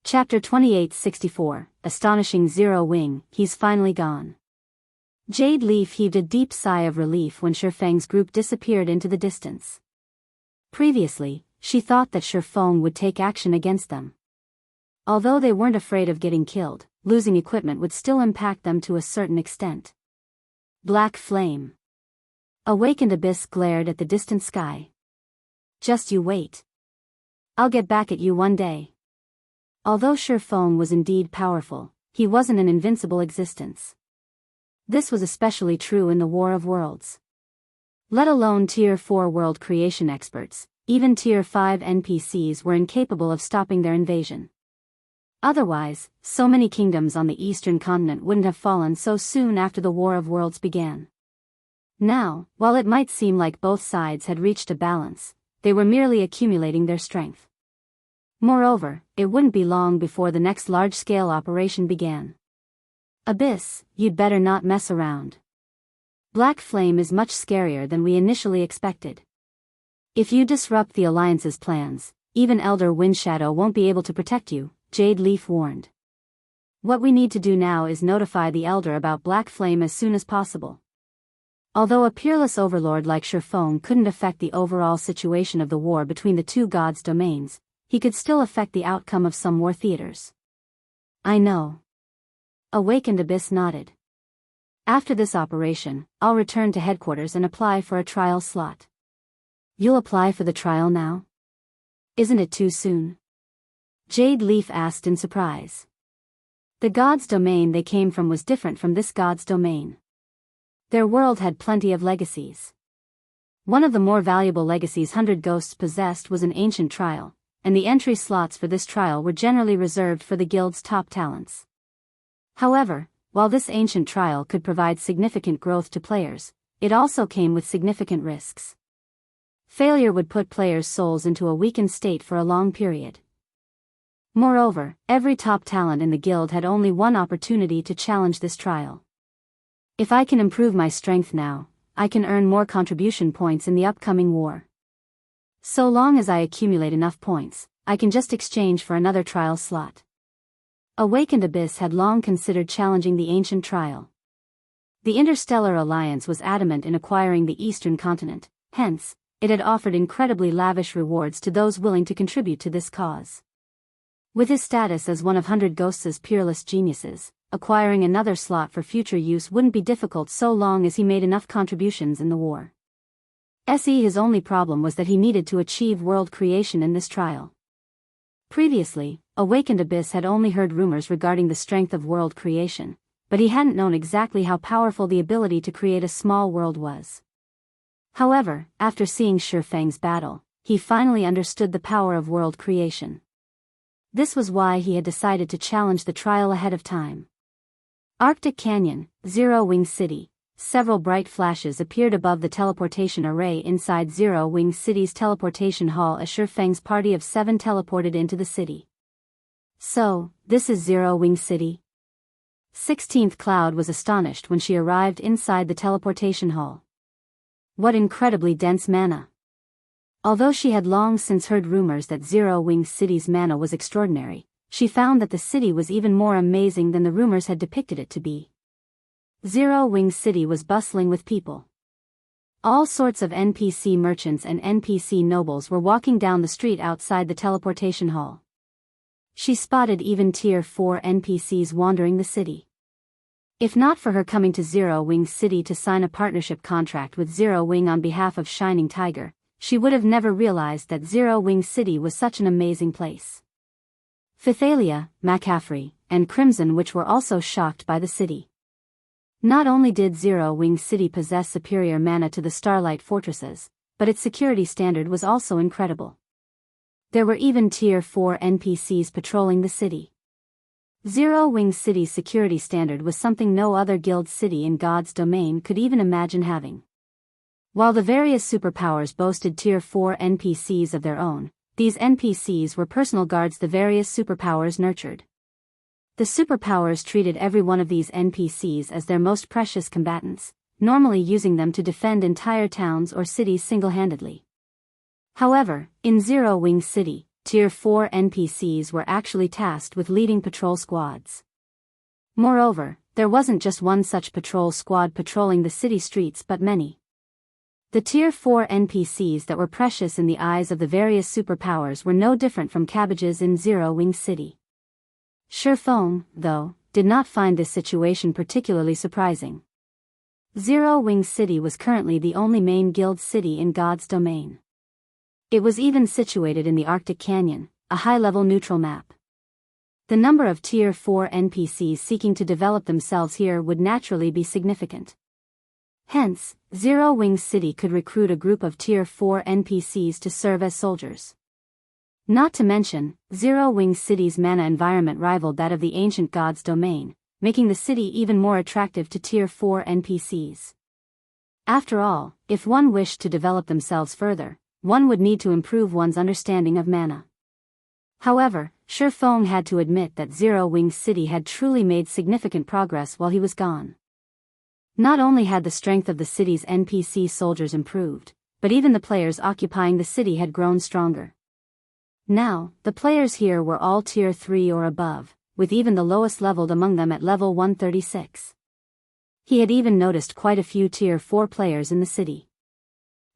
Chapter 2864, Astonishing Zero Wing, He's Finally Gone. Jade Leaf heaved a deep sigh of relief when Feng's group disappeared into the distance. Previously, she thought that Feng would take action against them. Although they weren't afraid of getting killed, losing equipment would still impact them to a certain extent. Black Flame. Awakened Abyss glared at the distant sky. Just you wait. I'll get back at you one day. Although Feng was indeed powerful, he wasn't an invincible existence. This was especially true in the War of Worlds. Let alone Tier 4 world creation experts, even Tier 5 NPCs were incapable of stopping their invasion. Otherwise, so many kingdoms on the eastern continent wouldn't have fallen so soon after the War of Worlds began. Now, while it might seem like both sides had reached a balance, they were merely accumulating their strength. Moreover, it wouldn't be long before the next large-scale operation began. Abyss, you'd better not mess around. Black Flame is much scarier than we initially expected. If you disrupt the Alliance's plans, even Elder Windshadow won't be able to protect you, Jade Leaf warned. What we need to do now is notify the Elder about Black Flame as soon as possible. Although a peerless overlord like Feng couldn't affect the overall situation of the war between the two gods' domains, he could still affect the outcome of some war theaters. I know. Awakened Abyss nodded. After this operation, I'll return to headquarters and apply for a trial slot. You'll apply for the trial now? Isn't it too soon? Jade Leaf asked in surprise. The god's domain they came from was different from this god's domain. Their world had plenty of legacies. One of the more valuable legacies 100 Ghosts possessed was an ancient trial, and the entry slots for this trial were generally reserved for the guild's top talents. However, while this ancient trial could provide significant growth to players, it also came with significant risks. Failure would put players' souls into a weakened state for a long period. Moreover, every top talent in the guild had only one opportunity to challenge this trial. If I can improve my strength now, I can earn more contribution points in the upcoming war. So long as I accumulate enough points, I can just exchange for another trial slot. Awakened Abyss had long considered challenging the ancient trial. The Interstellar Alliance was adamant in acquiring the eastern continent, hence, it had offered incredibly lavish rewards to those willing to contribute to this cause. With his status as one of 100 Ghosts' peerless geniuses, acquiring another slot for future use wouldn't be difficult so long as he made enough contributions in the war. His only problem was that he needed to achieve world creation in this trial. Previously, Awakened Abyss had only heard rumors regarding the strength of world creation, but he hadn't known exactly how powerful the ability to create a small world was. However, after seeing Feng's battle, he finally understood the power of world creation. This was why he had decided to challenge the trial ahead of time. Arctic Canyon, Zero Wing City. Several bright flashes appeared above the teleportation array inside Zero Wing City's teleportation hall as Feng's party of 7 teleported into the city. So, this is Zero Wing City? 16th Cloud was astonished when she arrived inside the teleportation hall. What incredibly dense mana! Although she had long since heard rumors that Zero Wing City's mana was extraordinary, she found that the city was even more amazing than the rumors had depicted it to be. Zero Wing City was bustling with people. All sorts of NPC merchants and NPC nobles were walking down the street outside the teleportation hall. She spotted even Tier 4 NPCs wandering the city. If not for her coming to Zero Wing City to sign a partnership contract with Zero Wing on behalf of Shining Tiger, she would have never realized that Zero Wing City was such an amazing place. Phythalia, McCaffrey, and Crimson Witch were also shocked by the city. Not only did Zero Wing City possess superior mana to the Starlight Fortresses, but its security standard was also incredible. There were even Tier 4 NPCs patrolling the city. Zero Wing City's security standard was something no other guild city in God's domain could even imagine having. While the various superpowers boasted Tier 4 NPCs of their own, these NPCs were personal guards the various superpowers nurtured. The superpowers treated every one of these NPCs as their most precious combatants, normally using them to defend entire towns or cities single-handedly. However, in Zero Wing City, Tier 4 NPCs were actually tasked with leading patrol squads. Moreover, there wasn't just one such patrol squad patrolling the city streets but many. The Tier 4 NPCs that were precious in the eyes of the various superpowers were no different from cabbages in Zero Wing City. Feng, though, did not find this situation particularly surprising. Zero Wing City was currently the only main guild city in God's domain. It was even situated in the Arctic Canyon, a high-level neutral map. The number of Tier 4 NPCs seeking to develop themselves here would naturally be significant. Hence, Zero Wing City could recruit a group of Tier 4 NPCs to serve as soldiers. Not to mention, Zero Wing City's mana environment rivaled that of the ancient God's domain, making the city even more attractive to Tier 4 NPCs. After all, if one wished to develop themselves further, one would need to improve one's understanding of mana. However, Feng had to admit that Zero Wing City had truly made significant progress while he was gone. Not only had the strength of the city's NPC soldiers improved, but even the players occupying the city had grown stronger. Now, the players here were all Tier 3 or above, with even the lowest leveled among them at level 136. He had even noticed quite a few Tier 4 players in the city.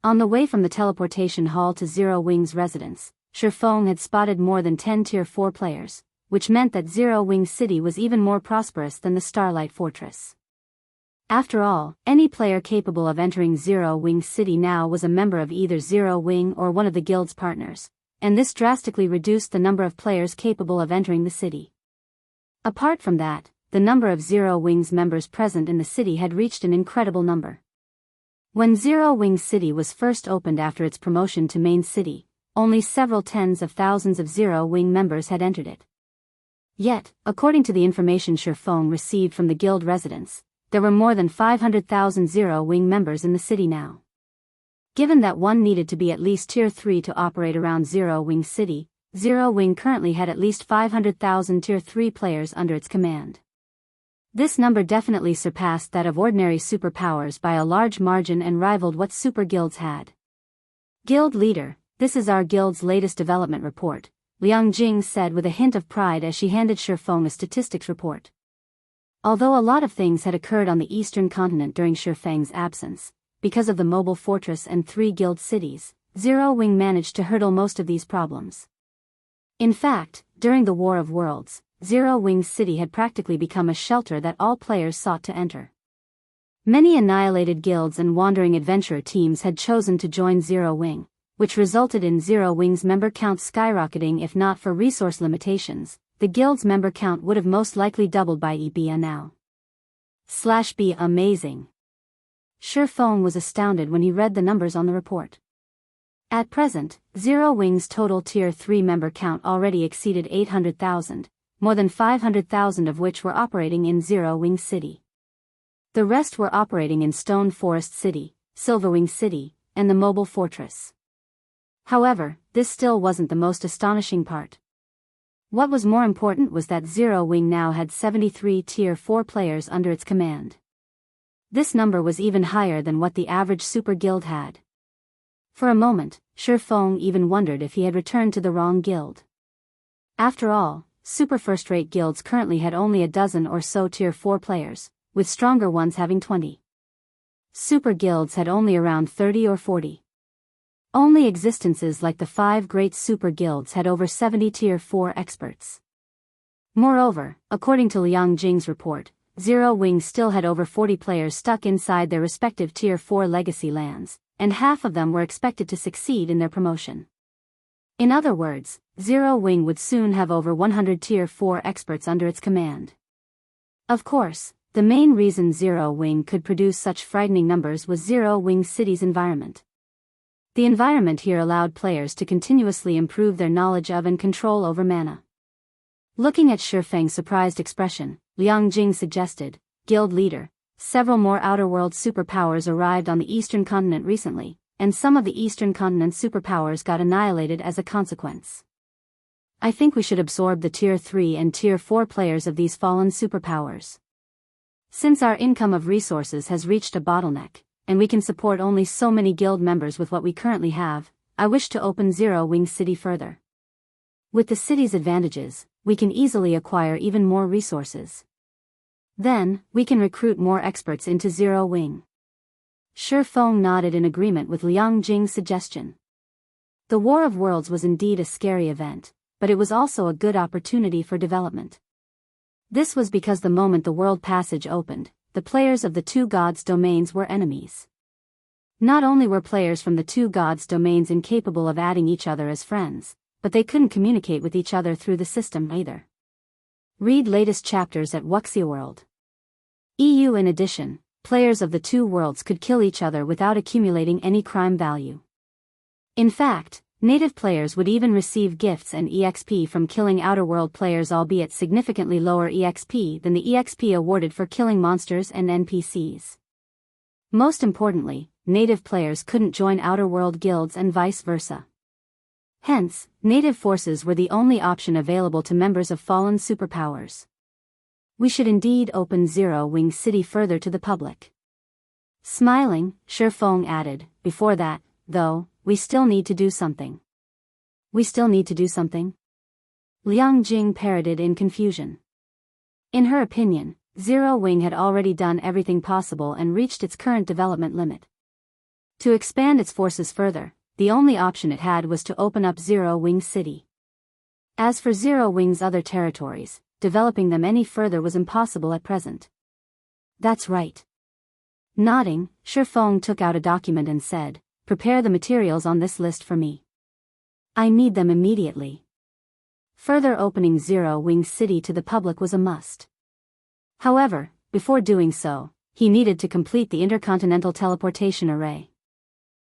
On the way from the teleportation hall to Zero Wing's residence, Feng had spotted more than 10 Tier 4 players, which meant that Zero Wing City was even more prosperous than the Starlight Fortress. After all, any player capable of entering Zero Wing City now was a member of either Zero Wing or one of the guild's partners, and this drastically reduced the number of players capable of entering the city. Apart from that, the number of Zero Wing's members present in the city had reached an incredible number. When Zero Wing City was first opened after its promotion to main city, only several tens of thousands of Zero Wing members had entered it. Yet, according to the information Feng received from the guild residents, there were more than 500,000 Zero Wing members in the city now. Given that one needed to be at least Tier 3 to operate around Zero Wing City, Zero Wing currently had at least 500,000 Tier 3 players under its command. This number definitely surpassed that of ordinary superpowers by a large margin and rivaled what super guilds had. Guild leader, this is our guild's latest development report, Liang Jing said with a hint of pride as she handed Feng a statistics report. Although a lot of things had occurred on the eastern continent during Feng's absence, because of the mobile fortress and 3 guild cities, Zero Wing managed to hurdle most of these problems. In fact, during the War of Worlds, Zero Wing City had practically become a shelter that all players sought to enter. Many annihilated guilds and wandering adventurer teams had chosen to join Zero Wing, which resulted in Zero Wing's member count skyrocketing. If not for resource limitations, the guild's member count would have most likely doubled by EBA now. Be amazing. Feng was astounded when he read the numbers on the report. At present, Zero Wing's total Tier 3 member count already exceeded 800,000, more than 500,000 of which were operating in Zero Wing City. The rest were operating in Stone Forest City, Silverwing City, and the Mobile Fortress. However, this still wasn't the most astonishing part. What was more important was that Zero Wing now had 73 Tier 4 players under its command. This number was even higher than what the average super guild had. For a moment, Feng even wondered if he had returned to the wrong guild. After all, super first-rate guilds currently had only a dozen or so Tier 4 players, with stronger ones having 20. Super guilds had only around 30 or 40. Only existences like the 5 great super guilds had over 70 Tier 4 experts. Moreover, according to Liang Jing's report, Zero Wing still had over 40 players stuck inside their respective Tier 4 legacy lands, and half of them were expected to succeed in their promotion. In other words, Zero Wing would soon have over 100 Tier 4 experts under its command. Of course, the main reason Zero Wing could produce such frightening numbers was Zero Wing City's environment. The environment here allowed players to continuously improve their knowledge of and control over mana. Looking at Feng's surprised expression, Liang Jing suggested, Guild leader, several more outer-world superpowers arrived on the eastern continent recently, and some of the eastern continent's superpowers got annihilated as a consequence. I think we should absorb the Tier 3 and Tier 4 players of these fallen superpowers. Since our income of resources has reached a bottleneck, and we can support only so many guild members with what we currently have, I wish to open Zero Wing City further. With the city's advantages, we can easily acquire even more resources. Then, we can recruit more experts into Zero Wing. Feng nodded in agreement with Liang Jing's suggestion. The War of Worlds was indeed a scary event, but it was also a good opportunity for development. This was because the moment the world passage opened, the players of the two gods' domains were enemies. Not only were players from the two gods' domains incapable of adding each other as friends, but they couldn't communicate with each other through the system either. Read latest chapters at Wuxia EU. In addition, players of the two worlds could kill each other without accumulating any crime value. In fact, native players would even receive gifts and EXP from killing Outer World players, albeit significantly lower EXP than the EXP awarded for killing monsters and NPCs. Most importantly, native players couldn't join Outer World guilds and vice versa. Hence, native forces were the only option available to members of fallen superpowers. We should indeed open Zero Wing City further to the public. Smiling, Feng added, before that, though, we still need to do something. We still need to do something? Liang Jing parroted in confusion. In her opinion, Zero Wing had already done everything possible and reached its current development limit. To expand its forces further, the only option it had was to open up Zero Wing City. As for Zero Wing's other territories, developing them any further was impossible at present. That's right. Nodding, Feng took out a document and said, "Prepare the materials on this list for me. I need them immediately." Further opening Zero Wing City to the public was a must. However, before doing so, he needed to complete the intercontinental teleportation array.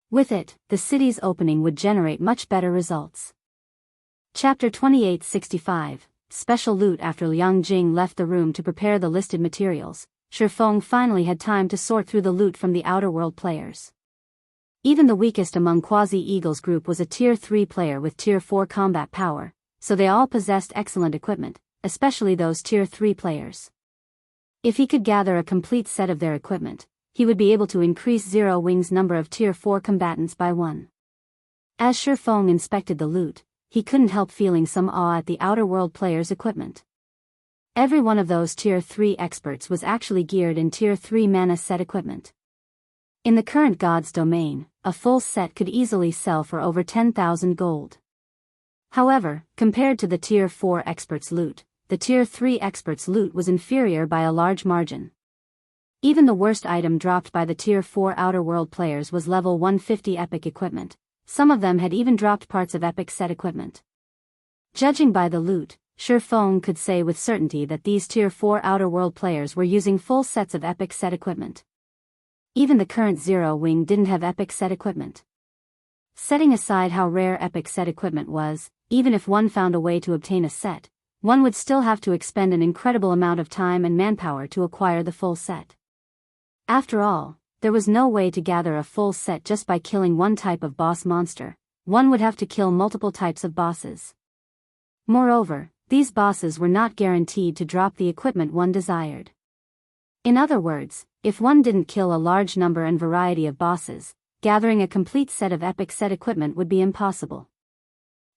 With it, the city's opening would generate much better results. Chapter 2865, Special Loot. After Liang Jing left the room to prepare the listed materials, Feng finally had time to sort through the loot from the Outer World players. Even the weakest among Quasi-Eagle's group was a Tier 3 player with Tier 4 combat power, so they all possessed excellent equipment, especially those Tier 3 players. If he could gather a complete set of their equipment, he would be able to increase Zero Wing's number of Tier 4 combatants by 1. As Feng inspected the loot, he couldn't help feeling some awe at the Outer World players' equipment. Every one of those Tier 3 experts was actually geared in Tier 3 mana set equipment. In the current God's domain, a full set could easily sell for over 10,000 gold. However, compared to the Tier 4 experts' loot, the Tier 3 experts' loot was inferior by a large margin. Even the worst item dropped by the Tier 4 Outer World players was level 150 epic equipment. Some of them had even dropped parts of epic set equipment. Judging by the loot, Feng could say with certainty that these Tier 4 Outer World players were using full sets of epic set equipment. Even the current Zero Wing didn't have epic set equipment. Setting aside how rare epic set equipment was, even if one found a way to obtain a set, one would still have to expend an incredible amount of time and manpower to acquire the full set. After all, there was no way to gather a full set just by killing one type of boss monster. One would have to kill multiple types of bosses. Moreover, these bosses were not guaranteed to drop the equipment one desired. In other words, if one didn't kill a large number and variety of bosses, gathering a complete set of epic set equipment would be impossible.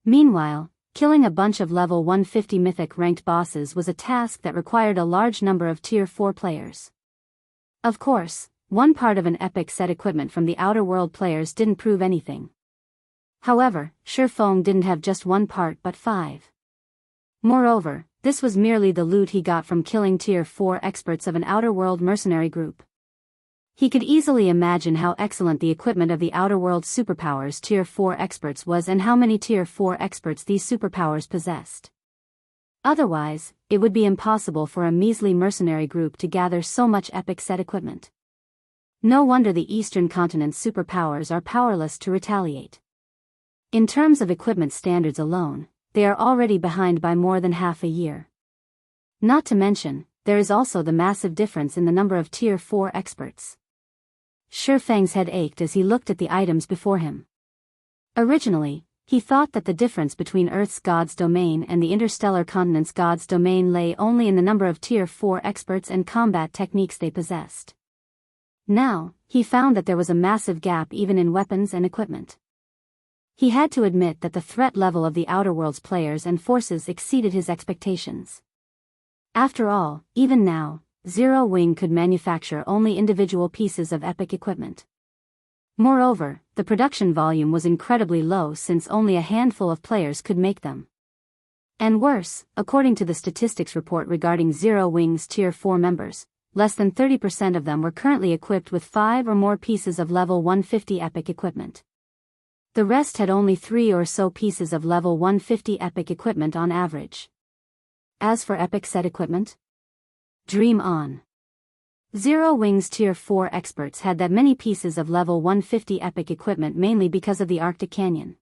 Meanwhile, killing a bunch of level 150 mythic ranked bosses was a task that required a large number of Tier 4 players. Of course, one part of an epic set equipment from the Outer World players didn't prove anything. However, Feng didn't have just one part but 5. Moreover, this was merely the loot he got from killing Tier 4 experts of an Outer World mercenary group. He could easily imagine how excellent the equipment of the Outer World superpowers Tier 4 experts was and how many Tier 4 experts these superpowers possessed. Otherwise, it would be impossible for a measly mercenary group to gather so much epic set equipment. No wonder the Eastern Continent's superpowers are powerless to retaliate. In terms of equipment standards alone, they are already behind by more than half a year. Not to mention, there is also the massive difference in the number of Tier 4 experts. Feng's head ached as he looked at the items before him. Originally, he thought that the difference between Earth's God's domain and the interstellar continent's God's domain lay only in the number of Tier 4 experts and combat techniques they possessed. Now, he found that there was a massive gap even in weapons and equipment. He had to admit that the threat level of the Outer Worlds players and forces exceeded his expectations. After all, even now, Zero Wing could manufacture only individual pieces of epic equipment. Moreover, the production volume was incredibly low since only a handful of players could make them. And worse, according to the statistics report regarding Zero Wing's Tier 4 members, less than 30% of them were currently equipped with 5 or more pieces of level 150 epic equipment. The rest had only 3 or so pieces of level 150 epic equipment on average. As for epic set equipment? Dream on. Zero Wing's Tier 4 experts had that many pieces of level 150 epic equipment mainly because of the Arctic Canyon.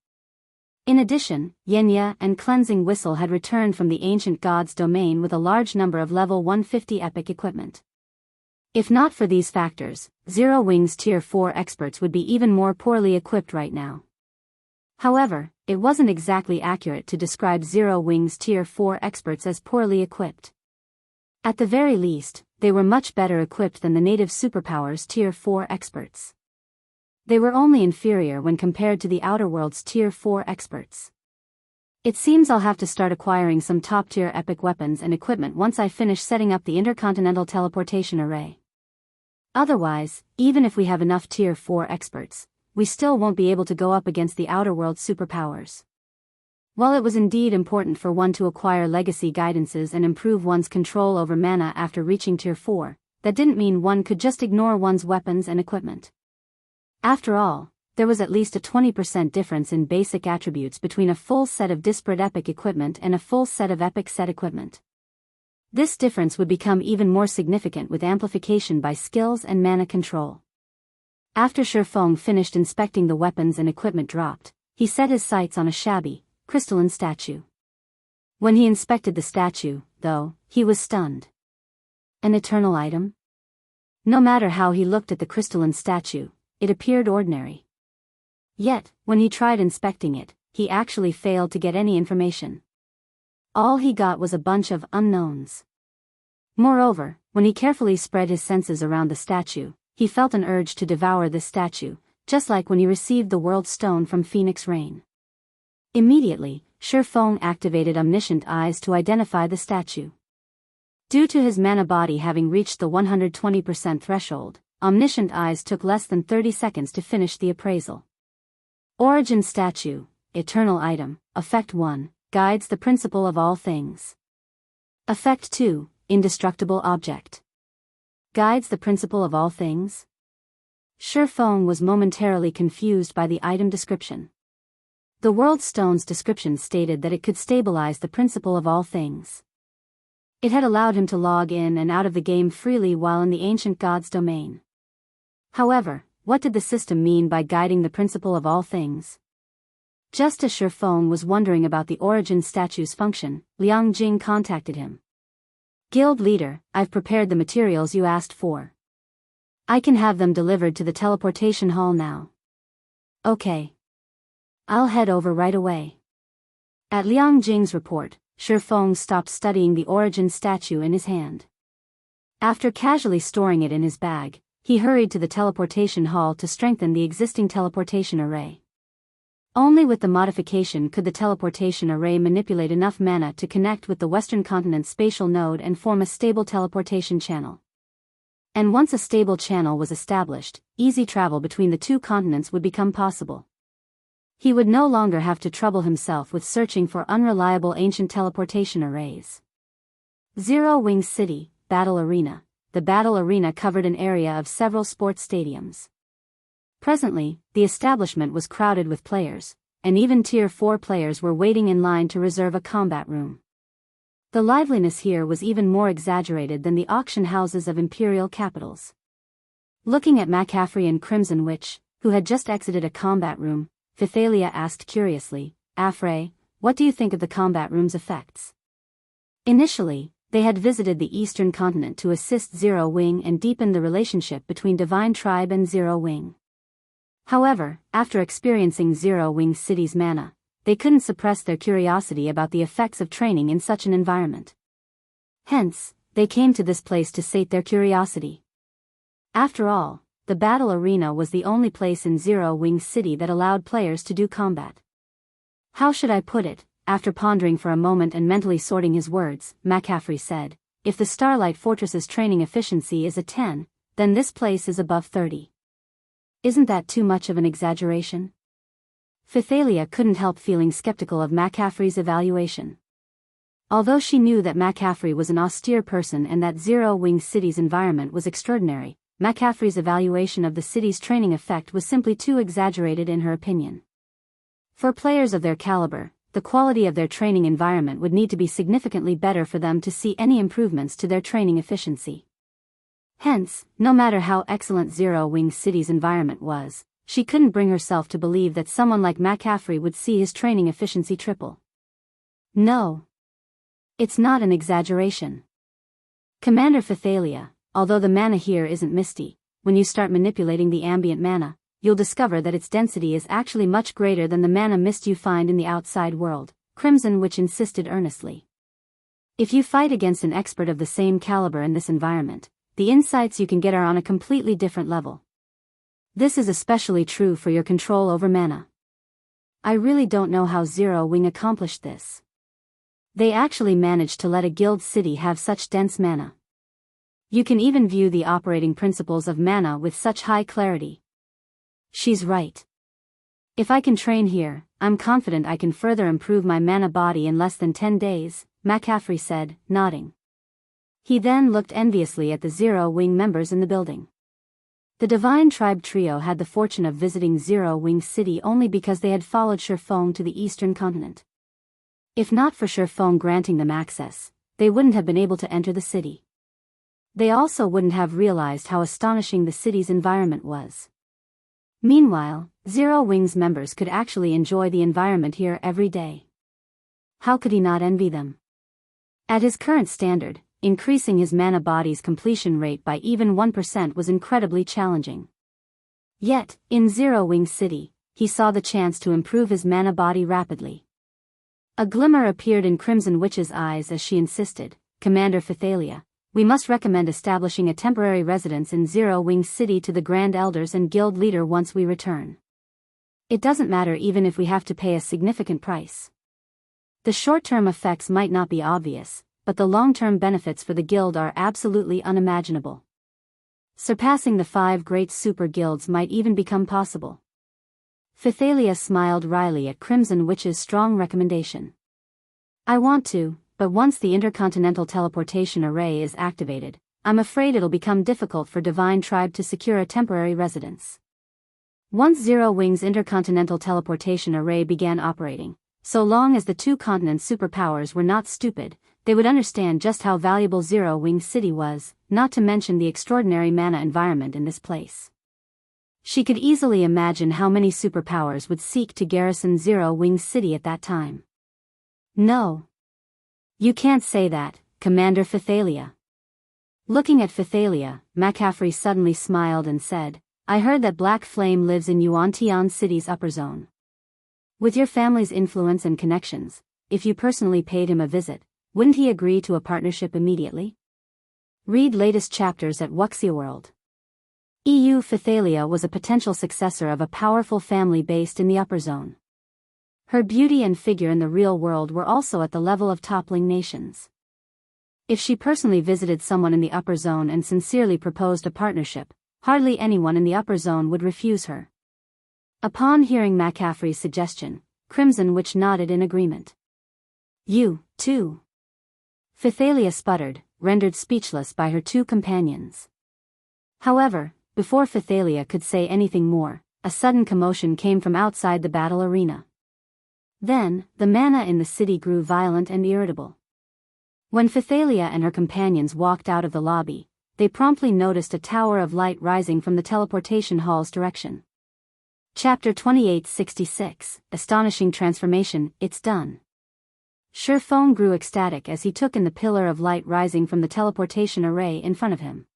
In addition, Yenya and Cleansing Whistle had returned from the ancient god's domain with a large number of level 150 epic equipment. If not for these factors, Zero Wing's Tier 4 experts would be even more poorly equipped right now. However, it wasn't exactly accurate to describe Zero Wing's Tier 4 experts as poorly equipped. At the very least, they were much better equipped than the native superpowers Tier 4 experts. They were only inferior when compared to the Outer Worlds Tier 4 experts. It seems I'll have to start acquiring some top-tier epic weapons and equipment once I finish setting up the intercontinental teleportation array. Otherwise, even if we have enough Tier 4 experts, we still won't be able to go up against the Outer Worlds superpowers. While it was indeed important for one to acquire legacy guidances and improve one's control over mana after reaching Tier 4, that didn't mean one could just ignore one's weapons and equipment. After all, there was at least a 20% difference in basic attributes between a full set of disparate epic equipment and a full set of epic set equipment. This difference would become even more significant with amplification by skills and mana control. After Feng finished inspecting the weapons and equipment dropped, he set his sights on a shabby, crystalline statue. When he inspected the statue, though, he was stunned. An eternal item? No matter how he looked at the crystalline statue, it appeared ordinary. Yet, when he tried inspecting it, he actually failed to get any information. All he got was a bunch of unknowns. Moreover, when he carefully spread his senses around the statue, he felt an urge to devour this statue, just like when he received the World Stone from Phoenix Rain. Immediately, Feng activated Omniscient Eyes to identify the statue. Due to his mana body having reached the 120% threshold, Omniscient Eyes took less than 30 seconds to finish the appraisal. Origin Statue, Eternal Item, Effect 1, Guides the Principle of All Things. Effect 2, Indestructible Object. Guides the Principle of All Things? Feng was momentarily confused by the item description. The World Stone's description stated that it could stabilize the principle of all things. It had allowed him to log in and out of the game freely while in the ancient god's domain. However, what did the system mean by guiding the principle of all things? Just as Feng was wondering about the origin statue's function, Liang Jing contacted him. Guild leader, I've prepared the materials you asked for. I can have them delivered to the teleportation hall now. Okay. I'll head over right away. At Liang Jing's report, Feng stopped studying the origin statue in his hand. After casually storing it in his bag, he hurried to the teleportation hall to strengthen the existing teleportation array. Only with the modification could the teleportation array manipulate enough mana to connect with the Western Continent's spatial node and form a stable teleportation channel. And once a stable channel was established, easy travel between the two continents would become possible. He would no longer have to trouble himself with searching for unreliable ancient teleportation arrays. Zero Wing City, Battle Arena. The battle arena covered an area of several sports stadiums. Presently, the establishment was crowded with players, and even Tier 4 players were waiting in line to reserve a combat room. The liveliness here was even more exaggerated than the auction houses of imperial capitals. Looking at McCaffrey and Crimson Witch, who had just exited a combat room, Phythalia asked curiously, Afray, what do you think of the combat room's effects? Initially, they had visited the Eastern Continent to assist Zero Wing and deepen the relationship between Divine Tribe and Zero Wing. However, after experiencing Zero Wing City's mana, they couldn't suppress their curiosity about the effects of training in such an environment. Hence, they came to this place to sate their curiosity. After all, the battle arena was the only place in Zero Wing City that allowed players to do combat. How should I put it? After pondering for a moment and mentally sorting his words, McCaffrey said, if the Starlight Fortress's training efficiency is a 10, then this place is above 30. Isn't that too much of an exaggeration? Fithalia couldn't help feeling skeptical of McCaffrey's evaluation. Although she knew that McCaffrey was an austere person and that Zero Wing City's environment was extraordinary, McCaffrey's evaluation of the city's training effect was simply too exaggerated in her opinion. For players of their caliber, the quality of their training environment would need to be significantly better for them to see any improvements to their training efficiency. Hence, no matter how excellent Zero Wing City's environment was, she couldn't bring herself to believe that someone like McCaffrey would see his training efficiency triple. No. It's not an exaggeration. Commander Fithalia, although the mana here isn't misty, when you start manipulating the ambient mana, you'll discover that its density is actually much greater than the mana mist you find in the outside world, Crimson Witch insisted earnestly. If you fight against an expert of the same caliber in this environment, the insights you can get are on a completely different level. This is especially true for your control over mana. I really don't know how Zero Wing accomplished this. They actually managed to let a guild city have such dense mana. You can even view the operating principles of mana with such high clarity. She's right. If I can train here, I'm confident I can further improve my mana body in less than 10 days, McCaffrey said, nodding. He then looked enviously at the Zero Wing members in the building. The Divine Tribe trio had the fortune of visiting Zero Wing City only because they had followed Feng to the eastern continent. If not for Feng granting them access, they wouldn't have been able to enter the city. They also wouldn't have realized how astonishing the city's environment was. Meanwhile, Zero Wing's members could actually enjoy the environment here every day. How could he not envy them? At his current standard, increasing his mana body's completion rate by even 1% was incredibly challenging. Yet, in Zero Wing City, he saw the chance to improve his mana body rapidly. A glimmer appeared in Crimson Witch's eyes as she insisted, Commander Fithalia, we must recommend establishing a temporary residence in Zero Wing City to the Grand Elders and Guild Leader once we return. It doesn't matter even if we have to pay a significant price. The short-term effects might not be obvious, but the long-term benefits for the guild are absolutely unimaginable. Surpassing the 5 great super guilds might even become possible. Fithalia smiled wryly at Crimson Witch's strong recommendation. I want to, but once the intercontinental teleportation array is activated, I'm afraid it'll become difficult for Divine Tribe to secure a temporary residence. Once Zero Wing's intercontinental teleportation array began operating, so long as the 2 continent superpowers were not stupid, they would understand just how valuable Zero Wing City was, not to mention the extraordinary mana environment in this place. She could easily imagine how many superpowers would seek to garrison Zero Wing City at that time. No. You can't say that, Commander Fithalia. Looking at Fithalia, McCaffrey suddenly smiled and said, I heard that Black Flame lives in Yuan-Tian City's upper zone. With your family's influence and connections, if you personally paid him a visit, wouldn't he agree to a partnership immediately? Read latest chapters at Wuxia World. EU Fithalia was a potential successor of a powerful family based in the upper zone. Her beauty and figure in the real world were also at the level of toppling nations. If she personally visited someone in the upper zone and sincerely proposed a partnership, hardly anyone in the upper zone would refuse her. Upon hearing McCaffrey's suggestion, Crimson Witch nodded in agreement. You, too. Fithalia sputtered, rendered speechless by her 2 companions. However, before Fithalia could say anything more, a sudden commotion came from outside the battle arena. Then, the mana in the city grew violent and irritable. When Fithalia and her companions walked out of the lobby, they promptly noticed a tower of light rising from the teleportation hall's direction. Chapter 2866, Astonishing Transformation, It's Done. Feng grew ecstatic as he took in the pillar of light rising from the teleportation array in front of him.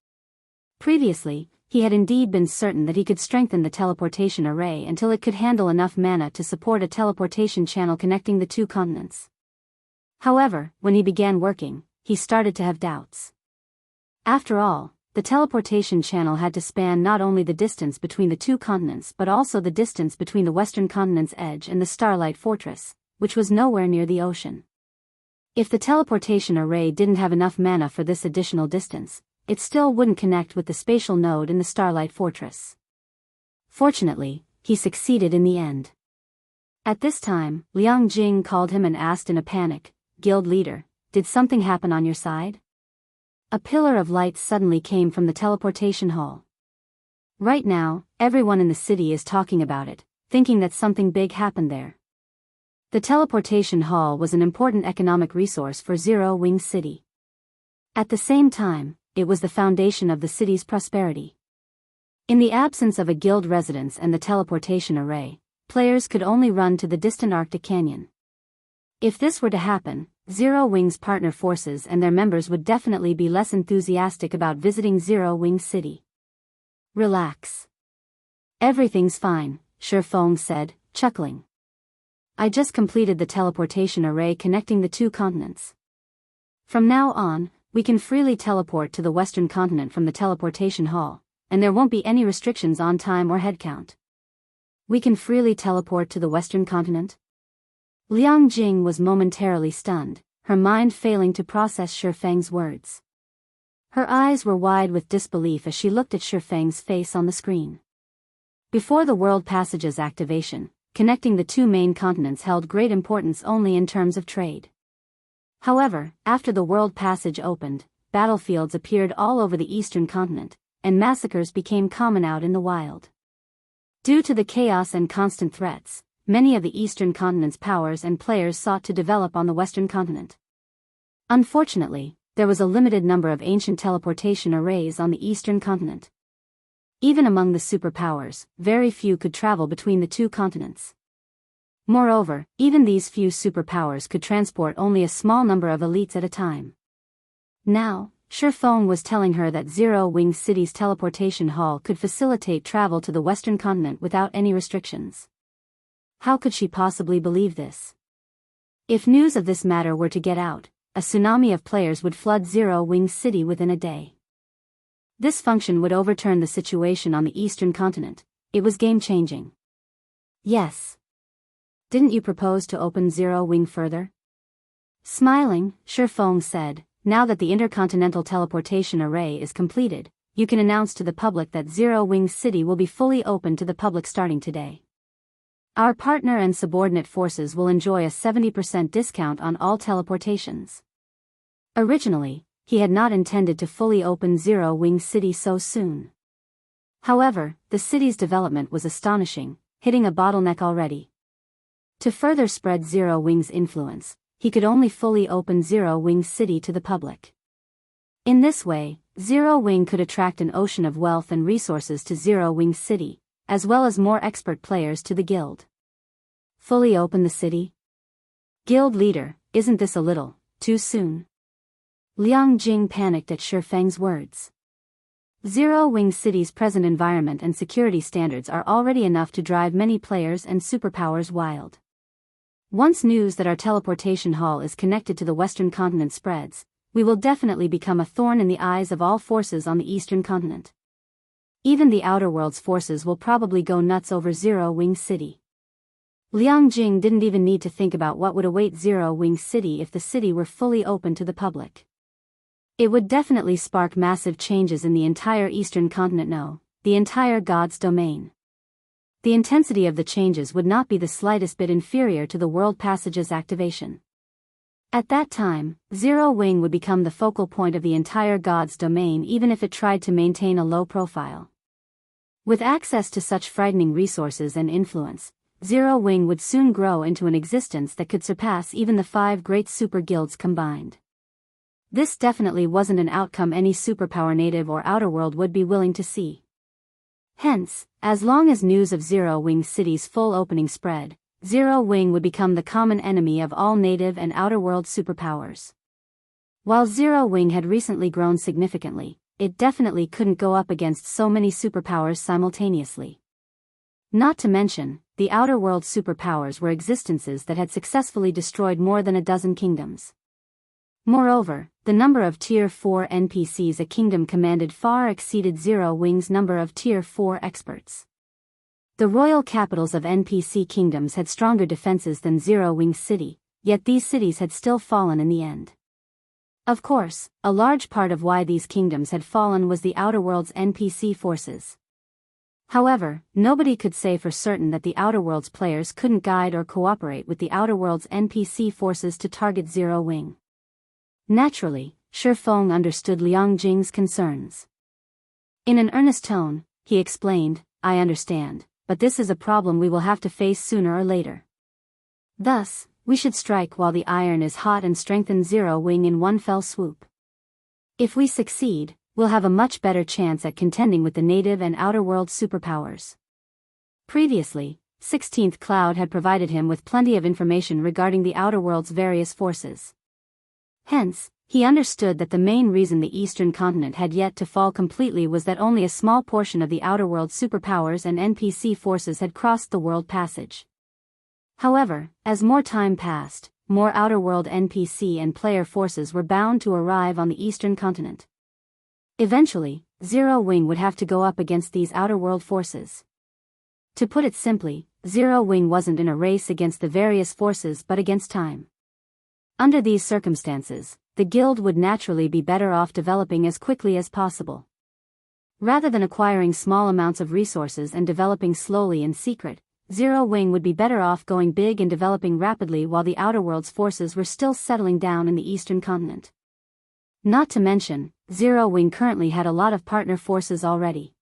Previously, he had indeed been certain that he could strengthen the teleportation array until it could handle enough mana to support a teleportation channel connecting the 2 continents. However, when he began working, he started to have doubts. After all, the teleportation channel had to span not only the distance between the 2 continents but also the distance between the western continent's edge and the Starlight Fortress, which was nowhere near the ocean. If the teleportation array didn't have enough mana for this additional distance, it still wouldn't connect with the spatial node in the Starlight Fortress. Fortunately, he succeeded in the end. At this time, Liang Jing called him and asked in a panic, "Guild leader, did something happen on your side?" A pillar of light suddenly came from the teleportation hall. Right now, everyone in the city is talking about it, thinking that something big happened there. The teleportation hall was an important economic resource for Zero Wing City. At the same time, it was the foundation of the city's prosperity. In the absence of a guild residence and the teleportation array, players could only run to the distant Arctic Canyon. If this were to happen, Zero Wing's partner forces and their members would definitely be less enthusiastic about visiting Zero Wing City. Relax. Everything's fine, Feng said, chuckling. I just completed the teleportation array connecting the two continents. From now on, we can freely teleport to the Western continent from the teleportation hall, and there won't be any restrictions on time or headcount. We can freely teleport to the Western continent? Liang Jing was momentarily stunned, her mind failing to process Feng's words. Her eyes were wide with disbelief as she looked at Feng's face on the screen. Before the World Passage's activation, connecting the two main continents held great importance only in terms of trade. However, after the World Passage opened, battlefields appeared all over the Eastern continent, and massacres became common out in the wild. Due to the chaos and constant threats, many of the Eastern continent's powers and players sought to develop on the Western continent. Unfortunately, there was a limited number of ancient teleportation arrays on the Eastern continent. Even among the superpowers, very few could travel between the two continents. Moreover, even these few superpowers could transport only a small number of elites at a time. Now, Feng was telling her that Zero Wing City's teleportation hall could facilitate travel to the Western continent without any restrictions. How could she possibly believe this? If news of this matter were to get out, a tsunami of players would flood Zero Wing City within a day. This function would overturn the situation on the Eastern continent. It was game-changing. Yes. Didn't you propose to open Zero Wing further? Smiling, Feng said, now that the intercontinental teleportation array is completed, you can announce to the public that Zero Wing City will be fully open to the public starting today. Our partner and subordinate forces will enjoy a 70% discount on all teleportations. Originally, he had not intended to fully open Zero Wing City so soon. However, the city's development was astonishing, hitting a bottleneck already. To further spread Zero Wing's influence, he could only fully open Zero Wing City to the public. In this way, Zero Wing could attract an ocean of wealth and resources to Zero Wing City, as well as more expert players to the guild. Fully open the city? Guild leader, isn't this a little too soon? Liang Jing panicked at Feng's words. Zero Wing City's present environment and security standards are already enough to drive many players and superpowers wild. Once news that our teleportation hall is connected to the Western continent spreads, we will definitely become a thorn in the eyes of all forces on the Eastern continent. Even the Outer World's forces will probably go nuts over Zero Wing City. Liang Jing didn't even need to think about what would await Zero Wing City if the city were fully open to the public. It would definitely spark massive changes in the entire Eastern continent, no, the entire God's domain. The intensity of the changes would not be the slightest bit inferior to the World Passage's activation. At that time, Zero Wing would become the focal point of the entire God's domain even if it tried to maintain a low profile. With access to such frightening resources and influence, Zero Wing would soon grow into an existence that could surpass even the 5 great super guilds combined. This definitely wasn't an outcome any superpower native or outer world would be willing to see. Hence, as long as news of Zero Wing City's full opening spread, Zero Wing would become the common enemy of all native and outer world superpowers. While Zero Wing had recently grown significantly, it definitely couldn't go up against so many superpowers simultaneously. Not to mention, the outer world superpowers were existences that had successfully destroyed more than a dozen kingdoms. Moreover, the number of Tier 4 NPCs a kingdom commanded far exceeded Zero Wing's number of Tier 4 experts. The royal capitals of NPC kingdoms had stronger defenses than Zero Wing City, yet these cities had still fallen in the end. Of course, a large part of why these kingdoms had fallen was the Outer World's NPC forces. However, nobody could say for certain that the Outer World's players couldn't guide or cooperate with the Outer World's NPC forces to target Zero Wing. Naturally, Feng understood Liang Jing's concerns. In an earnest tone, he explained, "I understand, but this is a problem we will have to face sooner or later. Thus, we should strike while the iron is hot and strengthen Zero Wing in one fell swoop. If we succeed, we'll have a much better chance at contending with the native and outer world superpowers." Previously, 16th Cloud had provided him with plenty of information regarding the outer world's various forces. Hence, he understood that the main reason the eastern continent had yet to fall completely was that only a small portion of the outer world superpowers and NPC forces had crossed the world passage. However, as more time passed, more outer world NPC and player forces were bound to arrive on the eastern continent. Eventually, Zero Wing would have to go up against these outer world forces. To put it simply, Zero Wing wasn't in a race against the various forces but against time. Under these circumstances, the guild would naturally be better off developing as quickly as possible. Rather than acquiring small amounts of resources and developing slowly in secret, Zero Wing would be better off going big and developing rapidly while the outer world's forces were still settling down in the eastern continent. Not to mention, Zero Wing currently had a lot of partner forces already.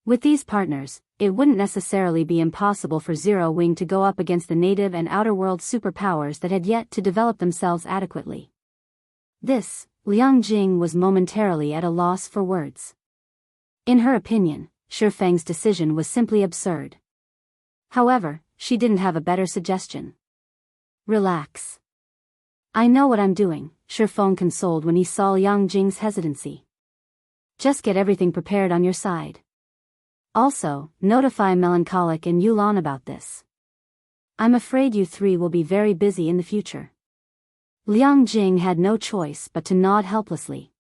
With these partners, it wouldn't necessarily be impossible for Zero Wing to go up against the native and outer world superpowers that had yet to develop themselves adequately. This, Liang Jing was momentarily at a loss for words. In her opinion, Feng's decision was simply absurd. However, she didn't have a better suggestion. "Relax. I know what I'm doing," Feng consoled when he saw Liang Jing's hesitancy. "Just get everything prepared on your side. Also, notify Melancholic and Yulan about this. I'm afraid you three will be very busy in the future." Liang Jing had no choice but to nod helplessly.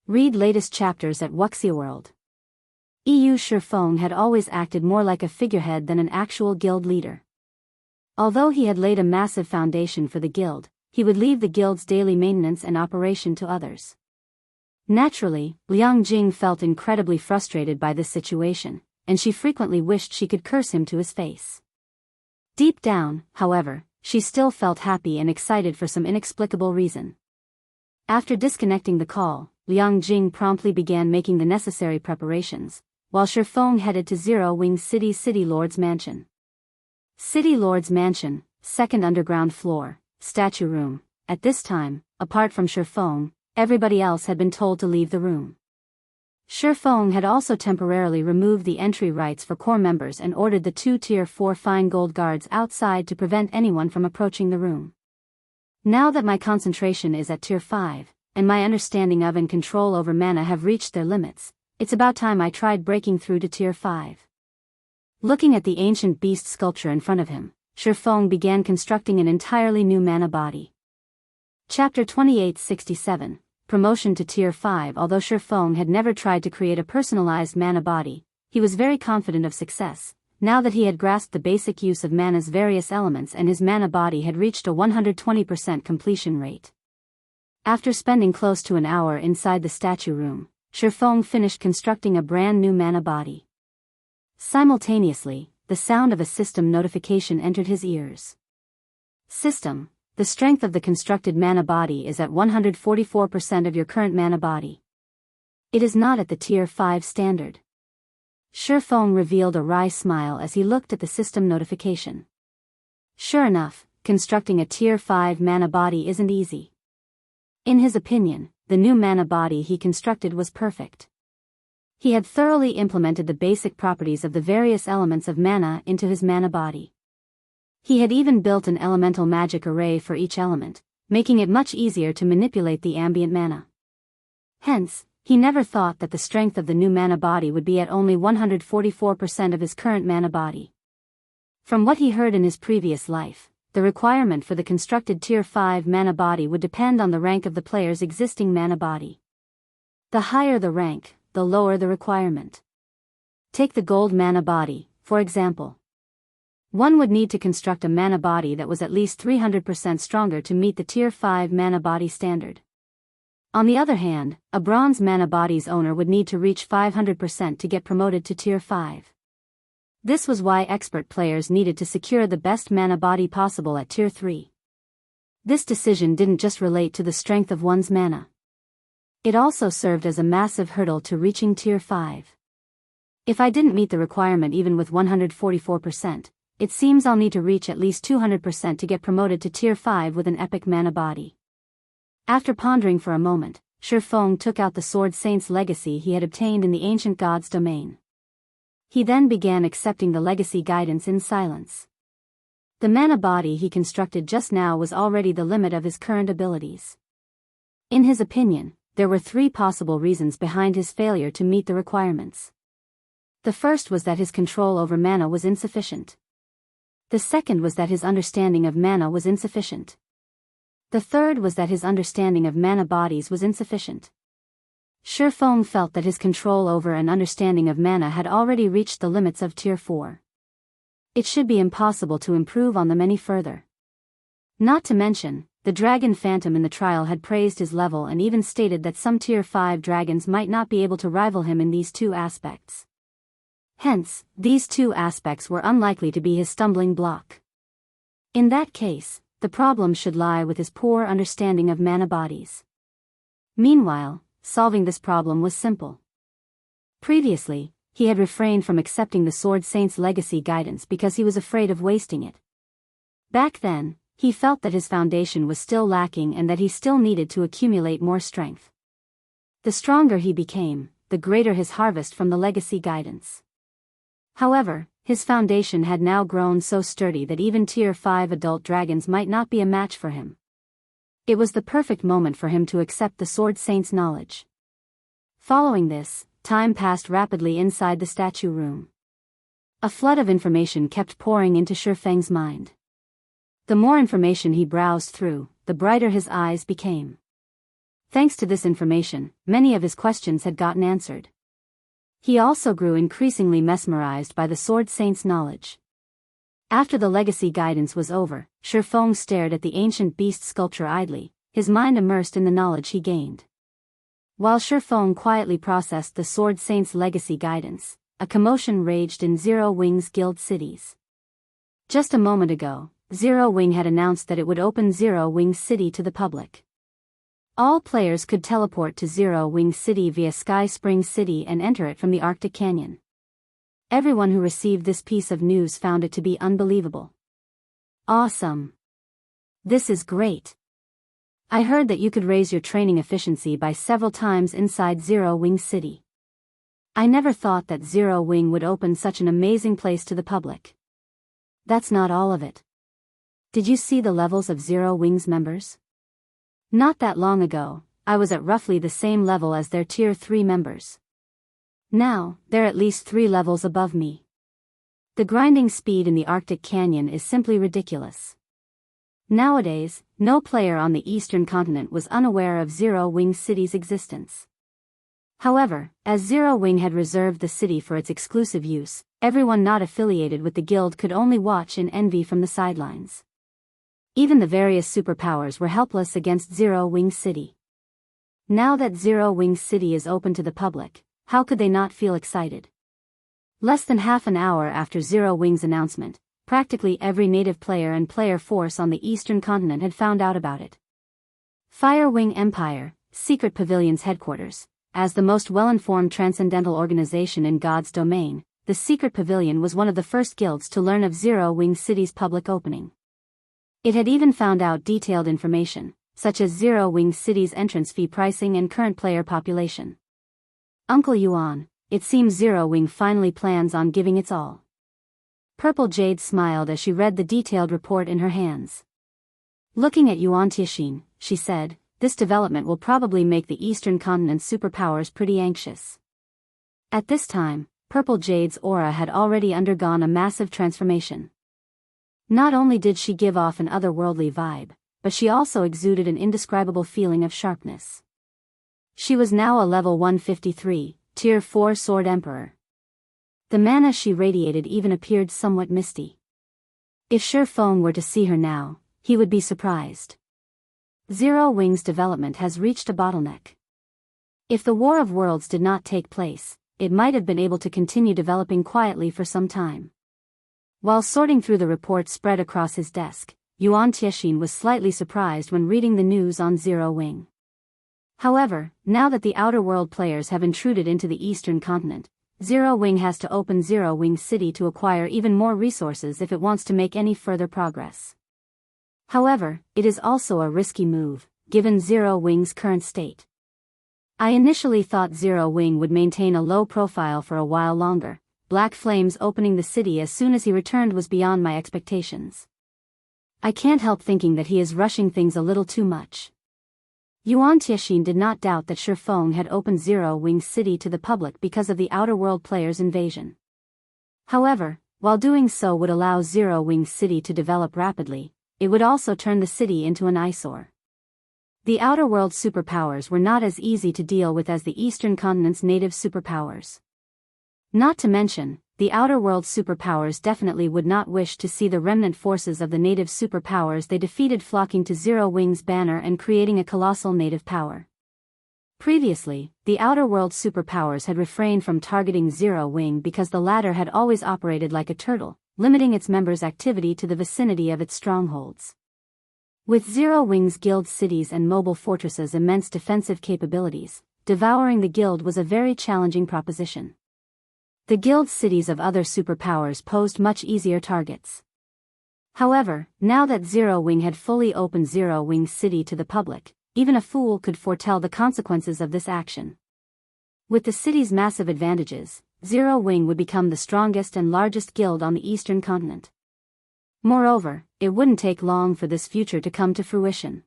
Read latest chapters at Wuxia World. Feng had always acted more like a figurehead than an actual guild leader. Although he had laid a massive foundation for the guild, he would leave the guild's daily maintenance and operation to others. Naturally, Liang Jing felt incredibly frustrated by this situation, and she frequently wished she could curse him to his face. Deep down, however, she still felt happy and excited for some inexplicable reason. After disconnecting the call, Liang Jing promptly began making the necessary preparations, while Feng headed to Zero Wing City's City Lord's Mansion. City Lord's Mansion, second underground floor, statue room. At this time, apart from Feng, everybody else had been told to leave the room. Feng had also temporarily removed the entry rights for core members and ordered the 2 Tier 4 fine gold guards outside to prevent anyone from approaching the room. Now that my concentration is at Tier 5, and my understanding of and control over mana have reached their limits, it's about time I tried breaking through to Tier 5. Looking at the ancient beast sculpture in front of him, Feng began constructing an entirely new mana body. Chapter 2867, Promotion to Tier 5. Although Feng had never tried to create a personalized mana body, he was very confident of success, now that he had grasped the basic use of mana's various elements and his mana body had reached a 120% completion rate. After spending close to an hour inside the statue room, Feng finished constructing a brand new mana body. Simultaneously, the sound of a system notification entered his ears. "System, the strength of the constructed mana body is at 144% of your current mana body. It is not at the Tier 5 standard." Feng revealed a wry smile as he looked at the system notification. Sure enough, constructing a Tier 5 mana body isn't easy. In his opinion, the new mana body he constructed was perfect. He had thoroughly implemented the basic properties of the various elements of mana into his mana body. He had even built an elemental magic array for each element, making it much easier to manipulate the ambient mana. Hence, he never thought that the strength of the new mana body would be at only 144% of his current mana body. From what he heard in his previous life, the requirement for the constructed Tier 5 mana body would depend on the rank of the player's existing mana body. The higher the rank, the lower the requirement. Take the gold mana body, for example. One would need to construct a mana body that was at least 300% stronger to meet the Tier 5 mana body standard. On the other hand, a bronze mana body's owner would need to reach 500% to get promoted to Tier 5. This was why expert players needed to secure the best mana body possible at Tier 3. This decision didn't just relate to the strength of one's mana. It also served as a massive hurdle to reaching Tier 5. If I didn't meet the requirement even with 144%, it seems I'll need to reach at least 200% to get promoted to Tier 5 with an epic mana body. After pondering for a moment, Feng took out the Sword Saint's legacy he had obtained in the ancient god's domain. He then began accepting the legacy guidance in silence. The mana body he constructed just now was already the limit of his current abilities. In his opinion, there were 3 possible reasons behind his failure to meet the requirements. The first was that his control over mana was insufficient. The second was that his understanding of mana was insufficient. The third was that his understanding of mana bodies was insufficient. Feng felt that his control over and understanding of mana had already reached the limits of Tier 4. It should be impossible to improve on them any further. Not to mention, the dragon phantom in the trial had praised his level and even stated that some Tier 5 dragons might not be able to rival him in these 2 aspects. Hence, these 2 aspects were unlikely to be his stumbling block. In that case, the problem should lie with his poor understanding of mana bodies. Meanwhile, solving this problem was simple. Previously, he had refrained from accepting the Sword Saint's legacy guidance because he was afraid of wasting it. Back then, he felt that his foundation was still lacking and that he still needed to accumulate more strength. The stronger he became, the greater his harvest from the legacy guidance. However, his foundation had now grown so sturdy that even Tier 5 adult dragons might not be a match for him. It was the perfect moment for him to accept the Sword Saint's knowledge. Following this, time passed rapidly inside the statue room. A flood of information kept pouring into Feng's mind. The more information he browsed through, the brighter his eyes became. Thanks to this information, many of his questions had gotten answered. He also grew increasingly mesmerized by the Sword Saint's knowledge. After the legacy guidance was over, Feng stared at the ancient beast sculpture idly, his mind immersed in the knowledge he gained. While Feng quietly processed the Sword Saint's legacy guidance, a commotion raged in Zero Wing's guild cities. Just a moment ago, Zero Wing had announced that it would open Zero Wing City to the public. All players could teleport to Zero Wing City via Sky Spring City and enter it from the Arctic Canyon. Everyone who received this piece of news found it to be unbelievable. Awesome! This is great! I heard that you could raise your training efficiency by several times inside Zero Wing City. I never thought that Zero Wing would open such an amazing place to the public. That's not all of it. Did you see the levels of Zero Wing's members? Not that long ago, I was at roughly the same level as their Tier 3 members. Now, they're at least 3 levels above me. The grinding speed in the Arctic Canyon is simply ridiculous. Nowadays, no player on the eastern continent was unaware of Zero Wing City's existence. However, as Zero Wing had reserved the city for its exclusive use, everyone not affiliated with the guild could only watch in envy from the sidelines. Even the various superpowers were helpless against Zero Wing City. Now that Zero Wing City is open to the public, how could they not feel excited? Less than half an hour after Zero Wing's announcement, practically every native player and player force on the eastern continent had found out about it. Fire Wing Empire, Secret Pavilion's headquarters, as the most well-informed transcendental organization in God's domain, the Secret Pavilion was one of the first guilds to learn of Zero Wing City's public opening. It had even found out detailed information, such as Zero Wing City's entrance fee pricing and current player population. Uncle Yuan, it seems Zero Wing finally plans on giving its all. Purple Jade smiled as she read the detailed report in her hands. Looking at Yuan Tixin, she said, this development will probably make the eastern continent's superpowers pretty anxious. At this time, Purple Jade's aura had already undergone a massive transformation. Not only did she give off an otherworldly vibe, but she also exuded an indescribable feeling of sharpness. She was now a level 153, Tier 4 Sword Emperor. The mana she radiated even appeared somewhat misty. If Feng were to see her now, he would be surprised. Zero Wing's development has reached a bottleneck. If the War of Worlds did not take place, it might have been able to continue developing quietly for some time. While sorting through the reports spread across his desk, Yuan Tiexian was slightly surprised when reading the news on Zero Wing. However, now that the Outer World players have intruded into the eastern continent, Zero Wing has to open Zero Wing City to acquire even more resources if it wants to make any further progress. However, it is also a risky move, given Zero Wing's current state. I initially thought Zero Wing would maintain a low profile for a while longer. Black Flames opening the city as soon as he returned was beyond my expectations. I can't help thinking that he is rushing things a little too much. Yuan Tiexian did not doubt that Feng had opened Zero Wing City to the public because of the Outer World players' invasion. However, while doing so would allow Zero Wing City to develop rapidly, it would also turn the city into an eyesore. The Outer World superpowers were not as easy to deal with as the Eastern continent's native superpowers. Not to mention, the Outer World superpowers definitely would not wish to see the remnant forces of the native superpowers they defeated flocking to Zero Wing's banner and creating a colossal native power. Previously, the Outer World superpowers had refrained from targeting Zero Wing because the latter had always operated like a turtle, limiting its members' activity to the vicinity of its strongholds. With Zero Wing's guild cities and mobile fortresses' immense defensive capabilities, devouring the guild was a very challenging proposition. The guild cities of other superpowers posed much easier targets. However, now that Zero Wing had fully opened Zero Wing City to the public, even a fool could foretell the consequences of this action. With the city's massive advantages, Zero Wing would become the strongest and largest guild on the eastern continent. Moreover, it wouldn't take long for this future to come to fruition.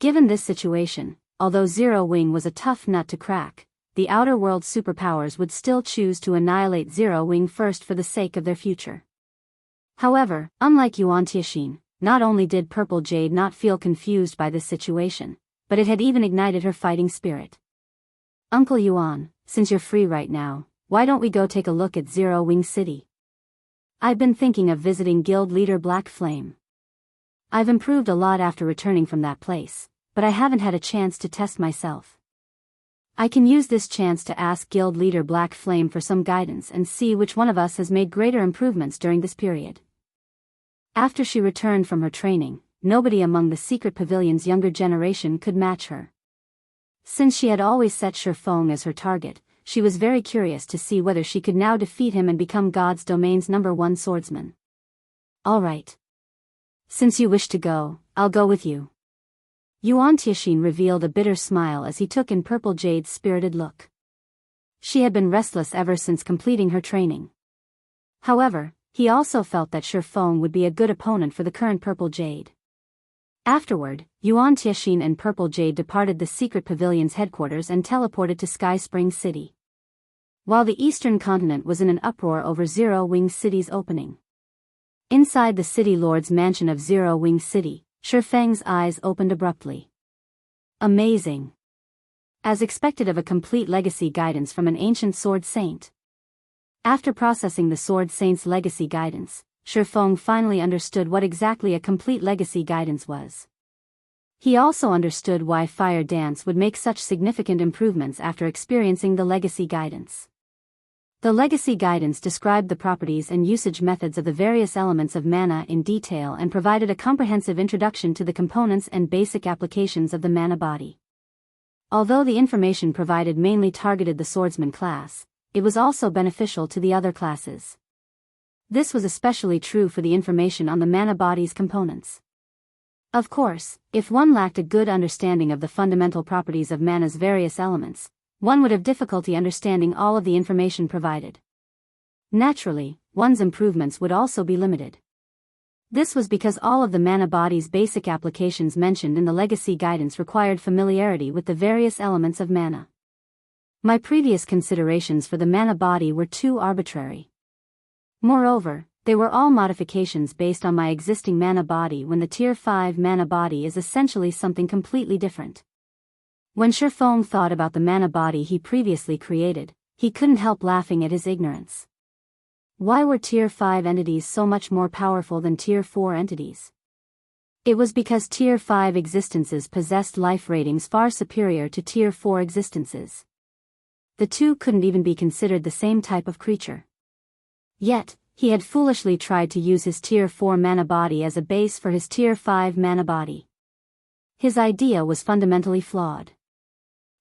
Given this situation, although Zero Wing was a tough nut to crack, the Outer World superpowers would still choose to annihilate Zero Wing first for the sake of their future. However, unlike Yuan Tiexian, not only did Purple Jade not feel confused by this situation, but it had even ignited her fighting spirit. Uncle Yuan, since you're free right now, why don't we go take a look at Zero Wing City? I've been thinking of visiting guild leader Black Flame. I've improved a lot after returning from that place, but I haven't had a chance to test myself. I can use this chance to ask guild leader Black Flame for some guidance and see which one of us has made greater improvements during this period. After she returned from her training, nobody among the secret pavilion's younger generation could match her. Since she had always set Feng as her target, she was very curious to see whether she could now defeat him and become God's domain's #1 swordsman. All right. Since you wish to go, I'll go with you. Yuan Tiexian revealed a bitter smile as he took in Purple Jade's spirited look. She had been restless ever since completing her training. However, he also felt that Feng would be a good opponent for the current Purple Jade. Afterward, Yuan Tiexian and Purple Jade departed the secret pavilion's headquarters and teleported to Sky Spring City. While the eastern continent was in an uproar over Zero Wing City's opening. Inside the city lord's mansion of Zero Wing City, Feng's eyes opened abruptly. Amazing. As expected of a complete legacy guidance from an ancient sword saint. After processing the sword saint's legacy guidance, Feng finally understood what exactly a complete legacy guidance was. He also understood why Fire Dance would make such significant improvements after experiencing the legacy guidance. The legacy guidance described the properties and usage methods of the various elements of mana in detail and provided a comprehensive introduction to the components and basic applications of the mana body. Although the information provided mainly targeted the swordsman class, it was also beneficial to the other classes. This was especially true for the information on the mana body's components. Of course, if one lacked a good understanding of the fundamental properties of mana's various elements, one would have difficulty understanding all of the information provided. Naturally, one's improvements would also be limited. This was because all of the mana body's basic applications mentioned in the legacy guidance required familiarity with the various elements of mana. My previous considerations for the mana body were too arbitrary. Moreover, they were all modifications based on my existing mana body when the Tier 5 mana body is essentially something completely different. When Feng thought about the mana body he previously created, he couldn't help laughing at his ignorance. Why were Tier 5 entities so much more powerful than Tier 4 entities? It was because Tier 5 existences possessed life ratings far superior to Tier 4 existences. The two couldn't even be considered the same type of creature. Yet, he had foolishly tried to use his Tier 4 mana body as a base for his Tier 5 mana body. His idea was fundamentally flawed.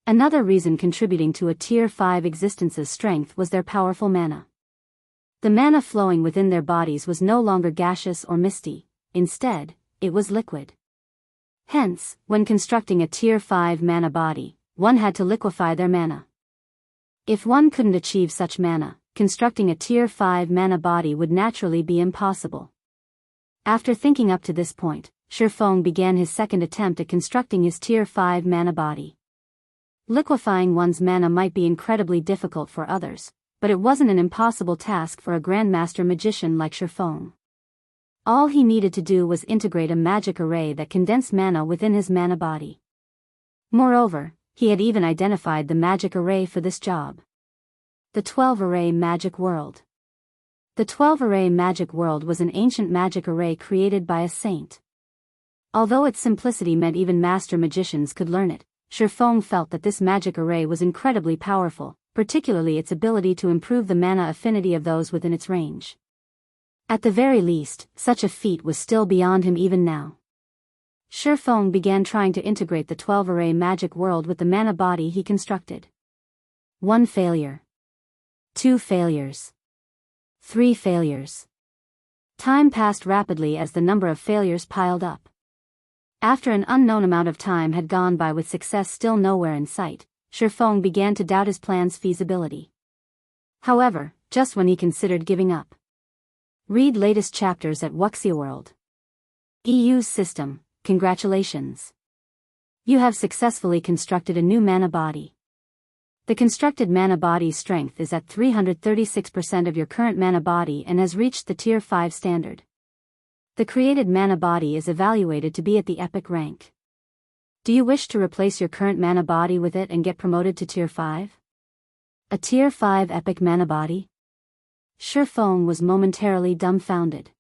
Another reason contributing to a Tier 5 existence's strength was their powerful mana. The mana flowing within their bodies was no longer gaseous or misty, instead, it was liquid. Hence, when constructing a Tier 5 mana body, one had to liquefy their mana. If one couldn't achieve such mana, constructing a Tier 5 mana body would naturally be impossible. After thinking up to this point, Feng began his second attempt at constructing his Tier 5 mana body. Liquefying one's mana might be incredibly difficult for others, but it wasn't an impossible task for a Grandmaster magician like Feng. All he needed to do was integrate a magic array that condensed mana within his mana body. Moreover, he had even identified the magic array for this job. The 12-array magic world. The 12-array magic world was an ancient magic array created by a saint. Although its simplicity meant even master magicians could learn it, Feng felt that this magic array was incredibly powerful, particularly its ability to improve the mana affinity of those within its range. At the very least, such a feat was still beyond him even now. Feng began trying to integrate the 12-array magic world with the mana body he constructed. 1 failure. 2 failures. 3 failures. Time passed rapidly as the number of failures piled up. After an unknown amount of time had gone by with success still nowhere in sight, Feng began to doubt his plan's feasibility. However, just when he considered giving up. Read latest chapters at Wuxia EU's system. Congratulations. You have successfully constructed a new mana body. The constructed mana body's strength is at 336% of your current mana body and has reached the Tier 5 standard. The created mana body is evaluated to be at the epic rank. Do you wish to replace your current mana body with it and get promoted to Tier 5? A Tier 5 epic mana body? Feng was momentarily dumbfounded.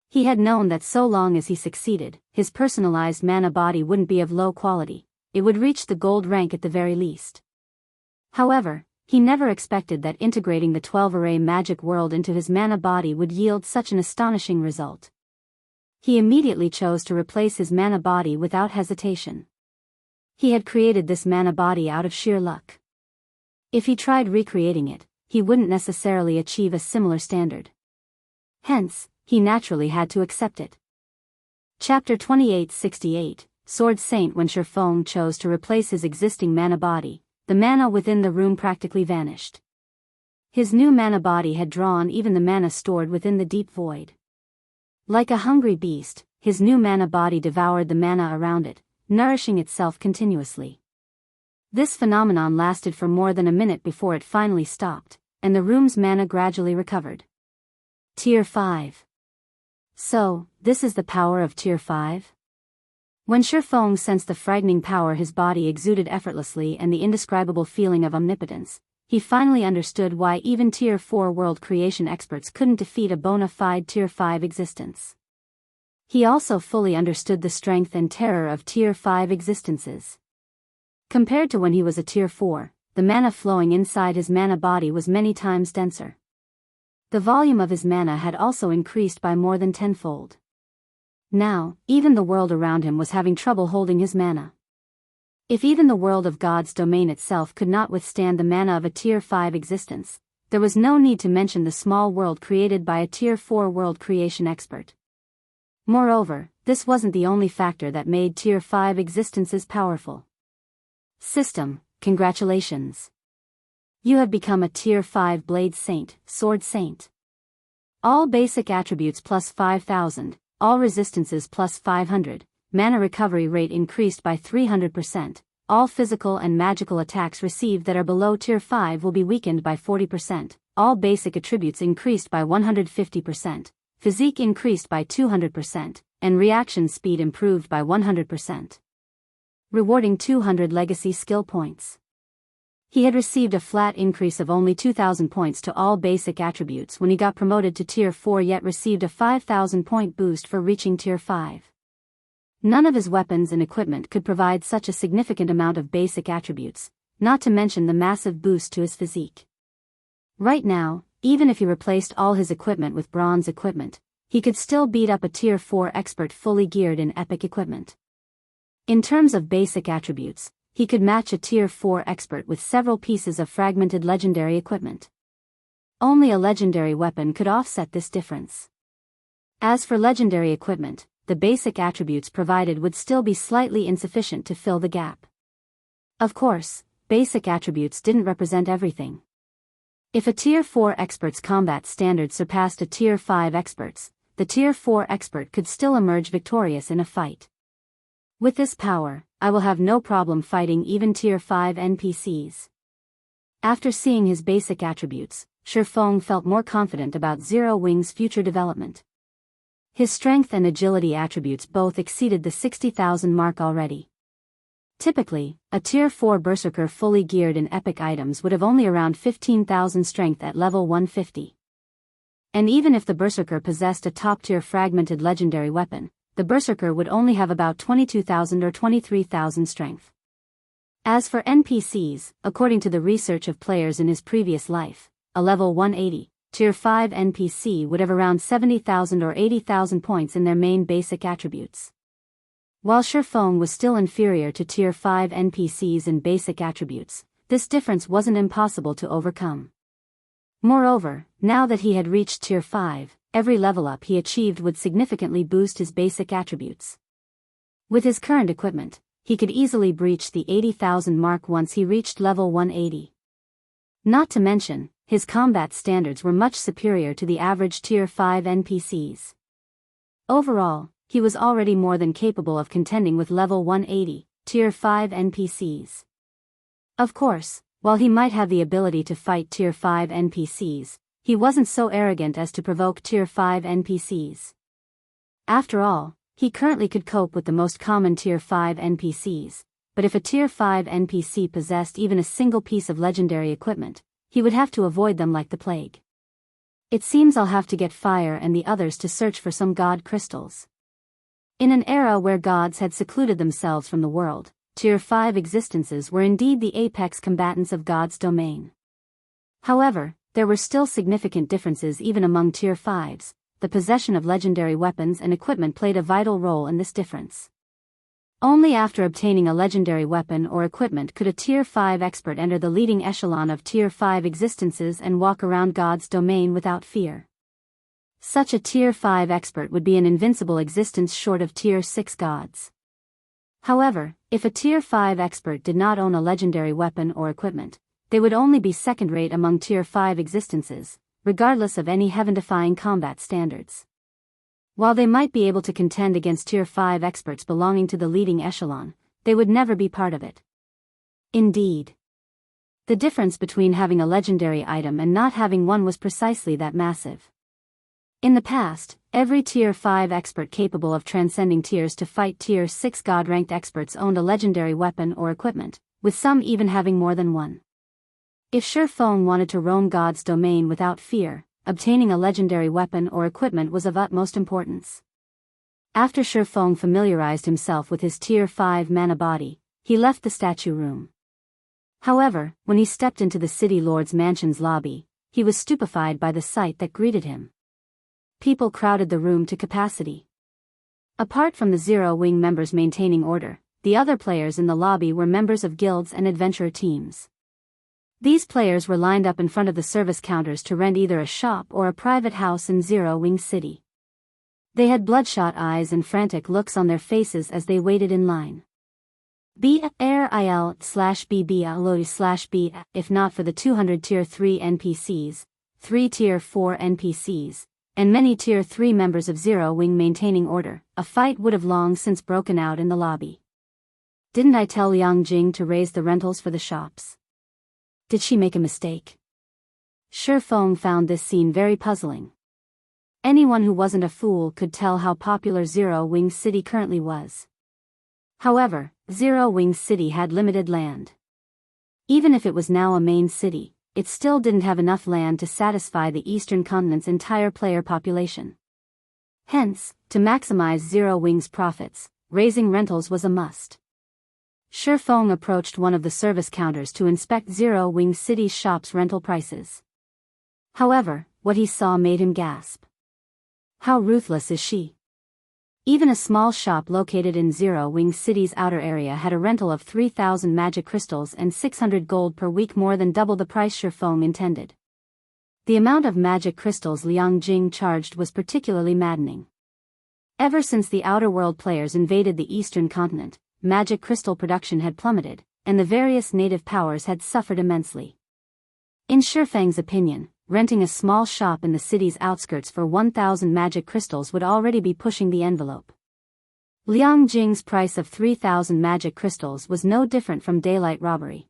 He had known that so long as he succeeded, his personalized mana body wouldn't be of low quality, it would reach the gold rank at the very least. However, he never expected that integrating the 12-array magic world into his mana body would yield such an astonishing result. He immediately chose to replace his mana body without hesitation. He had created this mana body out of sheer luck. If he tried recreating it, he wouldn't necessarily achieve a similar standard. Hence, he naturally had to accept it. Chapter 2868, Sword Saint. When Feng chose to replace his existing mana body, the mana within the room practically vanished. His new mana body had drawn even the mana stored within the deep void. Like a hungry beast, his new mana body devoured the mana around it, nourishing itself continuously. This phenomenon lasted for more than a minute before it finally stopped, and the room's mana gradually recovered. Tier 5. So, this is the power of Tier 5? When Feng sensed the frightening power his body exuded effortlessly and the indescribable feeling of omnipotence, he finally understood why even Tier 4 world creation experts couldn't defeat a bona fide Tier 5 existence. He also fully understood the strength and terror of Tier 5 existences. Compared to when he was a Tier 4, the mana flowing inside his mana body was many times denser. The volume of his mana had also increased by more than tenfold. Now, even the world around him was having trouble holding his mana. If even the world of God's domain itself could not withstand the mana of a Tier 5 existence, there was no need to mention the small world created by a Tier 4 world creation expert. Moreover, this wasn't the only factor that made Tier 5 existences powerful. System, congratulations. You have become a Tier 5 Blade Saint, Sword Saint. All basic attributes plus 5,000, all resistances plus 500, mana recovery rate increased by 300%, all physical and magical attacks received that are below Tier 5 will be weakened by 40%, all basic attributes increased by 150%, physique increased by 200%, and reaction speed improved by 100%. Rewarding 200 legacy skill points. He had received a flat increase of only 2,000 points to all basic attributes when he got promoted to Tier 4, yet received a 5,000 point boost for reaching Tier 5. None of his weapons and equipment could provide such a significant amount of basic attributes, not to mention the massive boost to his physique. Right now, even if he replaced all his equipment with bronze equipment, he could still beat up a Tier 4 expert fully geared in epic equipment. In terms of basic attributes, he could match a Tier 4 expert with several pieces of fragmented legendary equipment. Only a legendary weapon could offset this difference. As for legendary equipment, the basic attributes provided would still be slightly insufficient to fill the gap. Of course, basic attributes didn't represent everything. If a Tier 4 expert's combat standard surpassed a Tier 5 expert's, the Tier 4 expert could still emerge victorious in a fight. With this power, I will have no problem fighting even Tier 5 NPCs. After seeing his basic attributes, Feng felt more confident about Zero Wing's future development. His strength and agility attributes both exceeded the 60,000 mark already. Typically, a Tier 4 Berserker fully geared in epic items would have only around 15,000 strength at level 150. And even if the Berserker possessed a top-tier fragmented legendary weapon, the Berserker would only have about 22,000 or 23,000 strength. As for NPCs, according to the research of players in his previous life, a level 180, Tier 5 NPC would have around 70,000 or 80,000 points in their main basic attributes. While Feng was still inferior to Tier 5 NPCs in basic attributes, this difference wasn't impossible to overcome. Moreover, now that he had reached Tier 5, every level up he achieved would significantly boost his basic attributes. With his current equipment, he could easily breach the 80,000 mark once he reached level 180. Not to mention, his combat standards were much superior to the average Tier 5 NPCs. Overall, he was already more than capable of contending with level 180, Tier 5 NPCs. Of course, while he might have the ability to fight Tier 5 NPCs, he wasn't so arrogant as to provoke Tier 5 NPCs. After all, he currently could cope with the most common Tier 5 NPCs, but if a Tier 5 NPC possessed even a single piece of legendary equipment, he would have to avoid them like the plague. It seems I'll have to get Fire and the others to search for some god crystals. In an era where gods had secluded themselves from the world, Tier 5 existences were indeed the apex combatants of God's domain. However, there were still significant differences even among Tier 5s. The possession of legendary weapons and equipment played a vital role in this difference. Only after obtaining a legendary weapon or equipment could a Tier 5 expert enter the leading echelon of Tier 5 existences and walk around God's domain without fear. Such a Tier 5 expert would be an invincible existence short of Tier 6 gods. However, if a Tier 5 expert did not own a legendary weapon or equipment, they would only be second-rate among Tier 5 existences, regardless of any heaven-defying combat standards. While they might be able to contend against Tier 5 experts belonging to the leading echelon, they would never be part of it. Indeed. The difference between having a legendary item and not having one was precisely that massive. In the past, every Tier 5 expert capable of transcending tiers to fight Tier 6 god-ranked experts owned a legendary weapon or equipment, with some even having more than one. If Feng wanted to roam God's domain without fear, obtaining a legendary weapon or equipment was of utmost importance. After Feng familiarized himself with his Tier 5 mana body, he left the statue room. However, when he stepped into the City Lord's mansion's lobby, he was stupefied by the sight that greeted him. People crowded the room to capacity. Apart from the Zero Wing members maintaining order, the other players in the lobby were members of guilds and adventurer teams. These players were lined up in front of the service counters to rent either a shop or a private house in Zero Wing City. They had bloodshot eyes and frantic looks on their faces as they waited in line. BRIL/BB/B, if not for the 200 Tier 3 NPCs, 3 Tier 4 NPCs, and many Tier 3 members of Zero Wing maintaining order, a fight would have long since broken out in the lobby. Didn't I tell Yang Jing to raise the rentals for the shops? Did she make a mistake? Feng found this scene very puzzling. Anyone who wasn't a fool could tell how popular Zero Wing City currently was. However, Zero Wing City had limited land. Even if it was now a main city, it still didn't have enough land to satisfy the eastern continent's entire player population. Hence, to maximize Zero Wing's profits, raising rentals was a must. Feng approached one of the service counters to inspect Zero Wing City's shop's rental prices. However, what he saw made him gasp. How ruthless is she? Even a small shop located in Zero Wing City's outer area had a rental of 3,000 magic crystals and 600 gold per week, more than double the price Feng intended. The amount of magic crystals Liang Jing charged was particularly maddening. Ever since the Outer World players invaded the eastern continent, magic crystal production had plummeted, and the various native powers had suffered immensely. In Feng's opinion, renting a small shop in the city's outskirts for 1,000 magic crystals would already be pushing the envelope. Liang Jing's price of 3,000 magic crystals was no different from daylight robbery.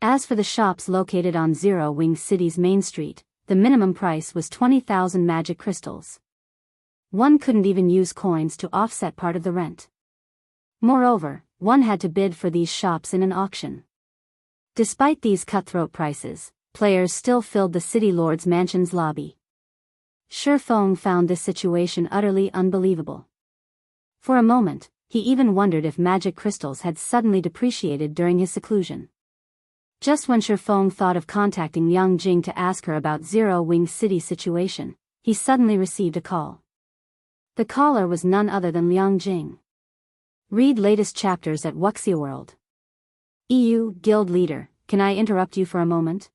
As for the shops located on Zero Wing City's main street, the minimum price was 20,000 magic crystals. One couldn't even use coins to offset part of the rent. Moreover, one had to bid for these shops in an auction. Despite these cutthroat prices, players still filled the city lord's mansion's lobby. Feng found this situation utterly unbelievable. For a moment, he even wondered if magic crystals had suddenly depreciated during his seclusion. Just when Feng thought of contacting Liang Jing to ask her about Zero Wing City's situation, he suddenly received a call. The caller was none other than Liang Jing. Read latest chapters at Wuxia World. EU Guild Leader, can I interrupt you for a moment?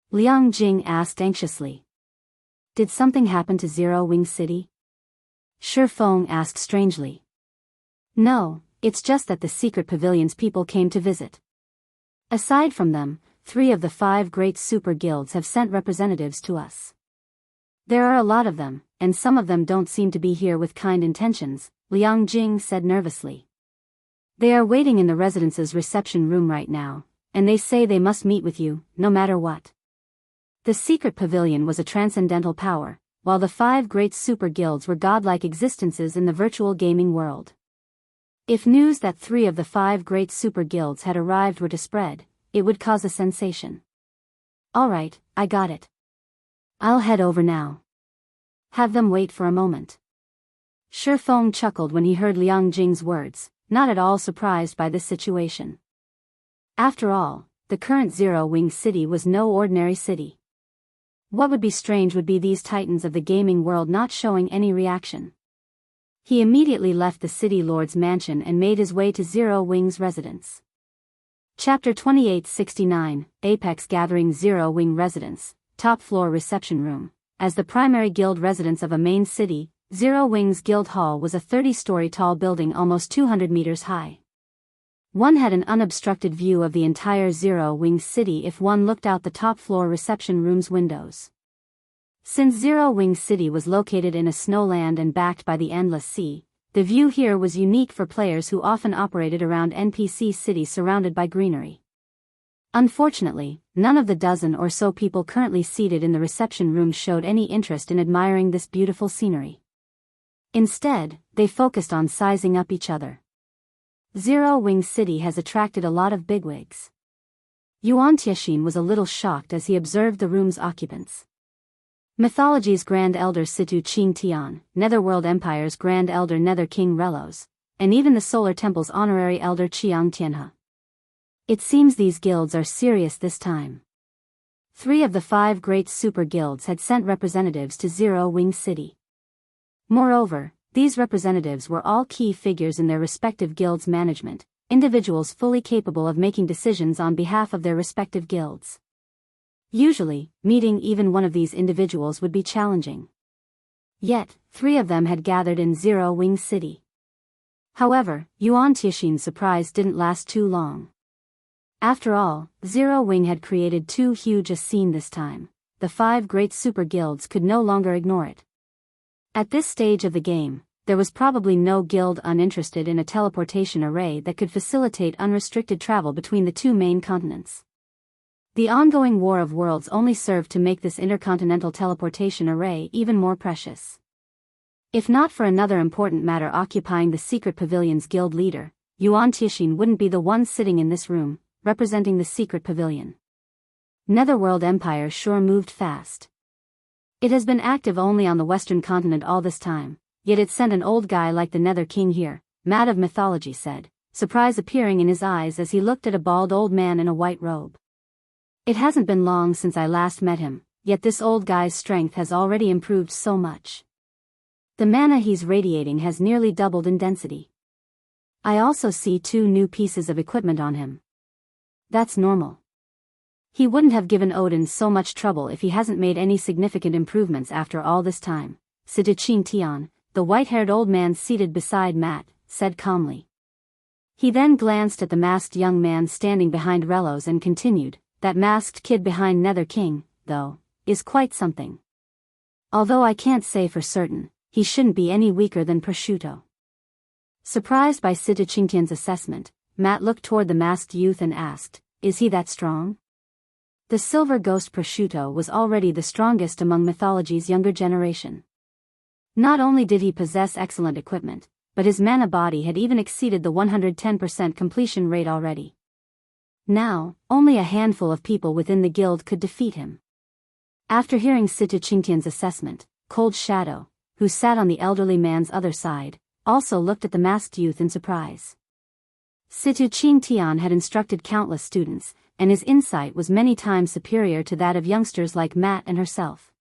Liang Jing asked anxiously. Did something happen to Zero Wing City? Feng asked strangely. No, it's just that the secret pavilion's people came to visit. Aside from them, 3 of the 5 great super guilds have sent representatives to us. There are a lot of them, and some of them don't seem to be here with kind intentions, Liang Jing said nervously. They are waiting in the residence's reception room right now, and they say they must meet with you, no matter what. The secret pavilion was a transcendental power, while the 5 great super guilds were godlike existences in the virtual gaming world. If news that 3 of the 5 great super guilds had arrived were to spread, it would cause a sensation. Alright, I got it. I'll head over now. Have them wait for a moment. Feng chuckled when he heard Liang Jing's words, not at all surprised by this situation. After all, the current Zero Wing City was no ordinary city. What would be strange would be these titans of the gaming world not showing any reaction. He immediately left the city lord's mansion and made his way to Zero Wing's residence. Chapter 2869, Apex Gathering. Zero Wing Residence, top floor reception room. As the primary guild residence of a main city, Zero Wing's guild hall was a 30-story tall building almost 200 meters high. One had an unobstructed view of the entire Zero Wing City if one looked out the top floor reception room's windows. Since Zero Wing City was located in a snowland and backed by the endless sea, the view here was unique for players who often operated around NPC cities surrounded by greenery. Unfortunately, none of the dozen or so people currently seated in the reception room showed any interest in admiring this beautiful scenery. Instead, they focused on sizing up each other. Zero Wing City has attracted a lot of bigwigs. Yuan Tianxin was a little shocked as he observed the room's occupants. Mythology's Grand Elder Situ Qing Tian, Netherworld Empire's Grand Elder Nether King Relos, and even the Solar Temple's honorary Elder Chiang Tianhe. It seems these guilds are serious this time. 3 of the 5 great super guilds had sent representatives to Zero Wing City. Moreover, these representatives were all key figures in their respective guilds' management, individuals fully capable of making decisions on behalf of their respective guilds. Usually, meeting even one of these individuals would be challenging. Yet, 3 of them had gathered in Zero Wing City. However, Yuan Tianxin's surprise didn't last too long. After all, Zero Wing had created too huge a scene this time. The 5 great super guilds could no longer ignore it. At this stage of the game, there was probably no guild uninterested in a teleportation array that could facilitate unrestricted travel between the 2 main continents. The ongoing War of Worlds only served to make this intercontinental teleportation array even more precious. If not for another important matter occupying the secret pavilion's guild leader, Yuan Tianxin wouldn't be the one sitting in this room, representing the secret pavilion. Netherworld Empire sure moved fast. It has been active only on the western continent all this time, yet it sent an old guy like the Nether King here, mad of mythology said, surprise appearing in his eyes as he looked at a bald old man in a white robe. It hasn't been long since I last met him, yet this old guy's strength has already improved so much. The mana he's radiating has nearly doubled in density. I also see 2 new pieces of equipment on him. That's normal. He wouldn't have given Odin so much trouble if he hasn't made any significant improvements after all this time, Siduchin Tian, the white-haired old man seated beside Matt, said calmly. He then glanced at the masked young man standing behind Relos and continued, that masked kid behind Nether King, though, is quite something. Although I can't say for certain, he shouldn't be any weaker than Prosciutto. Surprised by Siduchin Tian's assessment, Matt looked toward the masked youth and asked, is he that strong? The silver ghost Prosciutto was already the strongest among mythology's younger generation. Not only did he possess excellent equipment, but his mana body had even exceeded the 110% completion rate already. Now, only a handful of people within the guild could defeat him. After hearing Siduchin Tian's assessment, Cold Shadow, who sat on the elderly man's other side, also looked at the masked youth in surprise. Siduchin Tian had instructed countless students, and his insight was many times superior to that of youngsters like Matt and herself.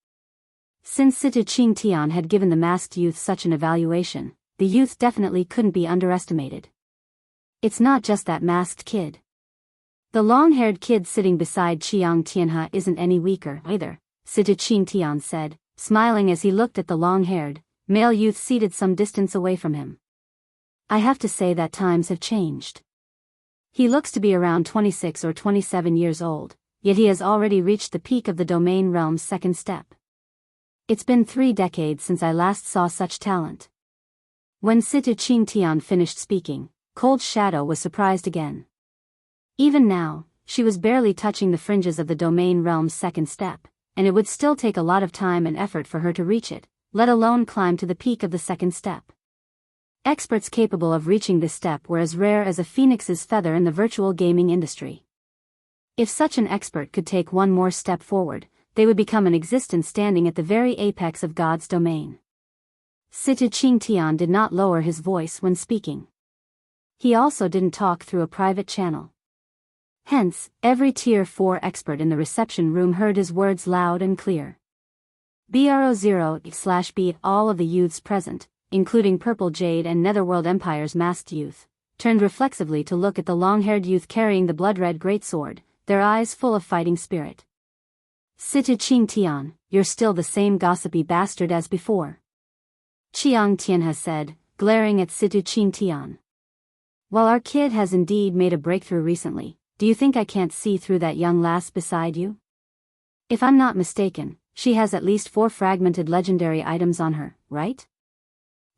Since Siduchin Tian had given the masked youth such an evaluation, the youth definitely couldn't be underestimated. It's not just that masked kid. The long-haired kid sitting beside Chiang Tianhe isn't any weaker either, Siduchin Tian said, smiling as he looked at the long-haired, male youth seated some distance away from him. I have to say that times have changed. He looks to be around 26 or 27 years old, yet he has already reached the peak of the domain realm's second step. It's been 3 decades since I last saw such talent. When Siduchin Tian finished speaking, Cold Shadow was surprised again. Even now, she was barely touching the fringes of the domain realm's second step, and it would still take a lot of time and effort for her to reach it, let alone climb to the peak of the second step. Experts capable of reaching this step were as rare as a phoenix's feather in the virtual gaming industry. If such an expert could take one more step forward, they would become an existence standing at the very apex of God's domain. Siduchin Tian did not lower his voice when speaking. He also didn't talk through a private channel. Hence, every Tier 4 expert in the reception room heard his words loud and clear. BRO0/B all of the youths present, including Purple Jade and Netherworld Empire's masked youth, turned reflexively to look at the long-haired youth carrying the blood-red greatsword, their eyes full of fighting spirit. Siduchin Tian, you're still the same gossipy bastard as before. Chiang Tianhe said, glaring at Siduchin Tian. While our kid has indeed made a breakthrough recently, do you think I can't see through that young lass beside you? If I'm not mistaken, she has at least 4 fragmented legendary items on her, right?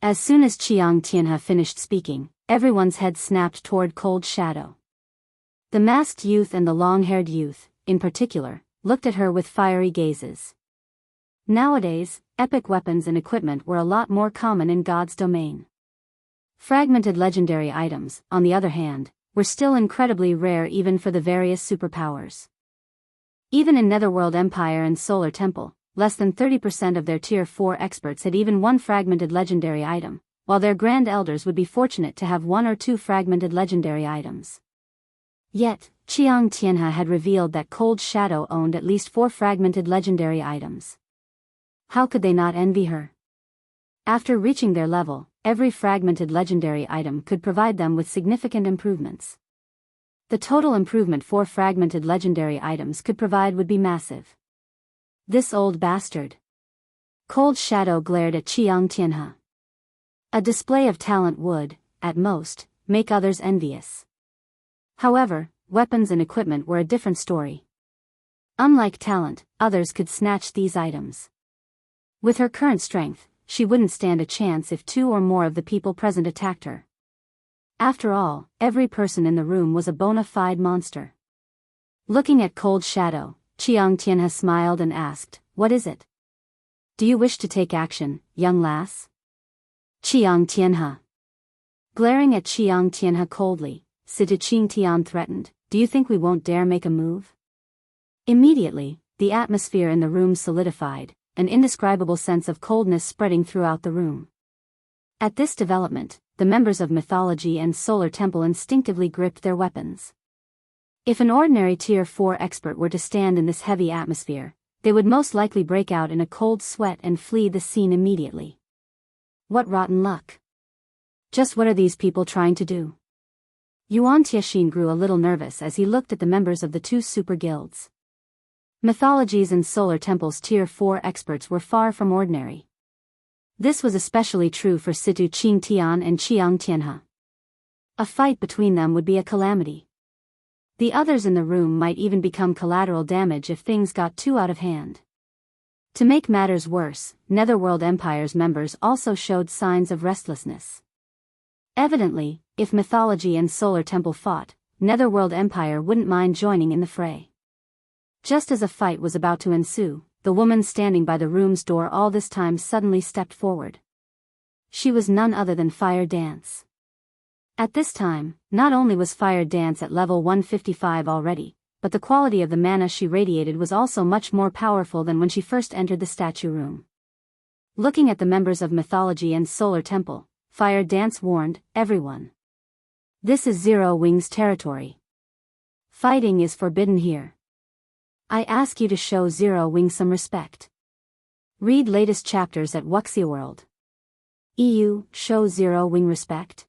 As soon as Chiang Tianhe finished speaking, everyone's head snapped toward Cold Shadow. The masked youth and the long-haired youth, in particular, looked at her with fiery gazes. Nowadays, epic weapons and equipment were a lot more common in God's domain. Fragmented legendary items, on the other hand, were still incredibly rare even for the various superpowers. Even in Netherworld Empire and Solar Temple, less than 30% of their Tier 4 experts had even 1 fragmented legendary item, while their Grand Elders would be fortunate to have 1 or 2 fragmented legendary items. Yet, Chiang Tianhe had revealed that Cold Shadow owned at least 4 fragmented legendary items. How could they not envy her? After reaching their level, every fragmented legendary item could provide them with significant improvements. The total improvement 4 fragmented legendary items could provide would be massive. This old bastard. Cold Shadow glared at Chiang Tianhe. A display of talent would, at most, make others envious. However, weapons and equipment were a different story. Unlike talent, others could snatch these items. With her current strength, she wouldn't stand a chance if 2 or more of the people present attacked her. After all, every person in the room was a bona fide monster. Looking at Cold Shadow, Chiang Tianhe smiled and asked, "What is it? Do you wish to take action, young lass?" Chiang Tianhe. Glaring at Chiang Tianhe coldly, Siduchin Tian threatened, do you think we won't dare make a move? Immediately, the atmosphere in the room solidified, an indescribable sense of coldness spreading throughout the room. At this development, the members of Mythology and Solar Temple instinctively gripped their weapons. If an ordinary Tier 4 expert were to stand in this heavy atmosphere, they would most likely break out in a cold sweat and flee the scene immediately. What rotten luck. Just what are these people trying to do? Yuan Tianxin grew a little nervous as he looked at the members of the two super guilds. Mythologies and Solar Temple's Tier 4 experts were far from ordinary. This was especially true for Situ Qingtian and Qiang Tianhe. A fight between them would be a calamity. The others in the room might even become collateral damage if things got too out of hand. To make matters worse, Netherworld Empire's members also showed signs of restlessness. Evidently, if Mythology and Solar Temple fought, Netherworld Empire wouldn't mind joining in the fray. Just as a fight was about to ensue, the woman standing by the room's door all this time suddenly stepped forward. She was none other than Fire Dance. At this time, not only was Fire Dance at level 155 already, but the quality of the mana she radiated was also much more powerful than when she first entered the statue room. Looking at the members of Mythology and Solar Temple, Fire Dance warned everyone. This is Zero Wing's territory. Fighting is forbidden here. I ask you to show Zero Wing some respect. Read latest chapters at Wuxia World. EU, show Zero Wing respect?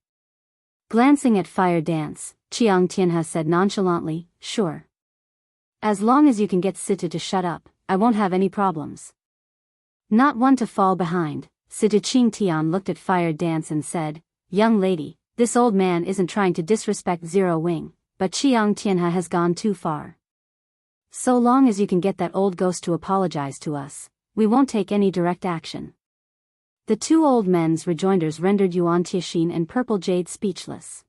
Glancing at Fire Dance, Qiang Tianhe said nonchalantly, sure. As long as you can get Situ to shut up, I won't have any problems. Not one to fall behind, Situ Qingtian looked at Fire Dance and said, young lady, this old man isn't trying to disrespect Zero Wing, but Qiang Tianhe has gone too far. So long as you can get that old ghost to apologize to us, we won't take any direct action. The two old men's rejoinders rendered Yuan Tianxin and Purple Jade speechless.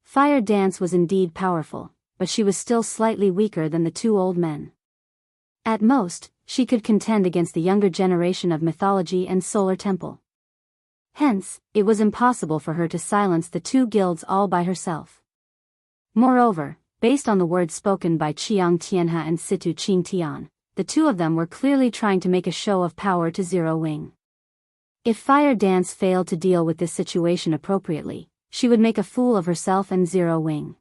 Fire Dance was indeed powerful, but she was still slightly weaker than the two old men. At most, she could contend against the younger generation of Mythology and Solar Temple. Hence, it was impossible for her to silence the two guilds all by herself. Moreover, based on the words spoken by Qiang Tianhe and Situ Qingtian, the two of them were clearly trying to make a show of power to Zero Wing. If Fire Dance failed to deal with this situation appropriately, she would make a fool of herself and Zero Wing.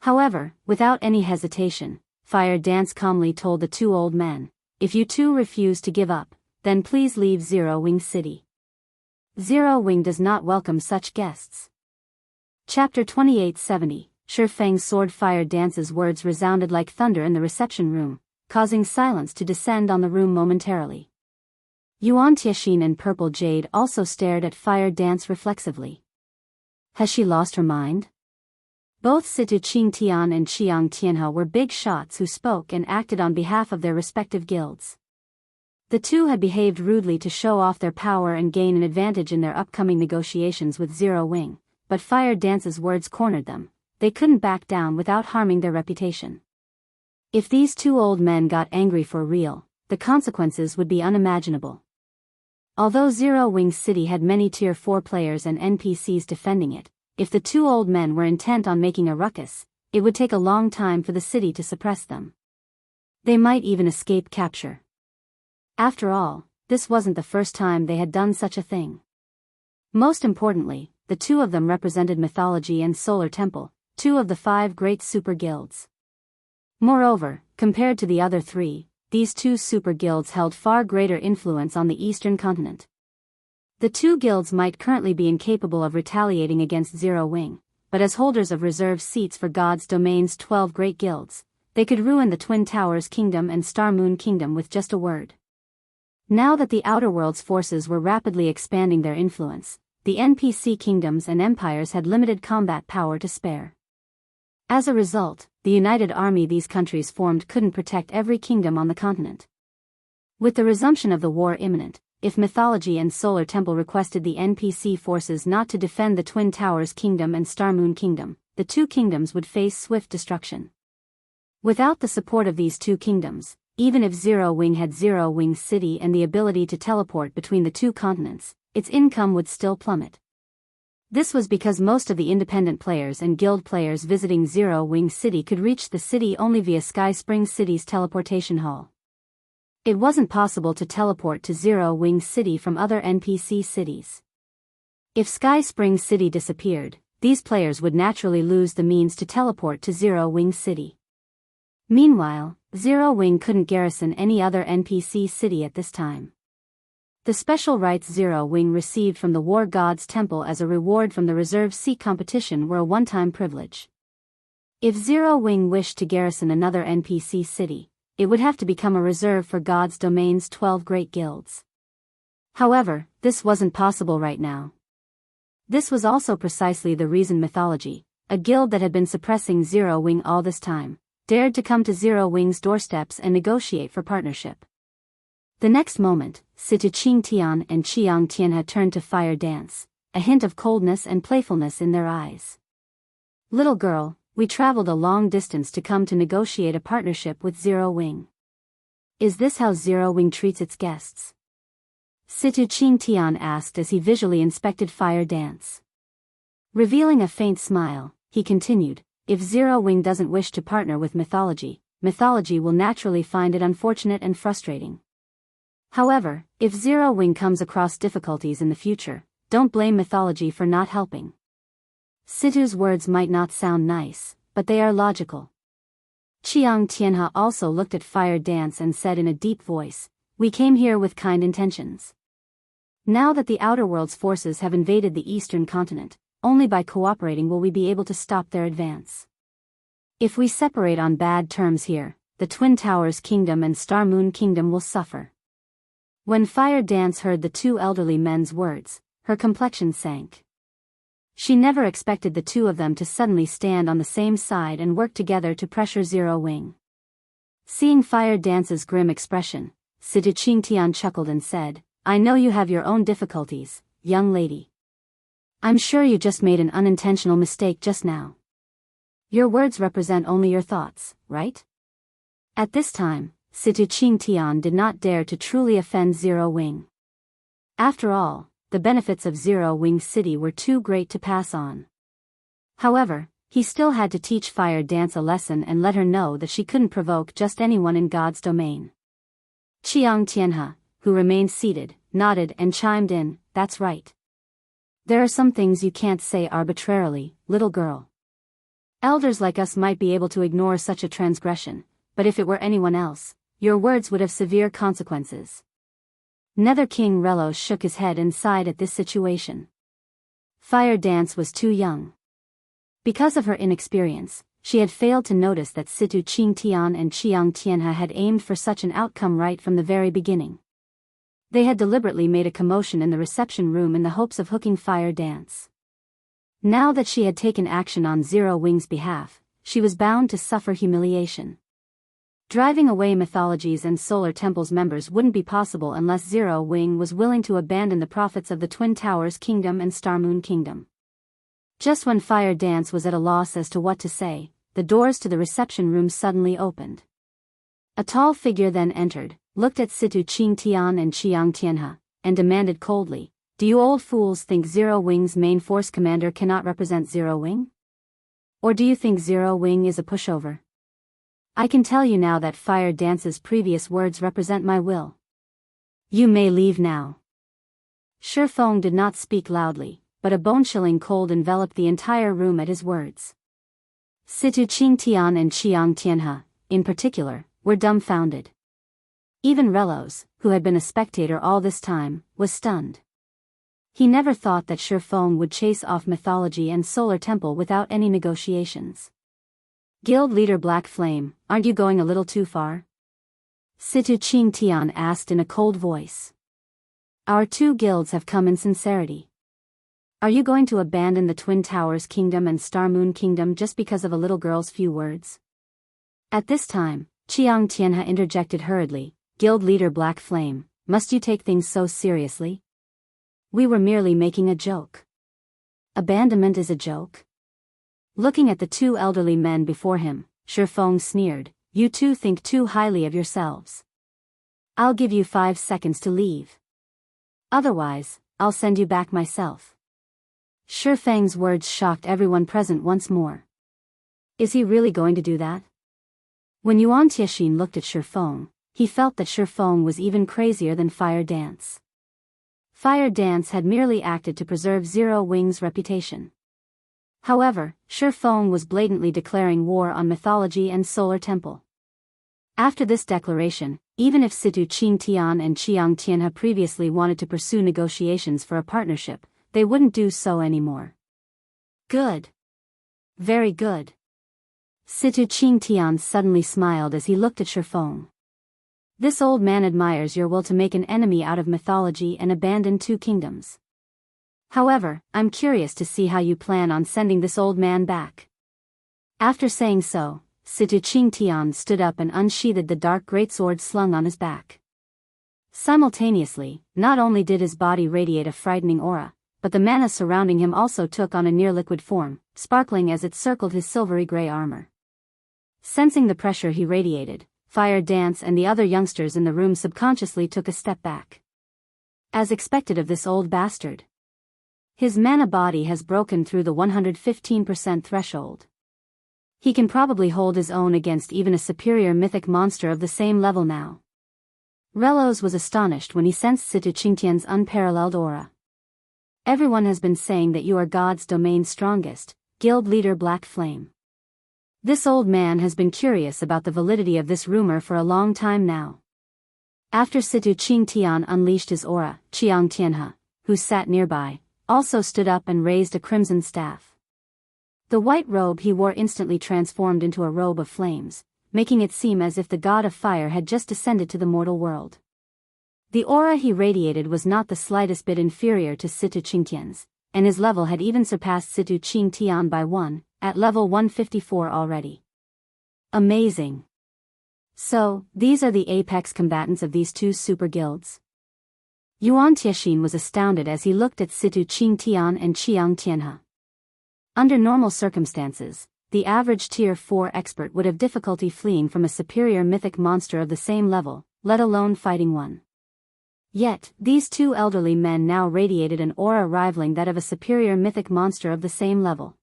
However, without any hesitation, Fire Dance calmly told the two old men, if you two refuse to give up, then please leave Zero Wing City. Zero Wing does not welcome such guests. Chapter 2870. Feng's sword. Fire Dance's words resounded like thunder in the reception room, causing silence to descend on the room momentarily. Yuan Tianxin and Purple Jade also stared at Fire Dance reflexively. Has she lost her mind? Both Situ Qingtian and Qiang Tianhe were big shots who spoke and acted on behalf of their respective guilds. The two had behaved rudely to show off their power and gain an advantage in their upcoming negotiations with Zero Wing, but Fire Dance's words cornered them. They couldn't back down without harming their reputation. If these two old men got angry for real, the consequences would be unimaginable. Although Zero Wing City had many Tier 4 players and NPCs defending it, if the two old men were intent on making a ruckus, it would take a long time for the city to suppress them. They might even escape capture. After all, this wasn't the first time they had done such a thing. Most importantly, the two of them represented Mythology and Solar Temple, two of the 5 great super guilds. Moreover, compared to the other 3, these two super guilds held far greater influence on the eastern continent. The two guilds might currently be incapable of retaliating against Zero Wing, but as holders of reserved seats for God's Domain's 12 great guilds, they could ruin the Twin Towers Kingdom and Star Moon Kingdom with just a word. Now that the Outer World's forces were rapidly expanding their influence, the NPC kingdoms and empires had limited combat power to spare. As a result, the united army these countries formed couldn't protect every kingdom on the continent. With the resumption of the war imminent, if Mythology and Solar Temple requested the NPC forces not to defend the Twin Towers Kingdom and Star Moon Kingdom, the two kingdoms would face swift destruction. Without the support of these two kingdoms, even if Zero Wing had Zero Wing City and the ability to teleport between the two continents, its income would still plummet. This was because most of the independent players and guild players visiting Zero Wing City could reach the city only via Sky Spring City's teleportation hall. It wasn't possible to teleport to Zero Wing City from other NPC cities. If Sky Spring City disappeared, these players would naturally lose the means to teleport to Zero Wing City. Meanwhile, Zero Wing couldn't garrison any other NPC city at this time. The special rights Zero Wing received from the War God's Temple as a reward from the reserve seat competition were a one-time privilege. If Zero Wing wished to garrison another NPC city, it would have to become a reserve for God's Domain's 12 great guilds. However, this wasn't possible right now. This was also precisely the reason Mythology, a guild that had been suppressing Zero Wing all this time, dared to come to Zero Wing's doorsteps and negotiate for partnership. The next moment, Situ Qingtian and Qiang Tianhe turned to Fire Dance, a hint of coldness and playfulness in their eyes. Little girl, we traveled a long distance to come to negotiate a partnership with Zero Wing. Is this how Zero Wing treats its guests? Situ Qingtian asked as he visually inspected Fire Dance. Revealing a faint smile, he continued, if Zero Wing doesn't wish to partner with Mythology, Mythology will naturally find it unfortunate and frustrating. However, if Zero Wing comes across difficulties in the future, don't blame Mythology for not helping. Situ's words might not sound nice, but they are logical. Qiang Tianhe also looked at Fire Dance and said in a deep voice, we came here with kind intentions. Now that the Outer World's forces have invaded the eastern continent, only by cooperating will we be able to stop their advance. If we separate on bad terms here, the Twin Towers Kingdom and Star Moon Kingdom will suffer. When Fire Dance heard the two elderly men's words, her complexion sank. She never expected the two of them to suddenly stand on the same side and work together to pressure Zero Wing. Seeing Fire Dance's grim expression, Situ Qingtian chuckled and said, I know you have your own difficulties, young lady. I'm sure you just made an unintentional mistake just now. Your words represent only your thoughts, right? At this time, Situ Qingtian did not dare to truly offend Zero Wing. After all, the benefits of Zero Wing City were too great to pass on. However, he still had to teach Fire Dance a lesson and let her know that she couldn't provoke just anyone in God's domain. Qiang Tianhe, who remained seated, nodded and chimed in, that's right. There are some things you can't say arbitrarily, little girl. Elders like us might be able to ignore such a transgression, but if it were anyone else, your words would have severe consequences. Nether King Relos shook his head and sighed at this situation. Fire Dance was too young. Because of her inexperience, she had failed to notice that Situ Qingtian and Qiang Tianhe had aimed for such an outcome right from the very beginning. They had deliberately made a commotion in the reception room in the hopes of hooking Fire Dance. Now that she had taken action on Zero Wing's behalf, she was bound to suffer humiliation. Driving away Mythology's and Solar Temple's members wouldn't be possible unless Zero Wing was willing to abandon the prophets of the Twin Towers Kingdom and Star Moon Kingdom. Just when Fire Dance was at a loss as to what to say, the doors to the reception room suddenly opened. A tall figure then entered, looked at Situ Qingtian and Qiang Tianhe, and demanded coldly, do you old fools think Zero Wing's main force commander cannot represent Zero Wing? Or do you think Zero Wing is a pushover? I can tell you now that Fire Dance's previous words represent my will. You may leave now. Feng did not speak loudly, but a bone-chilling cold enveloped the entire room at his words. Situ Qingtian and Qiang Tianhe, in particular, were dumbfounded. Even Relos, who had been a spectator all this time, was stunned. He never thought that Feng would chase off Mythology and Solar Temple without any negotiations. Guild leader Black Flame, aren't you going a little too far? Situ Qingtian asked in a cold voice. Our two guilds have come in sincerity. Are you going to abandon the Twin Towers Kingdom and Star Moon Kingdom just because of a little girl's few words? At this time, Qiang Tianhe interjected hurriedly, Guild leader Black Flame, must you take things so seriously? We were merely making a joke. Abandonment is a joke? Looking at the two elderly men before him, Feng sneered, you two think too highly of yourselves. I'll give you 5 seconds to leave. Otherwise, I'll send you back myself. Shi Feng's words shocked everyone present once more. Is he really going to do that? When Yuan Tianxin looked at Shi Feng, he felt that Shi Feng was even crazier than Fire Dance. Fire Dance had merely acted to preserve Zero Wing's reputation. However, Shi Feng was blatantly declaring war on mythology and Solar Temple. After this declaration, even if Situ Qingtian and Qiang Tianhe previously wanted to pursue negotiations for a partnership, they wouldn't do so anymore. Good. Very good. Situ Qingtian suddenly smiled as he looked at Shi Feng. This old man admires your will to make an enemy out of mythology and abandon 2 kingdoms. However, I'm curious to see how you plan on sending this old man back. After saying so, Situ Qingtian stood up and unsheathed the dark greatsword slung on his back. Simultaneously, not only did his body radiate a frightening aura, but the mana surrounding him also took on a near-liquid form, sparkling as it circled his silvery gray armor. Sensing the pressure he radiated, Fire Dance and the other youngsters in the room subconsciously took a step back. As expected of this old bastard. His mana body has broken through the 115% threshold. He can probably hold his own against even a superior mythic monster of the same level now. Relos was astonished when he sensed Situ Qingtian's unparalleled aura. Everyone has been saying that you are God's domain's strongest, guild leader Black Flame. This old man has been curious about the validity of this rumor for a long time now. After Situ Qingtian unleashed his aura, Qiang Tianhe, who sat nearby, also stood up and raised a crimson staff. The white robe he wore instantly transformed into a robe of flames, making it seem as if the god of fire had just descended to the mortal world. The aura he radiated was not the slightest bit inferior to Situ Qingtian's, and his level had even surpassed Situ Qingtian by 1, at level 154 already. Amazing. So, these are the apex combatants of these 2 super guilds? Yuan Tianxin was astounded as he looked at Situ Qingtian and Qiang Tianhe. Under normal circumstances, the average Tier 4 expert would have difficulty fleeing from a superior mythic monster of the same level, let alone fighting one. Yet, these 2 elderly men now radiated an aura rivaling that of a superior mythic monster of the same level.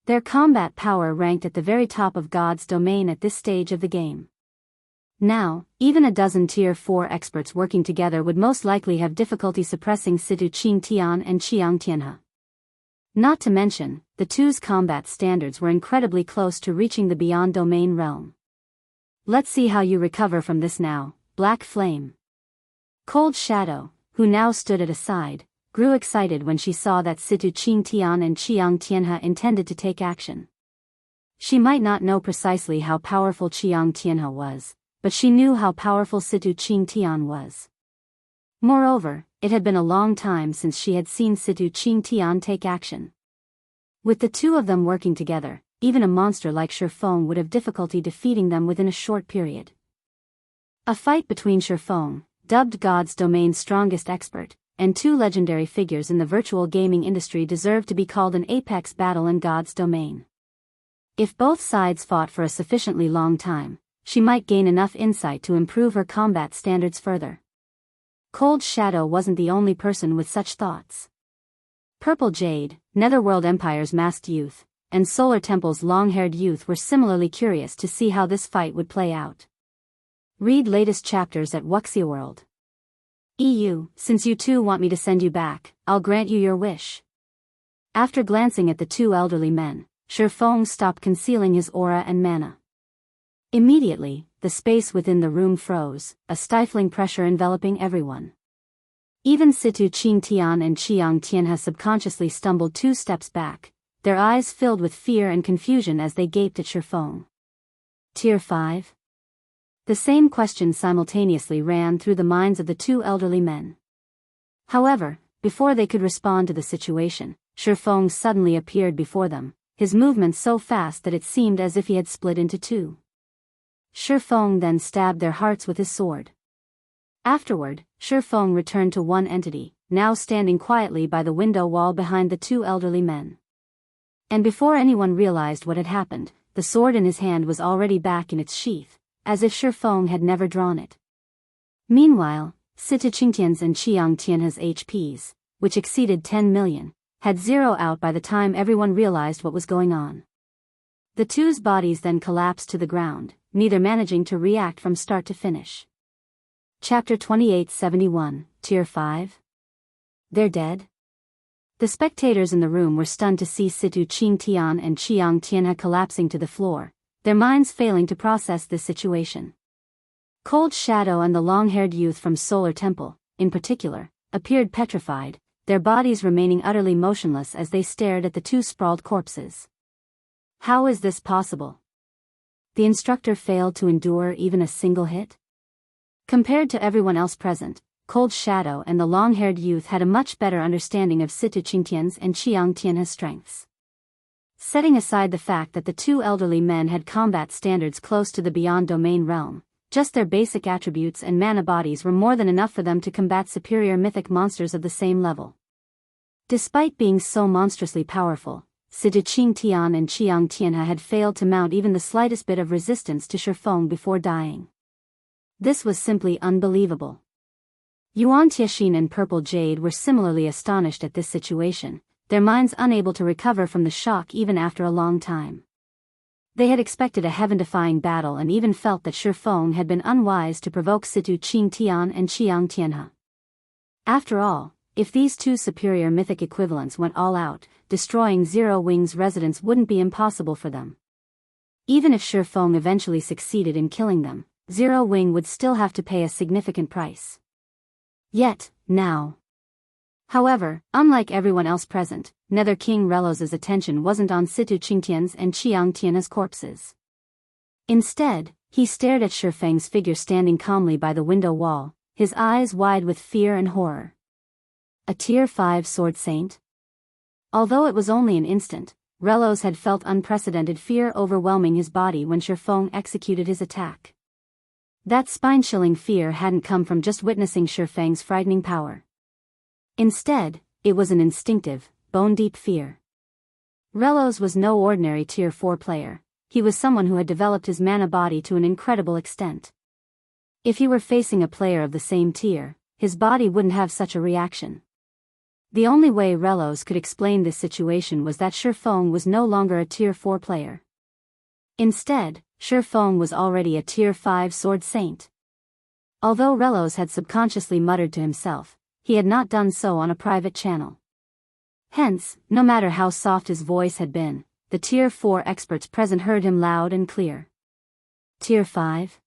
Their combat power ranked at the very top of God's domain at this stage of the game. Now, even a dozen Tier 4 experts working together would most likely have difficulty suppressing Situ Qingtian and Qiang Tianhe. Not to mention, the 2's combat standards were incredibly close to reaching the beyond domain realm. Let's see how you recover from this now, Black Flame. Cold Shadow, who now stood at a side, grew excited when she saw that Situ Qingtian and Qiang Tianhe intended to take action. She might not know precisely how powerful Qiang Tianhe was, but she knew how powerful Situ Qingtian was. Moreover, it had been a long time since she had seen Situ Qingtian take action. With the 2 of them working together, even a monster like Shi Feng would have difficulty defeating them within a short period. A fight between Shi Feng, dubbed God's domain's strongest expert, and 2 legendary figures in the virtual gaming industry deserved to be called an apex battle in God's domain. If both sides fought for a sufficiently long time, she might gain enough insight to improve her combat standards further. Cold Shadow wasn't the only person with such thoughts. Purple Jade, Netherworld Empire's masked youth, and Solar Temple's long-haired youth were similarly curious to see how this fight would play out. Read latest chapters at Wuxia EU. Since you 2 want me to send you back, I'll grant you your wish. After glancing at the 2 elderly men, Shi Feng stopped concealing his aura and mana. Immediately, the space within the room froze, a stifling pressure enveloping everyone. Even Situ Qingtian and Qiang Tianhe subconsciously stumbled 2 steps back, their eyes filled with fear and confusion as they gaped at Shi Feng. Tier 5? The same question simultaneously ran through the minds of the 2 elderly men. However, before they could respond to the situation, Shi Feng suddenly appeared before them, his movements so fast that it seemed as if he had split into 2. Shi Feng then stabbed their hearts with his sword. Afterward, Shi Feng returned to one entity, now standing quietly by the window wall behind the 2 elderly men. And before anyone realized what had happened, the sword in his hand was already back in its sheath, as if Shi Feng had never drawn it. Meanwhile, Situ Qingtian's and Qiang Tianhe's HPs, which exceeded 10 million, had zero out by the time everyone realized what was going on. The two's bodies then collapsed to the ground, neither managing to react from start to finish. Chapter 2871, Tier 5? They're dead? The spectators in the room were stunned to see Situ Qingtian and Qiang Tianhe collapsing to the floor, their minds failing to process this situation. Cold Shadow and the long-haired youth from Solar Temple, in particular, appeared petrified, their bodies remaining utterly motionless as they stared at the two sprawled corpses. How is this possible? The instructor failed to endure even a single hit? Compared to everyone else present, Cold Shadow and the long-haired youth had a much better understanding of Situ Qingtian's and Qiang Tianhe's strengths. Setting aside the fact that the two elderly men had combat standards close to the beyond domain realm, just their basic attributes and mana bodies were more than enough for them to combat superior mythic monsters of the same level. Despite being so monstrously powerful, Situ Qingtian and Qiang Tianhe had failed to mount even the slightest bit of resistance to Feng before dying. This was simply unbelievable. Yuan Tianxin and Purple Jade were similarly astonished at this situation, their minds unable to recover from the shock even after a long time. They had expected a heaven-defying battle and even felt that Feng had been unwise to provoke Situ Qingtian and Qiang Tianhe. After all, if these two superior mythic equivalents went all out, destroying Zero Wing's residence wouldn't be impossible for them. Even if Feng eventually succeeded in killing them, Zero Wing would still have to pay a significant price. Yet, now. However, unlike everyone else present, Nether King Relos's attention wasn't on Situ Qingtian's and Qiang Tianhe's corpses. Instead, he stared at Feng's figure standing calmly by the window wall, his eyes wide with fear and horror. A Tier 5 Sword Saint? Although it was only an instant, Relos had felt unprecedented fear overwhelming his body when Feng executed his attack. That spine-chilling fear hadn't come from just witnessing Feng's frightening power. Instead, it was an instinctive, bone-deep fear. Relos was no ordinary Tier 4 player, he was someone who had developed his mana body to an incredible extent. If he were facing a player of the same tier, his body wouldn't have such a reaction. The only way Relos could explain this situation was that Feng was no longer a Tier 4 player. Instead, Feng was already a Tier 5 Sword Saint. Although Relos had subconsciously muttered to himself, he had not done so on a private channel. Hence, no matter how soft his voice had been, the Tier 4 experts present heard him loud and clear. Tier 5?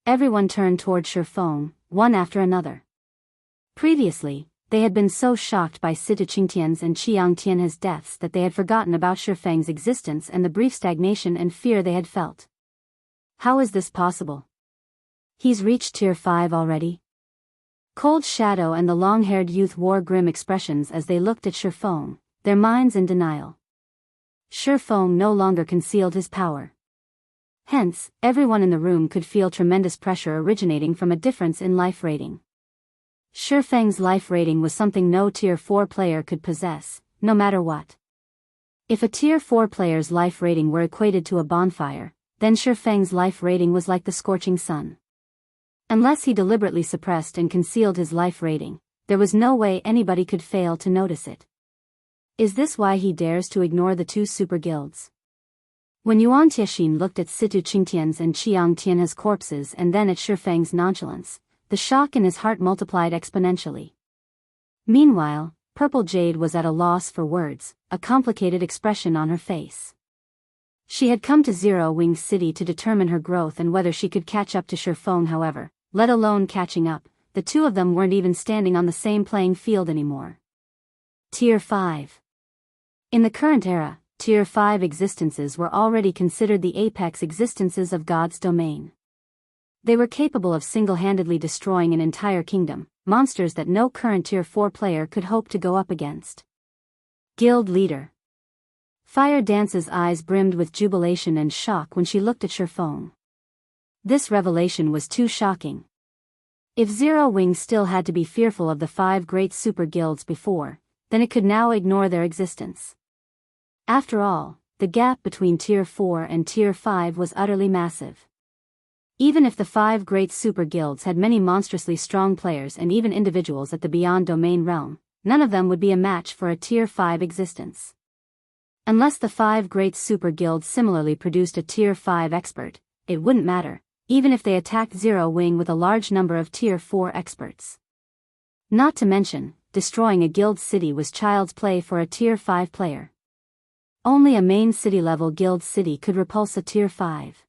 Everyone turned toward Feng, one after another. Previously, they had been so shocked by Situ Qingtian's and Qiang Tianhe's deaths that they had forgotten about Feng's existence and the brief stagnation and fear they had felt. How is this possible? He's reached Tier 5 already? Cold Shadow and the long-haired youth wore grim expressions as they looked at Feng, their minds in denial. Feng no longer concealed his power. Hence, everyone in the room could feel tremendous pressure originating from a difference in life rating. Feng's life rating was something no Tier 4 player could possess, no matter what. If a Tier 4 player's life rating were equated to a bonfire, then Feng's life rating was like the scorching sun. Unless he deliberately suppressed and concealed his life rating, there was no way anybody could fail to notice it. Is this why he dares to ignore the two super guilds? When Yuan Tianxin looked at Situ Qingtian's and Qiang Tianhe's corpses and then at Feng's nonchalance, the shock in his heart multiplied exponentially. Meanwhile, Purple Jade was at a loss for words, a complicated expression on her face. She had come to Zero Wing City to determine her growth and whether she could catch up to Feng. However, let alone catching up, the two of them weren't even standing on the same playing field anymore. Tier 5. In the current era, Tier 5 existences were already considered the apex existences of God's domain. They were capable of single-handedly destroying an entire kingdom, monsters that no current Tier 4 player could hope to go up against. Guild Leader. Fire Dance's eyes brimmed with jubilation and shock when she looked at Feng. This revelation was too shocking. If Zero Wing still had to be fearful of the 5 great super guilds before, then it could now ignore their existence. After all, the gap between Tier 4 and Tier 5 was utterly massive. Even if the 5 great super guilds had many monstrously strong players and even individuals at the Beyond Domain realm, none of them would be a match for a Tier 5 existence. Unless the 5 great super guilds similarly produced a Tier 5 expert, it wouldn't matter, even if they attacked Zero Wing with a large number of Tier 4 experts. Not to mention, destroying a guild city was child's play for a Tier 5 player. Only a main city-level guild city could repulse a Tier 5.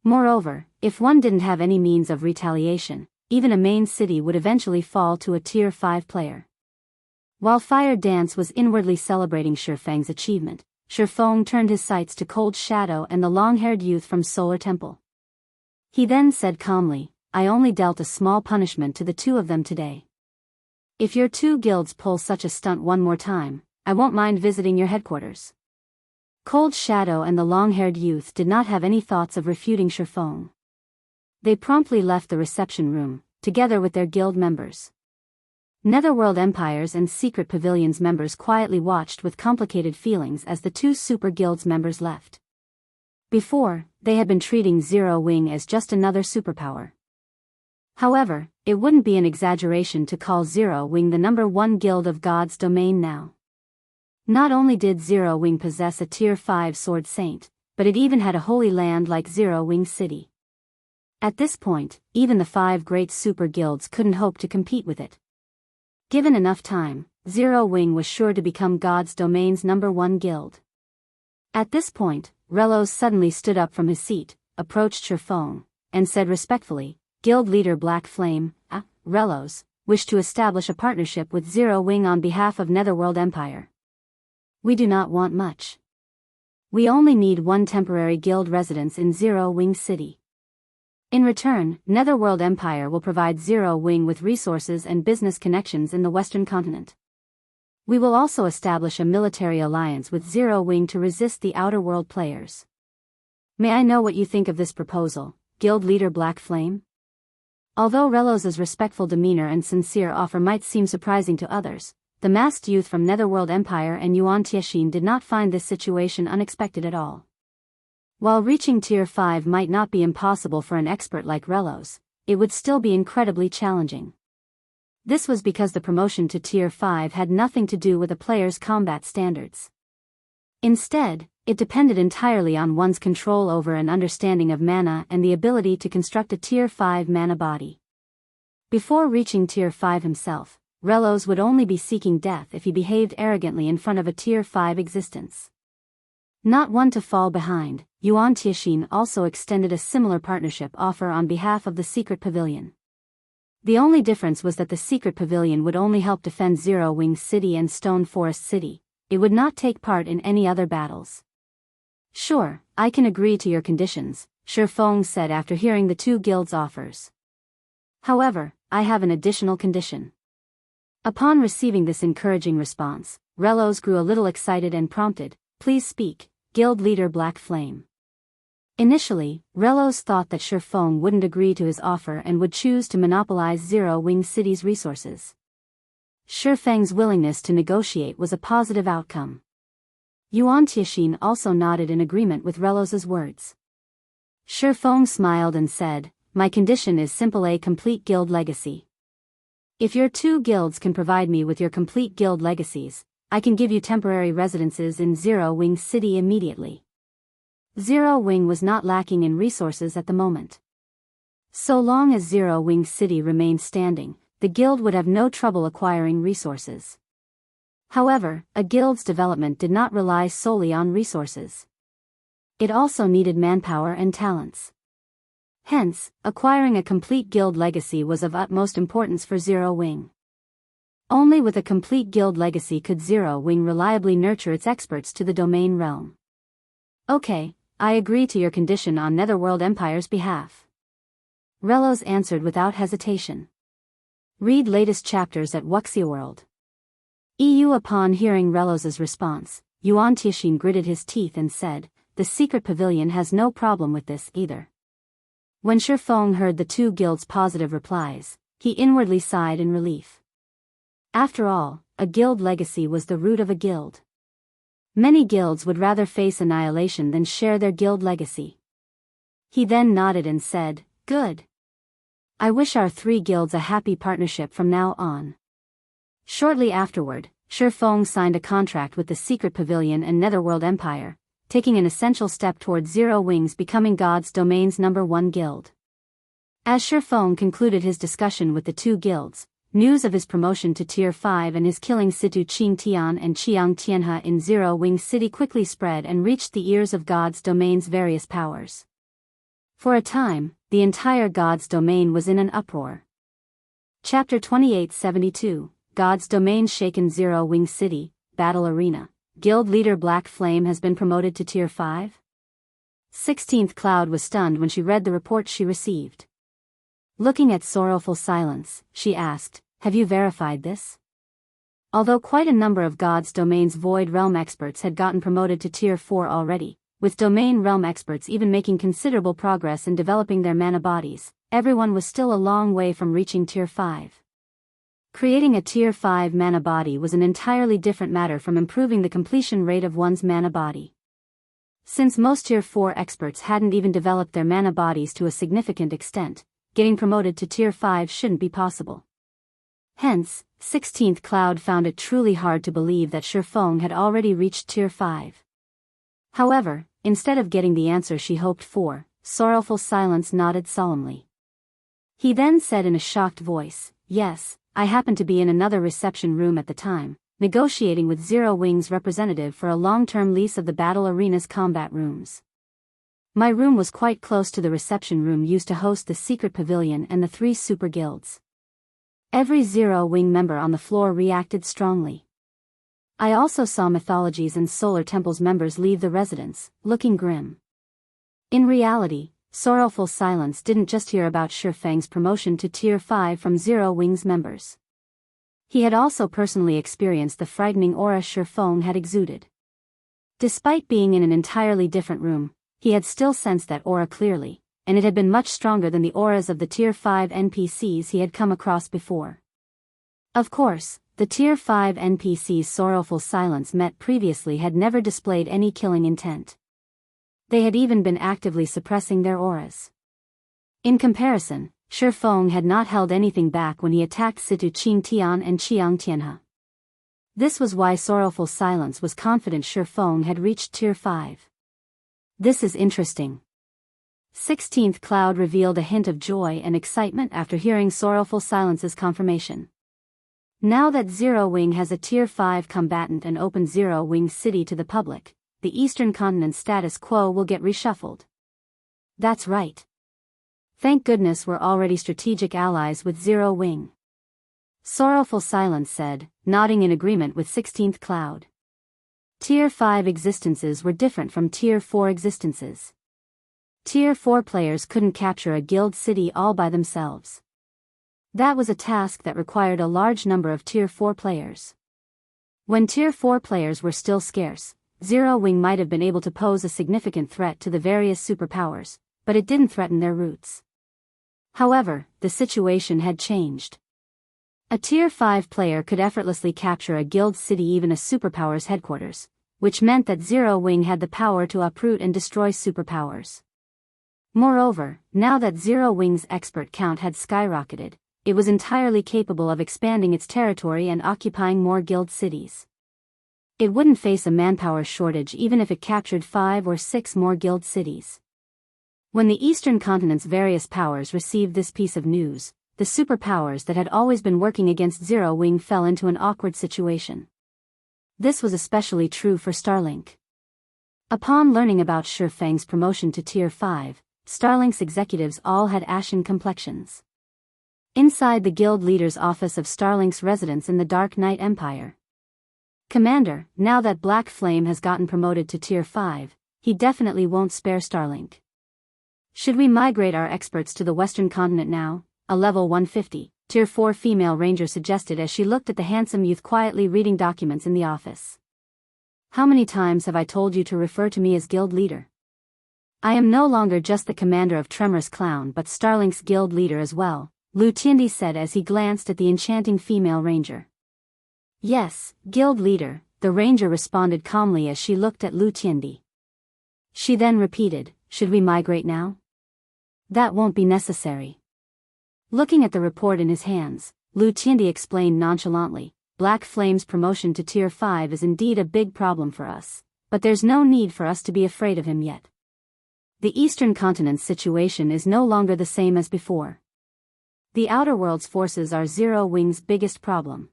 Moreover, if one didn't have any means of retaliation, even a main city would eventually fall to a Tier 5 player. While Fire Dance was inwardly celebrating Feng's achievement, Feng turned his sights to Cold Shadow and the long-haired youth from Solar Temple. He then said calmly, "I only dealt a small punishment to the two of them today. If your two guilds pull such a stunt one more time, I won't mind visiting your headquarters." Cold Shadow and the long-haired youth did not have any thoughts of refuting Feng. They promptly left the reception room, together with their guild members. Netherworld Empires and Secret Pavilions members quietly watched with complicated feelings as the two super guilds members left. Before, they had been treating Zero Wing as just another superpower. However, it wouldn't be an exaggeration to call Zero Wing the #1 guild of God's domain now. Not only did Zero Wing possess a Tier 5 Sword Saint, but it even had a holy land like Zero Wing City. At this point, even the 5 great super guilds couldn't hope to compete with it. Given enough time, Zero Wing was sure to become God's domain's #1 guild. At this point, Relos suddenly stood up from his seat, approached Feng, and said respectfully, "Guild leader Black Flame, Relos, wish to establish a partnership with Zero Wing on behalf of Netherworld Empire. We do not want much. We only need 1 temporary guild residence in Zero Wing City. In return, Netherworld Empire will provide Zero Wing with resources and business connections in the Western continent. We will also establish a military alliance with Zero Wing to resist the Outer World players. May I know what you think of this proposal, Guild Leader Black Flame?" Although Relos's respectful demeanor and sincere offer might seem surprising to others, the masked youth from Netherworld Empire and Yuan Tiexin did not find this situation unexpected at all. While reaching Tier 5 might not be impossible for an expert like Relos, it would still be incredibly challenging. This was because the promotion to Tier 5 had nothing to do with a player's combat standards. Instead, it depended entirely on one's control over and understanding of mana and the ability to construct a Tier 5 mana body. Before reaching Tier 5 himself, Relos would only be seeking death if he behaved arrogantly in front of a Tier 5 existence. Not one to fall behind, Yuan Tiexin also extended a similar partnership offer on behalf of the Secret Pavilion. The only difference was that the Secret Pavilion would only help defend Zero Wing City and Stone Forest City. It would not take part in any other battles. "Sure, I can agree to your conditions," Feng said after hearing the two guilds' offers. "However, I have an additional condition." Upon receiving this encouraging response, Relos grew a little excited and prompted, "Please speak, Guild Leader Black Flame." Initially, Relos thought that Feng wouldn't agree to his offer and would choose to monopolize Zero Wing City's resources. Feng's willingness to negotiate was a positive outcome. Yuan Tiexin also nodded in agreement with Relos's words. Feng smiled and said, "My condition is simple: a complete guild legacy. If your two guilds can provide me with your complete guild legacies, I can give you temporary residences in Zero Wing City immediately." Zero Wing was not lacking in resources at the moment. So long as Zero Wing City remained standing, the guild would have no trouble acquiring resources. However, a guild's development did not rely solely on resources. It also needed manpower and talents. Hence, acquiring a complete guild legacy was of utmost importance for Zero Wing. Only with a complete guild legacy could Zero Wing reliably nurture its experts to the domain realm. "Okay, I agree to your condition on Netherworld Empire's behalf," Relos answered without hesitation. Read latest chapters at Wuxia EU. Upon hearing Relos's response, Yuan Tiexin gritted his teeth and said, "The Secret Pavilion has no problem with this either." When Feng heard the two guilds' positive replies, he inwardly sighed in relief. After all, a guild legacy was the root of a guild. Many guilds would rather face annihilation than share their guild legacy. He then nodded and said, "Good. I wish our 3 guilds a happy partnership from now on." Shortly afterward, Feng signed a contract with the Secret Pavilion and Netherworld Empire, taking an essential step towards Zero Wings becoming God's Domain's #1 guild. As Feng concluded his discussion with the two guilds, news of his promotion to Tier 5 and his killing Situ Qingtian and Qiang Tianhe in Zero Wing City quickly spread and reached the ears of God's Domain's various powers. For a time, the entire God's Domain was in an uproar. Chapter 2872, God's Domain shaken. Zero Wing City, Battle Arena. Guild leader Black Flame has been promoted to Tier 5? 16th Cloud was stunned when she read the report she received. Looking at Sorrowful Silence, she asked, "Have you verified this?" Although quite a number of God's Domain's Void Realm experts had gotten promoted to Tier 4 already, with Domain Realm experts even making considerable progress in developing their mana bodies, everyone was still a long way from reaching Tier 5. Creating a Tier 5 mana body was an entirely different matter from improving the completion rate of one's mana body. Since most Tier 4 experts hadn't even developed their mana bodies to a significant extent, getting promoted to Tier 5 shouldn't be possible. Hence, 16th Cloud found it truly hard to believe that Feng had already reached Tier 5. However, instead of getting the answer she hoped for, Sorrowful Silence nodded solemnly. He then said in a shocked voice, "Yes, I happened to be in another reception room at the time, negotiating with Zero Wing's representative for a long-term lease of the Battle Arena's combat rooms. My room was quite close to the reception room used to host the Secret Pavilion and the 3 super guilds." Every Zero Wing member on the floor reacted strongly. I also saw Mythologies and Solar Temple's members leave the residence, looking grim. In reality, Sorrowful Silence didn't just hear about Feng's promotion to Tier 5 from Zero Wing's members. He had also personally experienced the frightening aura Feng had exuded. Despite being in an entirely different room, he had still sensed that aura clearly, and it had been much stronger than the auras of the Tier 5 NPCs he had come across before. Of course, the Tier 5 NPCs Sorrowful Silence met previously had never displayed any killing intent. They had even been actively suppressing their auras. In comparison, Feng had not held anything back when he attacked Situ Qingtian and Qiang Tianhe. This was why Sorrowful Silence was confident Feng had reached Tier 5. This is interesting. 16th Cloud revealed a hint of joy and excitement after hearing Sorrowful Silence's confirmation. Now that Zero Wing has a Tier 5 combatant and opened Zero Wing City to the public, the Eastern Continent's status quo will get reshuffled. That's right. Thank goodness we're already strategic allies with Zero Wing. Sorrowful Silence said, nodding in agreement with 16th Cloud. Tier 5 existences were different from Tier 4 existences. Tier 4 players couldn't capture a guild city all by themselves. That was a task that required a large number of Tier 4 players. When Tier 4 players were still scarce, Zero Wing might have been able to pose a significant threat to the various superpowers, but it didn't threaten their roots. However, the situation had changed. A Tier 5 player could effortlessly capture a guild city, even a superpower's headquarters, which meant that Zero Wing had the power to uproot and destroy superpowers. Moreover, now that Zero Wing's expert count had skyrocketed, it was entirely capable of expanding its territory and occupying more guild cities. It wouldn't face a manpower shortage even if it captured 5 or 6 more guild cities. When the Eastern Continent's various powers received this piece of news, the superpowers that had always been working against Zero Wing fell into an awkward situation. This was especially true for Starlink. Upon learning about Feng's promotion to Tier 5, Starlink's executives all had ashen complexions. Inside the guild leader's office of Starlink's residence in the Dark Knight Empire. "Commander, now that Black Flame has gotten promoted to Tier 5, he definitely won't spare Starlink. Should we migrate our experts to the Western Continent now?" A level 150, Tier 4 female ranger suggested as she looked at the handsome youth quietly reading documents in the office. "How many times have I told you to refer to me as guild leader? I am no longer just the commander of Tremor's Clown but Starlink's guild leader as well," Lu Tiandi said as he glanced at the enchanting female ranger. "Yes, guild leader," the ranger responded calmly as she looked at Lu Tiandi. She then repeated, "Should we migrate now?" "That won't be necessary." Looking at the report in his hands, Lu Tiandi explained nonchalantly, Black Flame's promotion to Tier 5 is indeed a big problem for us, but there's no need for us to be afraid of him yet. The Eastern Continent's situation is no longer the same as before. The Outer World's forces are Zero Wing's biggest problem.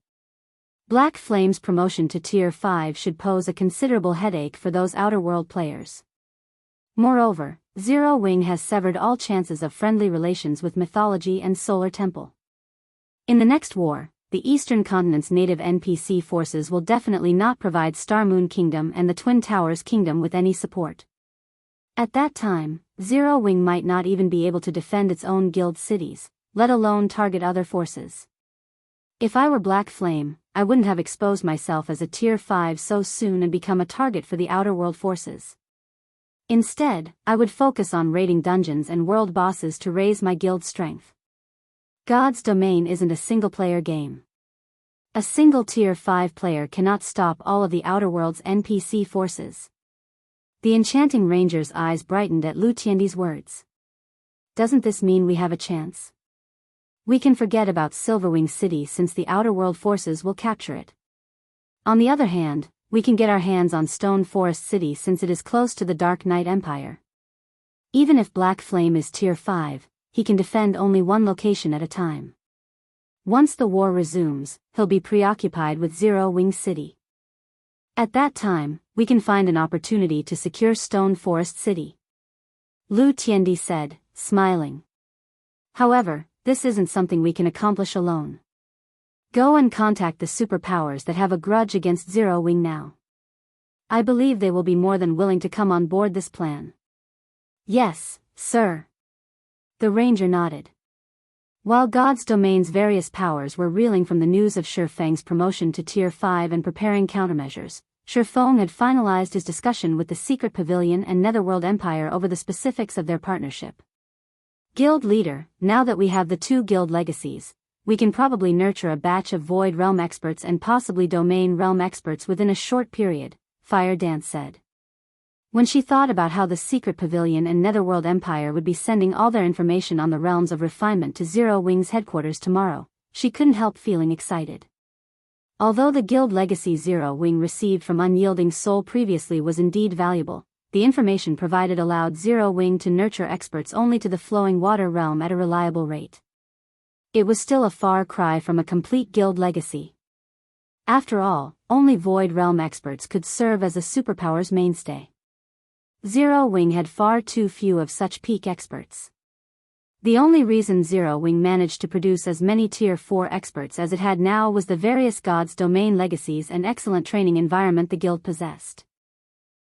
Black Flame's promotion to Tier 5 should pose a considerable headache for those Outer World players. Moreover, Zero Wing has severed all chances of friendly relations with Mythology and Solar Temple. In the next war, the Eastern Continent's native NPC forces will definitely not provide Star Moon Kingdom and the Twin Towers Kingdom with any support. At that time, Zero Wing might not even be able to defend its own guild cities, let alone target other forces. If I were Black Flame, I wouldn't have exposed myself as a Tier 5 so soon and become a target for the Outer World forces. Instead, I would focus on raiding dungeons and world bosses to raise my guild strength. God's Domain isn't a single-player game. A single Tier 5 player cannot stop all of the Outer World's NPC forces. The Enchanting Ranger's eyes brightened at Lu Tiandi's words. Doesn't this mean we have a chance? We can forget about Silverwing City since the Outer World forces will capture it. On the other hand, we can get our hands on Stone Forest City since it is close to the Dark Knight Empire. Even if Black Flame is Tier 5, he can defend only one location at a time. Once the war resumes, he'll be preoccupied with Zero Wing City. At that time, we can find an opportunity to secure Stone Forest City. Lu Tiandi said, smiling. However, this isn't something we can accomplish alone. Go and contact the superpowers that have a grudge against Zero Wing now. I believe they will be more than willing to come on board this plan. Yes, sir. The ranger nodded. While God's Domain's various powers were reeling from the news of Shi Feng's promotion to Tier 5 and preparing countermeasures, Shi Feng had finalized his discussion with the Secret Pavilion and Netherworld Empire over the specifics of their partnership. Guild leader, now that we have the two guild legacies, we can probably nurture a batch of Void Realm experts and possibly Domain Realm experts within a short period, Fire Dance said. When she thought about how the Secret Pavilion and Netherworld Empire would be sending all their information on the realms of refinement to Zero Wing's headquarters tomorrow, she couldn't help feeling excited. Although the guild legacy Zero Wing received from Unyielding Soul previously was indeed valuable, the information provided allowed Zero Wing to nurture experts only to the Flowing Water realm at a reliable rate. It was still a far cry from a complete guild legacy. After all, only Void Realm experts could serve as a superpower's mainstay. Zero Wing had far too few of such peak experts. The only reason Zero Wing managed to produce as many Tier 4 experts as it had now was the various God's Domain legacies and excellent training environment the guild possessed.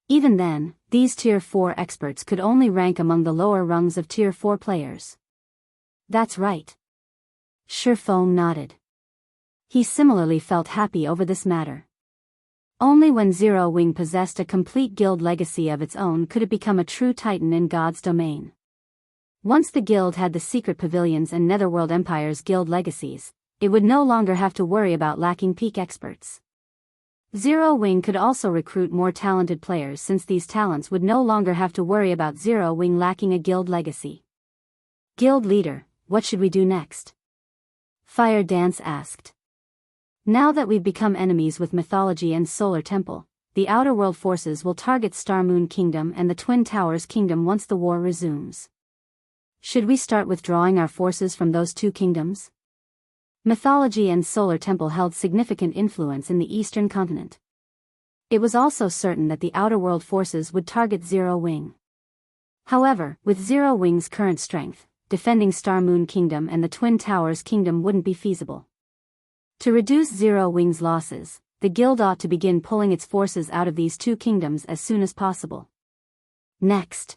Even then, these Tier 4 experts could only rank among the lower rungs of Tier 4 players. That's right. Shi Feng nodded. He similarly felt happy over this matter. Only when Zero Wing possessed a complete guild legacy of its own could it become a true titan in God's Domain. Once the guild had the Secret Pavilions and Netherworld Empire's guild legacies, it would no longer have to worry about lacking peak experts. Zero Wing could also recruit more talented players since these talents would no longer have to worry about Zero Wing lacking a guild legacy. Guild leader, what should we do next? Fire Dance asked. Now that we've become enemies with Mythology and Solar Temple, the Outer World forces will target Star Moon Kingdom and the Twin Towers Kingdom once the war resumes. Should we start withdrawing our forces from those two kingdoms? Mythology and Solar Temple held significant influence in the Eastern Continent. It was also certain that the Outer World forces would target Zero Wing. However, with Zero Wing's current strength, defending Star Moon Kingdom and the Twin Towers Kingdom wouldn't be feasible. To reduce Zero Wing's losses, the guild ought to begin pulling its forces out of these two kingdoms as soon as possible. Next.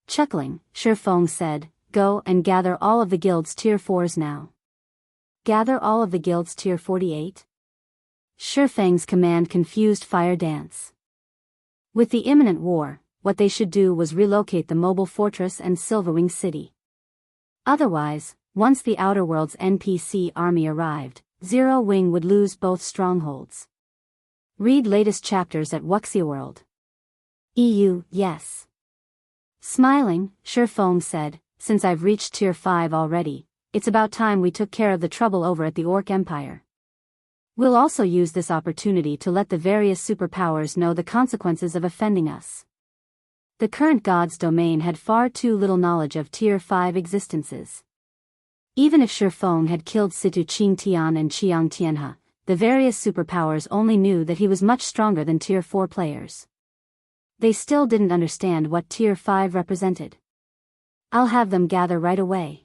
Chuckling, Shi Feng said, go and gather all of the guild's Tier 4s now. Gather all of the guild's Tier 48? Shi Feng's command confused Fire Dance. With the imminent war, what they should do was relocate the mobile fortress and Silverwing City. Otherwise, once the Outer World's NPC army arrived, Zero Wing would lose both strongholds. Read latest chapters at Wuxia World. EU, yes. Smiling, Shi Feng said, since I've reached Tier 5 already, it's about time we took care of the trouble over at the Orc Empire. We'll also use this opportunity to let the various superpowers know the consequences of offending us. The current god's domain had far too little knowledge of Tier 5 existences. Even if Feng had killed Situ Qingtian and Qiang Tianhe, the various superpowers only knew that he was much stronger than Tier 4 players. They still didn't understand what Tier 5 represented. I'll have them gather right away.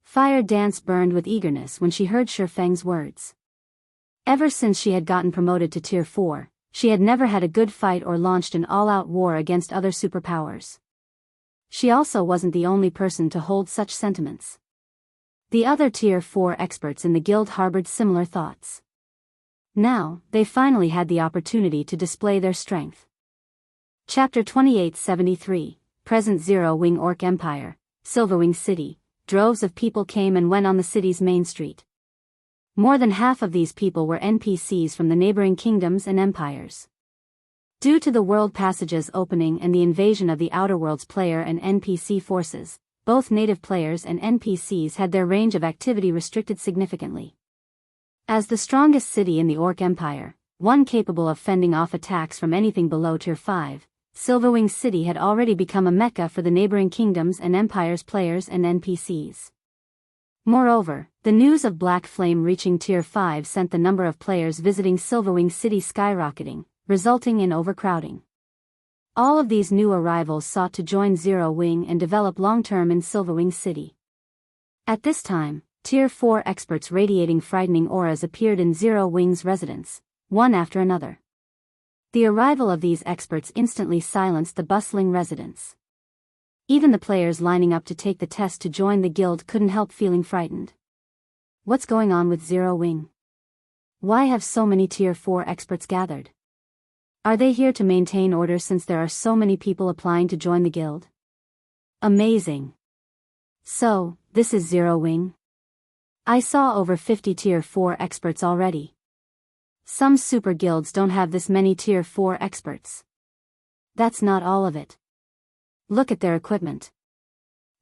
Fire Dance burned with eagerness when she heard Feng's words. Ever since she had gotten promoted to Tier 4, she had never had a good fight or launched an all-out war against other superpowers. She also wasn't the only person to hold such sentiments. The other Tier 4 experts in the guild harbored similar thoughts. Now, they finally had the opportunity to display their strength. Chapter 2873, Present Zero Wing Orc Empire, Silverwing City. Droves of people came and went on the city's main street. More than half of these people were NPCs from the neighboring kingdoms and empires. Due to the world passages opening and the invasion of the Outer Worlds player and NPC forces, both native players and NPCs had their range of activity restricted significantly. As the strongest city in the Orc Empire, one capable of fending off attacks from anything below Tier 5, Silverwing City had already become a mecca for the neighboring kingdoms and empires players and NPCs. Moreover, the news of Black Flame reaching Tier 5 sent the number of players visiting Silverwing City skyrocketing, resulting in overcrowding. All of these new arrivals sought to join Zero Wing and develop long-term in Silverwing City. At this time, Tier 4 experts radiating frightening auras appeared in Zero Wing's residence, one after another. The arrival of these experts instantly silenced the bustling residents. Even the players lining up to take the test to join the guild couldn't help feeling frightened. What's going on with Zero Wing? Why have so many Tier 4 experts gathered? Are they here to maintain order since there are so many people applying to join the guild? Amazing. So, this is Zero Wing? I saw over 50 Tier 4 experts already. Some super guilds don't have this many Tier 4 experts. That's not all of it. Look at their equipment.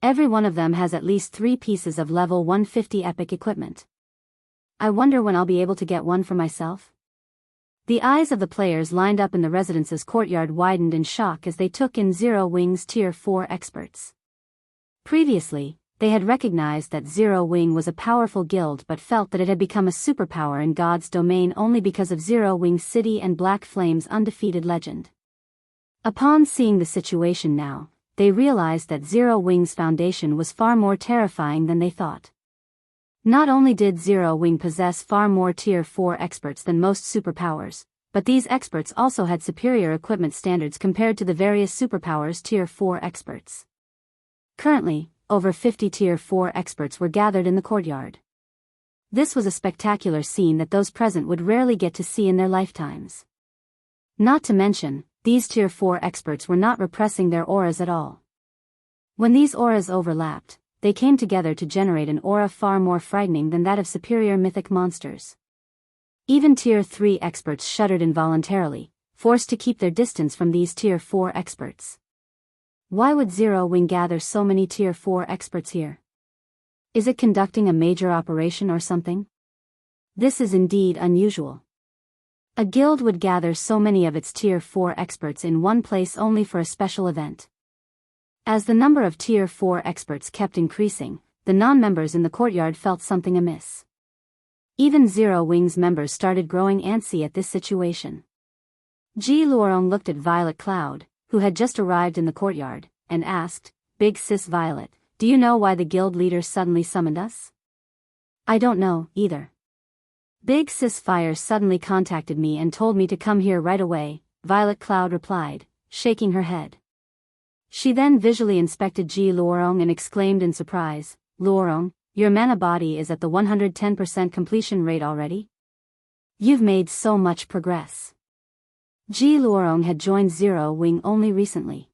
Every one of them has at least 3 pieces of level 150 epic equipment. I wonder when I'll be able to get one for myself? The eyes of the players lined up in the residence's courtyard widened in shock as they took in Zero Wing's Tier 4 experts. Previously, they had recognized that Zero Wing was a powerful guild but felt that it had become a superpower in God's domain only because of Zero Wing City and Black Flame's undefeated legend. Upon seeing the situation now, they realized that Zero Wing's foundation was far more terrifying than they thought. Not only did Zero Wing possess far more Tier 4 experts than most superpowers, but these experts also had superior equipment standards compared to the various superpowers' Tier 4 experts. Currently, over 50 Tier 4 experts were gathered in the courtyard. This was a spectacular scene that those present would rarely get to see in their lifetimes. Not to mention, these Tier 4 experts were not repressing their auras at all. When these auras overlapped, they came together to generate an aura far more frightening than that of superior mythic monsters. Even Tier 3 experts shuddered involuntarily, forced to keep their distance from these Tier 4 experts. Why would Zero Wing gather so many Tier 4 experts here? Is it conducting a major operation or something? This is indeed unusual. A guild would gather so many of its Tier 4 experts in one place only for a special event. As the number of Tier 4 experts kept increasing, the non-members in the courtyard felt something amiss. Even Zero Wing's members started growing antsy at this situation. Ji Luorong looked at Violet Cloud, who had just arrived in the courtyard, and asked, "Big Sis Violet, do you know why the guild leaders suddenly summoned us?" "I don't know, either. Big Sis Fire suddenly contacted me and told me to come here right away," Violet Cloud replied, shaking her head. She then visually inspected Ji Luorong and exclaimed in surprise, "Luorong, your mana body is at the 110% completion rate already? You've made so much progress." Ji Luorong had joined Zero Wing only recently.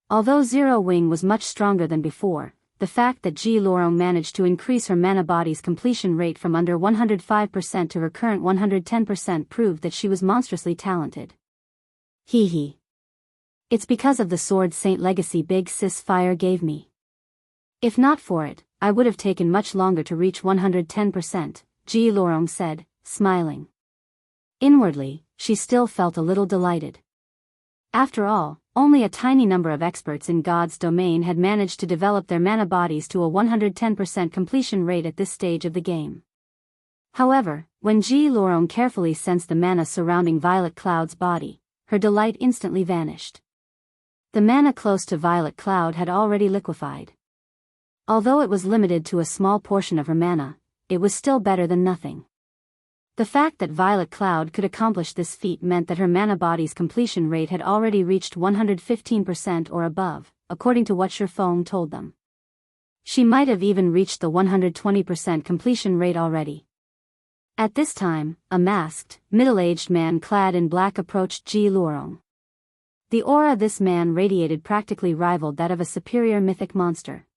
Although Zero Wing was much stronger than before, the fact that Ji Luorong managed to increase her mana body's completion rate from under 105% to her current 110% proved that she was monstrously talented. Hee hee. It's because of the Sword Saint legacy Big Sis Fire gave me. If not for it, I would have taken much longer to reach 110%, Ji Luorong said, smiling. Inwardly, she still felt a little delighted. After all, only a tiny number of experts in God's domain had managed to develop their mana bodies to a 110% completion rate at this stage of the game. However, when Ji Lorong carefully sensed the mana surrounding Violet Cloud's body, her delight instantly vanished. The mana close to Violet Cloud had already liquefied. Although it was limited to a small portion of her mana, it was still better than nothing. The fact that Violet Cloud could accomplish this feat meant that her mana body's completion rate had already reached 115% or above, according to what Feng told them. She might have even reached the 120% completion rate already. At this time, a masked, middle-aged man clad in black approached Ji Lorong. The aura this man radiated practically rivaled that of a superior mythic monster.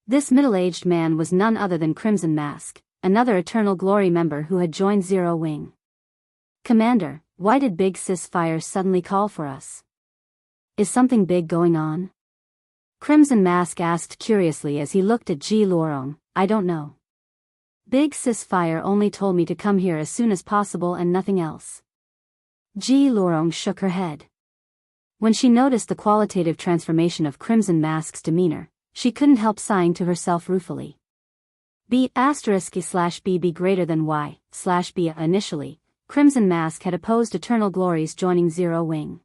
This middle-aged man was none other than Crimson Mask, another Eternal Glory member who had joined Zero Wing. "Commander, why did Big Sis Fire suddenly call for us? Is something big going on?" Crimson Mask asked curiously as he looked at Ji Lorong. "I don't know. Big Sis Fire only told me to come here as soon as possible and nothing else." Ji Lorong shook her head. When she noticed the qualitative transformation of Crimson Mask's demeanor, she couldn't help sighing to herself ruefully. B**B greater than Y/B. Initially, Crimson Mask had opposed Eternal Glories joining Zero Wing.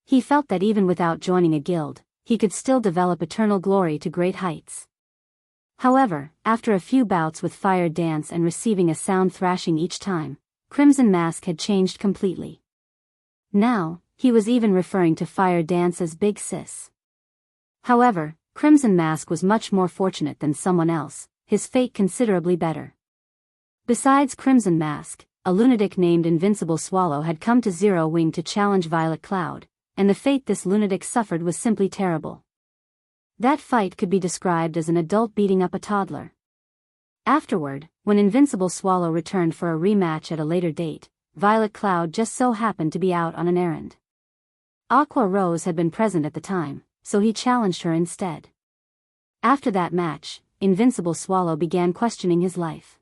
He felt that even without joining a guild, he could still develop Eternal Glory to great heights. However, after a few bouts with Fire Dance and receiving a sound thrashing each time, Crimson Mask had changed completely. Now, he was even referring to Fire Dance as Big Sis. However, Crimson Mask was much more fortunate than someone else, his fate considerably better. Besides Crimson Mask, a lunatic named Invincible Swallow had come to Zero Wing to challenge Violet Cloud, and the fate this lunatic suffered was simply terrible. That fight could be described as an adult beating up a toddler. Afterward, when Invincible Swallow returned for a rematch at a later date, Violet Cloud just so happened to be out on an errand. Aqua Rose had been present at the time, so he challenged her instead. After that match, Invincible Swallow began questioning his life.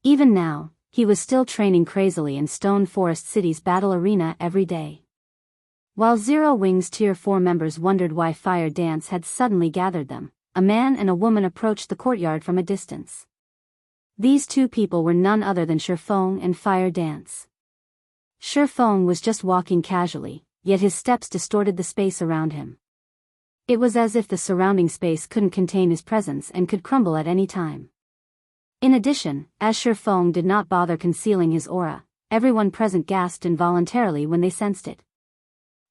Even now, he was still training crazily in Stone Forest City's battle arena every day. While Zero Wing's Tier 4 members wondered why Fire Dance had suddenly gathered them, a man and a woman approached the courtyard from a distance. These two people were none other than Feng and Fire Dance. Feng was just walking casually, yet his steps distorted the space around him. It was as if the surrounding space couldn't contain his presence and could crumble at any time. In addition, as Feng did not bother concealing his aura, everyone present gasped involuntarily when they sensed it.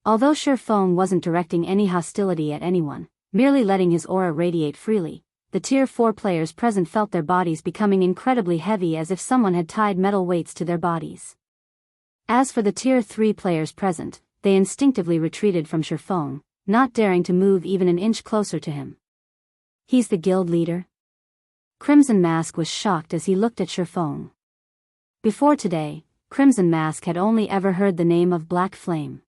Although Feng wasn't directing any hostility at anyone, merely letting his aura radiate freely, the Tier 4 players present felt their bodies becoming incredibly heavy as if someone had tied metal weights to their bodies. As for the Tier 3 players present, they instinctively retreated from Feng, not daring to move even an inch closer to him. "He's the guild leader?" Crimson Mask was shocked as he looked at Feng. Before today, Crimson Mask had only ever heard the name of Black Flame.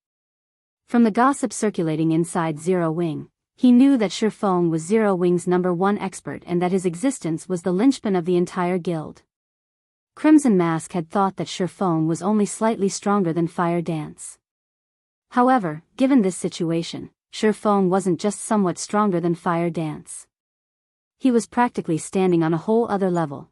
From the gossip circulating inside Zero Wing, he knew that Feng was Zero Wing's #1 expert and that his existence was the linchpin of the entire guild. Crimson Mask had thought that Feng was only slightly stronger than Fire Dance. However, given this situation, Feng wasn't just somewhat stronger than Fire Dance. He was practically standing on a whole other level.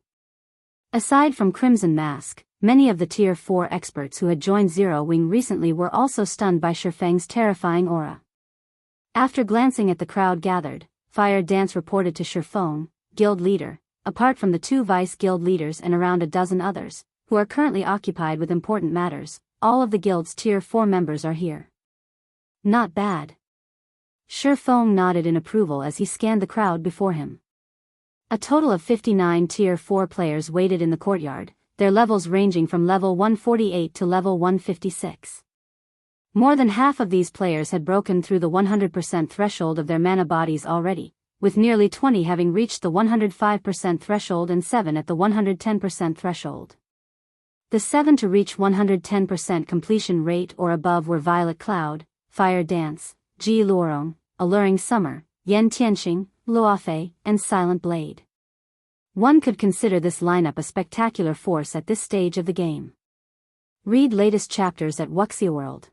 Aside from Crimson Mask, many of the Tier 4 experts who had joined Zero Wing recently were also stunned by Feng's terrifying aura. After glancing at the crowd gathered, Fire Dance reported to Feng, guild leader, apart from the 2 vice guild leaders and around a dozen others, who are currently occupied with important matters, all of the guild's Tier 4 members are here. Not bad. Feng nodded in approval as he scanned the crowd before him. A total of 59 Tier 4 players waited in the courtyard, their levels ranging from level 148 to level 156. More than half of these players had broken through the 100% threshold of their mana bodies already, with nearly 20 having reached the 105% threshold and 7 at the 110% threshold. The 7 to reach 110% completion rate or above were Violet Cloud, Fire Dance, Ji Lorong, Alluring Summer, Yen Tianxing, Luofei, and Silent Blade. One could consider this lineup a spectacular force at this stage of the game. Read latest chapters at Wuxia World.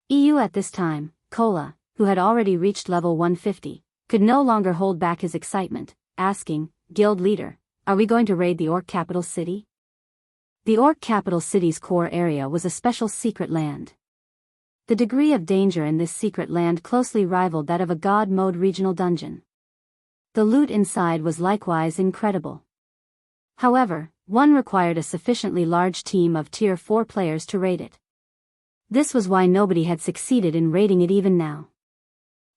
EU at this time, Kola, who had already reached level 150, could no longer hold back his excitement, asking, Guild Leader, are we going to raid the Orc capital city? The Orc capital city's core area was a special secret land. The degree of danger in this secret land closely rivaled that of a god mode regional dungeon. The loot inside was likewise incredible. However, one required a sufficiently large team of Tier 4 players to raid it. This was why nobody had succeeded in raiding it even now.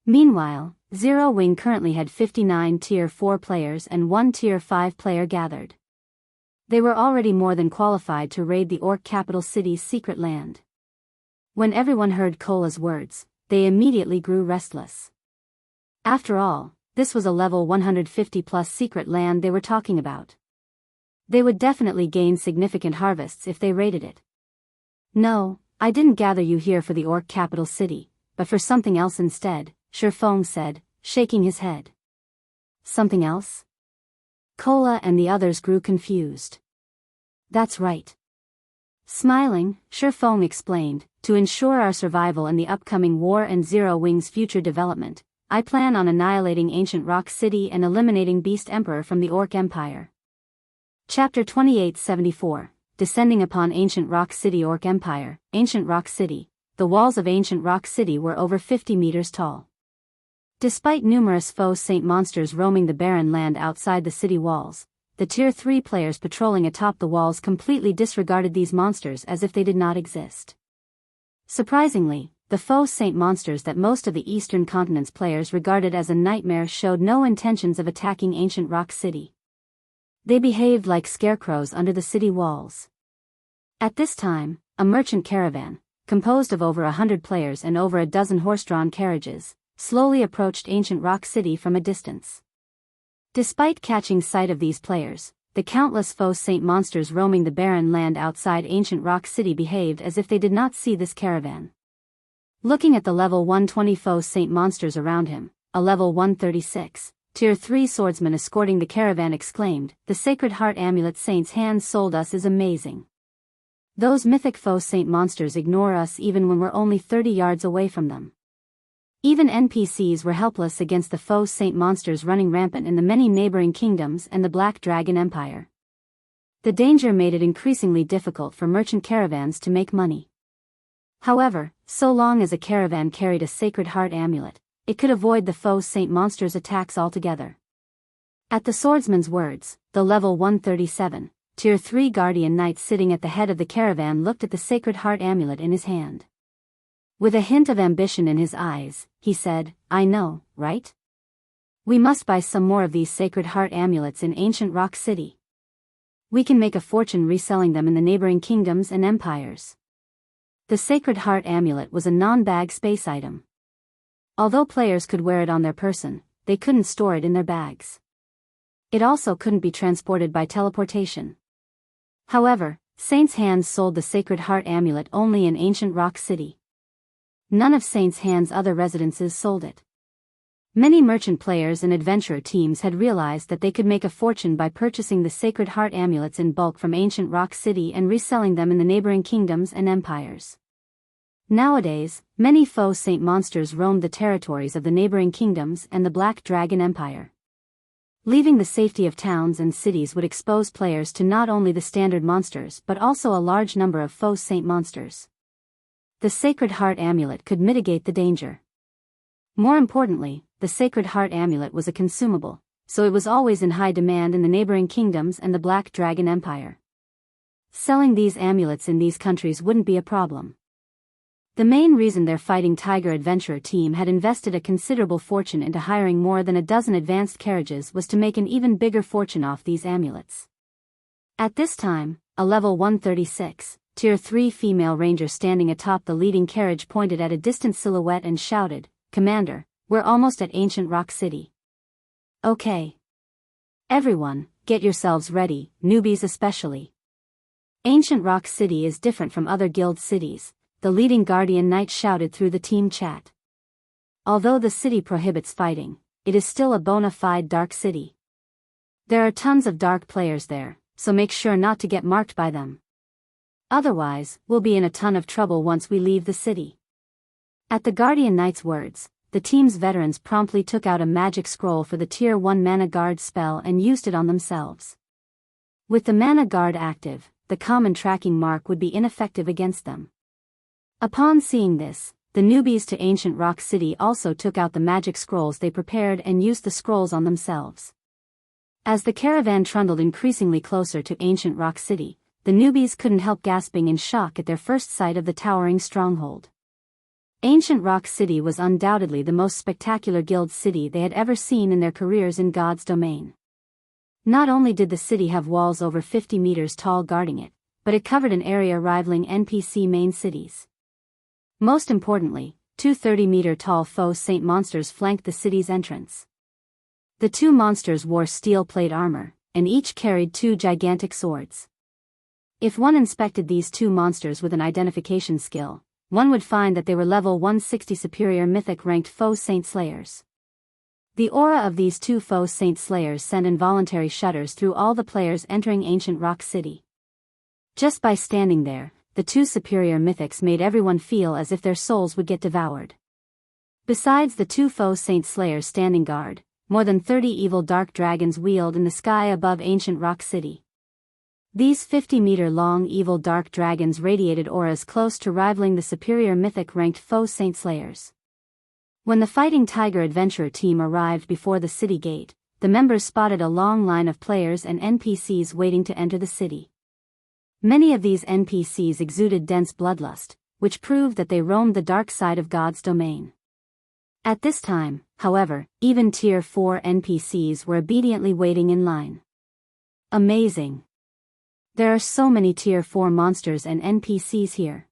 Meanwhile, Zero Wing currently had 59 Tier 4 players and 1 Tier 5 player gathered. They were already more than qualified to raid the Orc capital city's secret land. When everyone heard Kola's words, they immediately grew restless. After all, this was a level 150 plus secret land they were talking about. They would definitely gain significant harvests if they raided it. No, I didn't gather you here for the Orc capital city, but for something else instead, Feng said, shaking his head. Something else? Kola and the others grew confused. That's right. Smiling, Feng explained, to ensure our survival in the upcoming war and Zero Wing's future development, I plan on annihilating Ancient Rock City and eliminating Beast Emperor from the Orc Empire. Chapter 2874, Descending upon Ancient Rock City. Orc Empire, Ancient Rock City. The walls of Ancient Rock City were over 50 meters tall. Despite numerous foe saint monsters roaming the barren land outside the city walls, the Tier 3 players patrolling atop the walls completely disregarded these monsters as if they did not exist. Surprisingly, the foe saint monsters that most of the Eastern Continent's players regarded as a nightmare showed no intentions of attacking Ancient Rock City. They behaved like scarecrows under the city walls. At this time, a merchant caravan, composed of over 100 players and over a dozen horse-drawn carriages, slowly approached Ancient Rock City from a distance. Despite catching sight of these players, the countless foe saint monsters roaming the barren land outside Ancient Rock City behaved as if they did not see this caravan. Looking at the level 120 foe saint monsters around him, a level 136, Tier 3 swordsman escorting the caravan exclaimed, "The Sacred Heart Amulet Saint's hand sold us is amazing. Those mythic foe saint monsters ignore us even when we're only 30 yards away from them." Even NPCs were helpless against the foe saint monsters running rampant in the many neighboring kingdoms and the Black Dragon Empire. The danger made it increasingly difficult for merchant caravans to make money. However, so long as a caravan carried a Sacred Heart Amulet, it could avoid the foe saint monsters' attacks altogether. At the swordsman's words, the level 137, Tier 3 Guardian Knight sitting at the head of the caravan looked at the Sacred Heart Amulet in his hand. With a hint of ambition in his eyes, he said, "I know, right? We must buy some more of these Sacred Heart Amulets in Ancient Rock City. We can make a fortune reselling them in the neighboring kingdoms and empires." The Sacred Heart Amulet was a non-bag space item. Although players could wear it on their person, they couldn't store it in their bags. It also couldn't be transported by teleportation. However, Saint's Hands sold the Sacred Heart Amulet only in Ancient Rock City. None of Saint's Hands' other residences sold it. Many merchant players and adventurer teams had realized that they could make a fortune by purchasing the Sacred Heart Amulets in bulk from Ancient Rock City and reselling them in the neighboring kingdoms and empires. Nowadays, many foe saint monsters roamed the territories of the neighboring kingdoms and the Black Dragon Empire. Leaving the safety of towns and cities would expose players to not only the standard monsters but also a large number of foe saint monsters. The Sacred Heart Amulet could mitigate the danger. More importantly, the Sacred Heart Amulet was a consumable, so it was always in high demand in the neighboring kingdoms and the Black Dragon Empire. Selling these amulets in these countries wouldn't be a problem. The main reason their Fighting Tiger adventurer team had invested a considerable fortune into hiring more than a dozen advanced carriages was to make an even bigger fortune off these amulets. At this time, a level 136, Tier 3 female ranger standing atop the leading carriage pointed at a distant silhouette and shouted, "Commander, we're almost at Ancient Rock City." "Okay. Everyone, get yourselves ready, newbies especially. Ancient Rock City is different from other guild cities," the leading Guardian Knight shouted through the team chat. "Although the city prohibits fighting, it is still a bona fide dark city. There are tons of dark players there, so make sure not to get marked by them. Otherwise, we'll be in a ton of trouble once we leave the city. At the Guardian Knight's words, the team's veterans promptly took out a magic scroll for the Tier 1 Mana Guard spell and used it on themselves. With the Mana Guard active, the common tracking mark would be ineffective against them. Upon seeing this, the newbies to Ancient Rock City also took out the magic scrolls they prepared and used the scrolls on themselves. As the caravan trundled increasingly closer to Ancient Rock City, the newbies couldn't help gasping in shock at their first sight of the towering stronghold. Ancient Rock City was undoubtedly the most spectacular guild city they had ever seen in their careers in God's domain. Not only did the city have walls over 50 meters tall guarding it, but it covered an area rivaling NPC main cities. Most importantly, two 30-meter-tall faux saint monsters flanked the city's entrance. The two monsters wore steel plate armor, and each carried two gigantic swords. If one inspected these two monsters with an identification skill, one would find that they were level 160 superior mythic-ranked faux saint slayers. The aura of these two faux saint slayers sent involuntary shudders through all the players entering Ancient Rock City. Just by standing there, the two superior mythics made everyone feel as if their souls would get devoured. Besides the two faux saint slayers standing guard, more than 30 evil dark dragons wheeled in the sky above Ancient Rock City. These 50-meter-long evil dark dragons radiated auras close to rivaling the superior mythic-ranked faux saint slayers. When the Fighting Tiger Adventurer team arrived before the city gate, the members spotted a long line of players and NPCs waiting to enter the city. Many of these NPCs exuded dense bloodlust, which proved that they roamed the dark side of God's domain. At this time, however, even Tier 4 NPCs were obediently waiting in line. Amazing! There are so many Tier 4 monsters and NPCs here.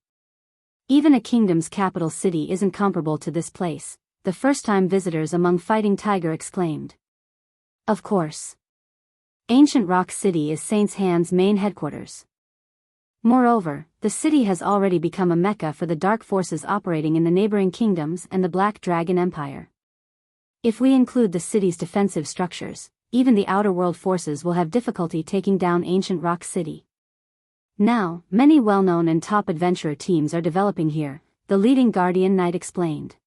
Even a kingdom's capital city isn't comparable to this place, the first-time visitors among Fighting Tiger exclaimed. Of course. Ancient Rock City is Saint's Hand's main headquarters. Moreover, the city has already become a mecca for the dark forces operating in the neighboring kingdoms and the Black Dragon Empire. If we include the city's defensive structures, even the Outer World forces will have difficulty taking down Ancient Rock City. Now, many well-known and top adventurer teams are developing here, the leading Guardian Knight explained.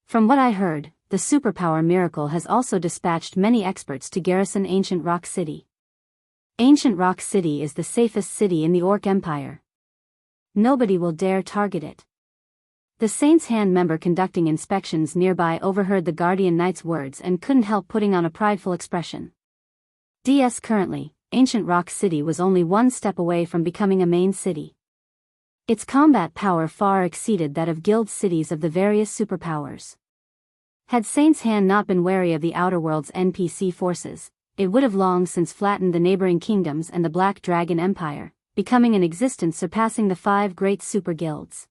From what I heard, the superpower Miracle has also dispatched many experts to garrison Ancient Rock City. Ancient Rock City is the safest city in the Orc Empire. Nobody will dare target it. The Saint's Hand member conducting inspections nearby overheard the Guardian Knight's words and couldn't help putting on a prideful expression. Currently, Ancient Rock City was only one step away from becoming a main city. Its combat power far exceeded that of guild cities of the various superpowers. Had Saint's Hand not been wary of the Outer World's NPC forces, it would have long since flattened the neighboring kingdoms and the Black Dragon Empire, becoming an existence surpassing the 5 great super guilds.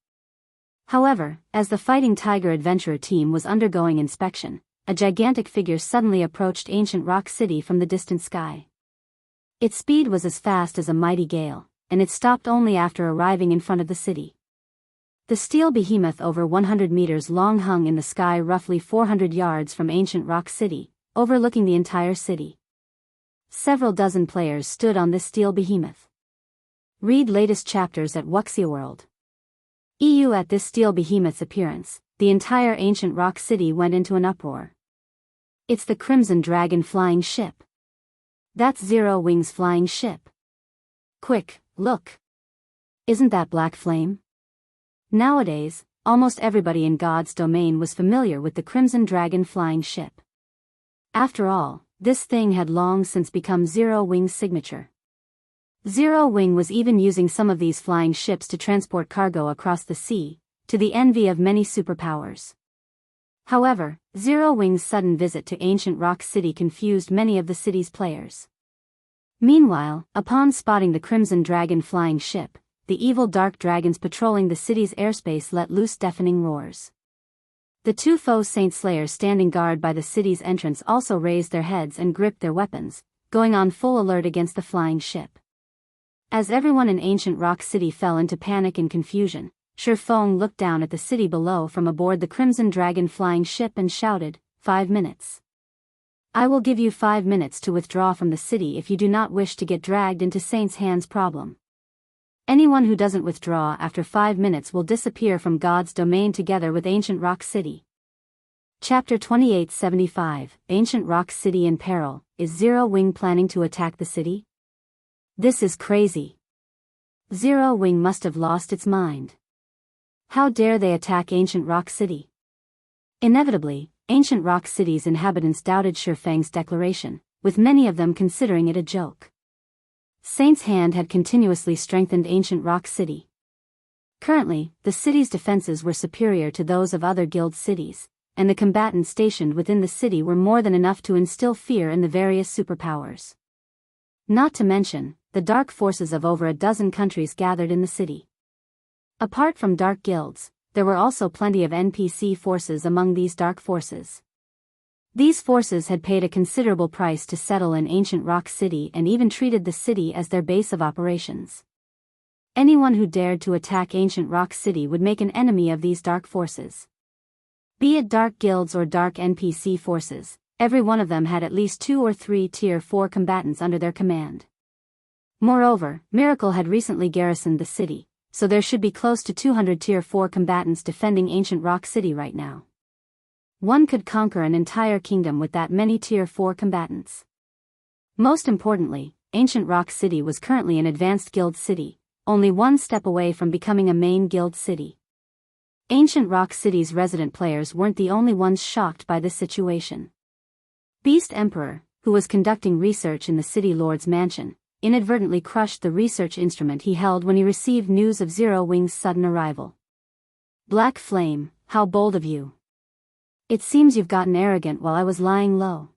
However, as the Fighting Tiger Adventurer team was undergoing inspection, a gigantic figure suddenly approached Ancient Rock City from the distant sky. Its speed was as fast as a mighty gale, and it stopped only after arriving in front of the city. The steel behemoth over 100 meters long hung in the sky roughly 400 yards from Ancient Rock City, overlooking the entire city. Several dozen players stood on this steel behemoth. Read latest chapters at Wuxia World. At this steel behemoth's appearance, the entire Ancient Rock City went into an uproar. It's the Crimson Dragon flying ship. That's Zero Wing's flying ship. Quick, look. Isn't that Black Flame? Nowadays, almost everybody in God's domain was familiar with the Crimson Dragon flying ship. After all, this thing had long since become Zero Wing's signature. Zero Wing was even using some of these flying ships to transport cargo across the sea, to the envy of many superpowers. However, Zero Wing's sudden visit to Ancient Rock City confused many of the city's players. Meanwhile, upon spotting the Crimson Dragon flying ship, the evil dark dragons patrolling the city's airspace let loose deafening roars. The two faux saint slayers standing guard by the city's entrance also raised their heads and gripped their weapons, going on full alert against the flying ship. As everyone in Ancient Rock City fell into panic and confusion, Feng looked down at the city below from aboard the Crimson Dragon flying ship and shouted, 5 minutes. I will give you 5 minutes to withdraw from the city if you do not wish to get dragged into Saint's Hand's problem. Anyone who doesn't withdraw after 5 minutes will disappear from God's domain together with Ancient Rock City. Chapter 2875, Ancient Rock City in Peril. Is Zero Wing planning to attack the city? This is crazy. Zero Wing must have lost its mind. How dare they attack Ancient Rock City? Inevitably, Ancient Rock City's inhabitants doubted Feng's declaration, with many of them considering it a joke. Saint's Hand had continuously strengthened Ancient Rock City. Currently, the city's defenses were superior to those of other guild cities, and the combatants stationed within the city were more than enough to instill fear in the various superpowers. Not to mention, the dark forces of over a dozen countries gathered in the city. Apart from dark guilds, there were also plenty of NPC forces among these dark forces. These forces had paid a considerable price to settle in Ancient Rock City and even treated the city as their base of operations. Anyone who dared to attack Ancient Rock City would make an enemy of these dark forces. Be it dark guilds or dark NPC forces, every one of them had at least 2 or 3 Tier 4 combatants under their command. Moreover, Miracle had recently garrisoned the city, so there should be close to 200 Tier 4 combatants defending Ancient Rock City right now. One could conquer an entire kingdom with that many Tier 4 combatants. Most importantly, Ancient Rock City was currently an advanced guild city, only one step away from becoming a main guild city. Ancient Rock City's resident players weren't the only ones shocked by this situation. Beast Emperor, who was conducting research in the city lord's mansion, inadvertently crushed the research instrument he held when he received news of Zero Wing's sudden arrival. Black Flame, how bold of you. It seems you've gotten arrogant while I was lying low.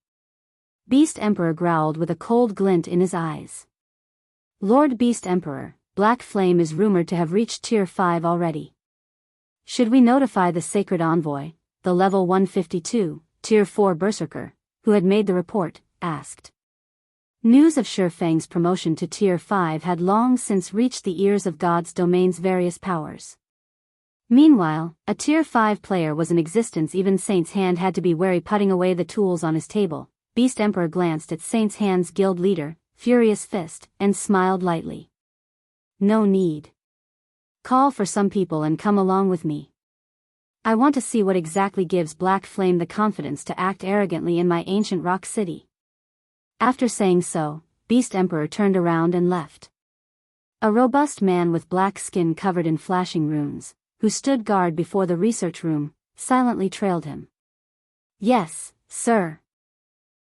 Beast Emperor growled with a cold glint in his eyes. Lord Beast Emperor, Black Flame is rumored to have reached Tier 5 already. Should we notify the Sacred Envoy, the level 152, Tier 4 Berserker, who had made the report, asked. News of Feng's promotion to Tier 5 had long since reached the ears of God's domain's various powers. Meanwhile, a Tier 5 player was in existence. Even Saint's Hand had to be wary, putting away the tools on his table. Beast Emperor glanced at Saint's Hand's guild leader, Furious Fist, and smiled lightly. No need. Call for some people and come along with me. I want to see what exactly gives Black Flame the confidence to act arrogantly in my Ancient Rock City. After saying so, Beast Emperor turned around and left. A robust man with black skin covered in flashing runes, who stood guard before the research room, silently trailed him. Yes, sir.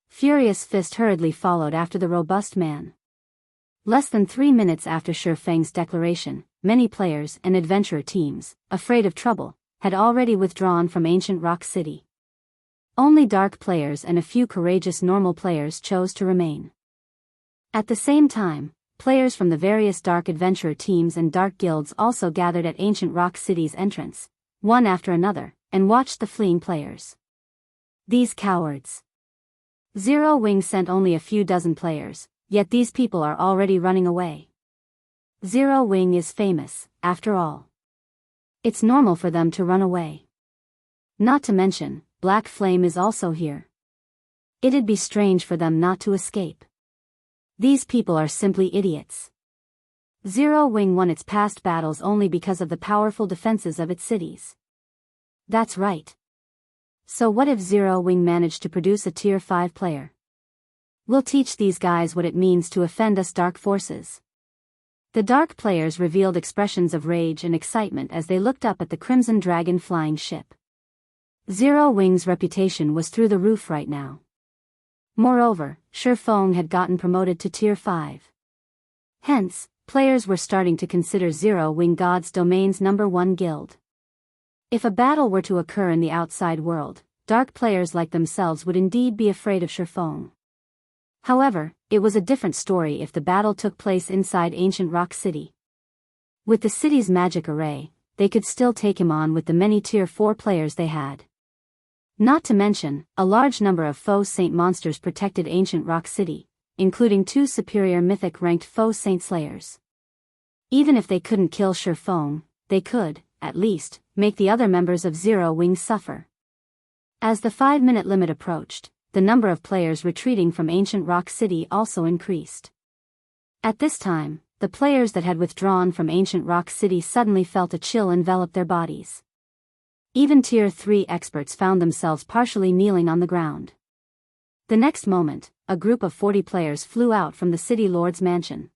Furious Fist hurriedly followed after the robust man. Less than 3 minutes after Feng's declaration, many players and adventurer teams, afraid of trouble, had already withdrawn from Ancient Rock City. Only dark players and a few courageous normal players chose to remain. At the same time, players from the various dark adventurer teams and dark guilds also gathered at Ancient Rock City's entrance, one after another, and watched the fleeing players. These cowards. Zero Wing sent only a few dozen players, yet these people are already running away. Zero Wing is famous, after all. It's normal for them to run away. Not to mention, Black Flame is also here. It'd be strange for them not to escape. These people are simply idiots. Zero Wing won its past battles only because of the powerful defenses of its cities. That's right. So what if Zero Wing managed to produce a Tier 5 player? We'll teach these guys what it means to offend us dark forces. The dark players revealed expressions of rage and excitement as they looked up at the Crimson Dragon flying ship. Zero Wing's reputation was through the roof right now. Moreover, Feng had gotten promoted to Tier 5. Hence, players were starting to consider Zero Wing God's domain's #1 guild. If a battle were to occur in the outside world, dark players like themselves would indeed be afraid of Feng. However, it was a different story if the battle took place inside Ancient Rock City. With the city's magic array, they could still take him on with the many Tier 4 players they had. Not to mention, a large number of Faux Saint monsters protected Ancient Rock City, including 2 superior mythic-ranked Faux Saint Slayers. Even if they couldn't kill Feng, they could, at least, make the other members of Zero Wing suffer. As the 5-minute limit approached, the number of players retreating from Ancient Rock City also increased. At this time, the players that had withdrawn from Ancient Rock City suddenly felt a chill envelop their bodies. Even Tier 3 experts found themselves partially kneeling on the ground. The next moment, a group of 40 players flew out from the City Lord's mansion.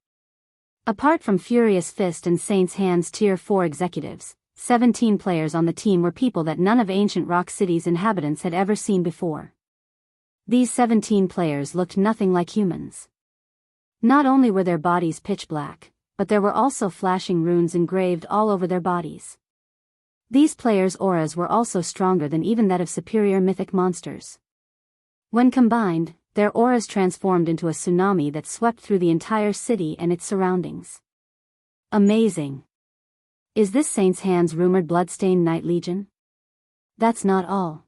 Apart from Furious Fist and Saint's Hand's Tier 4 executives, 17 players on the team were people that none of Ancient Rock City's inhabitants had ever seen before. These 17 players looked nothing like humans. Not only were their bodies pitch black, but there were also flashing runes engraved all over their bodies. These players' auras were also stronger than even that of superior mythic monsters. When combined, their auras transformed into a tsunami that swept through the entire city and its surroundings. Amazing! Is this Saint's Hand's rumored Bloodstained Knight Legion? That's not all.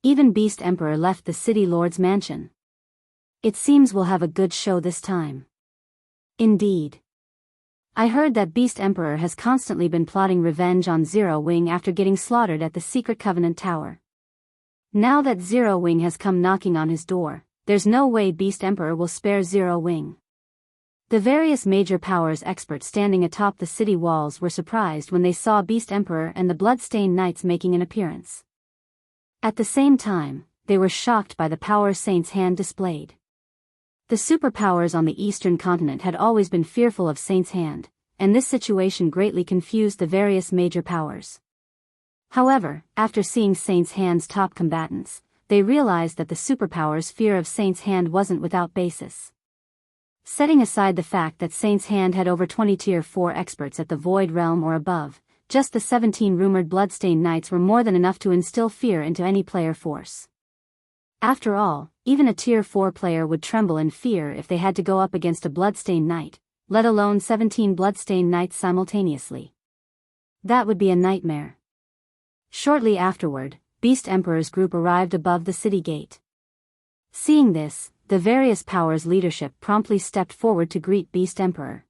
Even Beast Emperor left the City Lord's mansion. It seems we'll have a good show this time. Indeed. I heard that Beast Emperor has constantly been plotting revenge on Zero Wing after getting slaughtered at the Secret Covenant Tower. Now that Zero Wing has come knocking on his door, there's no way Beast Emperor will spare Zero Wing. The various major powers experts standing atop the city walls were surprised when they saw Beast Emperor and the Bloodstained Knights making an appearance. At the same time, they were shocked by the power Saint's Hand displayed. The superpowers on the eastern continent had always been fearful of Saint's Hand, and this situation greatly confused the various major powers. However, after seeing Saint's Hand's top combatants, they realized that the superpowers' fear of Saint's Hand wasn't without basis. Setting aside the fact that Saint's Hand had over 20 Tier 4 experts at the Void Realm or above, just the 17 rumored Bloodstained Knights were more than enough to instill fear into any player force. After all, even a Tier 4 player would tremble in fear if they had to go up against a Bloodstained Knight, let alone 17 Bloodstained Knights simultaneously. That would be a nightmare. Shortly afterward, Beast Emperor's group arrived above the city gate. Seeing this, the various powers' leadership promptly stepped forward to greet Beast Emperor.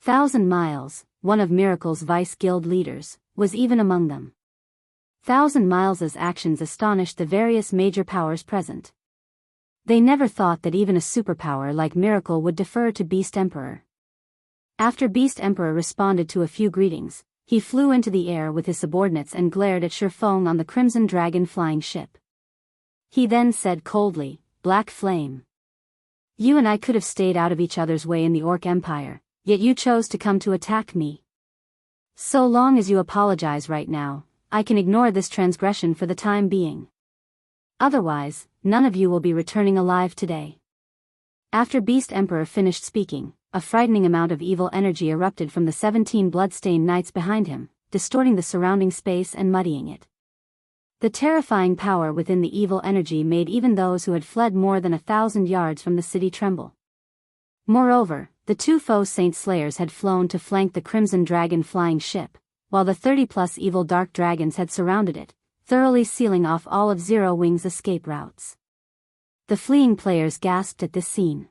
1,000 Miles, one of Miracle's Vice Guild leaders, was even among them. 1,000 Miles' actions astonished the various major powers present. They never thought that even a superpower like Miracle would defer to Beast Emperor. After Beast Emperor responded to a few greetings, he flew into the air with his subordinates and glared at Feng on the Crimson Dragon flying ship. He then said coldly, "Black Flame. You and I could have stayed out of each other's way in the Orc Empire, yet you chose to come to attack me. So long as you apologize right now, I can ignore this transgression for the time being. Otherwise, none of you will be returning alive today." After Beast Emperor finished speaking, a frightening amount of evil energy erupted from the 17 Bloodstained Knights behind him, distorting the surrounding space and muddying it. The terrifying power within the evil energy made even those who had fled more than 1,000 yards from the city tremble. Moreover, the two foe Saint Slayers had flown to flank the Crimson Dragon flying ship, while the 30+ evil dark dragons had surrounded it, thoroughly sealing off all of Zero Wing's escape routes. The fleeing players gasped at this scene.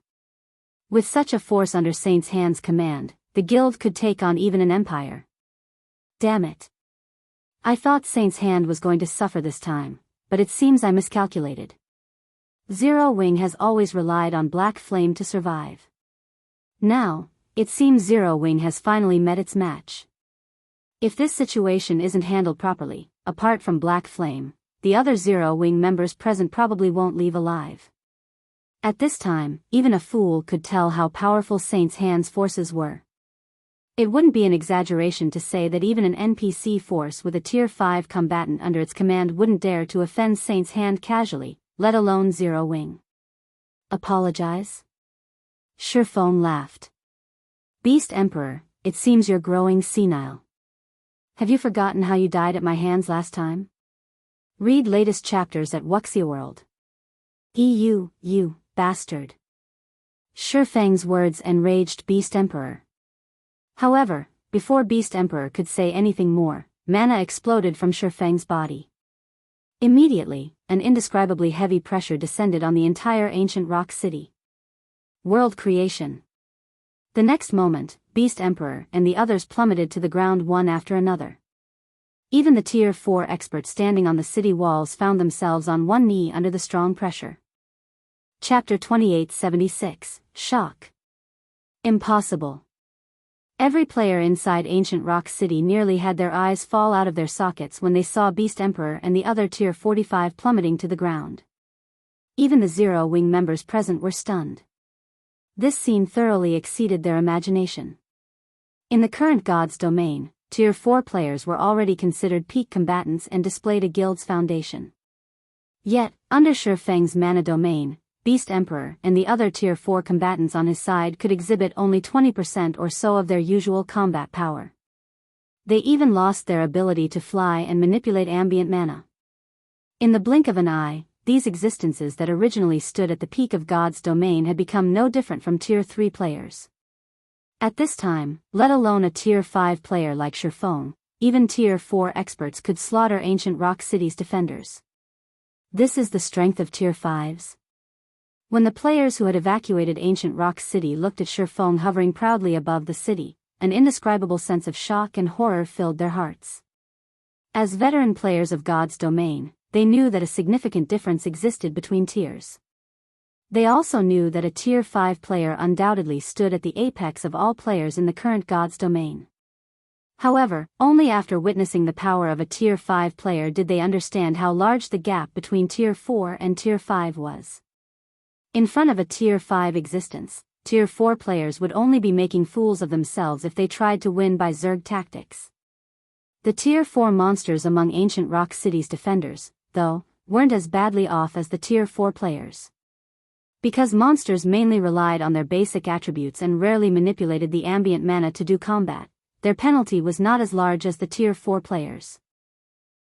With such a force under Saint's Hand's command, the guild could take on even an empire. Damn it. I thought Saint's Hand was going to suffer this time, but it seems I miscalculated. Zero Wing has always relied on Black Flame to survive. Now, it seems Zero Wing has finally met its match. If this situation isn't handled properly, apart from Black Flame, the other Zero Wing members present probably won't leave alive. At this time, even a fool could tell how powerful Saint's Hand's forces were. It wouldn't be an exaggeration to say that even an NPC force with a Tier 5 combatant under its command wouldn't dare to offend Saint's Hand casually, let alone Zero Wing. Apologize? Feng laughed. Beast Emperor, it seems you're growing senile. Have you forgotten how you died at my hands last time? Read latest chapters at Wuxia. You bastard. Feng's words enraged Beast Emperor. However, before Beast Emperor could say anything more, mana exploded from Feng's body. Immediately, an indescribably heavy pressure descended on the entire ancient rock city. World creation. The next moment, Beast Emperor and the others plummeted to the ground one after another. Even the Tier 4 experts standing on the city walls found themselves on one knee under the strong pressure. Chapter 2876, Shock. Impossible. Every player inside Ancient Rock City nearly had their eyes fall out of their sockets when they saw Beast Emperor and the other Tier 45 plummeting to the ground. Even the Zero Wing members present were stunned. This scene thoroughly exceeded their imagination. In the current God's domain, Tier 4 players were already considered peak combatants and displayed a guild's foundation. Yet, under Feng's mana domain, Beast Emperor and the other Tier 4 combatants on his side could exhibit only 20% or so of their usual combat power. They even lost their ability to fly and manipulate ambient mana. In the blink of an eye, these existences that originally stood at the peak of God's domain had become no different from Tier 3 players. At this time, let alone a Tier 5 player like Feng, even Tier 4 experts could slaughter Ancient Rock City's defenders. This is the strength of Tier 5s. When the players who had evacuated Ancient Rock City looked at Feng hovering proudly above the city, an indescribable sense of shock and horror filled their hearts. As veteran players of God's domain, they knew that a significant difference existed between tiers. They also knew that a Tier 5 player undoubtedly stood at the apex of all players in the current God's domain. However, only after witnessing the power of a Tier 5 player did they understand how large the gap between Tier 4 and Tier 5 was. In front of a Tier 5 existence, Tier 4 players would only be making fools of themselves if they tried to win by Zerg tactics. The Tier 4 monsters among Ancient Rock City's defenders, though, weren't as badly off as the Tier 4 players. Because monsters mainly relied on their basic attributes and rarely manipulated the ambient mana to do combat, their penalty was not as large as the Tier 4 players.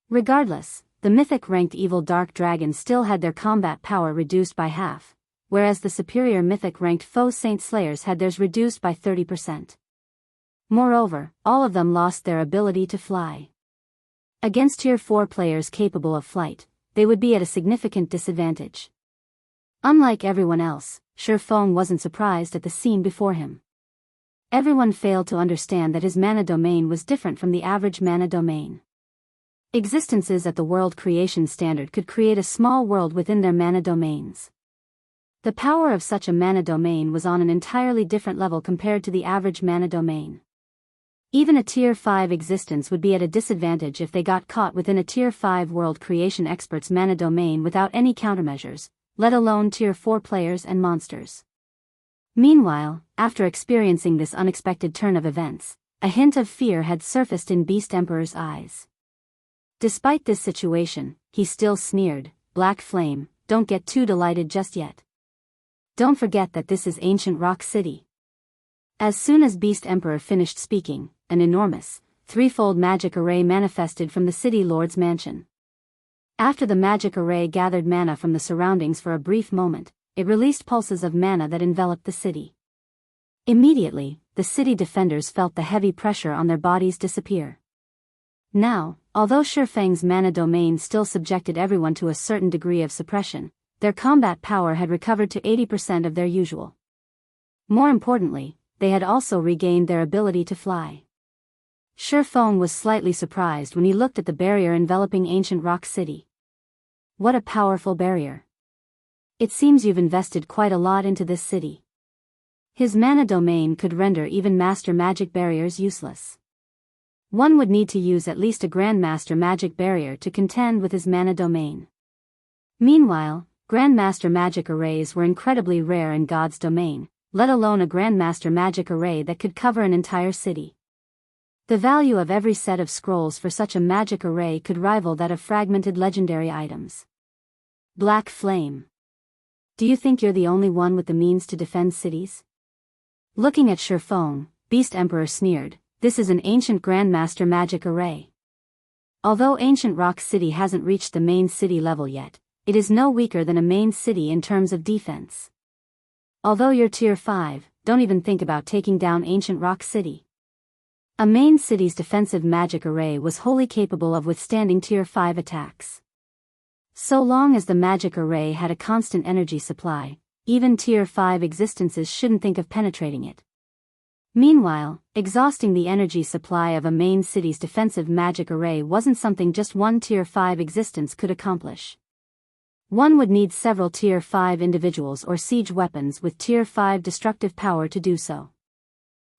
Regardless, the mythic-ranked evil Dark Dragons still had their combat power reduced by half, whereas the superior mythic-ranked foe Saint Slayers had theirs reduced by 30%. Moreover, all of them lost their ability to fly. Against Tier 4 players capable of flight, they would be at a significant disadvantage. Unlike everyone else, Feng wasn't surprised at the scene before him. Everyone failed to understand that his mana domain was different from the average mana domain. Existences at the world creation standard could create a small world within their mana domains. The power of such a mana domain was on an entirely different level compared to the average mana domain. Even a Tier 5 existence would be at a disadvantage if they got caught within a Tier 5 world creation expert's mana domain without any countermeasures, let alone Tier 4 players and monsters. Meanwhile, after experiencing this unexpected turn of events, a hint of fear had surfaced in Beast Emperor's eyes. Despite this situation, he still sneered, "Black Flame, don't get too delighted just yet. Don't forget that this is Ancient Rock City." As soon as Beast Emperor finished speaking, an enormous, threefold magic array manifested from the City Lord's mansion. After the magic array gathered mana from the surroundings for a brief moment, it released pulses of mana that enveloped the city. Immediately, the city defenders felt the heavy pressure on their bodies disappear. Now, although Feng's mana domain still subjected everyone to a certain degree of suppression, their combat power had recovered to 80% of their usual. More importantly, they had also regained their ability to fly. Feng was slightly surprised when he looked at the barrier enveloping Ancient Rock City. What a powerful barrier. It seems you've invested quite a lot into this city. His mana domain could render even master magic barriers useless. One would need to use at least a Grandmaster magic barrier to contend with his mana domain. Meanwhile, Grandmaster magic arrays were incredibly rare in God's domain, let alone a Grandmaster magic array that could cover an entire city. The value of every set of scrolls for such a magic array could rival that of fragmented legendary items. Black Flame. Do you think you're the only one with the means to defend cities? Looking at Feng, Beast Emperor sneered, "This is an ancient Grandmaster magic array. Although Ancient Rock City hasn't reached the main city level yet, it is no weaker than a main city in terms of defense. Although you're Tier 5, don't even think about taking down Ancient Rock City." A main city's defensive magic array was wholly capable of withstanding Tier 5 attacks. So long as the magic array had a constant energy supply, even Tier 5 existences shouldn't think of penetrating it. Meanwhile, exhausting the energy supply of a main city's defensive magic array wasn't something just one Tier 5 existence could accomplish. One would need several Tier 5 individuals or siege weapons with Tier 5 destructive power to do so.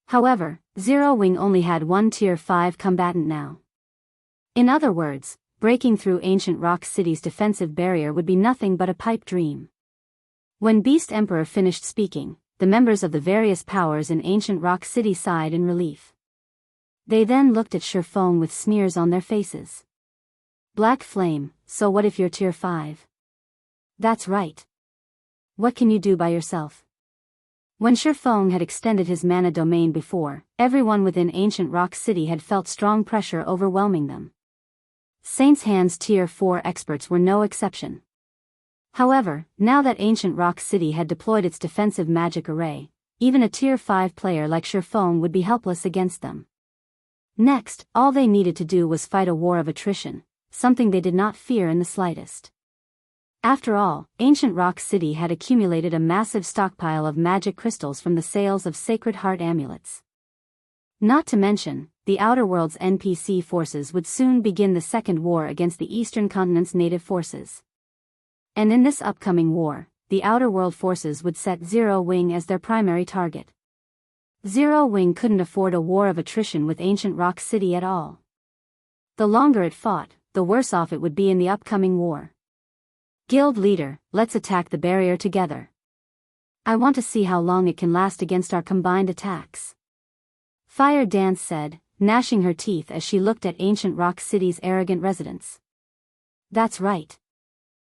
However, Zero Wing only had one Tier 5 combatant now. In other words, breaking through Ancient Rock City's defensive barrier would be nothing but a pipe dream. When Beast Emperor finished speaking, the members of the various powers in Ancient Rock City sighed in relief. They then looked at Feng with sneers on their faces. Black Flame, so what if you're Tier 5? That's right. What can you do by yourself? When Feng had extended his mana domain before, everyone within Ancient Rock City had felt strong pressure overwhelming them. Saint's Hand's Tier 4 experts were no exception. However, now that Ancient Rock City had deployed its defensive magic array, even a Tier 5 player like Feng would be helpless against them. Next, all they needed to do was fight a war of attrition, something they did not fear in the slightest. After all, Ancient Rock City had accumulated a massive stockpile of magic crystals from the sales of Sacred Heart amulets. Not to mention, the Outer World's NPC forces would soon begin the second war against the Eastern Continent's native forces. And in this upcoming war, the Outer World forces would set Zero Wing as their primary target. Zero Wing couldn't afford a war of attrition with Ancient Rock City at all. The longer it fought, the worse off it would be in the upcoming war. Guild leader, let's attack the barrier together. I want to see how long it can last against our combined attacks. Fire Dance said, gnashing her teeth as she looked at Ancient Rock City's arrogant residents. That's right.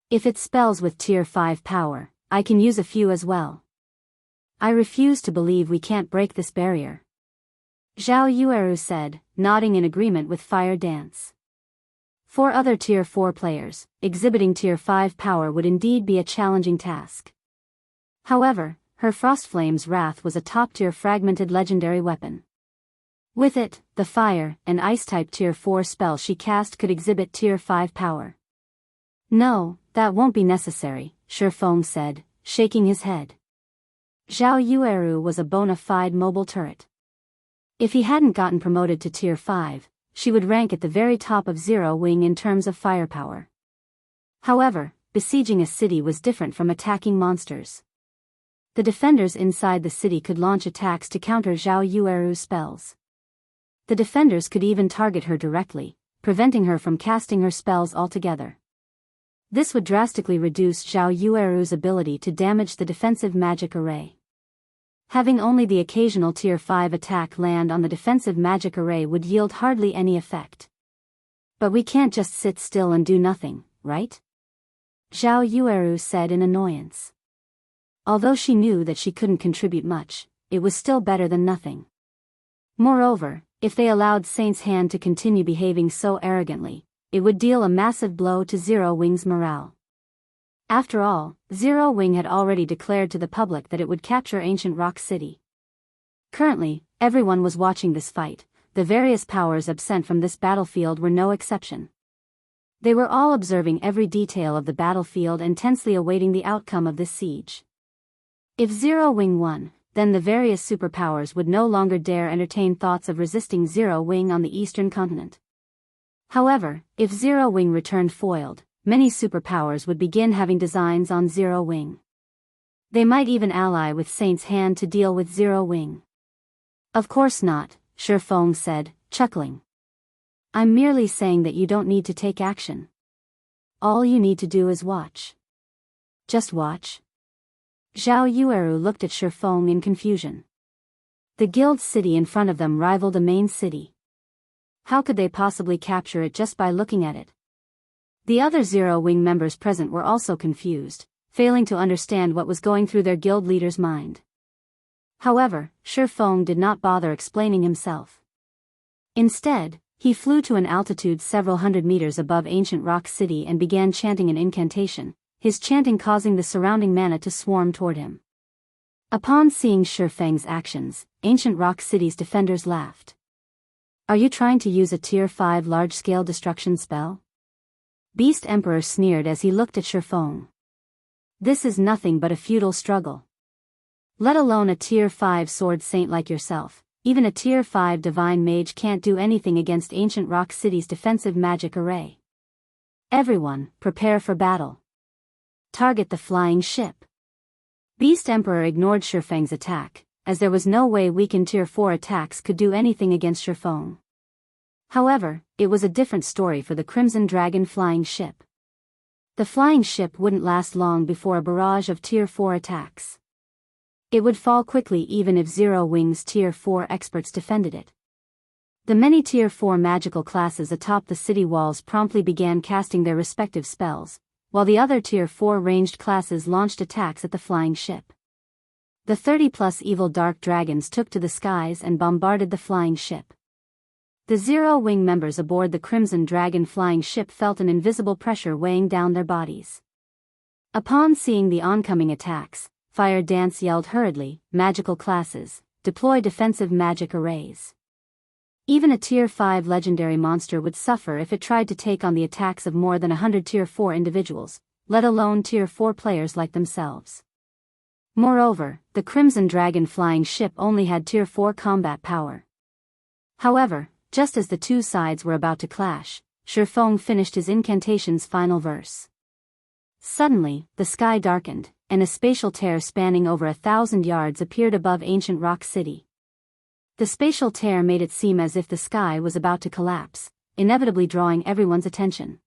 If it spells with Tier 5 power, I can use a few as well. I refuse to believe we can't break this barrier. Zhao Yueru said, nodding in agreement with Fire Dance. For other Tier 4 players, exhibiting Tier 5 power would indeed be a challenging task. However, her Frostflame's Wrath was a top-tier fragmented legendary weapon. With it, the Fire and Ice-type Tier 4 spell she cast could exhibit Tier 5 power. No, that won't be necessary, Feng said, shaking his head. Zhao Yueru was a bona fide mobile turret. If he hadn't gotten promoted to Tier 5, she would rank at the very top of Zero Wing in terms of firepower. However, besieging a city was different from attacking monsters. The defenders inside the city could launch attacks to counter Zhao Yueru's spells. The defenders could even target her directly, preventing her from casting her spells altogether. This would drastically reduce Zhao Yueru's ability to damage the defensive magic array. Having only the occasional Tier 5 attack land on the defensive magic array would yield hardly any effect. But we can't just sit still and do nothing, right? Zhao Yueru said in annoyance. Although she knew that she couldn't contribute much, it was still better than nothing. Moreover, if they allowed Saint's Hand to continue behaving so arrogantly, it would deal a massive blow to Zero Wing's morale. After all, Zero Wing had already declared to the public that it would capture Ancient Rock City. Currently, everyone was watching this fight. The various powers absent from this battlefield were no exception. They were all observing every detail of the battlefield and tensely awaiting the outcome of this siege. If Zero Wing won, then the various superpowers would no longer dare entertain thoughts of resisting Zero Wing on the Eastern Continent. However, if Zero Wing returned foiled, many superpowers would begin having designs on Zero Wing. They might even ally with Saint's Hand to deal with Zero Wing. Of course not, Feng said, chuckling. I'm merely saying that you don't need to take action. All you need to do is watch. Just watch. Zhao Yueru looked at Feng in confusion. The guild city in front of them rivaled a main city. How could they possibly capture it just by looking at it? The other Zero Wing members present were also confused, failing to understand what was going through their guild leader's mind. However, Feng did not bother explaining himself. Instead, he flew to an altitude several hundred meters above Ancient Rock City and began chanting an incantation, his chanting causing the surrounding mana to swarm toward him. Upon seeing Feng's actions, Ancient Rock City's defenders laughed. Are you trying to use a Tier 5 large-scale destruction spell? Beast Emperor sneered as he looked at Feng. This is nothing but a futile struggle. Let alone a Tier 5 sword saint like yourself, even a Tier 5 Divine Mage can't do anything against Ancient Rock City's defensive magic array. Everyone, prepare for battle. Target the flying ship. Beast Emperor ignored Feng's attack, as there was no way weakened Tier 4 attacks could do anything against Feng. However, it was a different story for the Crimson Dragon flying ship. The flying ship wouldn't last long before a barrage of Tier 4 attacks. It would fall quickly even if Zero Wing's Tier 4 experts defended it. The many Tier 4 magical classes atop the city walls promptly began casting their respective spells, while the other Tier 4 ranged classes launched attacks at the flying ship. The 30-plus evil dark dragons took to the skies and bombarded the flying ship. The Zero Wing members aboard the Crimson Dragon flying ship felt an invisible pressure weighing down their bodies. Upon seeing the oncoming attacks, Fire Dance yelled hurriedly, "Magical classes, deploy defensive magic arrays." Even a Tier 5 legendary monster would suffer if it tried to take on the attacks of more than 100 Tier 4 individuals, let alone Tier 4 players like themselves. Moreover, the Crimson Dragon flying ship only had Tier 4 combat power. However, just as the two sides were about to clash, Feng finished his incantation's final verse. Suddenly, the sky darkened, and a spatial tear spanning over 1,000 yards appeared above Ancient Rock City. The spatial tear made it seem as if the sky was about to collapse, inevitably drawing everyone's attention.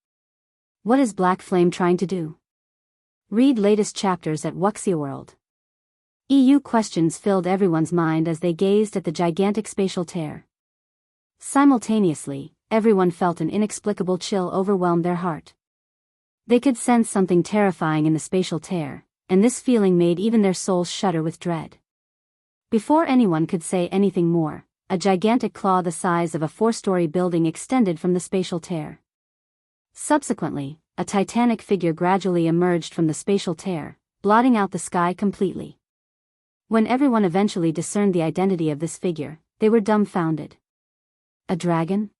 What is Black Flame trying to do? Read latest chapters at Wuxia EU. Questions filled everyone's mind as they gazed at the gigantic spatial tear. Simultaneously, everyone felt an inexplicable chill overwhelm their heart. They could sense something terrifying in the spatial tear, and this feeling made even their souls shudder with dread. Before anyone could say anything more, a gigantic claw the size of a 4-story building extended from the spatial tear. Subsequently, a titanic figure gradually emerged from the spatial tear, blotting out the sky completely. When everyone eventually discerned the identity of this figure, they were dumbfounded. A dragon?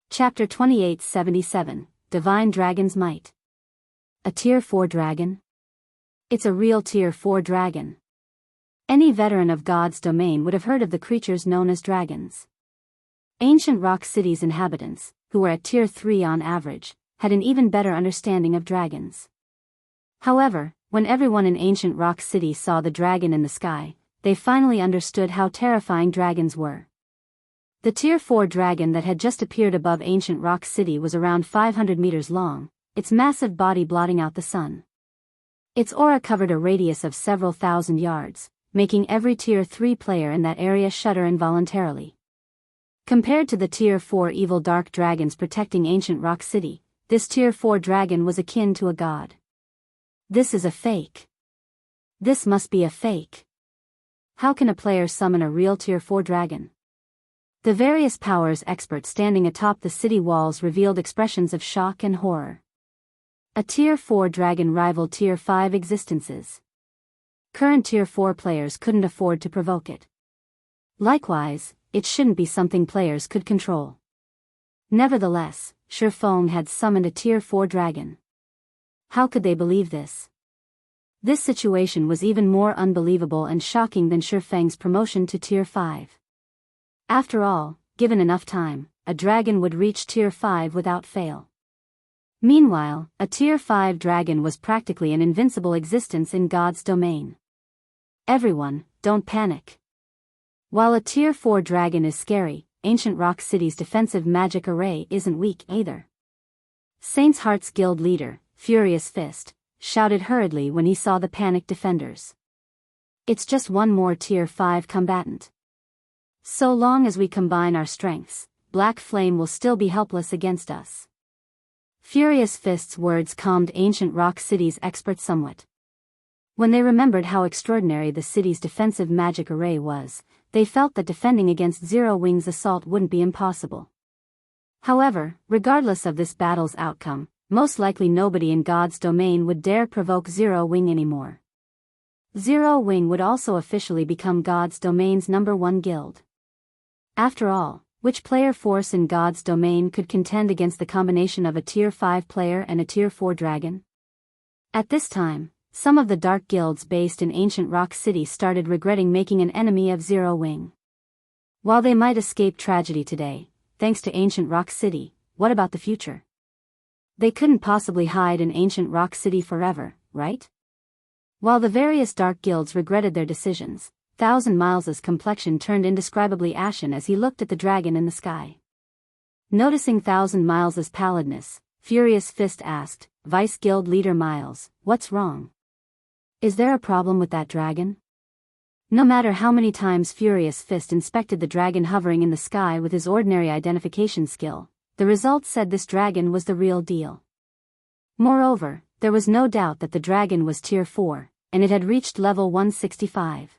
Chapter 2877, Divine Dragon's Might. A Tier 4 dragon? It's a real Tier 4 dragon. Any veteran of God's domain would have heard of the creatures known as dragons. Ancient Rock City's inhabitants, who were at Tier 3 on average, had an even better understanding of dragons. However, when everyone in Ancient Rock City saw the dragon in the sky, they finally understood how terrifying dragons were. The Tier 4 dragon that had just appeared above Ancient Rock City was around 500 meters long, its massive body blotting out the sun. Its aura covered a radius of several thousand yards, making every Tier 3 player in that area shudder involuntarily. Compared to the Tier 4 evil dark dragons protecting Ancient Rock City, this Tier 4 dragon was akin to a god. This is a fake. This must be a fake. How can a player summon a real Tier 4 dragon? The various powers experts standing atop the city walls revealed expressions of shock and horror. A Tier 4 dragon rivaled Tier 5 existences. Current Tier 4 players couldn't afford to provoke it. Likewise, it shouldn't be something players could control. Nevertheless, Feng had summoned a Tier 4 dragon. How could they believe this? This situation was even more unbelievable and shocking than Feng's promotion to Tier 5. After all, given enough time, a dragon would reach Tier 5 without fail. Meanwhile, a Tier 5 dragon was practically an invincible existence in God's domain. Everyone, don't panic. While a Tier 4 dragon is scary, Ancient Rock City's defensive magic array isn't weak either. Saint's Heart's guild leader, Furious Fist, shouted hurriedly when he saw the panicked defenders. It's just one more Tier 5 combatant. So long as we combine our strengths, Black Flame will still be helpless against us. Furious Fist's words calmed Ancient Rock City's experts somewhat. When they remembered how extraordinary the city's defensive magic array was, they felt that defending against Zero Wing's assault wouldn't be impossible. However, regardless of this battle's outcome, most likely nobody in God's domain would dare provoke Zero Wing anymore. Zero Wing would also officially become God's domain's #1 guild. After all, which player force in God's domain could contend against the combination of a Tier 5 player and a Tier 4 dragon? At this time, some of the dark guilds based in Ancient Rock City started regretting making an enemy of Zero Wing. While they might escape tragedy today, thanks to ancient Rock City, what about the future? They couldn't possibly hide in ancient Rock City forever, right? While the various dark guilds regretted their decisions, Thousand Miles's complexion turned indescribably ashen as he looked at the dragon in the sky. Noticing Thousand Miles's pallidness, Furious Fist asked, Vice Guild Leader Miles, what's wrong? Is there a problem with that dragon? No matter how many times Furious Fist inspected the dragon hovering in the sky with his ordinary identification skill, the results said this dragon was the real deal. Moreover, there was no doubt that the dragon was Tier 4, and it had reached level 165.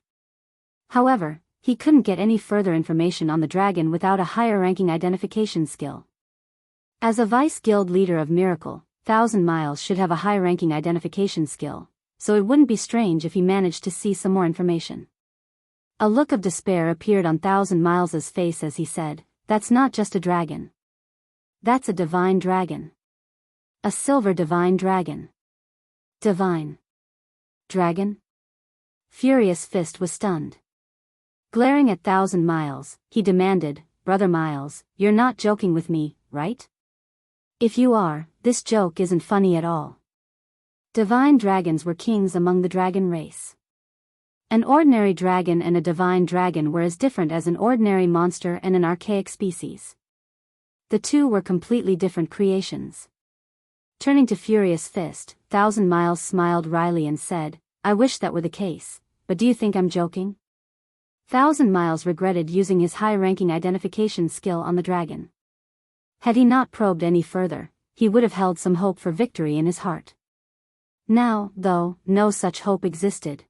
However, he couldn't get any further information on the dragon without a higher-ranking identification skill. As a Vice Guild Leader of Miracle, Thousand Miles should have a high-ranking identification skill, so it wouldn't be strange if he managed to see some more information. A look of despair appeared on Thousand Miles's face as he said, That's not just a dragon. That's a divine dragon. A silver divine dragon. Divine dragon? Furious Fist was stunned. Glaring at Thousand Miles, he demanded, Brother Miles, you're not joking with me, right? If you are, this joke isn't funny at all. Divine dragons were kings among the dragon race. An ordinary dragon and a divine dragon were as different as an ordinary monster and an archaic species. The two were completely different creations. Turning to Furious Fist, Thousand Miles smiled wryly and said, I wish that were the case, but do you think I'm joking? Thousand Miles regretted using his high-ranking identification skill on the dragon. Had he not probed any further, he would have held some hope for victory in his heart. Now, though, no such hope existed.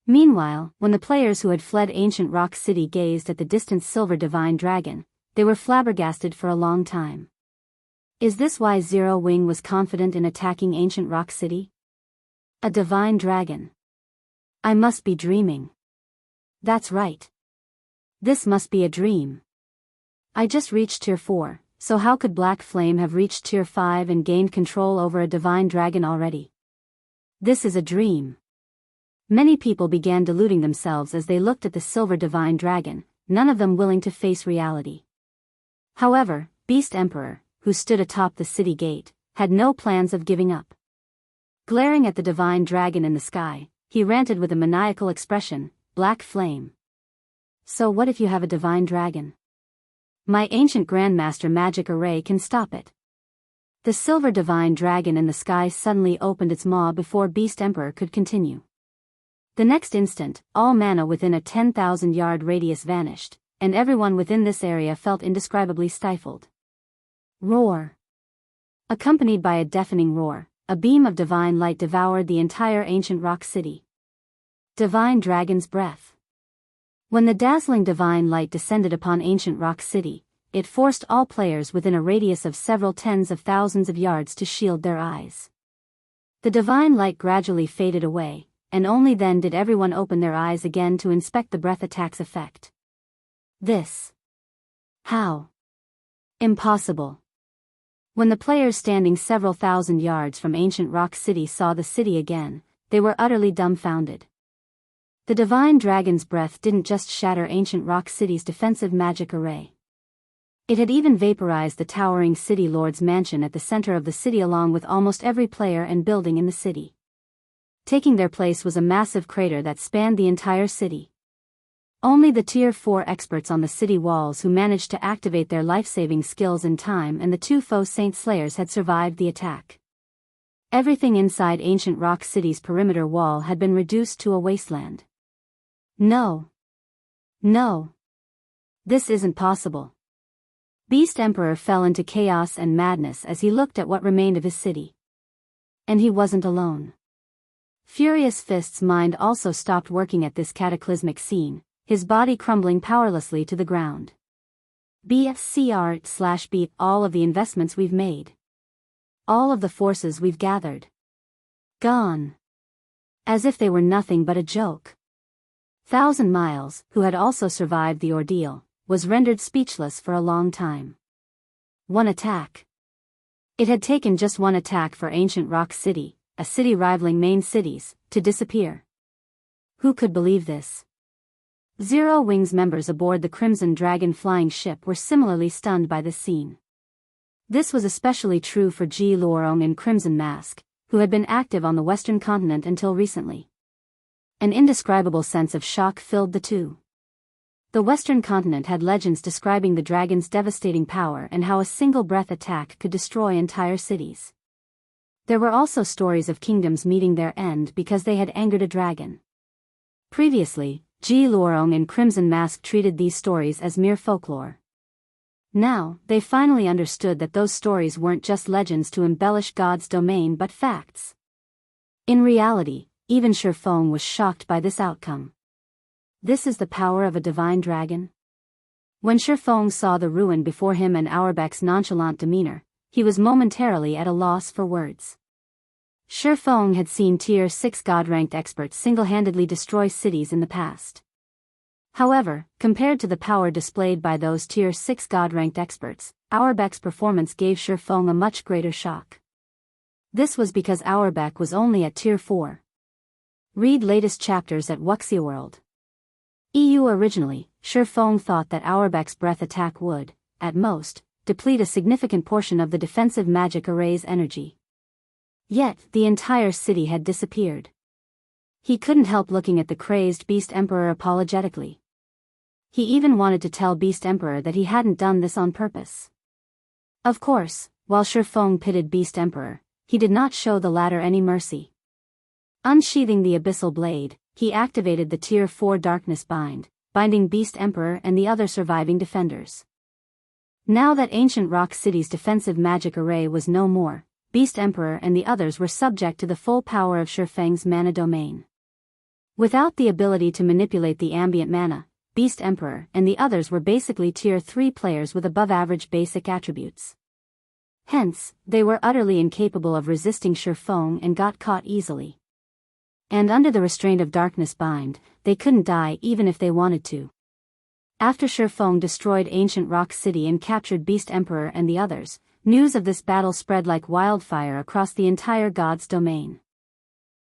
Meanwhile, when the players who had fled ancient Rock City gazed at the distant silver divine dragon, they were flabbergasted for a long time. Is this why Zero Wing was confident in attacking ancient Rock City? A divine dragon. I must be dreaming. That's right. This must be a dream. I just reached Tier 4, so how could Black Flame have reached Tier 5 and gained control over a divine dragon already? This is a dream. Many people began deluding themselves as they looked at the silver divine dragon, none of them willing to face reality. However, Beast Emperor, who stood atop the city gate, had no plans of giving up. Glaring at the divine dragon in the sky, he ranted with a maniacal expression, Black Flame. So what if you have a divine dragon? My ancient Grandmaster magic array can stop it. The silver divine dragon in the sky suddenly opened its maw before Beast Emperor could continue. The next instant, all mana within a 10,000-yard radius vanished, and everyone within this area felt indescribably stifled. Roar. Accompanied by a deafening roar, a beam of divine light devoured the entire ancient Rock City. Divine Dragon's Breath. When the dazzling divine light descended upon ancient Rock City, it forced all players within a radius of several tens of thousands of yards to shield their eyes. The divine light gradually faded away, and only then did everyone open their eyes again to inspect the breath attack's effect. This. How? Impossible. When the players standing several thousand yards from ancient Rock City saw the city again, they were utterly dumbfounded. The divine dragon's breath didn't just shatter ancient Rock City's defensive magic array. It had even vaporized the towering city lord's mansion at the center of the city along with almost every player and building in the city. Taking their place was a massive crater that spanned the entire city. Only the Tier 4 experts on the city walls who managed to activate their life-saving skills in time and the two Faux Saint Slayers had survived the attack. Everything inside ancient Rock City's perimeter wall had been reduced to a wasteland. No. No. This isn't possible. Beast Emperor fell into chaos and madness as he looked at what remained of his city. And he wasn't alone. Furious Fist's mind also stopped working at this cataclysmic scene, his body crumbling powerlessly to the ground. BFCR/beat all of the investments we've made. All of the forces we've gathered. Gone. As if they were nothing but a joke. Thousand Miles, who had also survived the ordeal, was rendered speechless for a long time. One attack. It had taken just one attack for ancient Rock City, a city rivaling main cities, to disappear. Who could believe this? Zero Wing's members aboard the Crimson Dragon flying ship were similarly stunned by this scene. This was especially true for Ji Luorong in Crimson Mask, who had been active on the Western continent until recently. An indescribable sense of shock filled the two. The Western continent had legends describing the dragon's devastating power and how a single breath attack could destroy entire cities. There were also stories of kingdoms meeting their end because they had angered a dragon. Previously, Ji Luorong in Crimson Mask treated these stories as mere folklore. Now, they finally understood that those stories weren't just legends to embellish God's domain but facts. In reality, even Feng was shocked by this outcome. This is the power of a divine dragon? When Feng saw the ruin before him and Auerbach's nonchalant demeanor, he was momentarily at a loss for words. Feng had seen Tier 6 God-ranked experts single-handedly destroy cities in the past. However, compared to the power displayed by those Tier 6 God-ranked experts, Auerbach's performance gave Feng a much greater shock. This was because Auerbach was only at Tier 4. Read latest chapters at Wuxia EU. Originally, Feng thought that Auerbach's breath attack would, at most, deplete a significant portion of the defensive magic array's energy. Yet, the entire city had disappeared. He couldn't help looking at the crazed Beast Emperor apologetically. He even wanted to tell Beast Emperor that he hadn't done this on purpose. Of course, while Feng pitted Beast Emperor, he did not show the latter any mercy. Unsheathing the abyssal blade, he activated the Tier 4 Darkness Bind, binding Beast Emperor and the other surviving defenders. Now that Ancient Rock City's defensive magic array was no more, Beast Emperor and the others were subject to the full power of Feng's mana domain. Without the ability to manipulate the ambient mana, Beast Emperor and the others were basically Tier 3 players with above-average basic attributes. Hence, they were utterly incapable of resisting Feng and got caught easily. And under the restraint of Darkness Bind, they couldn't die even if they wanted to. After Feng destroyed Ancient Rock City and captured Beast Emperor and the others, news of this battle spread like wildfire across the entire God's domain.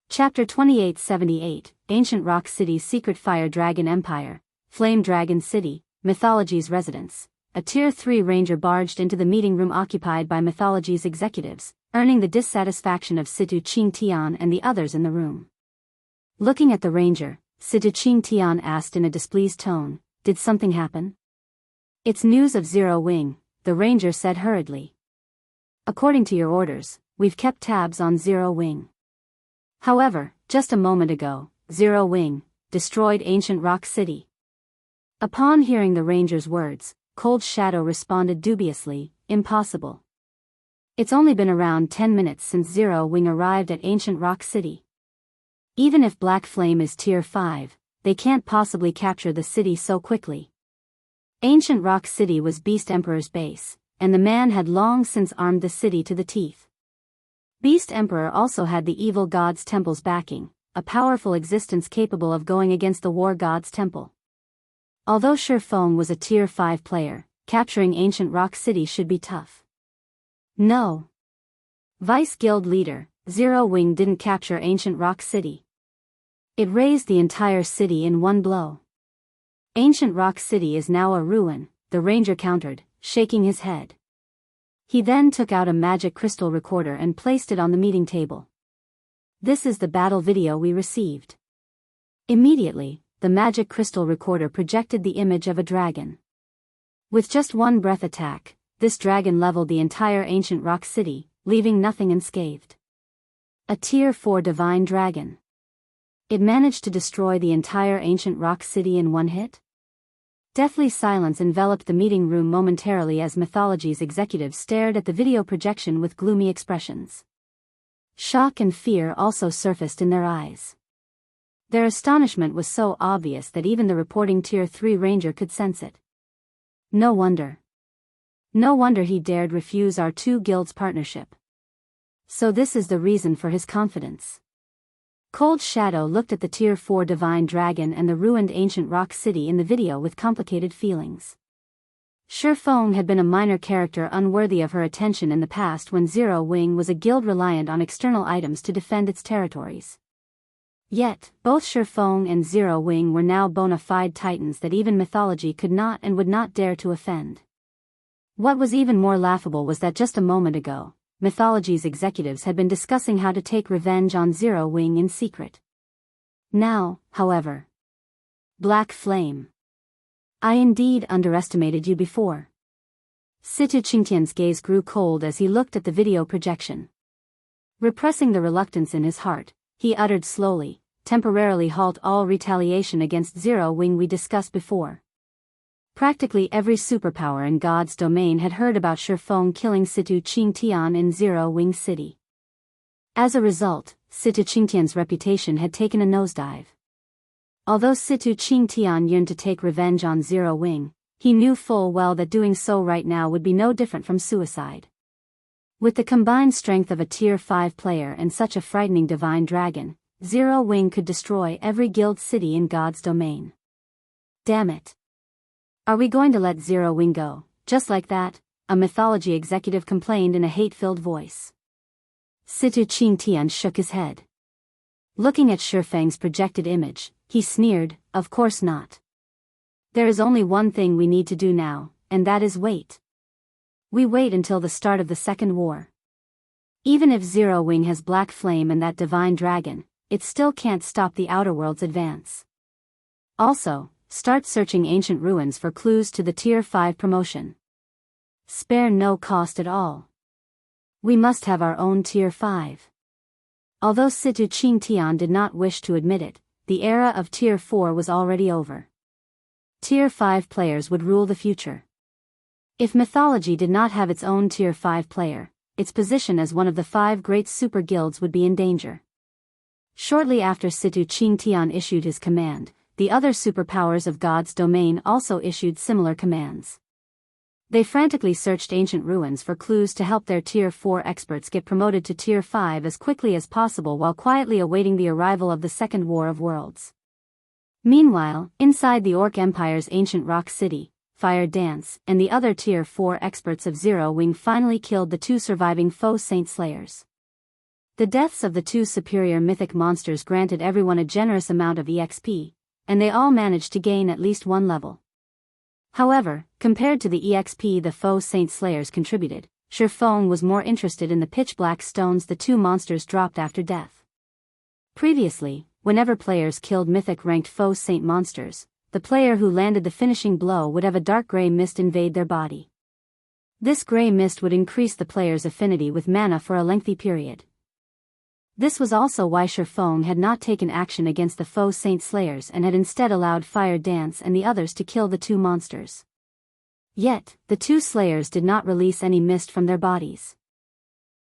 Chapter 2878, Ancient Rock City's Secret Fire Dragon Empire, Flame Dragon City, Mythology's Residence. A Tier 3 ranger barged into the meeting room occupied by Mythology's executives, earning the dissatisfaction of Situ Qing Tian and the others in the room. Looking at the ranger, Situ Qing Tian asked in a displeased tone, "Did something happen?" "It's news of Zero Wing," the ranger said hurriedly. "According to your orders, we've kept tabs on Zero Wing. However, just a moment ago, Zero Wing destroyed Ancient Rock City." Upon hearing the ranger's words, Cold Shadow responded dubiously, "Impossible. It's only been around 10 minutes since Zero Wing arrived at Ancient Rock City. Even if Black Flame is Tier 5, they can't possibly capture the city so quickly. Ancient Rock City was Beast Emperor's base, and the man had long since armed the city to the teeth. Beast Emperor also had the evil god's temple's backing, a powerful existence capable of going against the war god's temple. Although Feng was a Tier 5 player, capturing Ancient Rock City should be tough. No. Vice Guild Leader, Zero Wing didn't capture Ancient Rock City. It razed the entire city in one blow. Ancient Rock City is now a ruin, the ranger countered, shaking his head. He then took out a magic crystal recorder and placed it on the meeting table. "This is the battle video we received." Immediately, the magic crystal recorder projected the image of a dragon. With just one breath attack, this dragon leveled the entire Ancient Rock City, leaving nothing unscathed. A Tier 4 divine dragon. It managed to destroy the entire Ancient Rock City in one hit? Deathly silence enveloped the meeting room momentarily as Mythology's executives stared at the video projection with gloomy expressions. Shock and fear also surfaced in their eyes. Their astonishment was so obvious that even the reporting Tier 3 ranger could sense it. No wonder. No wonder he dared refuse our two guilds' partnership. So this is the reason for his confidence. Cold Shadow looked at the Tier 4 divine dragon and the ruined Ancient Rock City in the video with complicated feelings. Feng had been a minor character unworthy of her attention in the past when Zero Wing was a guild reliant on external items to defend its territories. Yet, both Feng and Zero Wing were now bona fide titans that even mythology could not and would not dare to offend. What was even more laughable was that just a moment ago, mythology's executives had been discussing how to take revenge on Zero Wing in secret. Now, however. Black Flame. I indeed underestimated you before. Situ Qingtian's gaze grew cold as he looked at the video projection. Repressing the reluctance in his heart, he uttered slowly, temporarily halt all retaliation against Zero Wing we discussed before. Practically every superpower in God's domain had heard about Feng killing Situ Qingtian in Zero Wing City. As a result, Situ Qingtian's reputation had taken a nosedive. Although Situ Qingtian yearned to take revenge on Zero Wing, he knew full well that doing so right now would be no different from suicide. With the combined strength of a Tier 5 player and such a frightening divine dragon, Zero Wing could destroy every guild city in God's domain. Damn it. Are we going to let Zero Wing go, just like that? A mythology executive complained in a hate-filled voice. Situ Qingtian shook his head. Looking at Feng's projected image, he sneered, of course not. There is only one thing we need to do now, and that is wait. We wait until the start of the Second War. Even if Zero Wing has Black Flame and that divine dragon, it still can't stop the Outer World's advance. Also, start searching ancient ruins for clues to the Tier 5 promotion. Spare no cost at all. We must have our own Tier 5. Although Situ Qingtian did not wish to admit it, the era of Tier 4 was already over. Tier 5 players would rule the future. If mythology did not have its own Tier 5 player, its position as one of the 5 great super guilds would be in danger. Shortly after Situ Qingtian issued his command, the other superpowers of God's domain also issued similar commands. They frantically searched ancient ruins for clues to help their Tier 4 experts get promoted to Tier 5 as quickly as possible while quietly awaiting the arrival of the Second War of Worlds. Meanwhile, inside the Orc Empire's ancient rock city, Fire Dance and the other Tier 4 experts of Zero Wing finally killed the 2 surviving foe Saint Slayers. The deaths of the 2 superior mythic monsters granted everyone a generous amount of EXP, and they all managed to gain at least 1 level. However, compared to the EXP the foe Saint Slayers contributed, Feng was more interested in the pitch-black stones the 2 monsters dropped after death. Previously, whenever players killed mythic-ranked foe Saint monsters, the player who landed the finishing blow would have a dark gray mist invade their body. This gray mist would increase the player's affinity with mana for a lengthy period. This was also why Feng had not taken action against the foe Saint Slayers and had instead allowed Fire Dance and the others to kill the 2 monsters. Yet, the 2 Slayers did not release any mist from their bodies.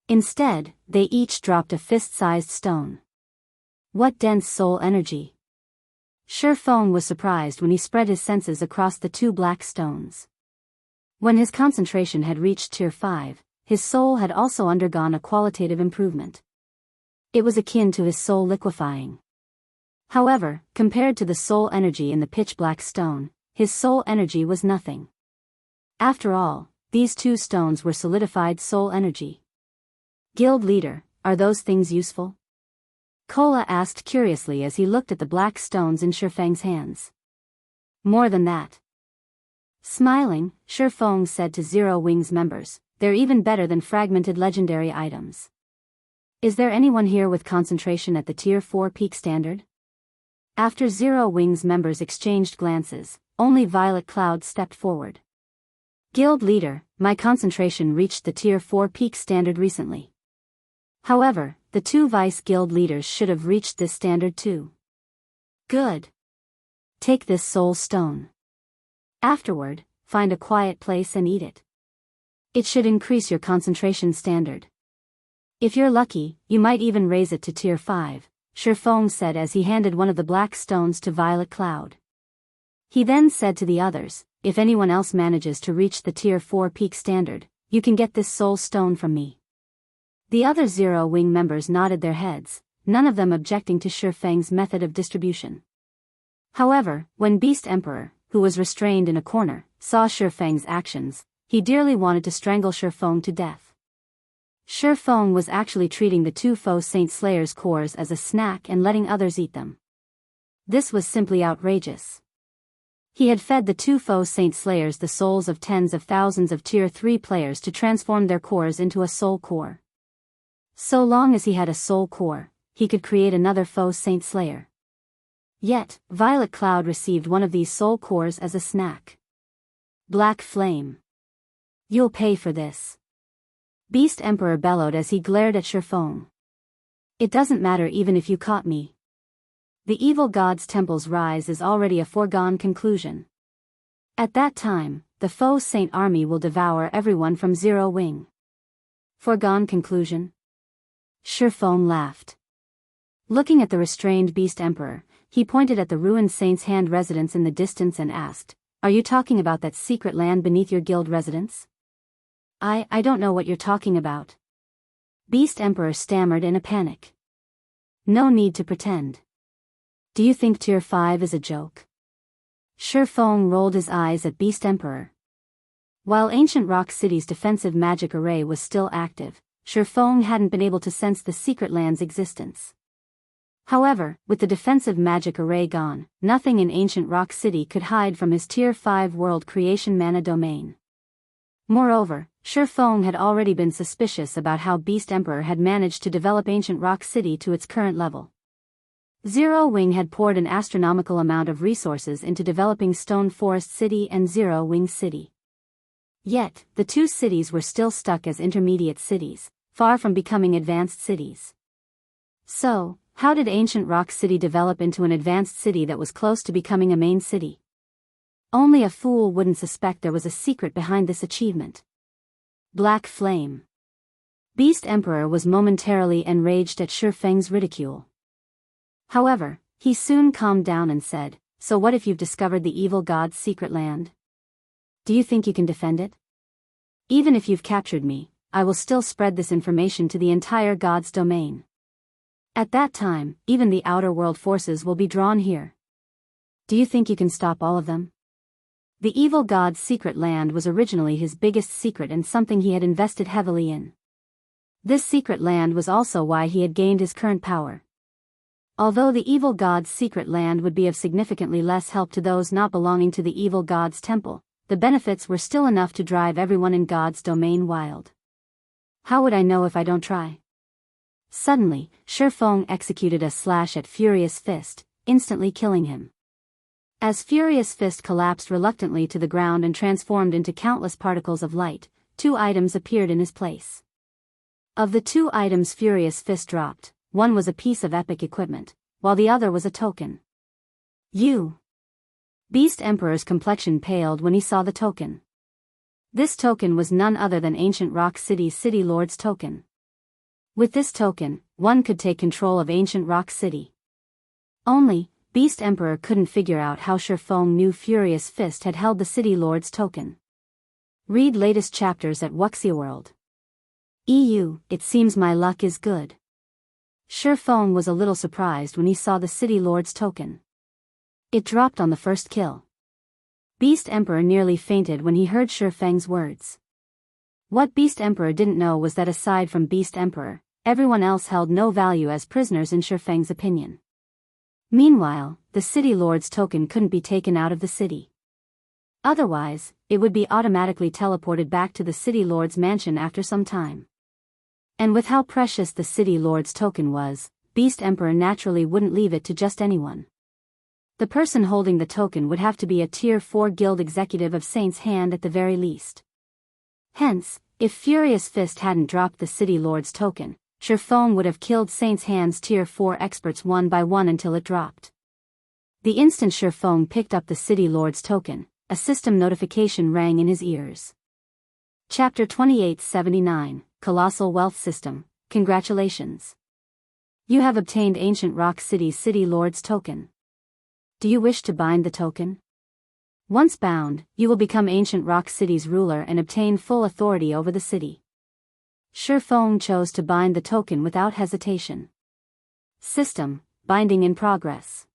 Instead, they each dropped a fist-sized stone. What dense soul energy! Feng was surprised when he spread his senses across the 2 black stones. When his concentration had reached Tier 5, his soul had also undergone a qualitative improvement. It was akin to his soul liquefying. However, compared to the soul energy in the pitch-black stone, his soul energy was nothing. After all, these 2 stones were solidified soul energy. Guild leader, are those things useful? Kola asked curiously as he looked at the black stones in Feng's hands. More than that. Smiling, Feng said to Zero Wing's members, they're even better than fragmented legendary items. Is there anyone here with concentration at the Tier 4 peak standard? After Zero Wing's members exchanged glances, only Violet Cloud stepped forward. Guild leader, my concentration reached the Tier 4 peak standard recently. However, the 2 vice guild leaders should have reached this standard too. Good. Take this soul stone. Afterward, find a quiet place and eat it. It should increase your concentration standard. If you're lucky, you might even raise it to Tier 5, Feng said as he handed one of the black stones to Violet Cloud. He then said to the others, if anyone else manages to reach the Tier 4 peak standard, you can get this soul stone from me. The other Zero Wing members nodded their heads, none of them objecting to Feng's method of distribution. However, when Beast Emperor, who was restrained in a corner, saw Feng's actions, he dearly wanted to strangle Feng to death. Feng was actually treating the two Faux Saint Slayers' cores as a snack and letting others eat them. This was simply outrageous. He had fed the two Faux Saint Slayers the souls of tens of thousands of Tier 3 players to transform their cores into a soul core. So long as he had a soul core, he could create another Faux Saint Slayer. Yet, Violet Cloud received one of these soul cores as a snack. Black Flame. You'll pay for this. Beast Emperor bellowed as he glared at Feng. It doesn't matter even if you caught me. The evil god's temple's rise is already a foregone conclusion. At that time, the Faux Saint army will devour everyone from Zero Wing. Foregone conclusion? Feng laughed. Looking at the restrained Beast Emperor, he pointed at the ruined Saint's Hand residence in the distance and asked, "Are you talking about that secret land beneath your guild residence?" I don't know what you're talking about. Beast Emperor stammered in a panic. No need to pretend. Do you think Tier 5 is a joke? Feng rolled his eyes at Beast Emperor. While Ancient Rock City's defensive magic array was still active, Feng hadn't been able to sense the secret land's existence. However, with the defensive magic array gone, nothing in Ancient Rock City could hide from his Tier 5 world creation mana domain. Moreover, Feng had already been suspicious about how Beast Emperor had managed to develop Ancient Rock City to its current level. Zero Wing had poured an astronomical amount of resources into developing Stone Forest City and Zero Wing City. Yet, the two cities were still stuck as intermediate cities, far from becoming advanced cities. So, how did Ancient Rock City develop into an advanced city that was close to becoming a main city? Only a fool wouldn't suspect there was a secret behind this achievement. Black Flame. Beast Emperor was momentarily enraged at Feng's ridicule. However, he soon calmed down and said, "So what if you've discovered the evil god's secret land? Do you think you can defend it? Even if you've captured me, I will still spread this information to the entire god's domain. At that time, even the outer world forces will be drawn here. Do you think you can stop all of them?" The evil god's secret land was originally his biggest secret and something he had invested heavily in. This secret land was also why he had gained his current power. Although the evil god's secret land would be of significantly less help to those not belonging to the evil god's temple, the benefits were still enough to drive everyone in God's domain wild. How would I know if I don't try? Suddenly, Feng executed a slash at Furious Fist, instantly killing him. As Furious Fist collapsed reluctantly to the ground and transformed into countless particles of light, two items appeared in his place. Of the two items Furious Fist dropped, one was a piece of epic equipment, while the other was a token. Beast Emperor's complexion paled when he saw the token. This token was none other than Ancient Rock City's City Lord's token. With this token, one could take control of Ancient Rock City. Only, Beast Emperor couldn't figure out how Feng knew Furious Fist had held the City Lord's token. Read latest chapters at Wuxia EU. It seems my luck is good. Feng was a little surprised when he saw the City Lord's token. It dropped on the first kill. Beast Emperor nearly fainted when he heard Feng's words. What Beast Emperor didn't know was that aside from Beast Emperor, everyone else held no value as prisoners in Feng's opinion. Meanwhile, the City Lord's token couldn't be taken out of the city. Otherwise, it would be automatically teleported back to the City Lord's mansion after some time. And with how precious the City Lord's token was, Beast Emperor naturally wouldn't leave it to just anyone. The person holding the token would have to be a Tier 4 guild executive of Saint's Hand at the very least. Hence, if Furious Fist hadn't dropped the City Lord's token, Feng would have killed Saint's Hand's Tier 4 experts one by one until it dropped. The instant Feng picked up the City Lord's token, a system notification rang in his ears. Chapter 2879, Colossal Wealth System. Congratulations. You have obtained Ancient Rock City's City Lord's token. Do you wish to bind the token? Once bound, you will become Ancient Rock City's ruler and obtain full authority over the city. Feng chose to bind the token without hesitation. System, binding in progress.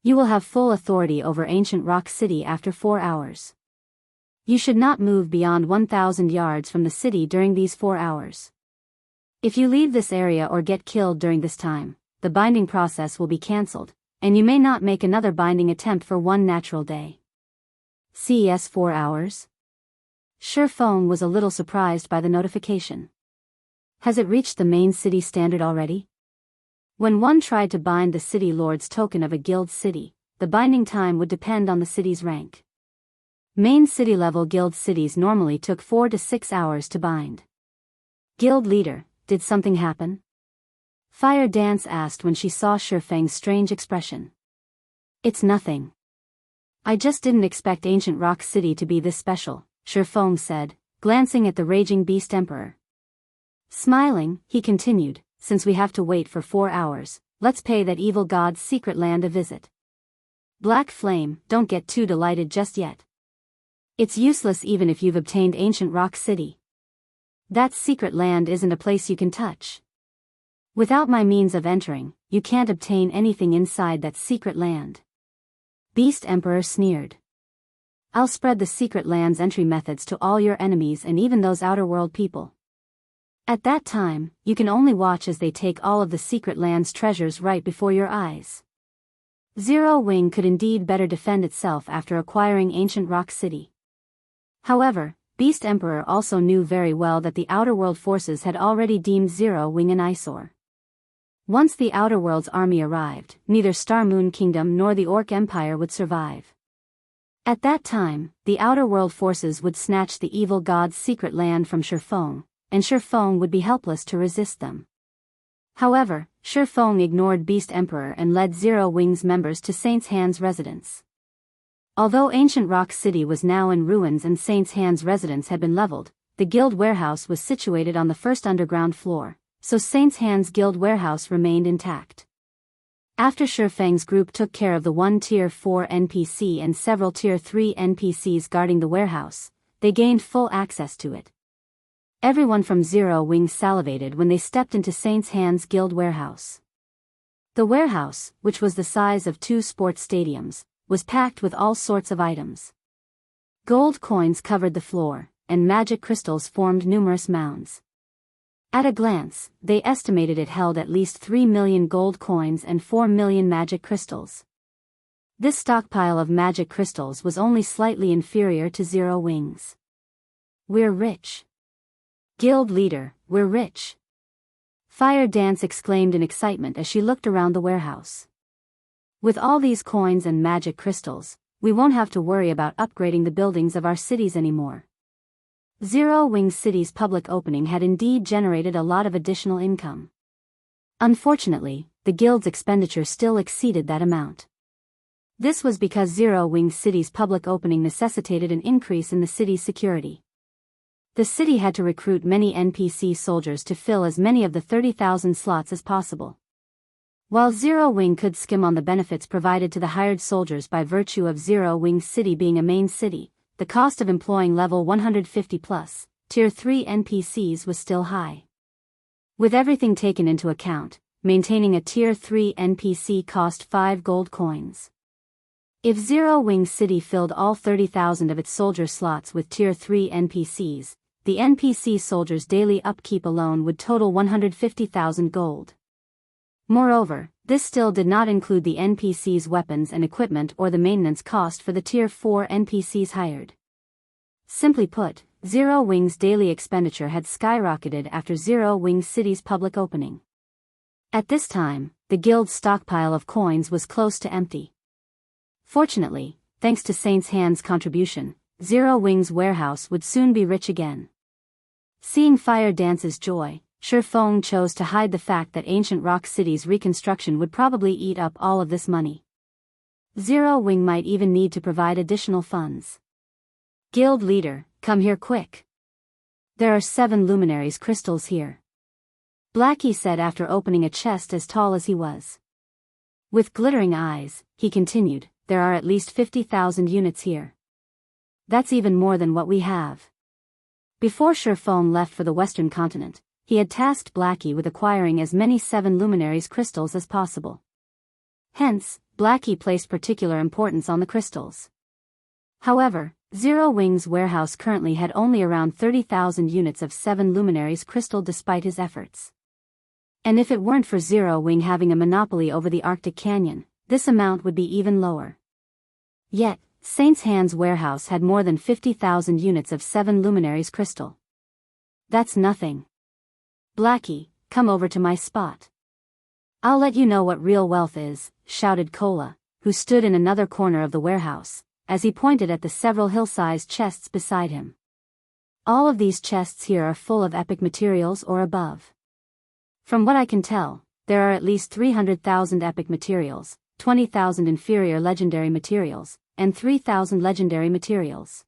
You will have full authority over Ancient Rock City after 4 hours. You should not move beyond 1,000 yards from the city during these 4 hours. If you leave this area or get killed during this time, the binding process will be cancelled, and you may not make another binding attempt for 1 natural day. CES 4 hours? Feng was a little surprised by the notification. Has it reached the main city standard already? When one tried to bind the city lord's token of a guild city, the binding time would depend on the city's rank. Main city level guild cities normally took 4 to 6 hours to bind. Guild leader, did something happen? Fire Dance asked when she saw Feng's strange expression. It's nothing. I just didn't expect Ancient Rock City to be this special, Feng said, glancing at the raging beast emperor. Smiling, he continued, since we have to wait for 4 hours, let's pay that evil god's secret land a visit. Black Flame, don't get too delighted just yet. It's useless even if you've obtained Ancient Rock City. That secret land isn't a place you can touch. Without my means of entering, you can't obtain anything inside that secret land. Beast Emperor sneered. I'll spread the secret land's entry methods to all your enemies and even those outer world people. At that time, you can only watch as they take all of the secret land's treasures right before your eyes. Zero Wing could indeed better defend itself after acquiring Ancient Rock City. However, Beast Emperor also knew very well that the outer world forces had already deemed Zero Wing an eyesore. Once the outer world's army arrived, neither Star Moon Kingdom nor the Orc Empire would survive. At that time, the outer world forces would snatch the evil god's secret land from Feng, and Feng would be helpless to resist them. However, Feng ignored Beast Emperor and led Zero Wing's members to Saint's Hand's residence. Although Ancient Rock City was now in ruins and Saint's Hand's residence had been leveled, the guild warehouse was situated on the first underground floor, so Saint's Hand's guild warehouse remained intact. After Feng's group took care of the one Tier 4 NPC and several Tier 3 NPCs guarding the warehouse, they gained full access to it. Everyone from Zero Wing salivated when they stepped into Saint's Hand's guild warehouse. The warehouse, which was the size of 2 sports stadiums, was packed with all sorts of items. Gold coins covered the floor, and magic crystals formed numerous mounds. At a glance, they estimated it held at least 3 million gold coins and 4 million magic crystals. This stockpile of magic crystals was only slightly inferior to Zero Wing's. We're rich. Guild leader, we're rich. Fire Dance exclaimed in excitement as she looked around the warehouse. With all these coins and magic crystals, we won't have to worry about upgrading the buildings of our cities anymore. Zero Wing City's public opening had indeed generated a lot of additional income. Unfortunately, the guild's expenditure still exceeded that amount. This was because Zero Wing City's public opening necessitated an increase in the city's security. The city had to recruit many NPC soldiers to fill as many of the 30,000 slots as possible. While Zero Wing could skim on the benefits provided to the hired soldiers by virtue of Zero Wing City being a main city, the cost of employing level 150 plus, Tier 3 NPCs was still high. With everything taken into account, maintaining a Tier 3 NPC cost 5 gold coins. If Zero Wing City filled all 30,000 of its soldier slots with Tier 3 NPCs, the NPC soldiers' daily upkeep alone would total 150,000 gold. Moreover, this still did not include the NPC's weapons and equipment or the maintenance cost for the Tier 4 NPCs hired. Simply put, Zero Wing's daily expenditure had skyrocketed after Zero Wing City's public opening. At this time, the guild's stockpile of coins was close to empty. Fortunately, thanks to Saint's Hand's contribution, Zero Wing's warehouse would soon be rich again. Seeing Fire Dance's joy, Feng chose to hide the fact that Ancient Rock City's reconstruction would probably eat up all of this money. Zero Wing might even need to provide additional funds. Guild leader, come here quick. There are 7 luminaries crystals here. Blackie said after opening a chest as tall as he was. With glittering eyes, he continued, there are at least 50,000 units here. That's even more than what we have. Before Feng left for the Western continent, he had tasked Blackie with acquiring as many 7 luminaries crystals as possible. Hence, Blackie placed particular importance on the crystals. However, Zero Wing's warehouse currently had only around 30,000 units of 7 luminaries crystal despite his efforts. And if it weren't for Zero Wing having a monopoly over the Arctic Canyon, this amount would be even lower. Yet, Saint's Hand's warehouse had more than 50,000 units of 7 luminaries crystal. That's nothing. Blackie, come over to my spot. I'll let you know what real wealth is, shouted Cola, who stood in another corner of the warehouse, as he pointed at the several hill-sized chests beside him. All of these chests here are full of epic materials or above. From what I can tell, there are at least 300,000 epic materials, 20,000 inferior legendary materials, and 3,000 legendary materials.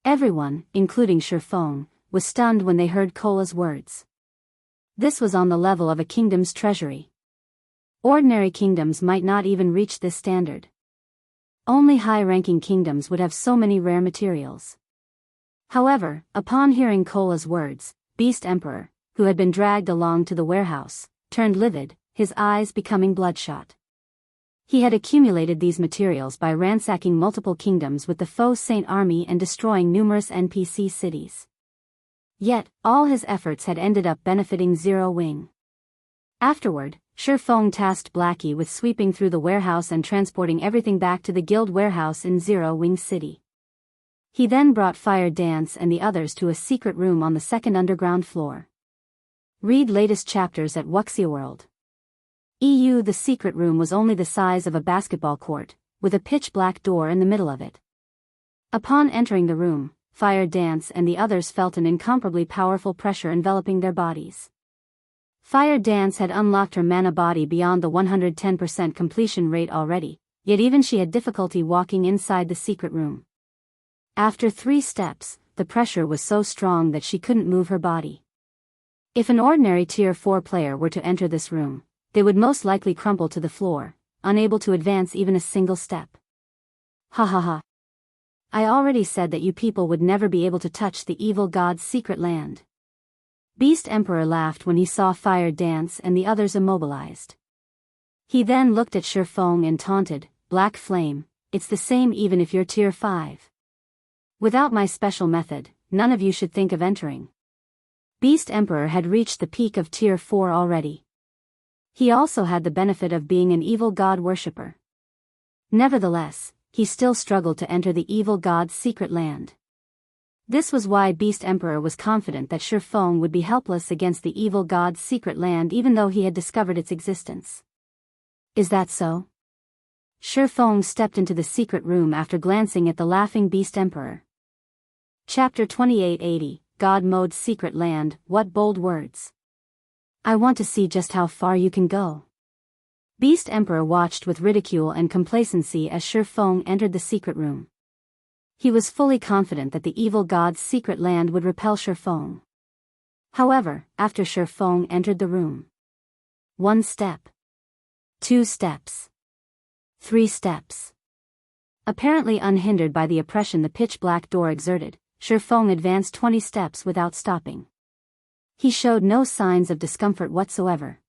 Everyone, including Feng, was stunned when they heard Cola's words. This was on the level of a kingdom's treasury. Ordinary kingdoms might not even reach this standard. Only high-ranking kingdoms would have so many rare materials. However, upon hearing Cola's words, Beast Emperor, who had been dragged along to the warehouse, turned livid, his eyes becoming bloodshot. He had accumulated these materials by ransacking multiple kingdoms with the foe Saint army and destroying numerous NPC cities. Yet, all his efforts had ended up benefiting Zero Wing. Afterward, Feng tasked Blackie with sweeping through the warehouse and transporting everything back to the guild warehouse in Zero Wing City. He then brought Fire Dance and the others to a secret room on the second underground floor. Read latest chapters at Wuxia World. The secret room was only the size of a basketball court, with a pitch-black door in the middle of it. Upon entering the room, Fire Dance and the others felt an incomparably powerful pressure enveloping their bodies. Fire Dance had unlocked her mana body beyond the 110% completion rate already, yet even she had difficulty walking inside the secret room. After 3 steps, the pressure was so strong that she couldn't move her body. If an ordinary Tier 4 player were to enter this room, they would most likely crumple to the floor, unable to advance even a single step. Ha ha ha. I already said that you people would never be able to touch the evil god's secret land. Beast Emperor laughed when he saw Fire Dance and the others immobilized. He then looked at Feng and taunted, Black Flame, it's the same even if you're Tier 5. Without my special method, none of you should think of entering. Beast Emperor had reached the peak of Tier 4 already. He also had the benefit of being an evil god worshipper. Nevertheless, he still struggled to enter the evil god's secret land. This was why Beast Emperor was confident that Feng would be helpless against the evil god's secret land even though he had discovered its existence. Is that so? Feng stepped into the secret room after glancing at the laughing Beast Emperor. Chapter 2880, God Mode's Secret Land, what bold words. I want to see just how far you can go. Beast Emperor watched with ridicule and complacency as Feng entered the secret room. He was fully confident that the evil god's secret land would repel Feng. However, after Feng entered the room. 1 step. 2 steps. 3 steps. Apparently unhindered by the oppression the pitch-black door exerted, Feng advanced 20 steps without stopping. He showed no signs of discomfort whatsoever.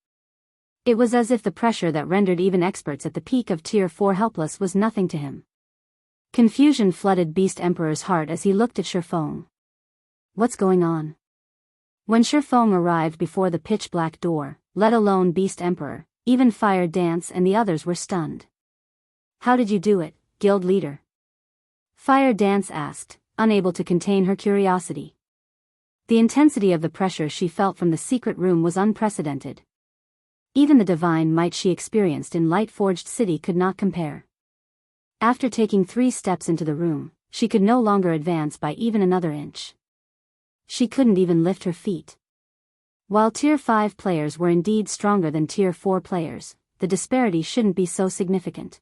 It was as if the pressure that rendered even experts at the peak of Tier 4 helpless was nothing to him. Confusion flooded Beast Emperor's heart as he looked at Feng. What's going on? When Feng arrived before the pitch-black door, let alone Beast Emperor, even Fire Dance and the others were stunned. How did you do it, guild leader? Fire Dance asked, unable to contain her curiosity. The intensity of the pressure she felt from the secret room was unprecedented. Even the divine might she experienced in Light-Forged City could not compare. After taking 3 steps into the room, she could no longer advance by even another inch. She couldn't even lift her feet. While Tier 5 players were indeed stronger than Tier 4 players, the disparity shouldn't be so significant.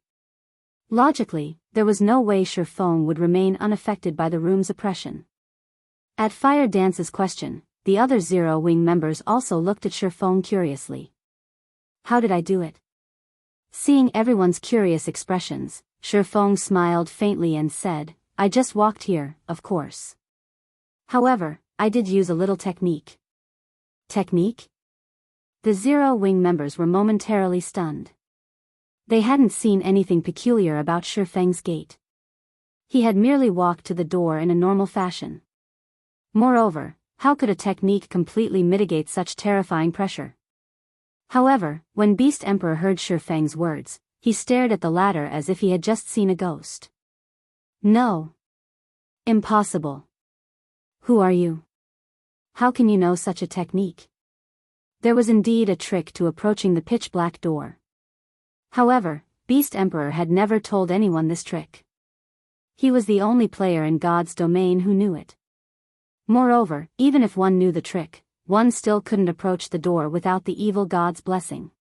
Logically, there was no way Feng would remain unaffected by the room's oppression. At Fire Dance's question, the other Zero Wing members also looked at Feng curiously. How did I do it? Seeing everyone's curious expressions, Feng smiled faintly and said, I just walked here, of course. However, I did use a little technique. Technique? The Zero Wing members were momentarily stunned. They hadn't seen anything peculiar about Feng's gait. He had merely walked to the door in a normal fashion. Moreover, how could a technique completely mitigate such terrifying pressure? However, when Beast Emperor heard Feng's words, he stared at the latter as if he had just seen a ghost. No. Impossible. Who are you? How can you know such a technique? There was indeed a trick to approaching the pitch-black door. However, Beast Emperor had never told anyone this trick. He was the only player in God's domain who knew it. Moreover, even if one knew the trick, one still couldn't approach the door without the evil god's blessing.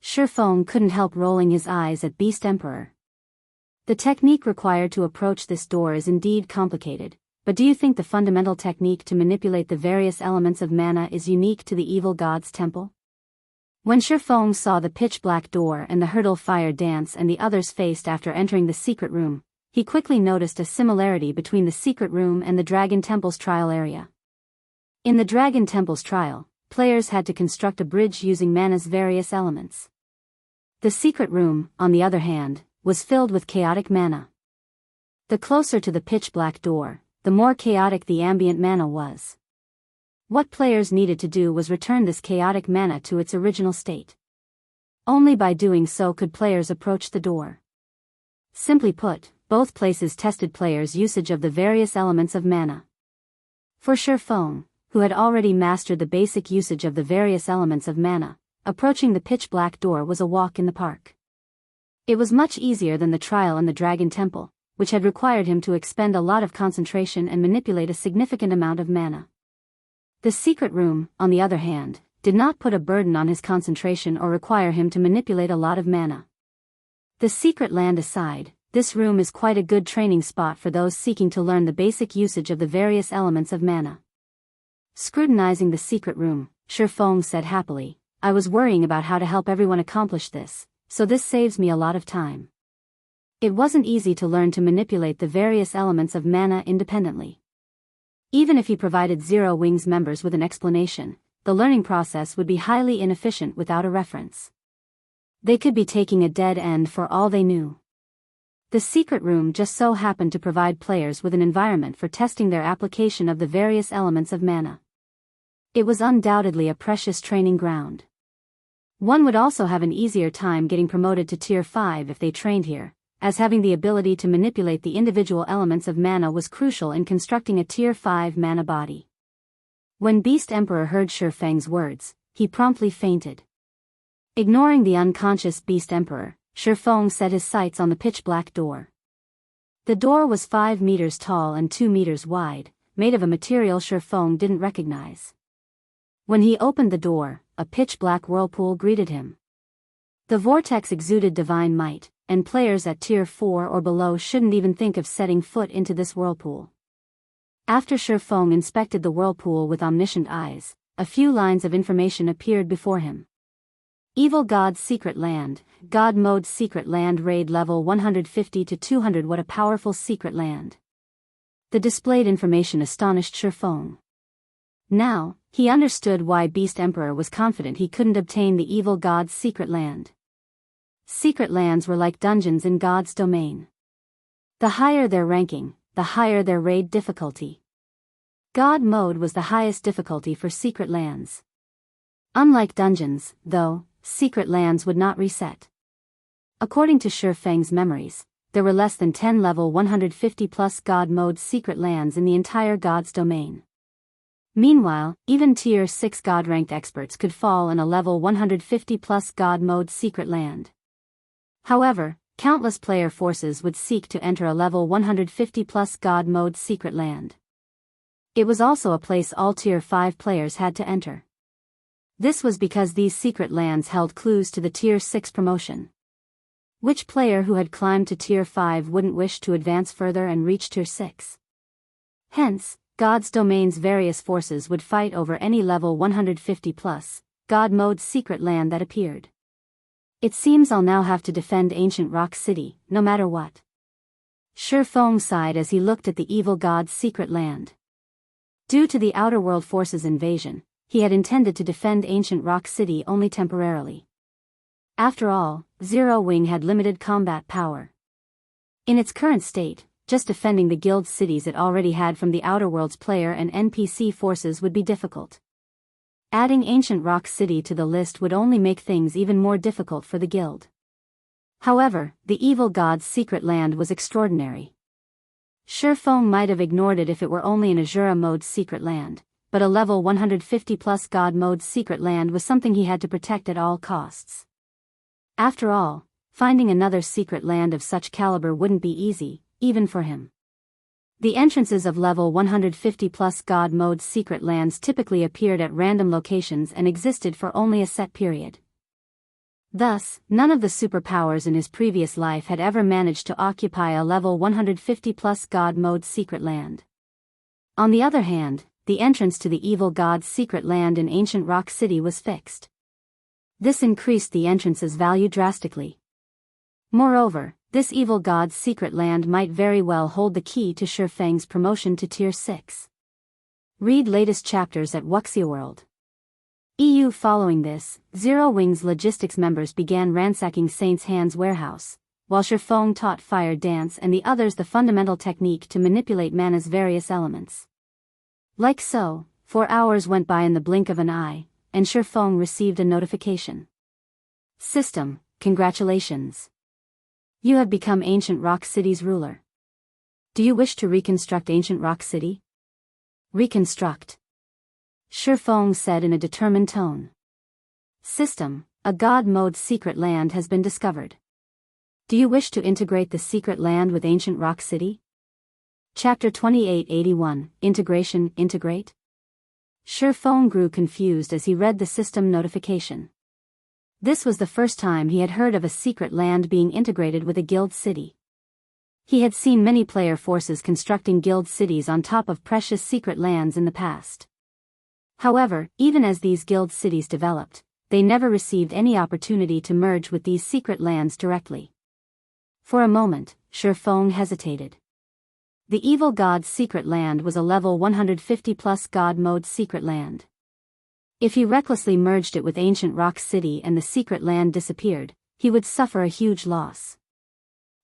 Feng couldn't help rolling his eyes at Beast Emperor. The technique required to approach this door is indeed complicated, but do you think the fundamental technique to manipulate the various elements of mana is unique to the evil god's temple? When Feng saw the pitch-black door and the hurdle fire dance and the others faced after entering the secret room, he quickly noticed a similarity between the secret room and the Dragon Temple's trial area. In the Dragon Temple's trial, players had to construct a bridge using mana's various elements. The secret room, on the other hand, was filled with chaotic mana. The closer to the pitch-black door, the more chaotic the ambient mana was. What players needed to do was return this chaotic mana to its original state. Only by doing so could players approach the door. Simply put, both places tested players' usage of the various elements of mana. For Feng, who had already mastered the basic usage of the various elements of mana, approaching the pitch-black door was a walk in the park. It was much easier than the trial in the Dragon Temple, which had required him to expend a lot of concentration and manipulate a significant amount of mana. The secret room, on the other hand, did not put a burden on his concentration or require him to manipulate a lot of mana. The secret land aside, this room is quite a good training spot for those seeking to learn the basic usage of the various elements of mana. Scrutinizing the secret room, Feng said happily, I was worrying about how to help everyone accomplish this, so this saves me a lot of time. It wasn't easy to learn to manipulate the various elements of mana independently. Even if he provided Zero Wings members with an explanation, the learning process would be highly inefficient without a reference. They could be taking a dead end for all they knew. The secret room just so happened to provide players with an environment for testing their application of the various elements of mana. It was undoubtedly a precious training ground. One would also have an easier time getting promoted to Tier 5 if they trained here, as having the ability to manipulate the individual elements of mana was crucial in constructing a Tier 5 mana body. When Beast Emperor heard Feng's words, he promptly fainted. Ignoring the unconscious Beast Emperor, Feng set his sights on the pitch-black door. The door was 5 meters tall and 2 meters wide, made of a material Feng didn't recognize. When he opened the door, a pitch-black whirlpool greeted him. The vortex exuded divine might, and players at Tier 4 or below shouldn't even think of setting foot into this whirlpool. After Feng inspected the whirlpool with omniscient eyes, a few lines of information appeared before him. Evil God's Secret Land, God Mode Secret Land Raid Level 150 to 200. What a powerful secret land. The displayed information astonished Feng. Now, he understood why Beast Emperor was confident he couldn't obtain the evil God's secret land. Secret lands were like dungeons in God's domain. The higher their ranking, the higher their raid difficulty. God Mode was the highest difficulty for secret lands. Unlike dungeons, though, secret lands would not reset. According to Feng's memories, there were less than 10 level 150 plus God Mode secret lands in the entire God's domain. Meanwhile, even Tier 6 God-ranked experts could fall in a level 150 plus God Mode secret land. However, countless player forces would seek to enter a level 150 plus God Mode secret land. It was also a place all Tier 5 players had to enter. This was because these secret lands held clues to the Tier 6 promotion. Which player who had climbed to Tier 5 wouldn't wish to advance further and reach Tier 6? Hence, God's domain's various forces would fight over any level 150 plus, God Mode secret land that appeared. It seems I'll now have to defend ancient Rock City, no matter what. Feng sighed as he looked at the evil God's secret land. Due to the Outer World Forces invasion, he had intended to defend ancient Rock City only temporarily. After all, Zero Wing had limited combat power. In its current state, just defending the guild cities it already had from the Outer Worlds player and NPC forces would be difficult. Adding Ancient Rock City to the list would only make things even more difficult for the guild. However, the evil god's secret land was extraordinary. Feng might have ignored it if it were only an Azura mode secret land, but a level 150 plus god mode secret land was something he had to protect at all costs. After all, finding another secret land of such caliber wouldn't be easy, even for him. The entrances of level 150 plus god mode secret lands typically appeared at random locations and existed for only a set period. Thus, none of the superpowers in his previous life had ever managed to occupy a level 150 plus god mode secret land. On the other hand, the entrance to the evil god's secret land in Ancient Rock City was fixed. This increased the entrance's value drastically. Moreover, this evil god's secret land might very well hold the key to Feng's promotion to Tier 6. Read latest chapters at Wuxia EU. Following this, Zero Wing's logistics members began ransacking Saint's Hand's warehouse, while Feng taught Fire Dance and the others the fundamental technique to manipulate mana's various elements. Like so, 4 hours went by in the blink of an eye, and Feng received a notification. System, congratulations. You have become Ancient Rock City's ruler. Do you wish to reconstruct Ancient Rock City? Reconstruct. Feng said in a determined tone. System, a god mode secret land has been discovered. Do you wish to integrate the secret land with Ancient Rock City? Chapter 2881, Integration, Integrate? Feng grew confused as he read the system notification. This was the first time he had heard of a secret land being integrated with a guild city. He had seen many player forces constructing guild cities on top of precious secret lands in the past. However, even as these guild cities developed, they never received any opportunity to merge with these secret lands directly. For a moment, Feng hesitated. The evil god's secret land was a level 150 plus god mode secret land. If he recklessly merged it with Ancient Rock City and the secret land disappeared, he would suffer a huge loss.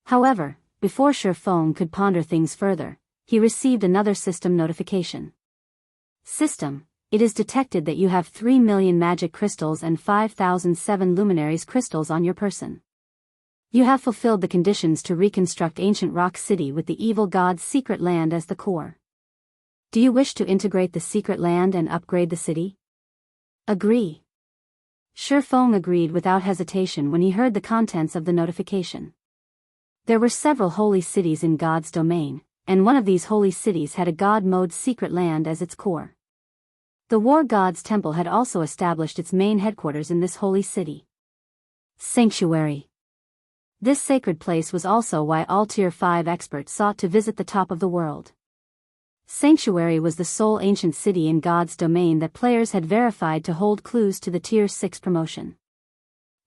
However, before Feng could ponder things further, he received another system notification. System, it is detected that you have 3 million magic crystals and 5,007 luminaries crystals on your person. You have fulfilled the conditions to reconstruct Ancient Rock City with the evil god's secret land as the core. Do you wish to integrate the secret land and upgrade the city? Agree. Feng agreed without hesitation when he heard the contents of the notification. There were several holy cities in God's domain, and one of these holy cities had a god mode secret land as its core. The War God's Temple had also established its main headquarters in this holy city. Sanctuary. This sacred place was also why all Tier 5 experts sought to visit the top of the world. Sanctuary was the sole ancient city in God's domain that players had verified to hold clues to the Tier 6 promotion.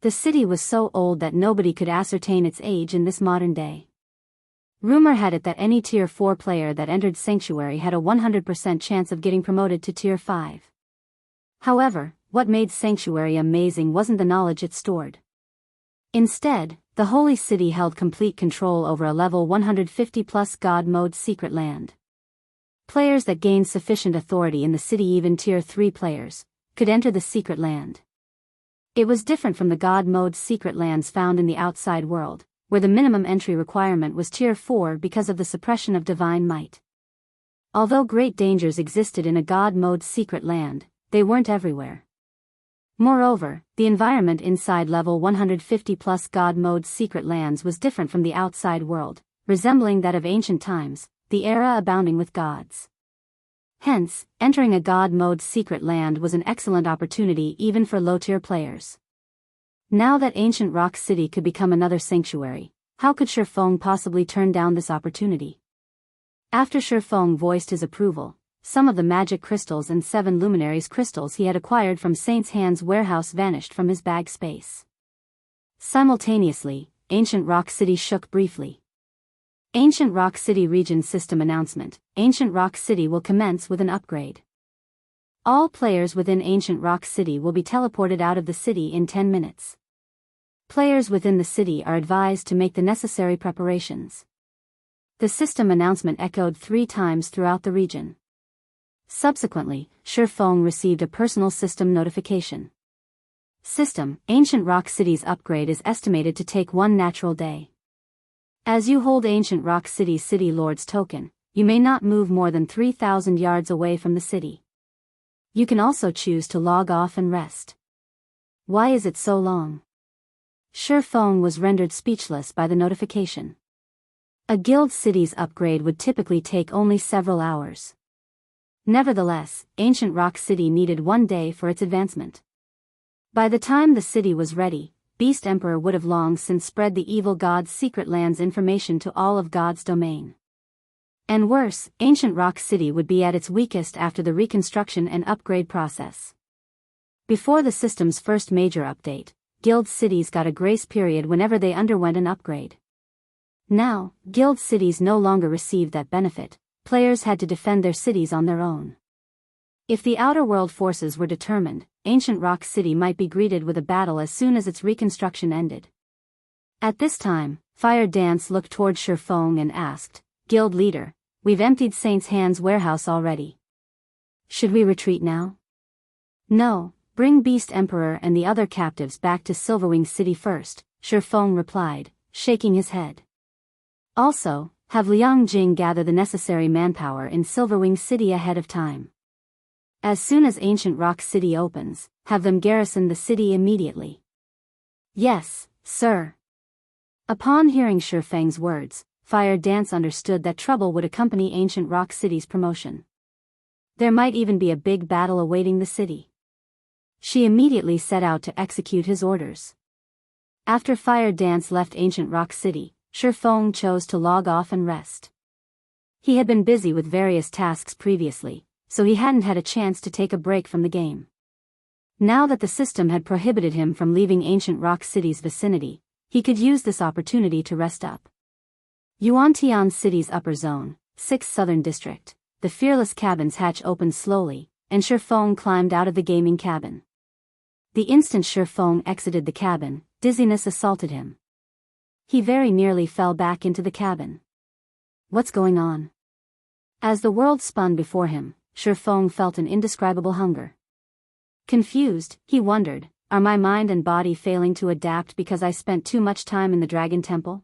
The city was so old that nobody could ascertain its age in this modern day. Rumor had it that any Tier 4 player that entered Sanctuary had a 100% chance of getting promoted to Tier 5. However, what made Sanctuary amazing wasn't the knowledge it stored. Instead, the holy city held complete control over a level 150 plus god mode secret land. Players that gained sufficient authority in the city, even Tier 3 players, could enter the secret land. It was different from the god mode secret lands found in the outside world, where the minimum entry requirement was Tier 4 because of the suppression of divine might. Although great dangers existed in a god mode secret land, they weren't everywhere. Moreover, the environment inside level 150 plus god mode secret lands was different from the outside world, resembling that of ancient times, the era abounding with gods. Hence, entering a god mode secret land was an excellent opportunity even for low-tier players. Now that Ancient Rock City could become another sanctuary, how could Feng possibly turn down this opportunity? After Feng voiced his approval, some of the magic crystals and 7 luminaries crystals he had acquired from Saint's Hand's warehouse vanished from his bag space. Simultaneously, Ancient Rock City shook briefly. Ancient Rock City Region System Announcement: Ancient Rock City will commence with an upgrade. All players within Ancient Rock City will be teleported out of the city in 10 minutes. Players within the city are advised to make the necessary preparations. The system announcement echoed 3 times throughout the region. Subsequently, Feng received a personal system notification. System, Ancient Rock City's upgrade is estimated to take 1 natural day. As you hold Ancient Rock City's City Lord's token, you may not move more than 3,000 yards away from the city. You can also choose to log off and rest. Why is it so long? Feng was rendered speechless by the notification. A guild city's upgrade would typically take only several hours. Nevertheless, Ancient Rock City needed 1 day for its advancement. By the time the city was ready, Beast Emperor would have long since spread the evil god's secret lands information to all of God's domain. And worse, Ancient Rock City would be at its weakest after the reconstruction and upgrade process. Before the system's first major update, guild cities got a grace period whenever they underwent an upgrade. Now, guild cities no longer received that benefit. Players had to defend their cities on their own. If the outer world forces were determined, Ancient Rock City might be greeted with a battle as soon as its reconstruction ended. At this time, Fire Dance looked toward Feng and asked, "Guild leader, we've emptied Saint's Hand's warehouse already. Should we retreat now?" "No, bring Beast Emperor and the other captives back to Silverwing City first," Feng replied, shaking his head. "Also, have Liang Jing gather the necessary manpower in Silverwing City ahead of time. As soon as Ancient Rock City opens, have them garrison the city immediately." "Yes, sir." Upon hearing Feng's words, Fire Dance understood that trouble would accompany Ancient Rock City's promotion. There might even be a big battle awaiting the city. She immediately set out to execute his orders. After Fire Dance left Ancient Rock City, Feng chose to log off and rest. He had been busy with various tasks previously, so he hadn't had a chance to take a break from the game. Now that the system had prohibited him from leaving Ancient Rock City's vicinity, he could use this opportunity to rest up. Yuantian City's upper zone, 6th Southern District, the Fearless Cabin's hatch opened slowly, and Feng climbed out of the gaming cabin. The instant Feng exited the cabin, dizziness assaulted him. He very nearly fell back into the cabin. What's going on? As the world spun before him, Feng felt an indescribable hunger. Confused, he wondered, are my mind and body failing to adapt because I spent too much time in the Dragon Temple?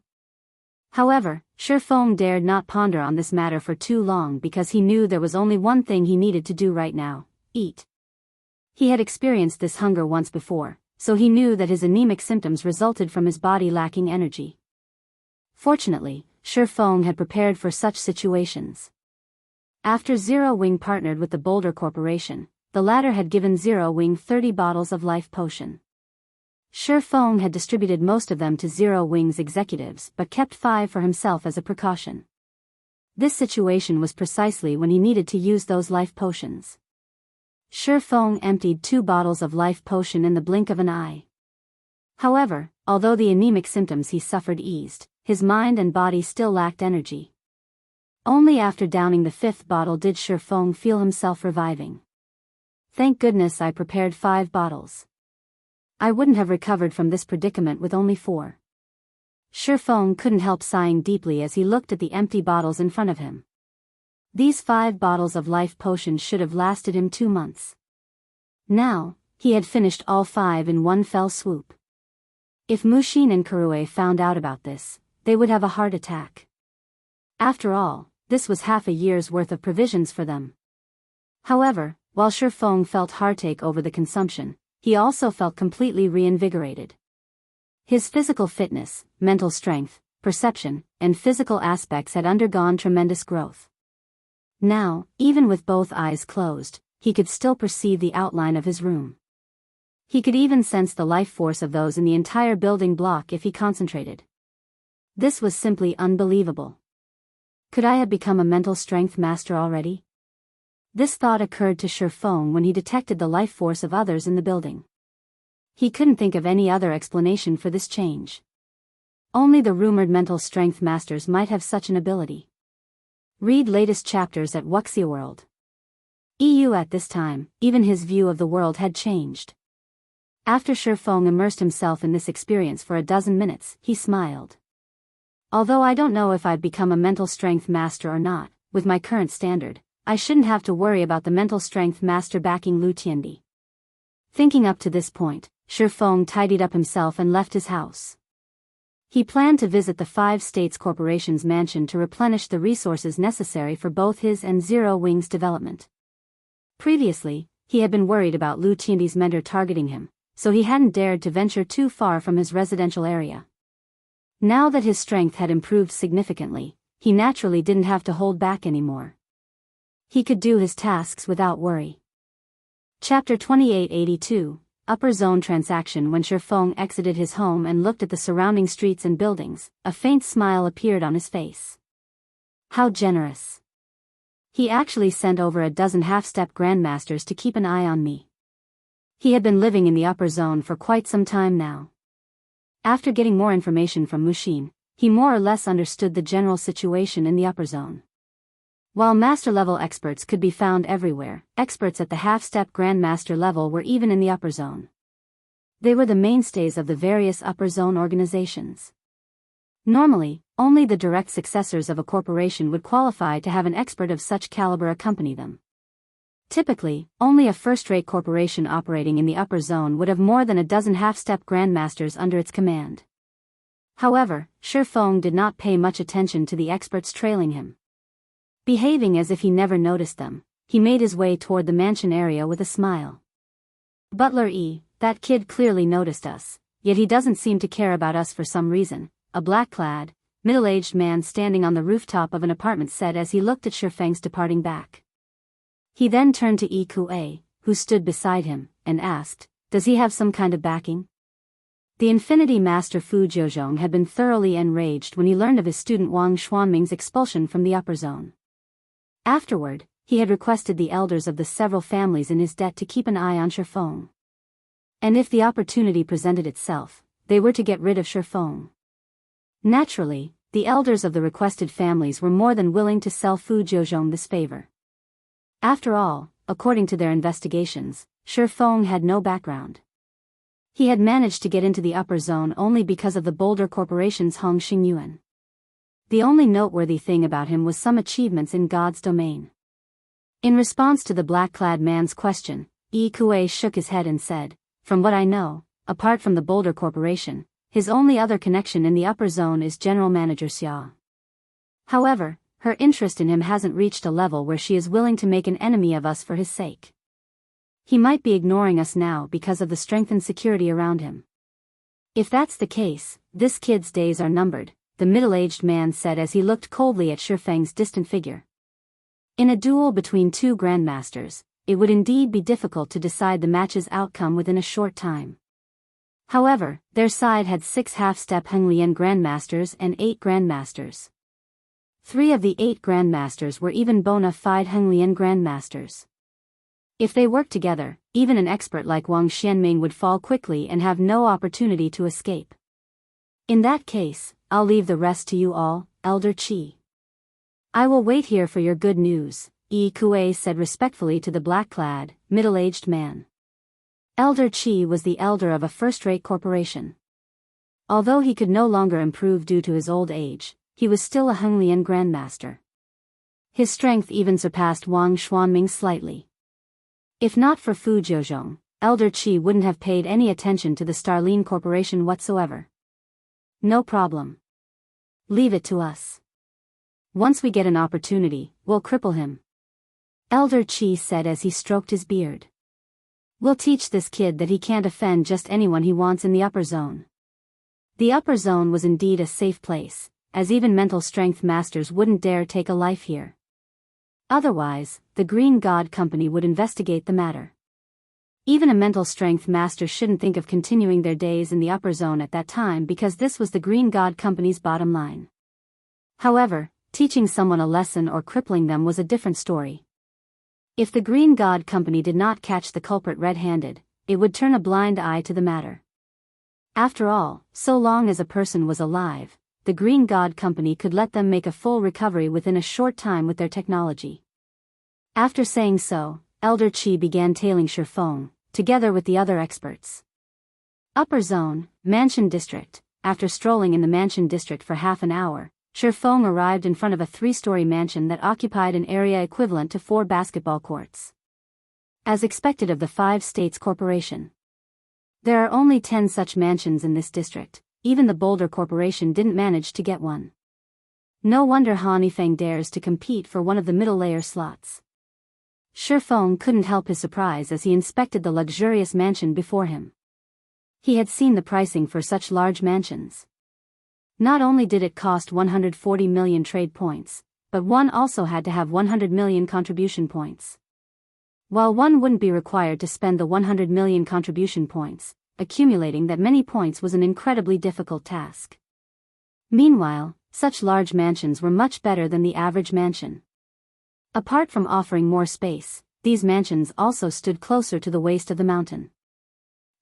However, Feng dared not ponder on this matter for too long because he knew there was only one thing he needed to do right now: eat. He had experienced this hunger once before, so he knew that his anemic symptoms resulted from his body lacking energy. Fortunately, Feng had prepared for such situations. After Zero Wing partnered with the Boulder Corporation, the latter had given Zero Wing 30 bottles of life potion. Feng had distributed most of them to Zero Wing's executives but kept 5 for himself as a precaution. This situation was precisely when he needed to use those life potions. Feng emptied 2 bottles of life potion in the blink of an eye. However, although the anemic symptoms he suffered eased, his mind and body still lacked energy. Only after downing the 5th bottle did Feng feel himself reviving. "Thank goodness I prepared 5 bottles. I wouldn't have recovered from this predicament with only 4. Feng couldn't help sighing deeply as he looked at the empty bottles in front of him. These 5 bottles of life potion should have lasted him 2 months. Now, he had finished all 5 in one fell swoop. If Mushin and Karue found out about this, they would have a heart attack. After all, this was half a year's worth of provisions for them. However, while Feng felt heartache over the consumption, he also felt completely reinvigorated. His physical fitness, mental strength, perception, and physical aspects had undergone tremendous growth. Now, even with both eyes closed, he could still perceive the outline of his room. He could even sense the life force of those in the entire building block if he concentrated. This was simply unbelievable. Could I have become a mental strength master already? This thought occurred to Feng when he detected the life force of others in the building. He couldn't think of any other explanation for this change. Only the rumored mental strength masters might have such an ability. Read latest chapters at Wuxia World. EU. At this time, even his view of the world had changed. After Feng immersed himself in this experience for a dozen minutes, he smiled. Although I don't know if I'd become a mental strength master or not, with my current standard, I shouldn't have to worry about the mental strength master backing Lu Tiandi. Thinking up to this point, Feng tidied up himself and left his house. He planned to visit the 5 States Corporation's mansion to replenish the resources necessary for both his and Zero Wing's development. Previously, he had been worried about Lu Tiandi's mentor targeting him, so he hadn't dared to venture too far from his residential area. Now that his strength had improved significantly, he naturally didn't have to hold back anymore. He could do his tasks without worry. Chapter 2882, Upper Zone Transaction. When Feng exited his home and looked at the surrounding streets and buildings, a faint smile appeared on his face. How generous. He actually sent over a dozen half-step grandmasters to keep an eye on me. He had been living in the upper zone for quite some time now. After getting more information from Mushin, he more or less understood the general situation in the upper zone. While master-level experts could be found everywhere, experts at the half-step grandmaster level were even in the upper zone. They were the mainstays of the various upper zone organizations. Normally, only the direct successors of a corporation would qualify to have an expert of such caliber accompany them. Typically, only a first-rate corporation operating in the upper zone would have more than a dozen half-step grandmasters under its command. However, Feng did not pay much attention to the experts trailing him. Behaving as if he never noticed them, he made his way toward the mansion area with a smile. Butler that kid clearly noticed us, yet he doesn't seem to care about us for some reason, a black-clad, middle-aged man standing on the rooftop of an apartment said as he looked at Feng's departing back. He then turned to Kue, who stood beside him, and asked, "Does he have some kind of backing?" The Infinity Master Fu Jiuzhong had been thoroughly enraged when he learned of his student Wang Xuanming's expulsion from the upper zone. Afterward, he had requested the elders of the several families in his debt to keep an eye on Feng. And if the opportunity presented itself, they were to get rid of Feng. Naturally, the elders of the requested families were more than willing to sell Fu Jiuzhong this favor. After all, according to their investigations, Feng had no background. He had managed to get into the upper zone only because of the Boulder Corporation's Hong Xingyuan. The only noteworthy thing about him was some achievements in God's domain. In response to the black-clad man's question, Kue shook his head and said, "From what I know, apart from the Boulder Corporation, his only other connection in the upper zone is General Manager Xia. However, her interest in him hasn't reached a level where she is willing to make an enemy of us for his sake. He might be ignoring us now because of the strengthened security around him." "If that's the case, this kid's days are numbered," the middle-aged man said as he looked coldly at Feng's distant figure. In a duel between 2 grandmasters, it would indeed be difficult to decide the match's outcome within a short time. However, their side had 6 half-step Henglian grandmasters and 8 grandmasters. 3 of the 8 grandmasters were even bona fide Henglian grandmasters. If they worked together, even an expert like Wang Xianming would fall quickly and have no opportunity to escape. "In that case, I'll leave the rest to you all, Elder Qi. I will wait here for your good news," Kue said respectfully to the black-clad, middle-aged man. Elder Qi was the elder of a first-rate corporation. Although he could no longer improve due to his old age, he was still a Henglian grandmaster. His strength even surpassed Wang Xuanming slightly. If not for Fu Jiuzhong, Elder Qi wouldn't have paid any attention to the Starline Corporation whatsoever. "No problem. Leave it to us. Once we get an opportunity, we'll cripple him," Elder Qi said as he stroked his beard. "We'll teach this kid that he can't offend just anyone he wants in the upper zone." The upper zone was indeed a safe place, as even mental strength masters wouldn't dare take a life here. Otherwise, the Green God Company would investigate the matter. Even a mental strength master shouldn't think of continuing their days in the upper zone at that time because this was the Green God Company's bottom line. However, teaching someone a lesson or crippling them was a different story. If the Green God Company did not catch the culprit red-handed, it would turn a blind eye to the matter. After all, so long as a person was alive, the Green God Company could let them make a full recovery within a short time with their technology. After saying so, Elder Qi began tailing Feng, together with the other experts. Upper Zone, Mansion District, after strolling in the mansion district for half an hour, Feng arrived in front of a 3-story mansion that occupied an area equivalent to 4 basketball courts. As expected of the 5 States Corporation. There are only 10 such mansions in this district. Even the Boulder Corporation didn't manage to get one. No wonder Feng dares to compete for one of the middle-layer slots. Feng couldn't help his surprise as he inspected the luxurious mansion before him. He had seen the pricing for such large mansions. Not only did it cost 140 million trade points, but one also had to have 100 million contribution points. While one wouldn't be required to spend the 100 million contribution points, accumulating that many points was an incredibly difficult task. Meanwhile, such large mansions were much better than the average mansion. Apart from offering more space, these mansions also stood closer to the waist of the mountain.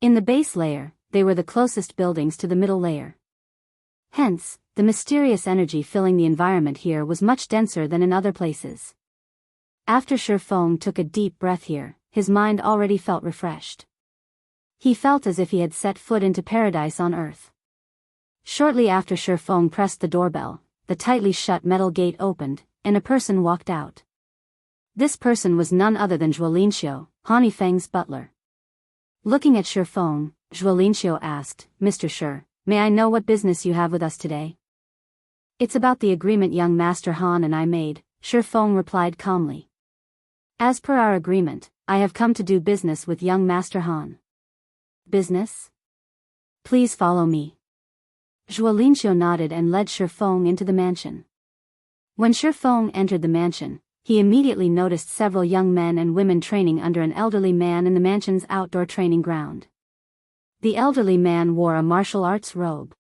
In the base layer, they were the closest buildings to the middle layer. Hence, the mysterious energy filling the environment here was much denser than in other places. After Feng took a deep breath here, his mind already felt refreshed. He felt as if he had set foot into paradise on earth. Shortly after Feng pressed the doorbell, the tightly shut metal gate opened, and a person walked out. This person was none other than Zhuolinxiu, Feng's butler. Looking at Feng, Zhuolinxiu asked, "Mr. Shi, may I know what business you have with us today?" "It's about the agreement young Master Han and I made," Feng replied calmly. "As per our agreement, I have come to do business with young Master Han." "Business? Please follow me." Zhuolinxiu nodded and led Feng into the mansion. When Feng entered the mansion, he immediately noticed several young men and women training under an elderly man in the mansion's outdoor training ground. The elderly man wore a martial arts robe.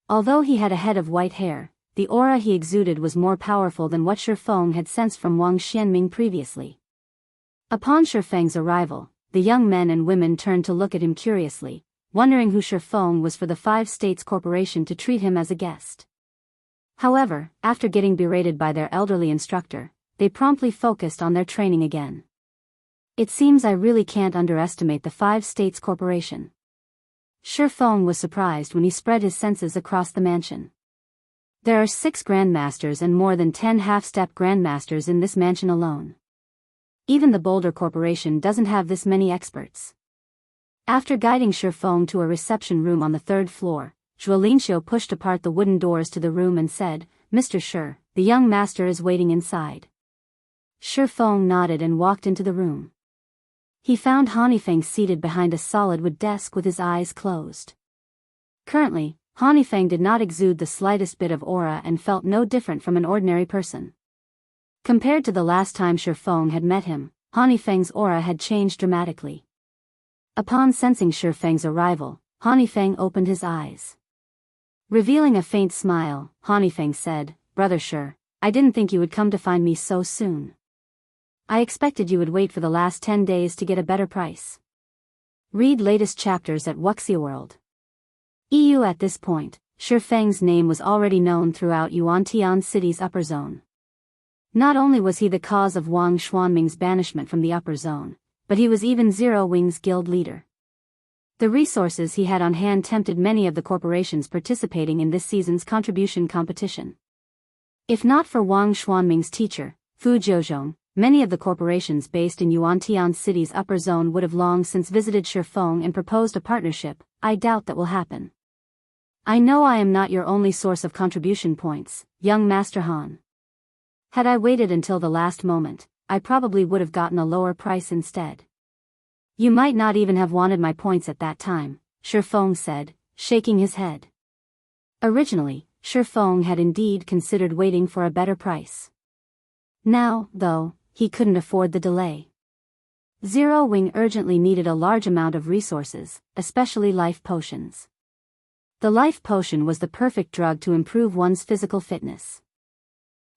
Although he had a head of white hair, the aura he exuded was more powerful than what Feng had sensed from Wang Xianming previously. Upon Feng's arrival, the young men and women turned to look at him curiously, wondering who Feng was for the 5 States Corporation to treat him as a guest. However, after getting berated by their elderly instructor, they promptly focused on their training again. "It seems I really can't underestimate the 5 States Corporation." Feng was surprised when he spread his senses across the mansion. There are 6 grandmasters and more than 10 half-step grandmasters in this mansion alone. Even the Boulder Corporation doesn't have this many experts. After guiding Feng to a reception room on the 3rd floor, Zhuolinxiu pushed apart the wooden doors to the room and said, "Mr. Shi, the young master is waiting inside." Feng nodded and walked into the room. He found Feng seated behind a solid wood desk with his eyes closed. Currently, Feng did not exude the slightest bit of aura and felt no different from an ordinary person. Compared to the last time Feng had met him, Feng's aura had changed dramatically. Upon sensing Feng's arrival, Feng opened his eyes. Revealing a faint smile, Feng said, "Brother Shi, I didn't think you would come to find me so soon. I expected you would wait for the last 10 days to get a better price." Read latest chapters at Wuxia EU. At this point, Feng's name was already known throughout Yuantian City's upper zone. Not only was he the cause of Wang Xuanming's banishment from the upper zone, but he was even Zero Wing's guild leader. The resources he had on hand tempted many of the corporations participating in this season's contribution competition. If not for Wang Xuanming's teacher, Fu Jiuzhong, many of the corporations based in Yuantian City's upper zone would have long since visited Feng and proposed a partnership. I doubt that will happen. "I know I am not your only source of contribution points, young Master Han. Had I waited until the last moment, I probably would have gotten a lower price instead. You might not even have wanted my points at that time," Feng said, shaking his head. Originally, Feng had indeed considered waiting for a better price. Now, though, he couldn't afford the delay. Zero Wing urgently needed a large amount of resources, especially life potions. The life potion was the perfect drug to improve one's physical fitness.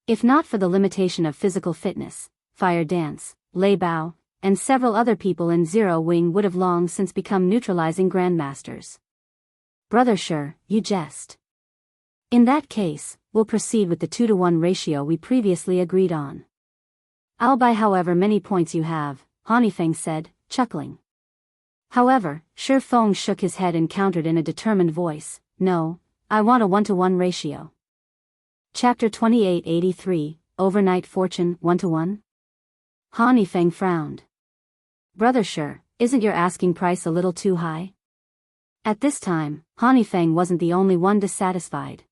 If not for the limitation of physical fitness, Fire Dance, Lei Bao, and several other people in Zero Wing would have long since become neutralizing grandmasters. "Brother Shi, you jest. In that case, we'll proceed with the 2-to-1 ratio we previously agreed on. I'll buy however many points you have," Feng said, chuckling. However, Feng shook his head and countered in a determined voice, no, I want a 1-to-1 ratio. Chapter 2883, Overnight Fortune 1-to-1? Feng frowned. Brother Shi, isn't your asking price a little too high? At this time, Feng wasn't the only one dissatisfied.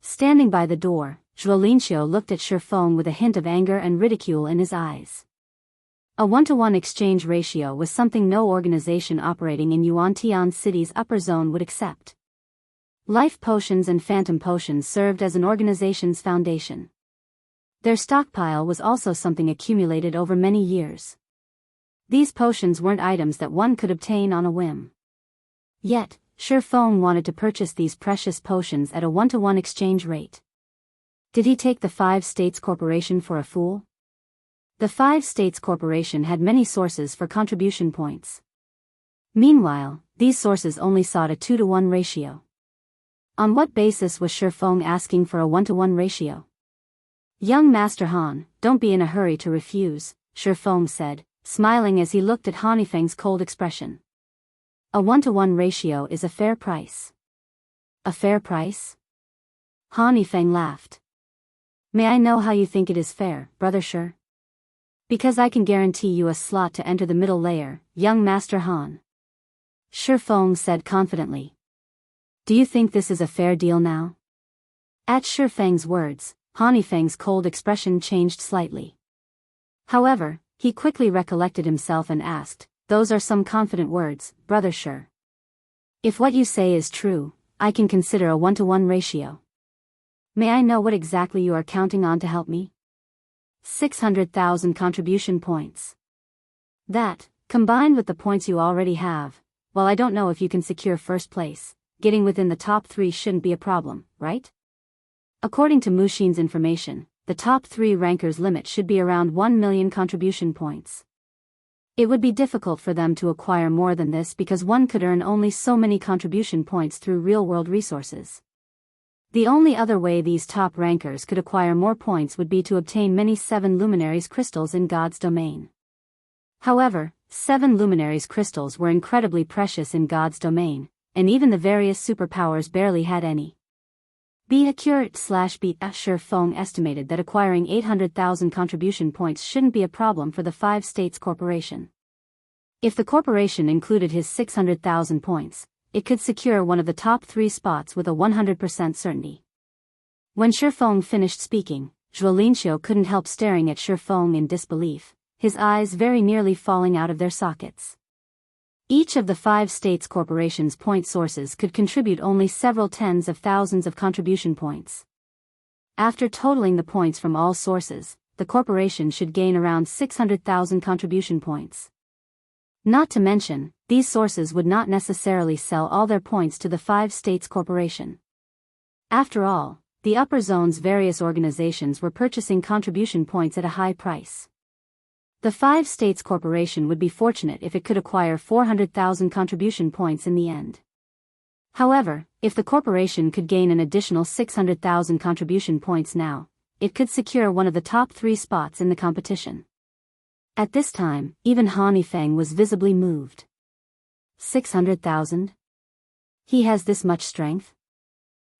Standing by the door, Zhuolinqiu looked at Feng with a hint of anger and ridicule in his eyes. A 1-to-1 exchange ratio was something no organization operating in Yuantian City's upper zone would accept. Life potions and phantom potions served as an organization's foundation. Their stockpile was also something accumulated over many years. These potions weren't items that one could obtain on a whim. Yet, Feng wanted to purchase these precious potions at a 1-to-1 exchange rate. Did he take the Five States Corporation for a fool? The Five States Corporation had many sources for contribution points. Meanwhile, these sources only sought a 2-to-1 ratio. On what basis was Feng asking for a 1-to-1 ratio? Young Master Han, don't be in a hurry to refuse, Feng said, smiling as he looked at Feng's cold expression. A 1-to-1 ratio is a fair price. A fair price? Feng laughed. May I know how you think it is fair, Brother Shi? Because I can guarantee you a slot to enter the middle layer, young Master Han. Feng said confidently. Do you think this is a fair deal now? At Feng's words, Feng's cold expression changed slightly. However, he quickly recollected himself and asked, those are some confident words, Brother Shi. If what you say is true, I can consider a 1-to-1 ratio. May I know what exactly you are counting on to help me? 600,000 contribution points. That, combined with the points you already have, while I don't know if you can secure first place, getting within the top 3 shouldn't be a problem, right? According to Mushin's information, the top 3 rankers' limit should be around 1 million contribution points. It would be difficult for them to acquire more than this because one could earn only so many contribution points through real-world resources. The only other way these top rankers could acquire more points would be to obtain many 7 luminaries crystals in God's domain. However, 7 luminaries crystals were incredibly precious in God's domain, and even the various superpowers barely had any. Be accurate/beat Feng estimated that acquiring 800,000 contribution points shouldn't be a problem for the Five States Corporation. If the corporation included his 600,000 points, it could secure one of the top 3 spots with a 100% certainty. When Feng finished speaking, Zhuolinqiu couldn't help staring at Feng in disbelief, his eyes very nearly falling out of their sockets. Each of the Five States Corporation's point sources could contribute only several tens of thousands of contribution points. After totaling the points from all sources, the corporation should gain around 600,000 contribution points. Not to mention, these sources would not necessarily sell all their points to the Five States Corporation. After all, the upper zone's various organizations were purchasing contribution points at a high price. The Five States Corporation would be fortunate if it could acquire 400,000 contribution points in the end. However, if the corporation could gain an additional 600,000 contribution points now, it could secure one of the top 3 spots in the competition. At this time, even Feng was visibly moved. 600,000? He has this much strength?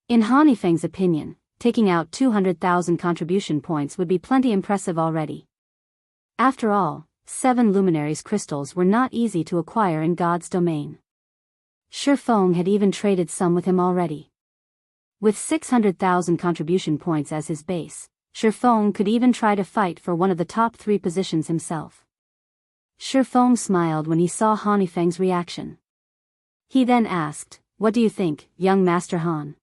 In Feng's opinion, taking out 200,000 contribution points would be plenty impressive already. After all, 7 luminaries crystals were not easy to acquire in God's domain. Feng had even traded some with him already. With 600,000 contribution points as his base, Feng could even try to fight for one of the top 3 positions himself. Feng smiled when he saw Feng's reaction. He then asked, "What do you think, young Master Han?"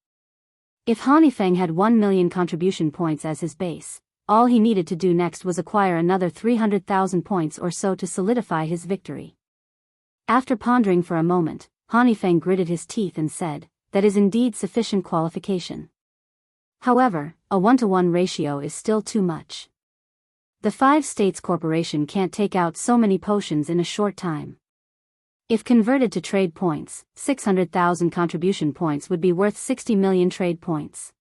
If Feng had 1 million contribution points as his base, all he needed to do next was acquire another 300,000 points or so to solidify his victory. After pondering for a moment, Feng gritted his teeth and said, "That is indeed sufficient qualification. However, a 1-to-1 ratio is still too much. The Five States Corporation can't take out so many potions in a short time. If converted to trade points, 600,000 contribution points would be worth 60 million trade points.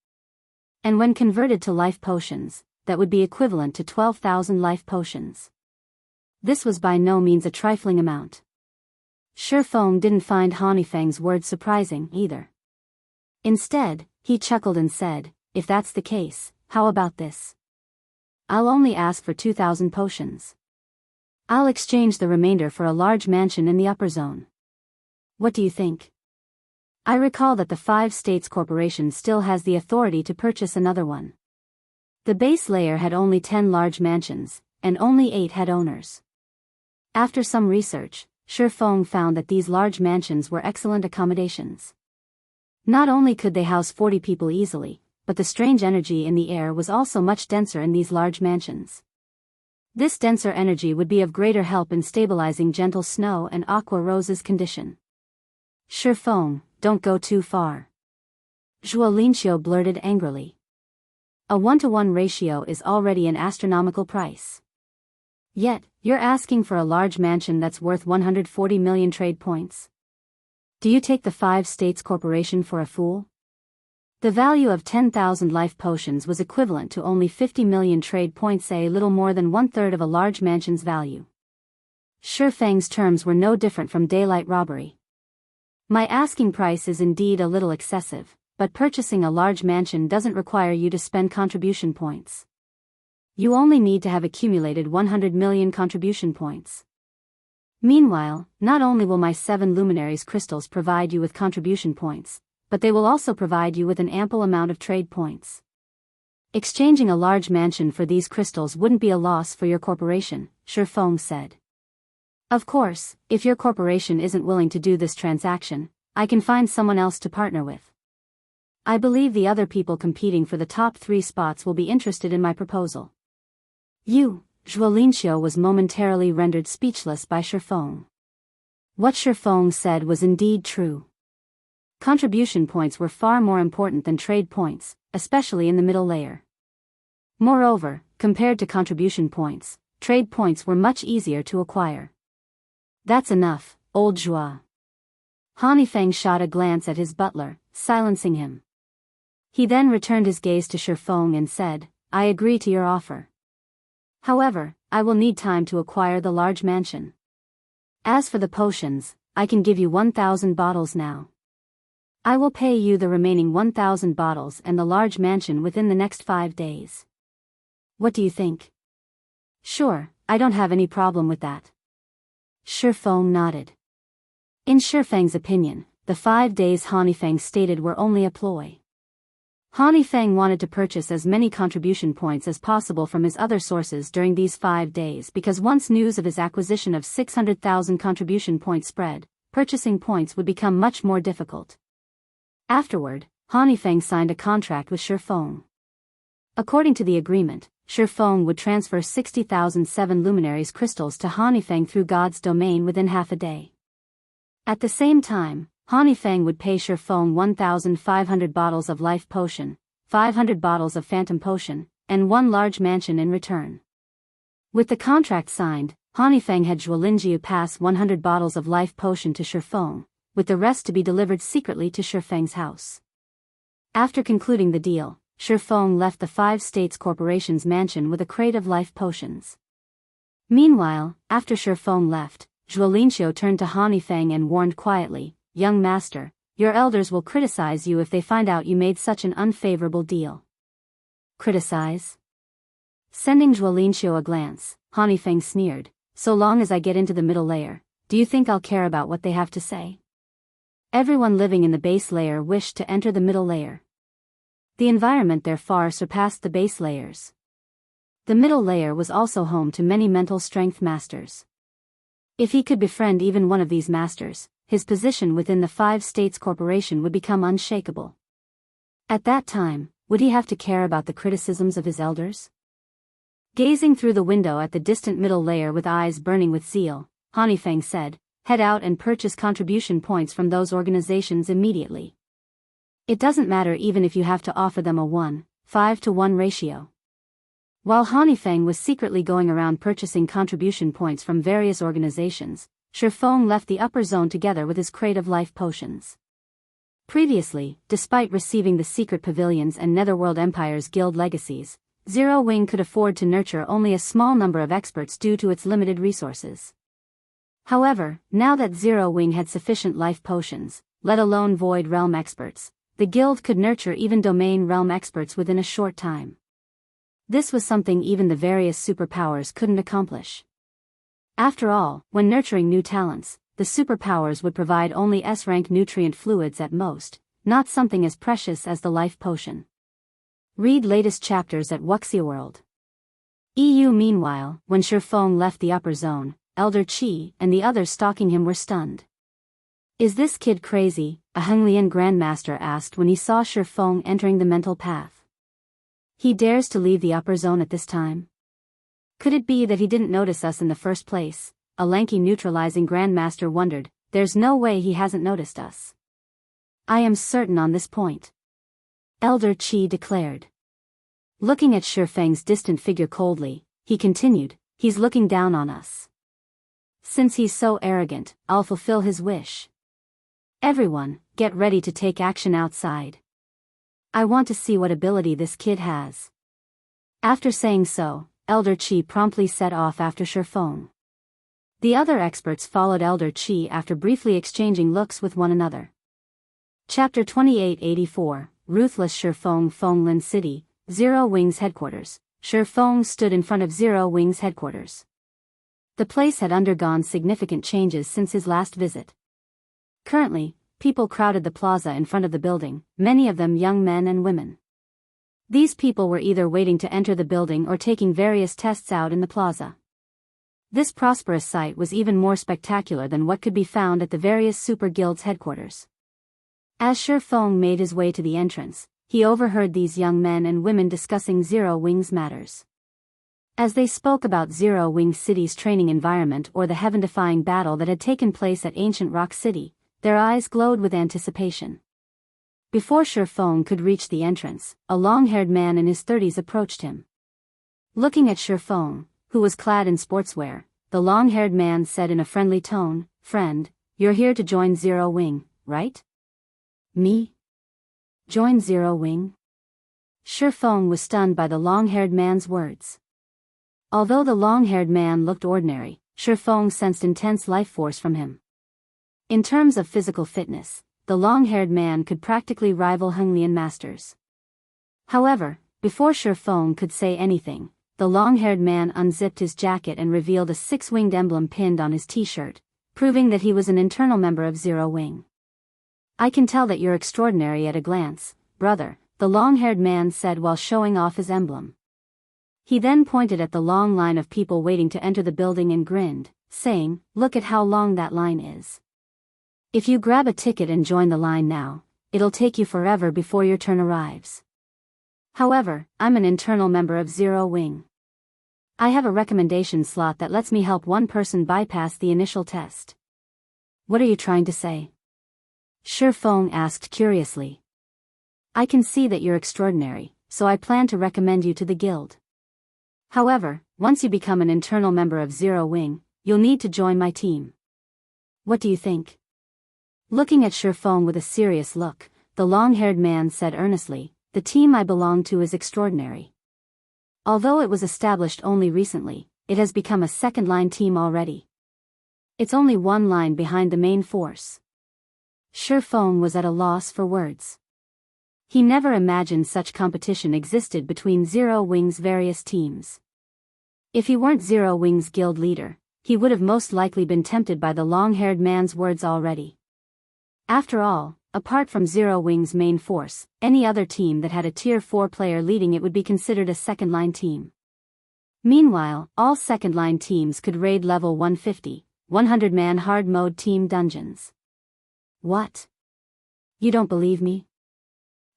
And when converted to life potions, that would be equivalent to 12,000 life potions. This was by no means a trifling amount. Feng didn't find Feng's words surprising either. Instead, he chuckled and said, "If that's the case, how about this? I'll only ask for 2,000 potions. I'll exchange the remainder for a large mansion in the upper zone. What do you think?" I recall that the 5 States Corporation still has the authority to purchase another one. The base layer had only 10 large mansions, and only 8 had owners. After some research, Feng found that these large mansions were excellent accommodations. Not only could they house 40 people easily, but the strange energy in the air was also much denser in these large mansions. This denser energy would be of greater help in stabilizing gentle snow and Aqua Rose's condition. Feng, don't go too far. Zhuo Linxiu blurted angrily. A 1-to-1 ratio is already an astronomical price. Yet, you're asking for a large mansion that's worth 140 million trade points. Do you take the 5 States Corporation for a fool? The value of 10,000 life potions was equivalent to only 50 million trade points, a little more than 1/3 of a large mansion's value. Feng's terms were no different from daylight robbery. My asking price is indeed a little excessive, but purchasing a large mansion doesn't require you to spend contribution points. You only need to have accumulated 100 million contribution points. Meanwhile, not only will my 7 luminaries crystals provide you with contribution points, but they will also provide you with an ample amount of trade points. Exchanging a large mansion for these crystals wouldn't be a loss for your corporation, Feng said. Of course, if your corporation isn't willing to do this transaction, I can find someone else to partner with. I believe the other people competing for the top 3 spots will be interested in my proposal. Zhuo Linxiu was momentarily rendered speechless by Feng. What Feng said was indeed true. Contribution points were far more important than trade points, especially in the middle layer. Moreover, compared to contribution points, trade points were much easier to acquire. That's enough, old Zhuo. Feng shot a glance at his butler, silencing him. He then returned his gaze to Feng and said, "I agree to your offer. However, I will need time to acquire the large mansion. As for the potions, I can give you 1,000 bottles now. I will pay you the remaining 1,000 bottles and the large mansion within the next 5 days. What do you think?" "Sure, I don't have any problem with that." Feng nodded. In Feng's opinion, the 5 days Feng stated were only a ploy. Feng wanted to purchase as many contribution points as possible from his other sources during these 5 days because once news of his acquisition of 600,000 contribution points spread, purchasing points would become much more difficult. Afterward, Feng signed a contract with Feng. According to the agreement, Feng would transfer 60,000 7 luminaries crystals to Feng through God's domain within half a day. At the same time, Feng would pay Feng 1,500 bottles of life potion, 500 bottles of phantom potion, and 1 large mansion in return. With the contract signed, Feng had Zhuo Linxiu pass 100 bottles of life potion to Feng, with the rest to be delivered secretly to Feng's house. After concluding the deal, Feng left the 5 States Corporation's mansion with a crate of life potions. Meanwhile, after Feng left, Zhuo Linxiu turned to Feng and warned quietly, "Young master, your elders will criticize you if they find out you made such an unfavorable deal." "Criticize?" Sending Zhuo Linxiu a glance, Feng sneered, "So long as I get into the middle layer, do you think I'll care about what they have to say?" Everyone living in the base layer wished to enter the middle layer. The environment there far surpassed the base layers. The middle layer was also home to many mental strength masters. If he could befriend even one of these masters, his position within the 5 States Corporation would become unshakable. At that time, would he have to care about the criticisms of his elders? Gazing through the window at the distant middle layer with eyes burning with zeal, Feng said, "Head out and purchase contribution points from those organizations immediately. It doesn't matter even if you have to offer them a 1:5 ratio." While Feng was secretly going around purchasing contribution points from various organizations, Feng left the upper zone together with his crate of life potions. Previously, despite receiving the secret pavilions and Netherworld Empire's guild legacies, Zero Wing could afford to nurture only a small number of experts due to its limited resources. However, now that Zero Wing had sufficient life potions, let alone Void Realm experts, the guild could nurture even domain realm experts within a short time. This was something even the various superpowers couldn't accomplish. After all, when nurturing new talents, the superpowers would provide only S-rank nutrient fluids at most, not something as precious as the life potion. Read latest chapters at Wuxia World. EU. Meanwhile, when Feng left the upper zone, Elder Qi and the others stalking him were stunned. Is this kid crazy? A Henglian Grandmaster asked when he saw Feng entering the mental path. He dares to leave the upper zone at this time? Could it be that he didn't notice us in the first place? A lanky neutralizing Grandmaster wondered. There's no way he hasn't noticed us. I am certain on this point, Elder Qi declared. Looking at Feng's distant figure coldly, he continued, he's looking down on us. Since he's so arrogant, I'll fulfill his wish. Everyone, get ready to take action outside. I want to see what ability this kid has. After saying so, Elder Qi promptly set off after Feng. The other experts followed Elder Qi after briefly exchanging looks with one another. Chapter 2884, Ruthless. Fenglin City, Zero Wing's headquarters. Feng stood in front of Zero Wing's headquarters. The place had undergone significant changes since his last visit. Currently, people crowded the plaza in front of the building, many of them young men and women. These people were either waiting to enter the building or taking various tests out in the plaza. This prosperous sight was even more spectacular than what could be found at the various super guilds' headquarters. As Feng made his way to the entrance, he overheard these young men and women discussing Zero Wing's matters. As they spoke about Zero Wing City's training environment or the heaven-defying battle that had taken place at Ancient Rock City, their eyes glowed with anticipation. Before Feng could reach the entrance, a long-haired man in his 30s approached him. Looking at Feng, who was clad in sportswear, the long-haired man said in a friendly tone, "Friend, you're here to join Zero Wing, right?" "Me? Join Zero Wing?" Feng was stunned by the long-haired man's words. Although the long-haired man looked ordinary, Feng sensed intense life force from him. In terms of physical fitness, the long-haired man could practically rival Henglian masters. However, before Feng could say anything, the long-haired man unzipped his jacket and revealed a six-winged emblem pinned on his t-shirt, proving that he was an internal member of Zero Wing. "I can tell that you're extraordinary at a glance, brother," the long-haired man said while showing off his emblem. He then pointed at the long line of people waiting to enter the building and grinned, saying, "Look at how long that line is. If you grab a ticket and join the line now, it'll take you forever before your turn arrives. However, I'm an internal member of Zero Wing. I have a recommendation slot that lets me help one person bypass the initial test." "What are you trying to say?" Feng asked curiously. "I can see that you're extraordinary, so I plan to recommend you to the guild. However, once you become an internal member of Zero Wing, you'll need to join my team. What do you think?" Looking at Feng with a serious look, the long-haired man said earnestly, "The team I belong to is extraordinary. Although it was established only recently, it has become a second-line team already. It's only one line behind the main force." Feng was at a loss for words. He never imagined such competition existed between Zero Wing's various teams. If he weren't Zero Wing's guild leader, he would have most likely been tempted by the long-haired man's words already. After all, apart from Zero Wing's main force, any other team that had a Tier 4 player leading it would be considered a second-line team. Meanwhile, all second-line teams could raid level 150, 100-man hard-mode team dungeons. "What? You don't believe me?"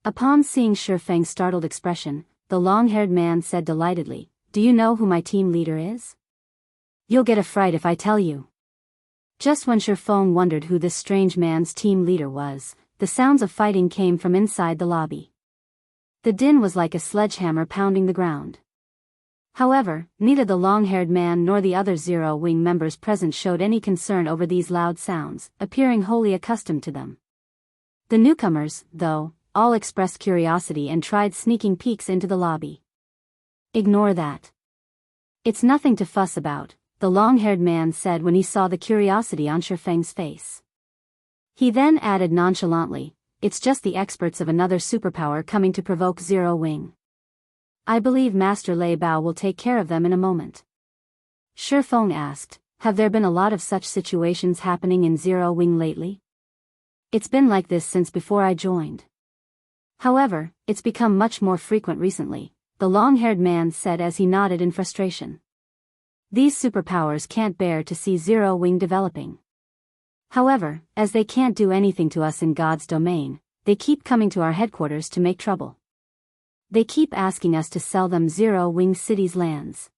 Upon seeing Feng's startled expression, the long-haired man said delightedly, "Do you know who my team leader is? You'll get a fright if I tell you." Just when Feng wondered who this strange man's team leader was, the sounds of fighting came from inside the lobby. The din was like a sledgehammer pounding the ground. However, neither the long-haired man nor the other Zero Wing members present showed any concern over these loud sounds, appearing wholly accustomed to them. The newcomers, though, all expressed curiosity and tried sneaking peeks into the lobby. "Ignore that. It's nothing to fuss about," the long-haired man said when he saw the curiosity on Feng's face. He then added nonchalantly, it's just the experts of another superpower coming to provoke Zero Wing. I believe Master Lei Bao will take care of them in a moment. Feng asked, have there been a lot of such situations happening in Zero Wing lately? It's been like this since before I joined. However, it's become much more frequent recently, the long-haired man said as he nodded in frustration. These superpowers can't bear to see Zero Wing developing. However, as they can't do anything to us in God's domain, they keep coming to our headquarters to make trouble. They keep asking us to sell them Zero Wing City's lands.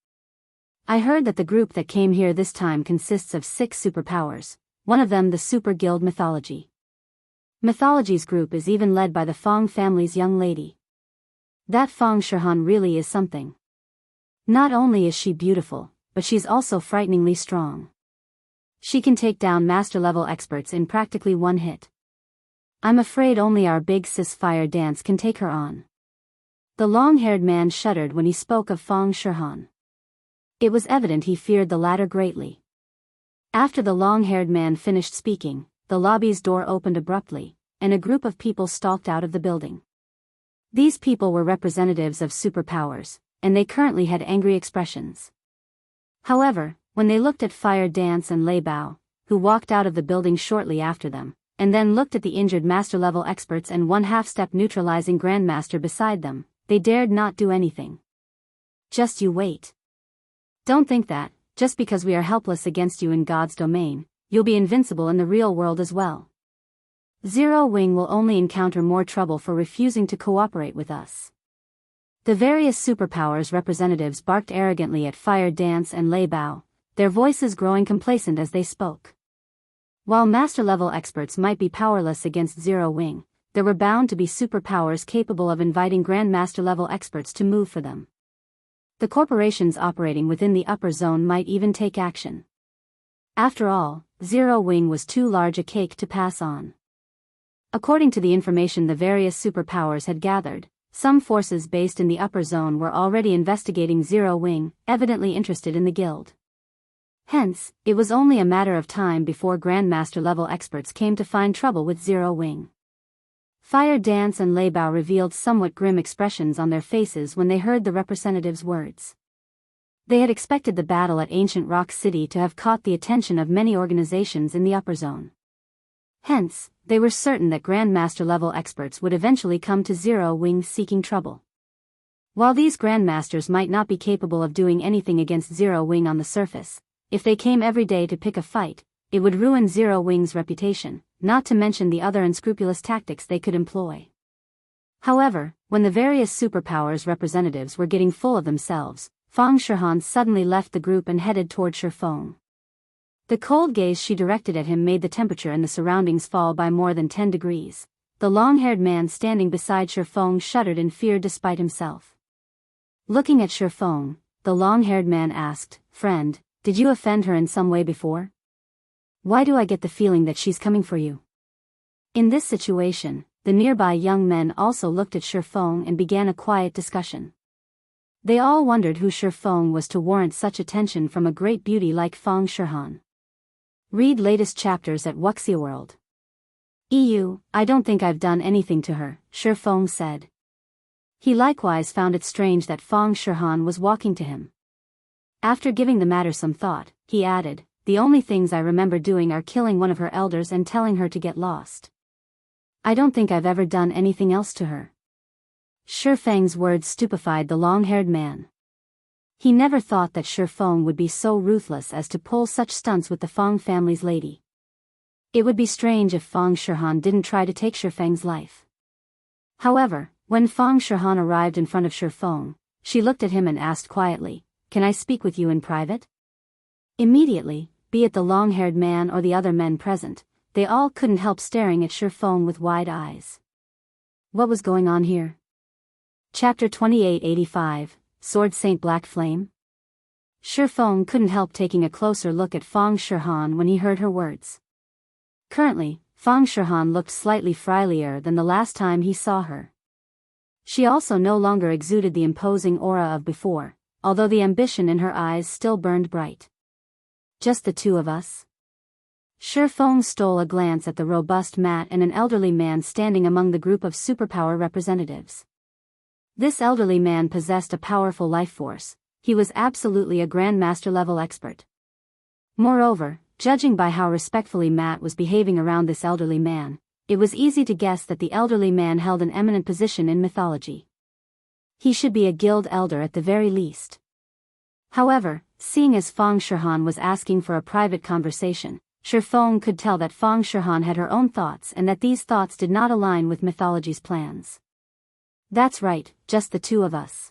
I heard that the group that came here this time consists of 6 superpowers, one of them the Super Guild Mythology. Mythology's group is even led by the Feng family's young lady. That Feng Shihan really is something. Not only is she beautiful, but she's also frighteningly strong. She can take down master-level experts in practically one hit. I'm afraid only our big sis Fire Dance can take her on. The long-haired man shuddered when he spoke of Feng Shihan. It was evident he feared the latter greatly. After the long-haired man finished speaking, the lobby's door opened abruptly, and a group of people stalked out of the building. These people were representatives of superpowers, and they currently had angry expressions. However, when they looked at Fire Dance and Lei Bao, who walked out of the building shortly after them, and then looked at the injured master-level experts and one half-step neutralizing grandmaster beside them, they dared not do anything. Just you wait. Don't think that, just because we are helpless against you in God's domain, you'll be invincible in the real world as well. Zero Wing will only encounter more trouble for refusing to cooperate with us. The various superpowers representatives barked arrogantly at Fire Dance and Lei Bao, their voices growing complacent as they spoke. While master-level experts might be powerless against Zero Wing, there were bound to be superpowers capable of inviting grandmaster-level experts to move for them. The corporations operating within the upper zone might even take action. After all, Zero Wing was too large a cake to pass on. According to the information the various superpowers had gathered, some forces based in the upper zone were already investigating Zero Wing, evidently interested in the guild. Hence, it was only a matter of time before Grandmaster-level experts came to find trouble with Zero Wing. Fire Dance and Lei Bao revealed somewhat grim expressions on their faces when they heard the representative's words. They had expected the battle at Ancient Rock City to have caught the attention of many organizations in the upper zone. Hence, they were certain that Grandmaster-level experts would eventually come to Zero Wing seeking trouble. While these Grandmasters might not be capable of doing anything against Zero Wing on the surface, if they came every day to pick a fight, it would ruin Zero Wing's reputation, not to mention the other unscrupulous tactics they could employ. However, when the various superpowers representatives were getting full of themselves, Feng Shihan suddenly left the group and headed toward Feng. The cold gaze she directed at him made the temperature in the surroundings fall by more than 10 degrees. The long-haired man standing beside Feng shuddered in fear despite himself. Looking at Feng, the long-haired man asked, "Friend, did you offend her in some way before? Why do I get the feeling that she's coming for you?" In this situation, the nearby young men also looked at Feng and began a quiet discussion. They all wondered who Feng was to warrant such attention from a great beauty like Feng Shihan. Read latest chapters at Wuxia World. I don't think I've done anything to her, Feng said. He likewise found it strange that Feng Shihan was walking to him. After giving the matter some thought, he added, "The only things I remember doing are killing one of her elders and telling her to get lost. I don't think I've ever done anything else to her." Feng's words stupefied the long-haired man. He never thought that Feng would be so ruthless as to pull such stunts with the Feng family's lady. It would be strange if Feng Shihan didn't try to take Feng's life. However, when Feng Shihan arrived in front of Feng, she looked at him and asked quietly, "Can I speak with you in private?" Immediately, be it the long-haired man or the other men present, they all couldn't help staring at Feng with wide eyes. What was going on here? Chapter 2885, Sword Saint Black Flame? Feng couldn't help taking a closer look at Feng Shihan when he heard her words. Currently, Feng Shihan looked slightly frilier than the last time he saw her. She also no longer exuded the imposing aura of before, although the ambition in her eyes still burned bright. Just the two of us? Feng stole a glance at the robust Matt and an elderly man standing among the group of superpower representatives. This elderly man possessed a powerful life force. He was absolutely a Grandmaster-level expert. Moreover, judging by how respectfully Matt was behaving around this elderly man, it was easy to guess that the elderly man held an eminent position in mythology. He should be a guild elder at the very least. However, seeing as Feng Shihan was asking for a private conversation, Feng could tell that Feng Shihan had her own thoughts and that these thoughts did not align with mythology's plans. That's right, just the two of us.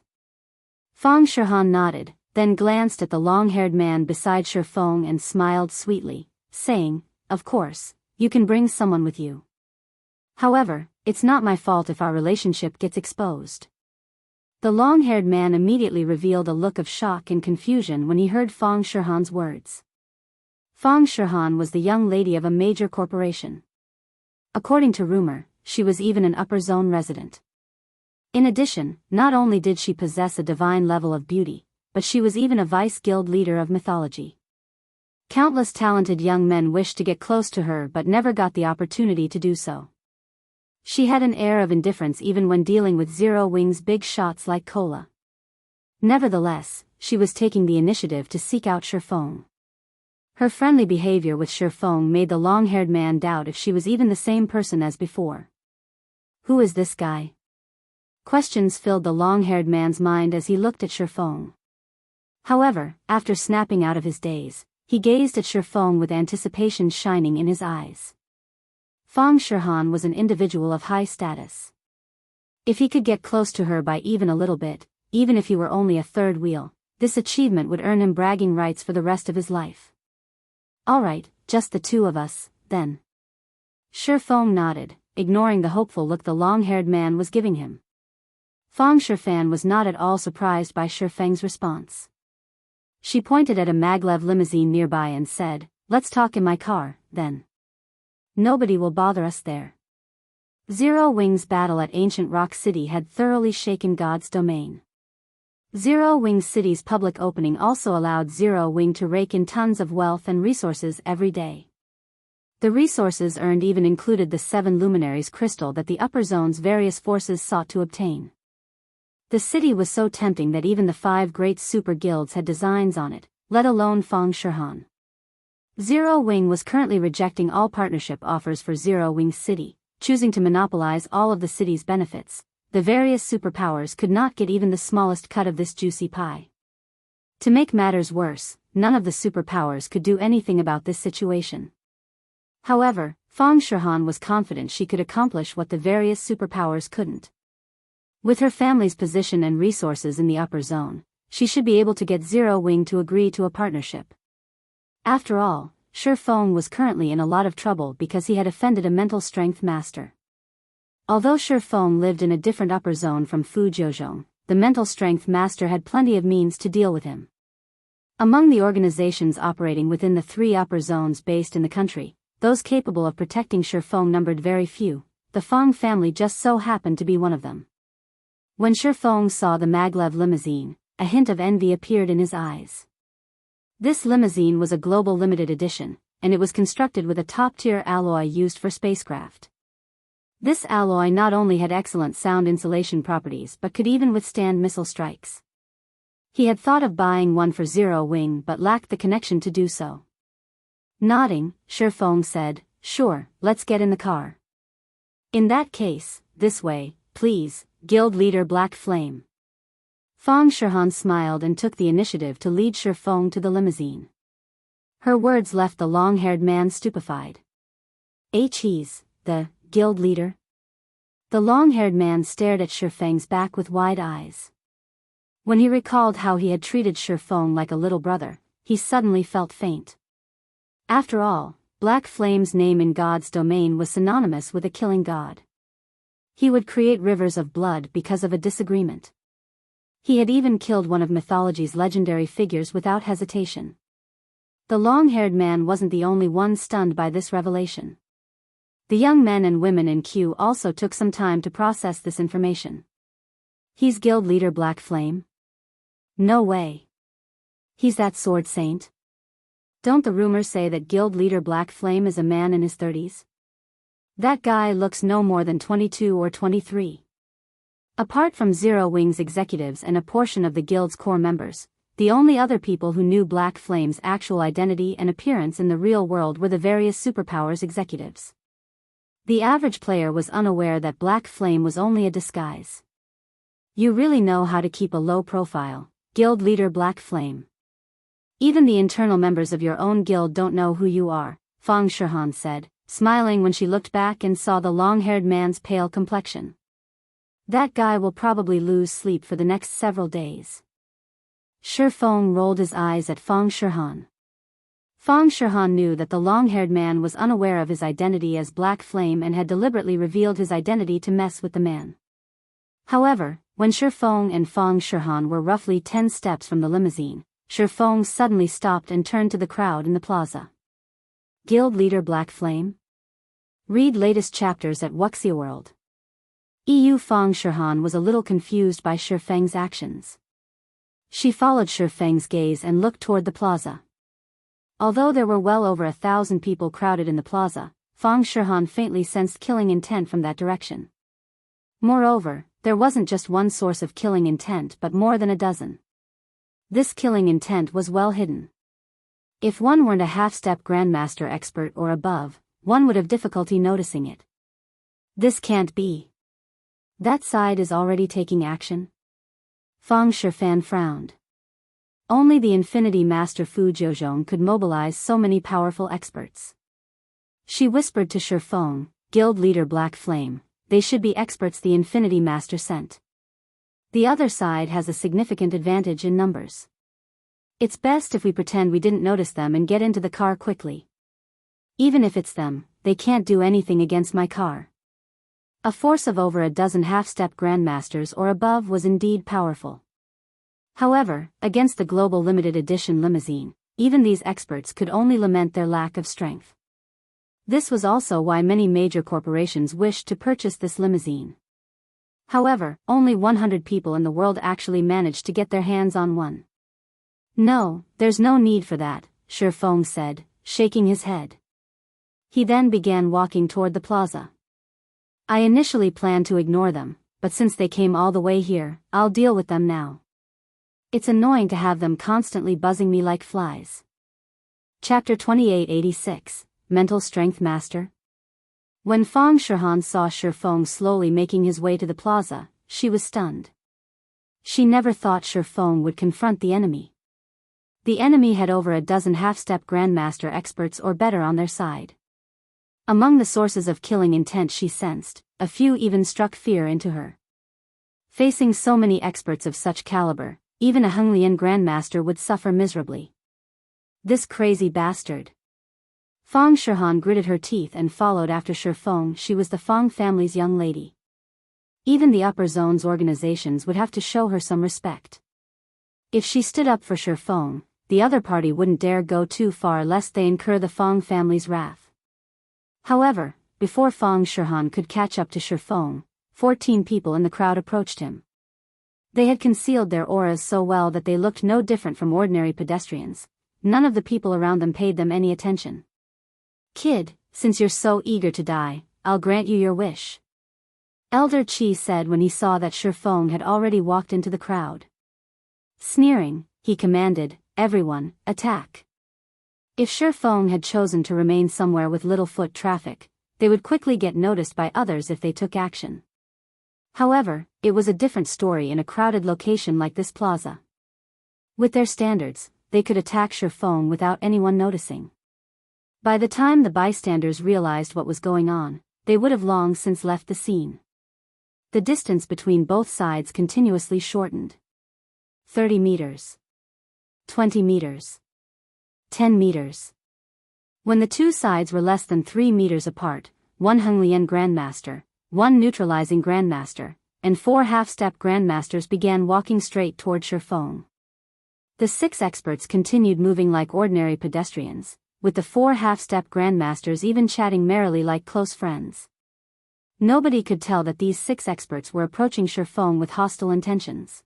Feng Shihan nodded, then glanced at the long-haired man beside Feng and smiled sweetly, saying, "Of course, you can bring someone with you. However, it's not my fault if our relationship gets exposed." The long-haired man immediately revealed a look of shock and confusion when he heard Feng Shihan's words. Feng Shihan was the young lady of a major corporation. According to rumor, she was even an upper zone resident. In addition, not only did she possess a divine level of beauty, but she was even a vice-guild leader of mythology. Countless talented young men wished to get close to her but never got the opportunity to do so. She had an air of indifference even when dealing with Zero Wing's big shots like Cola. Nevertheless, she was taking the initiative to seek out Feng. Her friendly behavior with Feng made the long-haired man doubt if she was even the same person as before. Who is this guy? Questions filled the long-haired man's mind as he looked at Feng. However, after snapping out of his daze, he gazed at Feng with anticipation shining in his eyes. Feng Shihan was an individual of high status. If he could get close to her by even a little bit, even if he were only a third wheel, this achievement would earn him bragging rights for the rest of his life. "Alright, just the two of us, then." Feng nodded, ignoring the hopeful look the long-haired man was giving him. Feng Shifan was not at all surprised by Feng's response. She pointed at a maglev limousine nearby and said, "Let's talk in my car, then. Nobody will bother us there." Zero Wing's battle at Ancient Rock City had thoroughly shaken God's domain. Zero Wing City's public opening also allowed Zero Wing to rake in tons of wealth and resources every day. The resources earned even included the 7 luminaries crystal that the upper zone's various forces sought to obtain. The city was so tempting that even the 5 great super guilds had designs on it, let alone Feng Shihan. Zero Wing was currently rejecting all partnership offers for Zero Wing City, choosing to monopolize all of the city's benefits. The various superpowers could not get even the smallest cut of this juicy pie. To make matters worse, none of the superpowers could do anything about this situation. However, Feng Shihan was confident she could accomplish what the various superpowers couldn't. With her family's position and resources in the upper zone, she should be able to get Zero Wing to agree to a partnership. After all, Feng was currently in a lot of trouble because he had offended a mental strength master. Although Feng lived in a different upper zone from Fu Jiuzhong, the mental strength master had plenty of means to deal with him. Among the organizations operating within the 3 upper zones based in the country, those capable of protecting Feng numbered very few. The Feng family just so happened to be one of them. When Feng saw the maglev limousine, a hint of envy appeared in his eyes. This limousine was a global limited edition, and it was constructed with a top-tier alloy used for spacecraft. This alloy not only had excellent sound insulation properties but could even withstand missile strikes. He had thought of buying one for Zero Wing but lacked the connection to do so. Nodding, Feng said, "Sure, let's get in the car." "In that case, this way, please, Guild Leader Black Flame." Feng Shihan smiled and took the initiative to lead Feng to the limousine. Her words left the long-haired man stupefied. He's the guild leader? The long-haired man stared at Feng's back with wide eyes. When he recalled how he had treated Feng like a little brother, he suddenly felt faint. After all, Black Flame's name in God's domain was synonymous with a killing god. He would create rivers of blood because of a disagreement. He had even killed one of mythology's legendary figures without hesitation. The long-haired man wasn't the only one stunned by this revelation. The young men and women in queue also took some time to process this information. He's guild leader Black Flame? No way. He's that sword saint? Don't the rumors say that guild leader Black Flame is a man in his 30s? That guy looks no more than 22 or 23. Apart from Zero Wing's executives and a portion of the guild's core members, the only other people who knew Black Flame's actual identity and appearance in the real world were the various superpowers executives. The average player was unaware that Black Flame was only a disguise. You really know how to keep a low profile, guild leader Black Flame. Even the internal members of your own guild don't know who you are, Feng Shihan said, smiling when she looked back and saw the long-haired man's pale complexion. That guy will probably lose sleep for the next several days. Feng rolled his eyes at Feng Shihan. Feng Shihan knew that the long-haired man was unaware of his identity as Black Flame and had deliberately revealed his identity to mess with the man. However, when Feng and Feng Shihan were roughly 10 steps from the limousine, Feng suddenly stopped and turned to the crowd in the plaza. Guild leader Black Flame? Read latest chapters at Wuxia World. Feng Shihan was a little confused by Feng's actions. She followed Feng's gaze and looked toward the plaza. Although there were well over 1,000 people crowded in the plaza, Feng Shihan faintly sensed killing intent from that direction. Moreover, there wasn't just one source of killing intent but more than a dozen. This killing intent was well hidden. If one weren't a half-step Grandmaster expert or above, one would have difficulty noticing it. This can't be. That side is already taking action? Feng Shifan frowned. Only the Infinity Master Fu Jiuzhong could mobilize so many powerful experts. She whispered to Feng, guild leader Black Flame, they should be experts the Infinity Master sent. The other side has a significant advantage in numbers. It's best if we pretend we didn't notice them and get into the car quickly. Even if it's them, they can't do anything against my car. A force of over a dozen half-step Grandmasters or above was indeed powerful. However, against the global limited edition limousine, even these experts could only lament their lack of strength. This was also why many major corporations wished to purchase this limousine. However, only 100 people in the world actually managed to get their hands on one. No, there's no need for that, Feng said, shaking his head. He then began walking toward the plaza. I initially planned to ignore them, but since they came all the way here, I'll deal with them now. It's annoying to have them constantly buzzing me like flies. Chapter 2886, Mental Strength Master. When Feng Shihan saw Feng slowly making his way to the plaza, she was stunned. She never thought Feng would confront the enemy. The enemy had over a dozen half-step Grandmaster experts or better on their side. Among the sources of killing intent she sensed, a few even struck fear into her. Facing so many experts of such caliber, even a Henglian Grandmaster would suffer miserably. This crazy bastard. Feng Shihan gritted her teeth and followed after Feng. She was the Feng family's young lady. Even the upper zone's organizations would have to show her some respect. If she stood up for Feng, the other party wouldn't dare go too far lest they incur the Feng family's wrath. However, before Feng Shihan could catch up to Feng, 14 people in the crowd approached him. They had concealed their auras so well that they looked no different from ordinary pedestrians. None of the people around them paid them any attention. Kid, since you're so eager to die, I'll grant you your wish. Elder Qi said when he saw that Feng had already walked into the crowd. Sneering, he commanded, everyone, attack. If Feng had chosen to remain somewhere with little foot traffic, they would quickly get noticed by others if they took action. However, it was a different story in a crowded location like this plaza. With their standards, they could attack Feng without anyone noticing. By the time the bystanders realized what was going on, they would have long since left the scene. The distance between both sides continuously shortened. 30 meters. 20 meters. 10 meters. When the two sides were less than 3 meters apart, one Henglian Grandmaster, one neutralizing Grandmaster, and 4 half-step Grandmasters began walking straight toward Feng. The 6 experts continued moving like ordinary pedestrians, with the 4 half-step Grandmasters even chatting merrily like close friends. Nobody could tell that these 6 experts were approaching Feng with hostile intentions.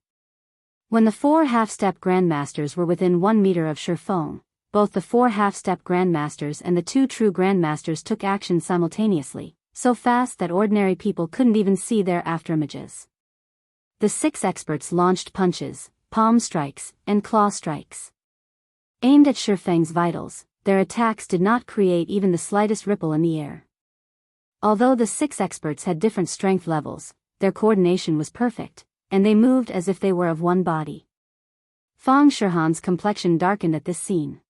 When the 4 half-step Grandmasters were within 1 meter of Feng, both the 4 half-step grandmasters and the 2 true grandmasters took action simultaneously, so fast that ordinary people couldn't even see their afterimages. The 6 experts launched punches, palm strikes, and claw strikes. Aimed at Feng's vitals, their attacks did not create even the slightest ripple in the air. Although the 6 experts had different strength levels, their coordination was perfect, and they moved as if they were of one body. Feng Shihan's complexion darkened at this scene.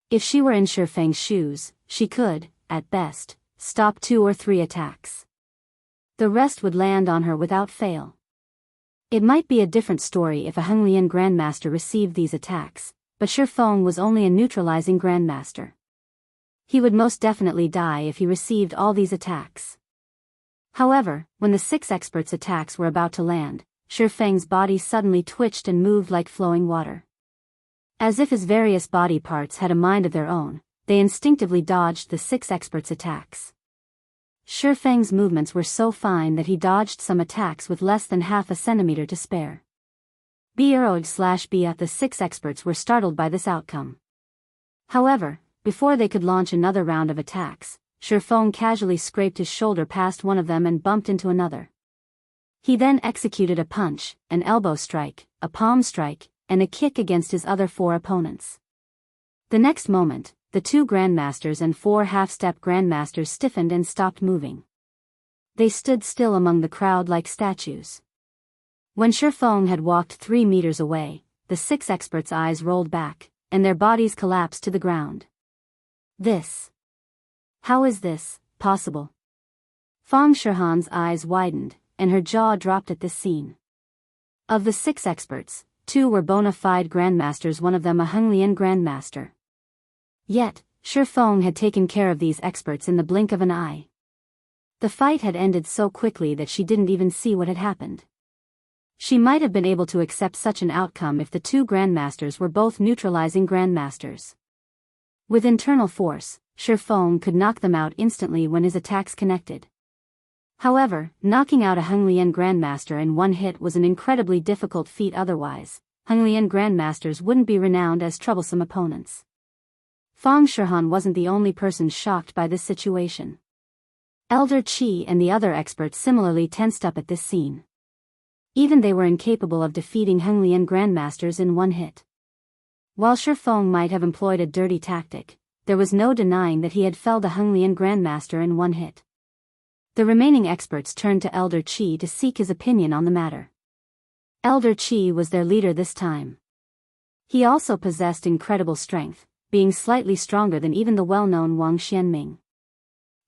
If she were in Feng's shoes, she could, at best, stop 2 or 3 attacks. The rest would land on her without fail. It might be a different story if a Henglian grandmaster received these attacks, but Feng was only a neutralizing grandmaster. He would most definitely die if he received all these attacks. However, when the 6 experts' attacks were about to land, Feng's body suddenly twitched and moved like flowing water. As if his various body parts had a mind of their own, they instinctively dodged the 6 experts' attacks. Feng's movements were so fine that he dodged some attacks with less than half a centimeter to spare. The 6 experts were startled by this outcome. However, before they could launch another round of attacks, Feng casually scraped his shoulder past one of them and bumped into another. He then executed a punch, an elbow strike, a palm strike, and a kick against his other 4 opponents. The next moment, the 2 grandmasters and 4 half-step grandmasters stiffened and stopped moving. They stood still among the crowd like statues. When Feng had walked 3 meters away, the 6 experts' eyes rolled back, and their bodies collapsed to the ground. How is this possible? Feng Shihan's eyes widened, and her jaw dropped at this scene. Of the 6 experts, 2 were bona fide grandmasters, one of them a Henglian grandmaster. Yet, Feng had taken care of these experts in the blink of an eye. The fight had ended so quickly that she didn't even see what had happened. She might have been able to accept such an outcome if the 2 grandmasters were both neutralizing grandmasters. With internal force, Feng could knock them out instantly when his attacks connected. However, knocking out a Henglian grandmaster in one hit was an incredibly difficult feat. Otherwise, Henglian grandmasters wouldn't be renowned as troublesome opponents. Feng Shihan wasn't the only person shocked by this situation. Elder Qi and the other experts similarly tensed up at this scene. Even they were incapable of defeating Henglian grandmasters in one hit. While Feng might have employed a dirty tactic, there was no denying that he had felled a Henglian grandmaster in one hit. The remaining experts turned to Elder Qi to seek his opinion on the matter. Elder Qi was their leader this time. He also possessed incredible strength, being slightly stronger than even the well-known Wang Xianming.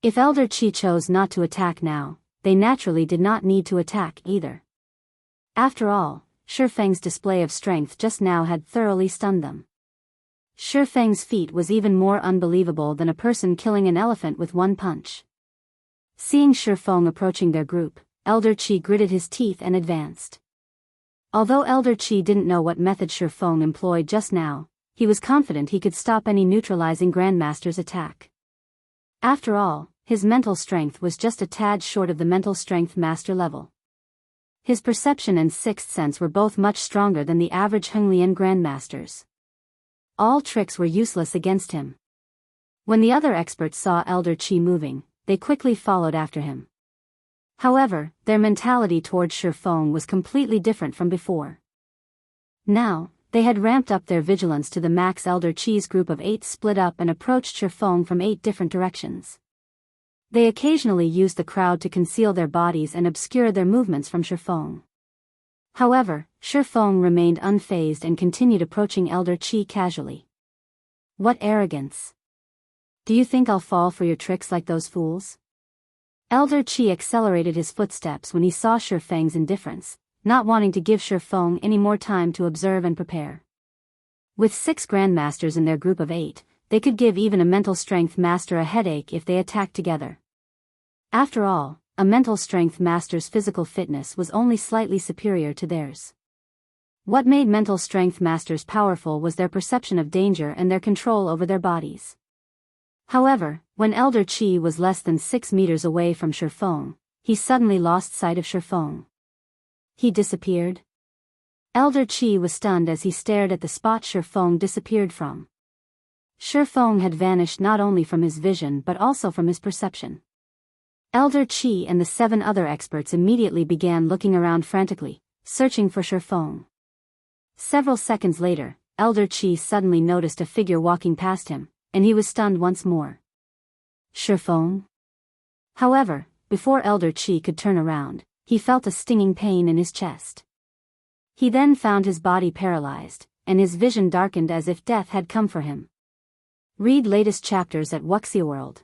If Elder Qi chose not to attack now, they naturally did not need to attack either. After all, Feng's display of strength just now had thoroughly stunned them. Feng's feat was even more unbelievable than a person killing an elephant with one punch. Seeing Feng approaching their group, Elder Qi gritted his teeth and advanced. Although Elder Qi didn't know what method Feng employed just now, he was confident he could stop any neutralizing grandmaster's attack. After all, his mental strength was just a tad short of the mental strength master level. His perception and sixth sense were both much stronger than the average Henglian grandmasters. All tricks were useless against him. When the other experts saw Elder Qi moving, they quickly followed after him. However, their mentality towards Feng was completely different from before. Now, they had ramped up their vigilance to the max. Elder Qi's group of 8 split up and approached Feng from 8 different directions. They occasionally used the crowd to conceal their bodies and obscure their movements from Feng. However, Feng remained unfazed and continued approaching Elder Qi casually. What arrogance! Do you think I'll fall for your tricks like those fools? Elder Qi accelerated his footsteps when he saw Feng's indifference, not wanting to give Feng any more time to observe and prepare. With 6 grandmasters in their group of 8, they could give even a mental strength master a headache if they attacked together. After all, a mental strength master's physical fitness was only slightly superior to theirs. What made mental strength masters powerful was their perception of danger and their control over their bodies. However, when Elder Qi was less than 6 meters away from Feng, he suddenly lost sight of Feng. He disappeared? Elder Qi was stunned as he stared at the spot Feng disappeared from. Feng had vanished not only from his vision but also from his perception. Elder Qi and the 7 other experts immediately began looking around frantically, searching for Feng. Several seconds later, Elder Qi suddenly noticed a figure walking past him, and he was stunned once more. Feng? However, before Elder Qi could turn around, he felt a stinging pain in his chest. He then found his body paralyzed, and his vision darkened as if death had come for him. Read latest chapters at Wuxia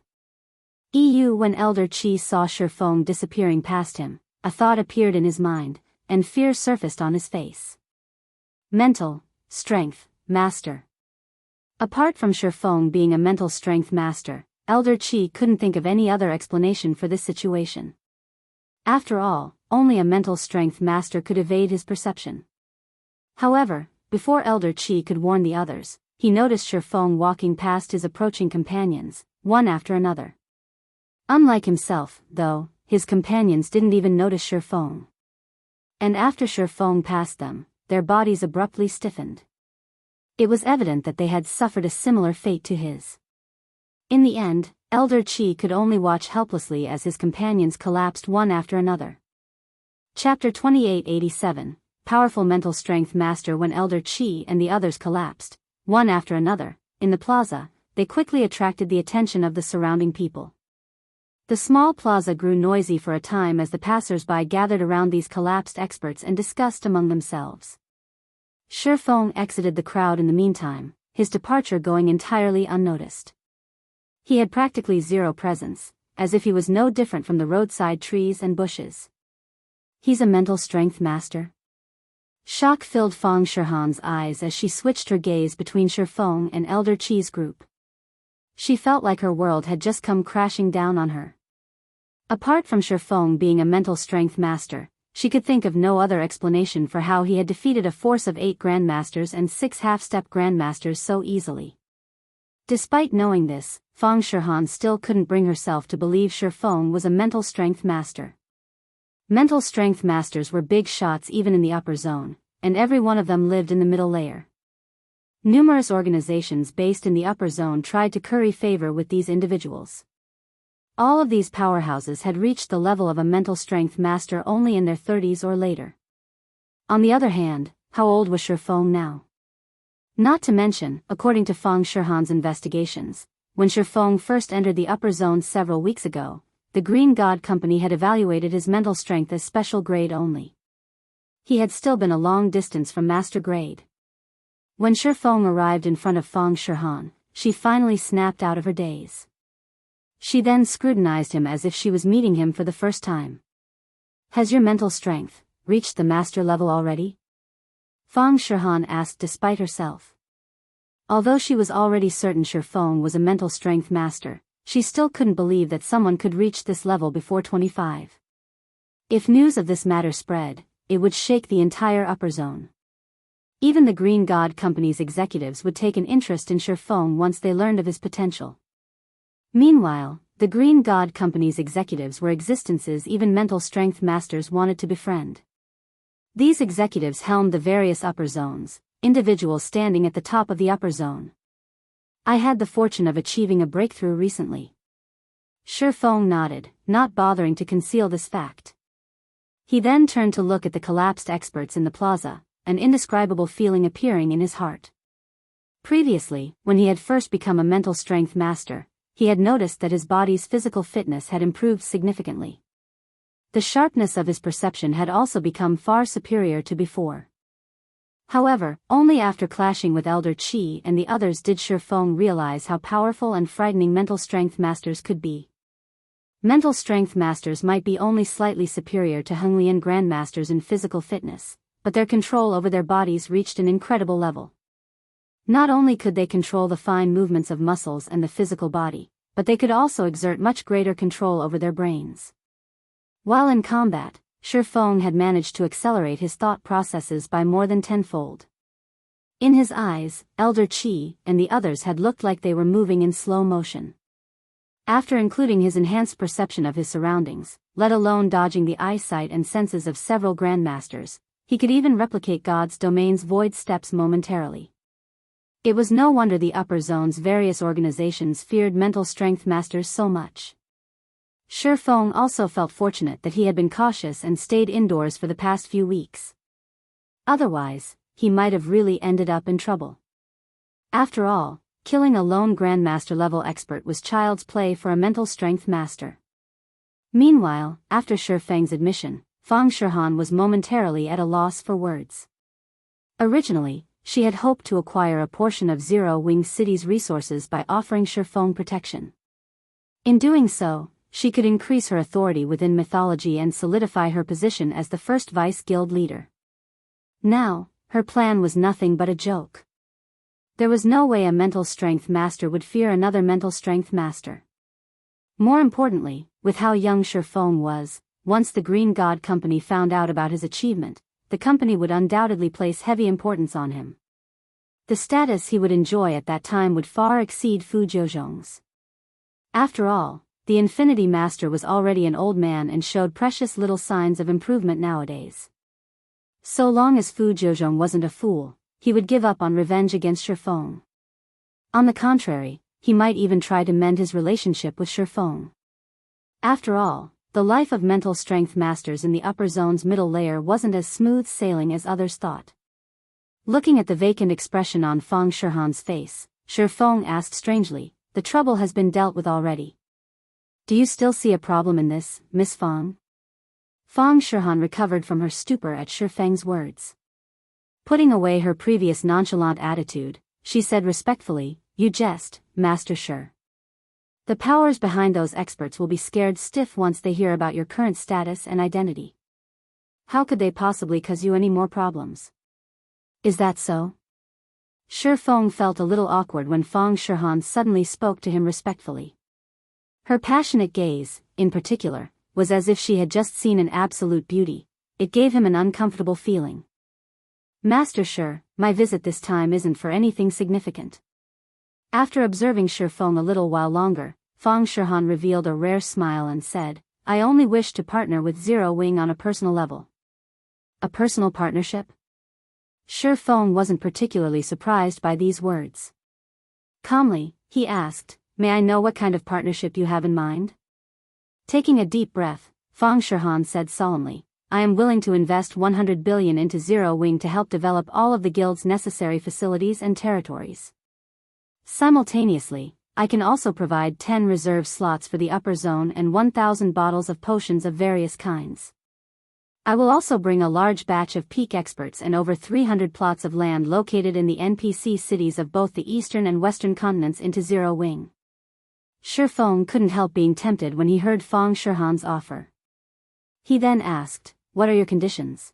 EU. When Elder Qi saw Feng disappearing past him, a thought appeared in his mind, and fear surfaced on his face. Mental strength master. Apart from Feng being a mental strength master, Elder Qi couldn't think of any other explanation for this situation. After all, only a mental strength master could evade his perception. However, before Elder Qi could warn the others, he noticed Feng walking past his approaching companions, one after another. Unlike himself, though, his companions didn't even notice Feng. And after Feng passed them, their bodies abruptly stiffened. It was evident that they had suffered a similar fate to his. In the end, Elder Qi could only watch helplessly as his companions collapsed one after another. Chapter 2887, Powerful Mental Strength Master. When Elder Qi and the others collapsed, one after another, in the plaza, they quickly attracted the attention of the surrounding people. The small plaza grew noisy for a time as the passers-by gathered around these collapsed experts and discussed among themselves. Feng exited the crowd in the meantime, his departure going entirely unnoticed. He had practically zero presence, as if he was no different from the roadside trees and bushes. He's a mental strength master? Shock filled Feng Shihan's eyes as she switched her gaze between Feng and Elder Qi's group. She felt like her world had just come crashing down on her. Apart from Feng being a mental strength master, she could think of no other explanation for how he had defeated a force of 8 grandmasters and 6 half-step grandmasters so easily. Despite knowing this, Feng Shihan still couldn't bring herself to believe Feng was a mental strength master. Mental strength masters were big shots even in the upper zone, and every one of them lived in the middle layer. Numerous organizations based in the upper zone tried to curry favor with these individuals. All of these powerhouses had reached the level of a mental strength master only in their 30s or later. On the other hand, how old was Feng now? Not to mention, according to Feng Shihan's investigations, when Feng first entered the upper zone several weeks ago, the Green God Company had evaluated his mental strength as special grade only. He had still been a long distance from master grade. When Feng arrived in front of Feng Shihan, she finally snapped out of her daze. She then scrutinized him as if she was meeting him for the first time. Has your mental strength reached the master level already? Feng Shihan asked despite herself. Although she was already certain Feng was a mental strength master, she still couldn't believe that someone could reach this level before 25. If news of this matter spread, it would shake the entire upper zone. Even the Green God Company's executives would take an interest in Feng once they learned of his potential. Meanwhile, the Green God Company's executives were existences even mental strength masters wanted to befriend. These executives helmed the various upper zones, individuals standing at the top of the upper zone. I had the fortune of achieving a breakthrough recently. Feng nodded, not bothering to conceal this fact. He then turned to look at the collapsed experts in the plaza, an indescribable feeling appearing in his heart. Previously, when he had first become a mental strength master, he had noticed that his body's physical fitness had improved significantly. The sharpness of his perception had also become far superior to before. However, only after clashing with Elder Qi and the others did Feng realize how powerful and frightening mental strength masters could be. Mental strength masters might be only slightly superior to Henglian grandmasters in physical fitness, but their control over their bodies reached an incredible level. Not only could they control the fine movements of muscles and the physical body, but they could also exert much greater control over their brains. While in combat, Feng had managed to accelerate his thought processes by more than tenfold. In his eyes, Elder Qi and the others had looked like they were moving in slow motion. After including his enhanced perception of his surroundings, let alone dodging the eyesight and senses of several grandmasters, he could even replicate God's domain's void steps momentarily. It was no wonder the upper zone's various organizations feared mental strength masters so much. Feng also felt fortunate that he had been cautious and stayed indoors for the past few weeks. Otherwise, he might have really ended up in trouble. After all, killing a lone Grandmaster level expert was child's play for a mental strength master. Meanwhile, after Feng's admission, Feng Shihan was momentarily at a loss for words. Originally, she had hoped to acquire a portion of Zero Wing City's resources by offering Feng protection. In doing so, she could increase her authority within mythology and solidify her position as the first vice guild leader. Now, her plan was nothing but a joke. There was no way a mental strength master would fear another mental strength master. More importantly, with how young Feng was, once the Green God Company found out about his achievement, the company would undoubtedly place heavy importance on him. The status he would enjoy at that time would far exceed Fu Jiuzhong's. After all, the Infinity Master was already an old man and showed precious little signs of improvement nowadays. So long as Fu Jiuzhong wasn't a fool, he would give up on revenge against Feng. On the contrary, he might even try to mend his relationship with Feng. After all, the life of mental strength masters in the upper zone's middle layer wasn't as smooth sailing as others thought. Looking at the vacant expression on Feng Shihan's face, Feng asked strangely, "The trouble has been dealt with already. Do you still see a problem in this, Miss Feng?" Feng Shihan recovered from her stupor at Feng's words. Putting away her previous nonchalant attitude, she said respectfully, "You jest, Master Shi. The powers behind those experts will be scared stiff once they hear about your current status and identity. How could they possibly cause you any more problems?" "Is that so?" Feng felt a little awkward when Feng Shihan suddenly spoke to him respectfully. Her passionate gaze, in particular, was as if she had just seen an absolute beauty. It gave him an uncomfortable feeling. "Master Shi, my visit this time isn't for anything significant." After observing Feng a little while longer, Feng Shihan revealed a rare smile and said, "I only wish to partner with Zero Wing on a personal level." "A personal partnership?" Feng wasn't particularly surprised by these words. Calmly, he asked, "May I know what kind of partnership you have in mind?" Taking a deep breath, Feng Shihan said solemnly, "I am willing to invest 100 billion into Zero Wing to help develop all of the guild's necessary facilities and territories. Simultaneously, I can also provide 10 reserve slots for the upper zone and 1,000 bottles of potions of various kinds. I will also bring a large batch of peak experts and over 300 plots of land located in the NPC cities of both the eastern and western continents into Zero Wing." Feng couldn't help being tempted when he heard Feng Shihan's offer. He then asked, "What are your conditions?"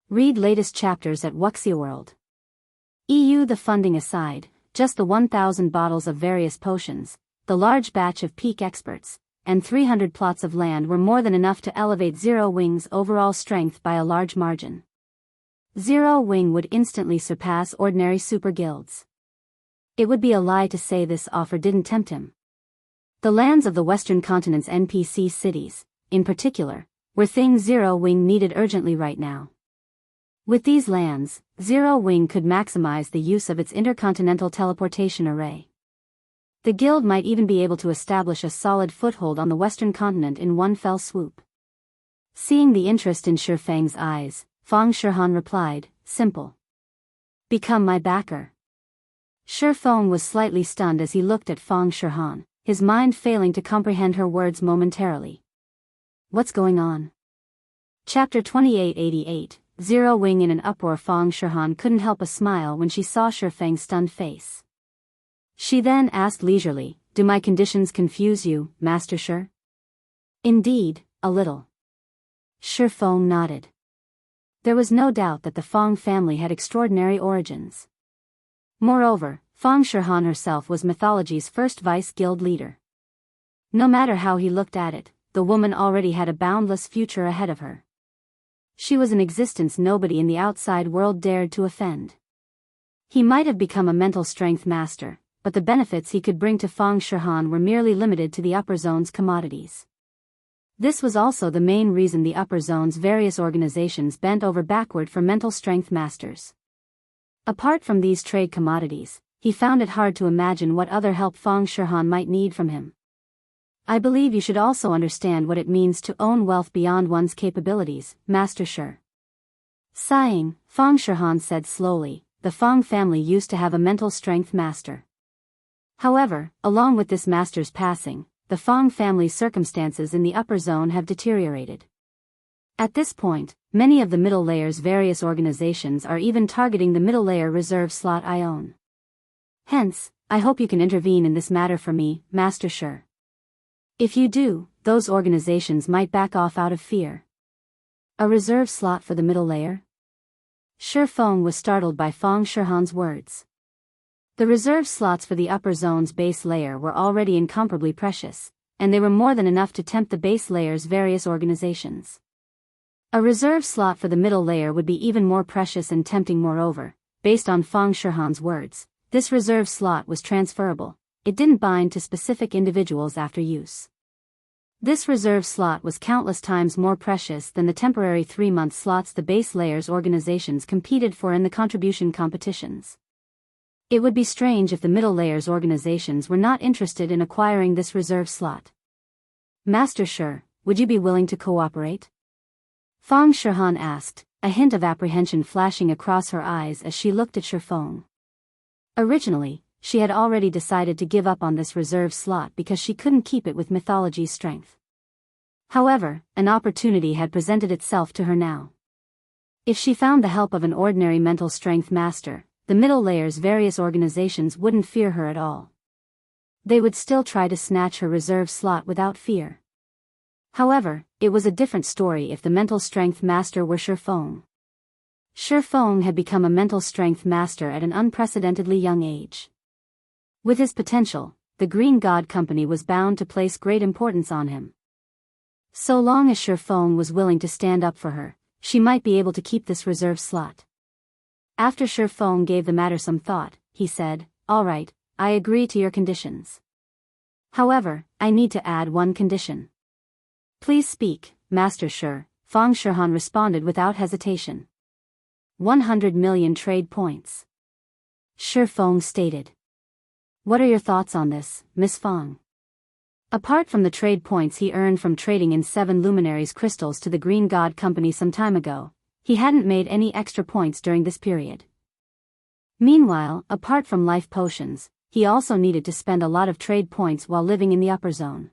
Read latest chapters at Wuxia World. EU. The funding aside, just the 1,000 bottles of various potions, the large batch of peak experts, and 300 plots of land were more than enough to elevate Zero Wing's overall strength by a large margin. Zero Wing would instantly surpass ordinary super guilds. It would be a lie to say this offer didn't tempt him. The lands of the western continent's NPC cities, in particular, were things Zero Wing needed urgently right now. With these lands, Zero Wing could maximize the use of its intercontinental teleportation array. The guild might even be able to establish a solid foothold on the western continent in one fell swoop. Seeing the interest in Feng's eyes, Feng Shihan replied, "Simple. Become my backer." Feng was slightly stunned as he looked at Feng Shihan, his mind failing to comprehend her words momentarily. What's going on? Chapter 2888, Zero Wing in an uproar. Feng Shihan couldn't help a smile when she saw Feng's stunned face. She then asked leisurely, "Do my conditions confuse you, Master Shi?" "Indeed, a little." Feng nodded. There was no doubt that the Feng family had extraordinary origins. Moreover, Feng Shihan herself was mythology's first vice guild leader. No matter how he looked at it, the woman already had a boundless future ahead of her. She was an existence nobody in the outside world dared to offend. He might have become a mental strength master, but the benefits he could bring to Feng Shihan were merely limited to the upper zone's commodities. This was also the main reason the upper zone's various organizations bent over backward for mental strength masters. Apart from these trade commodities, he found it hard to imagine what other help Feng Shihan might need from him. I believe you should also understand what it means to own wealth beyond one's capabilities, Master Shi. Sighing, Feng Shihan said slowly, the Feng family used to have a mental strength master. However, along with this master's passing, the Feng family's circumstances in the upper zone have deteriorated. At this point, many of the middle layer's various organizations are even targeting the middle layer reserve slot I own. Hence, I hope you can intervene in this matter for me, Master Shi. If you do, those organizations might back off out of fear. A reserve slot for the middle layer? Shi Feng was startled by Feng Shihan's words. The reserve slots for the upper zone's base layer were already incomparably precious, and they were more than enough to tempt the base layer's various organizations. A reserve slot for the middle layer would be even more precious and tempting. Moreover, based on Feng Shihan's words, this reserve slot was transferable. It didn't bind to specific individuals after use. This reserve slot was countless times more precious than the temporary 3-month slots the base layer's organizations competed for in the contribution competitions. It would be strange if the middle layer's organizations were not interested in acquiring this reserve slot. Master Shi, would you be willing to cooperate? Feng Shihan asked, a hint of apprehension flashing across her eyes as she looked at Shi Feng. Originally, she had already decided to give up on this reserve slot because she couldn't keep it with mythology's strength. However, an opportunity had presented itself to her now. If she found the help of an ordinary mental strength master, the middle layer's various organizations wouldn't fear her at all. They would still try to snatch her reserve slot without fear. However, it was a different story if the mental strength master were Shi Feng. Shi Feng had become a mental strength master at an unprecedentedly young age. With his potential, the Green God Company was bound to place great importance on him. So long as Shi Feng was willing to stand up for her, she might be able to keep this reserve slot. After Shi Feng gave the matter some thought, he said, "All right, I agree to your conditions. However, I need to add one condition." "Please speak, Master Shi," Feng Shihan responded without hesitation. 100 million trade points. Shi Feng stated. "What are your thoughts on this, Miss Feng?" Apart from the trade points he earned from trading in 7 luminaries crystals to the Green God Company some time ago, he hadn't made any extra points during this period. Meanwhile, apart from life potions, he also needed to spend a lot of trade points while living in the upper zone.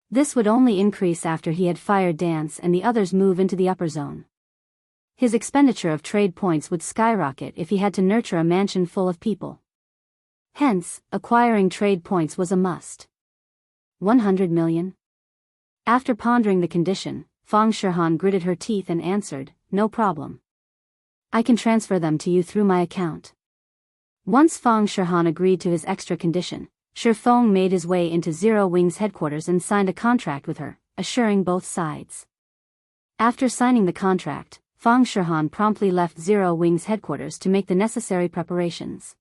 This would only increase after he had fired Dance and the others move into the upper zone. His expenditure of trade points would skyrocket if he had to nurture a mansion full of people. Hence, acquiring trade points was a must. 100 million? After pondering the condition, Feng Shihan gritted her teeth and answered, "No problem. I can transfer them to you through my account." Once Feng Shihan agreed to his extra condition, Shi Feng made his way into Zero Wing's headquarters and signed a contract with her, assuring both sides. After signing the contract, Feng Shihan promptly left Zero Wing's headquarters to make the necessary preparations.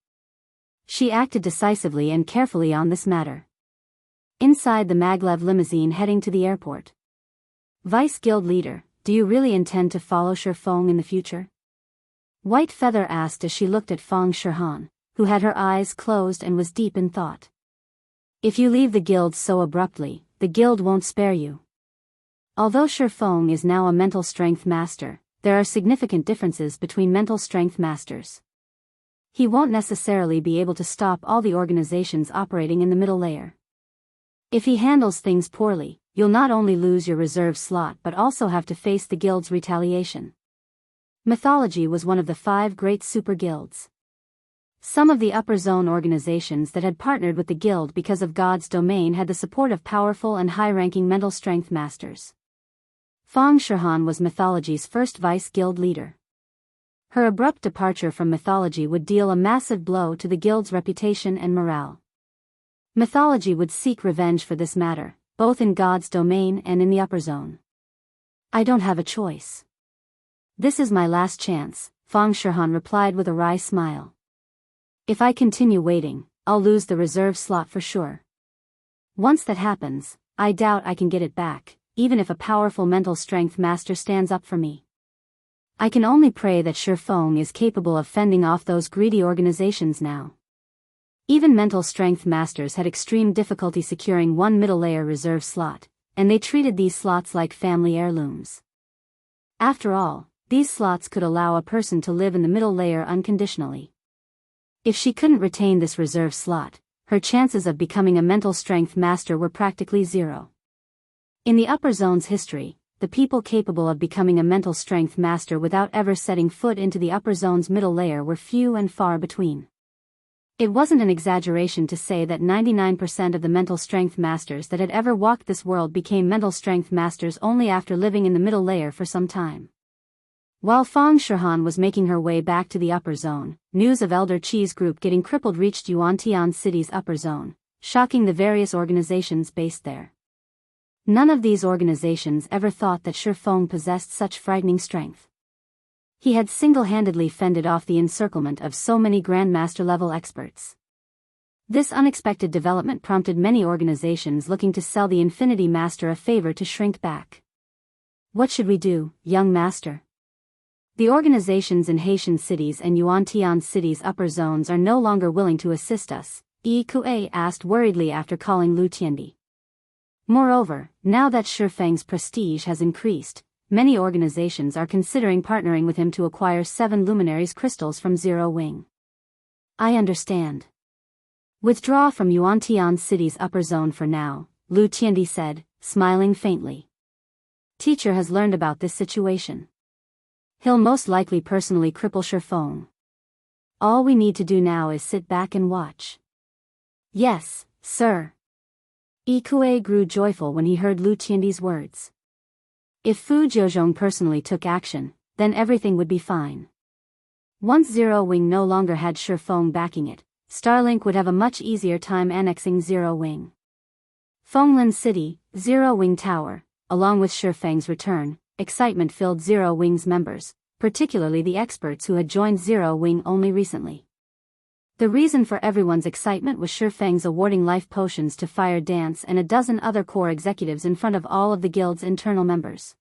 She acted decisively and carefully on this matter. Inside the maglev limousine heading to the airport. "Vice Guild Leader, do you really intend to follow Shi Feng in the future?" White Feather asked as she looked at Feng Shihan, who had her eyes closed and was deep in thought. "If you leave the guild so abruptly, the guild won't spare you." Although Shi Feng is now a mental strength master, there are significant differences between mental strength masters. He won't necessarily be able to stop all the organizations operating in the middle layer. If he handles things poorly, you'll not only lose your reserve slot but also have to face the guild's retaliation. Mythology was one of the 5 great super guilds. Some of the upper zone organizations that had partnered with the guild because of God's domain had the support of powerful and high-ranking mental strength masters. Feng Shihan was Mythology's first vice guild leader. Her abrupt departure from Mythology would deal a massive blow to the guild's reputation and morale. Mythology would seek revenge for this matter, both in God's domain and in the upper zone. "I don't have a choice. This is my last chance," Feng Shihan replied with a wry smile. "If I continue waiting, I'll lose the reserve slot for sure. Once that happens, I doubt I can get it back, even if a powerful mental strength master stands up for me." I can only pray that Feng is capable of fending off those greedy organizations now. Even mental strength masters had extreme difficulty securing one middle layer reserve slot, and they treated these slots like family heirlooms. After all, these slots could allow a person to live in the middle layer unconditionally. If she couldn't retain this reserve slot, her chances of becoming a mental strength master were practically zero. In the upper zone's history, the people capable of becoming a mental strength master without ever setting foot into the upper zone's middle layer were few and far between. It wasn't an exaggeration to say that 99% of the mental strength masters that had ever walked this world became mental strength masters only after living in the middle layer for some time. While Feng Shihan was making her way back to the upper zone, news of Elder Qi's group getting crippled reached Yuantian City's upper zone, shocking the various organizations based there. None of these organizations ever thought that Feng possessed such frightening strength. He had single-handedly fended off the encirclement of so many Grandmaster-level experts. This unexpected development prompted many organizations looking to sell the Infinity Master a favor to shrink back. What should we do, young master? The organizations in Haitian cities and Yuantian cities' upper zones are no longer willing to assist us, Yi Kue asked worriedly after calling Lu Tiandi. Moreover, now that Feng's prestige has increased, many organizations are considering partnering with him to acquire 7 luminaries crystals from Zero Wing. I understand. Withdraw from Yuantian City's upper zone for now, Lu Tiandi said, smiling faintly. Teacher has learned about this situation. He'll most likely personally cripple Feng. All we need to do now is sit back and watch. Yes, sir. Ikue grew joyful when he heard Lu Tiandi's words. If Fu Jiuzhong personally took action, then everything would be fine. Once Zero Wing no longer had Feng backing it, Starlink would have a much easier time annexing Zero Wing. Fenglin City, Zero Wing Tower, along with Feng's return, excitement filled Zero Wing's members, particularly the experts who had joined Zero Wing only recently. The reason for everyone's excitement was Feng's awarding life potions to Fire Dance and a dozen other core executives in front of all of the guild's internal members.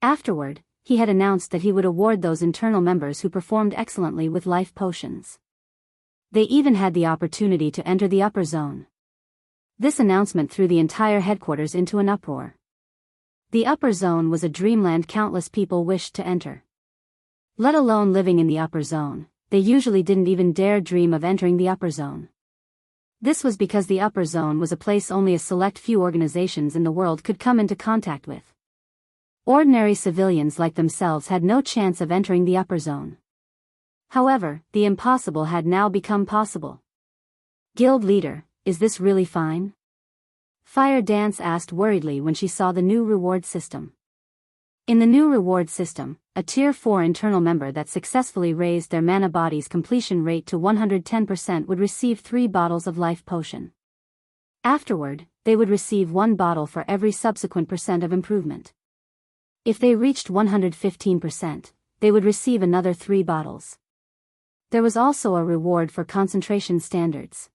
Afterward, he had announced that he would award those internal members who performed excellently with life potions. They even had the opportunity to enter the upper zone. This announcement threw the entire headquarters into an uproar. The upper zone was a dreamland countless people wished to enter. Let alone living in the upper zone, they usually didn't even dare dream of entering the upper zone. This was because the upper zone was a place only a select few organizations in the world could come into contact with. Ordinary civilians like themselves had no chance of entering the upper zone. However, the impossible had now become possible. Guild leader, is this really fine? Fire Dance asked worriedly when she saw the new reward system. In the new reward system, a Tier 4 internal member that successfully raised their mana body's completion rate to 110% would receive 3 bottles of life potion. Afterward, they would receive 1 bottle for every subsequent percent of improvement. If they reached 115%, they would receive another 3 bottles. There was also a reward for concentration standards.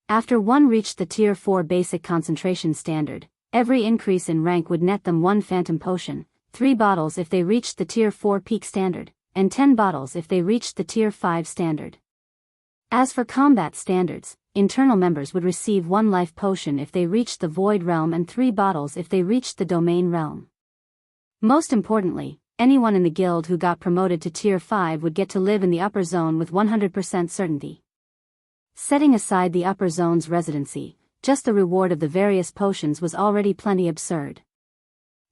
After one reached the Tier 4 basic concentration standard, every increase in rank would net them 1 phantom potion, 3 bottles if they reached the Tier 4 peak standard, and 10 bottles if they reached the Tier 5 standard. As for combat standards, internal members would receive 1 life potion if they reached the Void Realm and 3 bottles if they reached the Domain Realm. Most importantly, anyone in the guild who got promoted to Tier 5 would get to live in the upper zone with 100% certainty. Setting aside the upper zone's residency, just the reward of the various potions was already plenty absurd.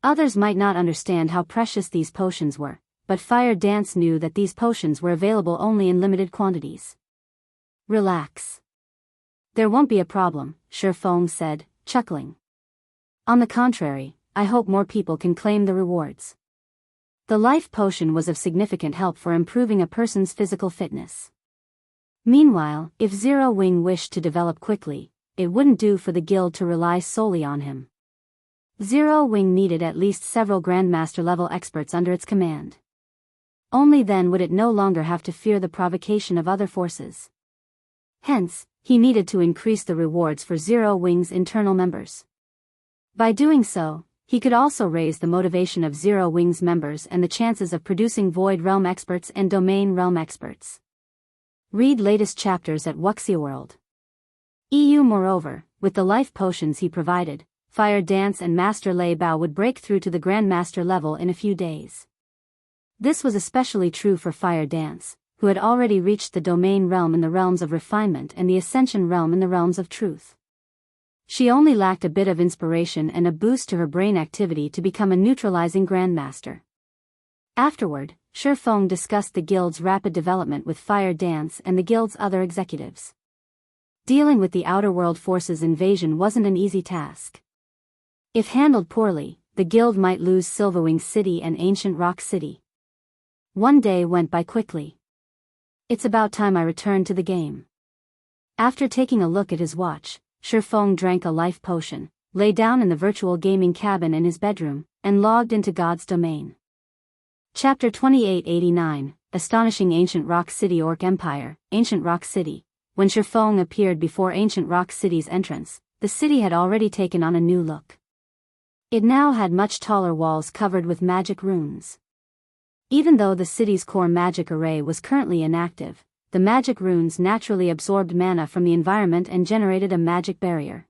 Others might not understand how precious these potions were, but Fire Dance knew that these potions were available only in limited quantities. Relax. There won't be a problem, Feng said, chuckling. On the contrary, I hope more people can claim the rewards. The life potion was of significant help for improving a person's physical fitness. Meanwhile, if Zero Wing wished to develop quickly, it wouldn't do for the guild to rely solely on him. Zero Wing needed at least several Grandmaster-level experts under its command. Only then would it no longer have to fear the provocation of other forces. Hence, he needed to increase the rewards for Zero Wing's internal members. By doing so, he could also raise the motivation of Zero Wing's members and the chances of producing Void Realm experts and Domain Realm experts. Read latest chapters at Wuxia EU. Moreover, with the life potions he provided, Fire Dance and Master Lei Bao would break through to the Grandmaster level in a few days. This was especially true for Fire Dance, who had already reached the Domain Realm in the realms of refinement and the Ascension Realm in the realms of truth. She only lacked a bit of inspiration and a boost to her brain activity to become a neutralizing Grandmaster. Afterward, Feng discussed the guild's rapid development with Fire Dance and the guild's other executives. Dealing with the Outer World Forces invasion wasn't an easy task. If handled poorly, the guild might lose Silverwing City and Ancient Rock City. One day went by quickly. It's about time I returned to the game. After taking a look at his watch, Feng drank a life potion, lay down in the virtual gaming cabin in his bedroom, and logged into God's domain. Chapter 2889, Astonishing Ancient Rock City Orc Empire, Ancient Rock City. When Feng appeared before Ancient Rock City's entrance, the city had already taken on a new look. It now had much taller walls covered with magic runes. Even though the city's core magic array was currently inactive, the magic runes naturally absorbed mana from the environment and generated a magic barrier.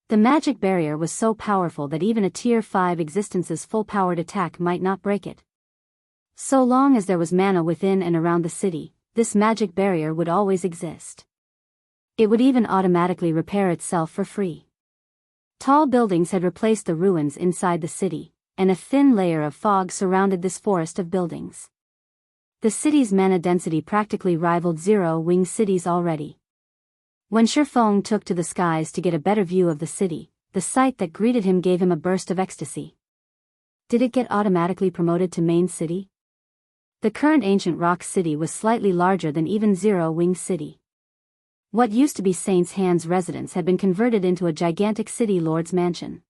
The magic barrier was so powerful that even a Tier 5 existence's full-powered attack might not break it. So long as there was mana within and around the city, this magic barrier would always exist. It would even automatically repair itself for free. Tall buildings had replaced the ruins inside the city, and a thin layer of fog surrounded this forest of buildings. The city's mana density practically rivaled Zero Wing cities already. When Feng took to the skies to get a better view of the city, the sight that greeted him gave him a burst of ecstasy. Did it get automatically promoted to main city? The current Ancient Rock City was slightly larger than even Zero Wing City. What used to be Saint's Hand's residence had been converted into a gigantic City Lord's mansion.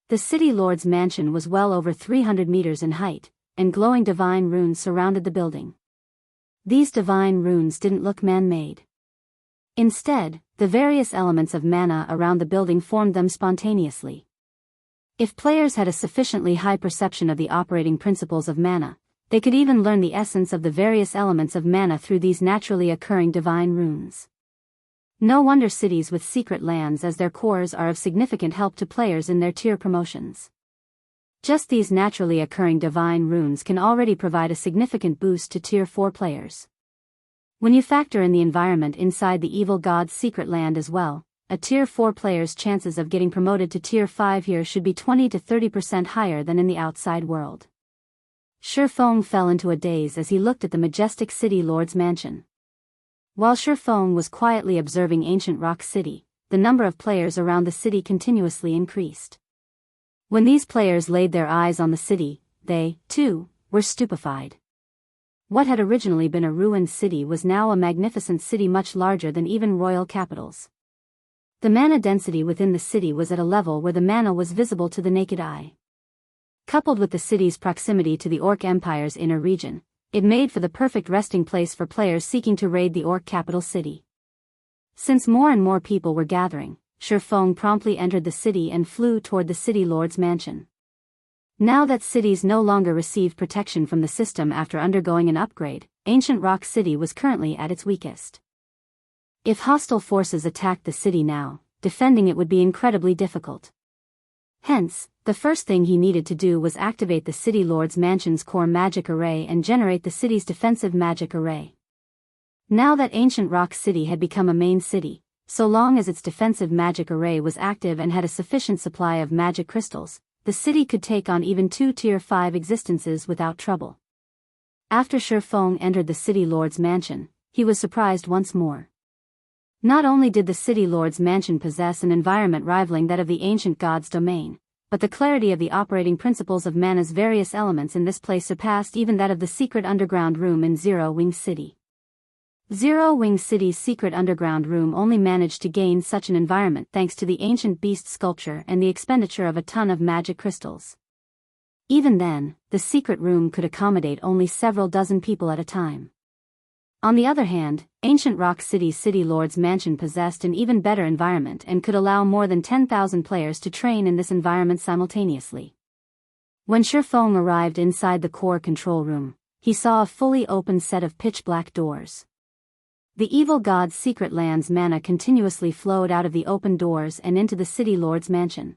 The City Lord's mansion was well over 300 meters in height, and glowing divine runes surrounded the building. These divine runes didn't look man-made. Instead, the various elements of mana around the building formed them spontaneously. If players had a sufficiently high perception of the operating principles of mana, they could even learn the essence of the various elements of mana through these naturally occurring divine runes. No wonder cities with secret lands as their cores are of significant help to players in their tier promotions. Just these naturally occurring divine runes can already provide a significant boost to Tier 4 players. When you factor in the environment inside the evil god's secret land as well, a Tier 4 player's chances of getting promoted to Tier 5 here should be 20 to 30% higher than in the outside world. Feng fell into a daze as he looked at the majestic City Lord's mansion. While Feng was quietly observing Ancient Rock City, the number of players around the city continuously increased. When these players laid their eyes on the city, they, too, were stupefied. What had originally been a ruined city was now a magnificent city much larger than even royal capitals. The mana density within the city was at a level where the mana was visible to the naked eye. Coupled with the city's proximity to the Orc Empire's inner region, it made for the perfect resting place for players seeking to raid the Orc capital city. Since more and more people were gathering, Feng promptly entered the city and flew toward the City Lord's mansion. Now that cities no longer received protection from the system after undergoing an upgrade, Ancient Rock City was currently at its weakest. If hostile forces attacked the city now, defending it would be incredibly difficult. Hence, the first thing he needed to do was activate the City Lord's mansion's core magic array and generate the city's defensive magic array. Now that Ancient Rock City had become a main city, so long as its defensive magic array was active and had a sufficient supply of magic crystals, the city could take on even 2 Tier 5 existences without trouble. After Feng entered the City Lord's mansion, he was surprised once more. Not only did the City Lord's mansion possess an environment rivaling that of the ancient god's domain, but the clarity of the operating principles of mana's various elements in this place surpassed even that of the secret underground room in Zero Wing City. Zero Wing City's secret underground room only managed to gain such an environment thanks to the ancient beast sculpture and the expenditure of a ton of magic crystals. Even then, the secret room could accommodate only several dozen people at a time. On the other hand, Ancient Rock City's City Lord's Mansion possessed an even better environment and could allow more than 10,000 players to train in this environment simultaneously. When Feng arrived inside the core control room, he saw a fully open set of pitch-black doors. The evil god's secret land's mana continuously flowed out of the open doors and into the City Lord's Mansion.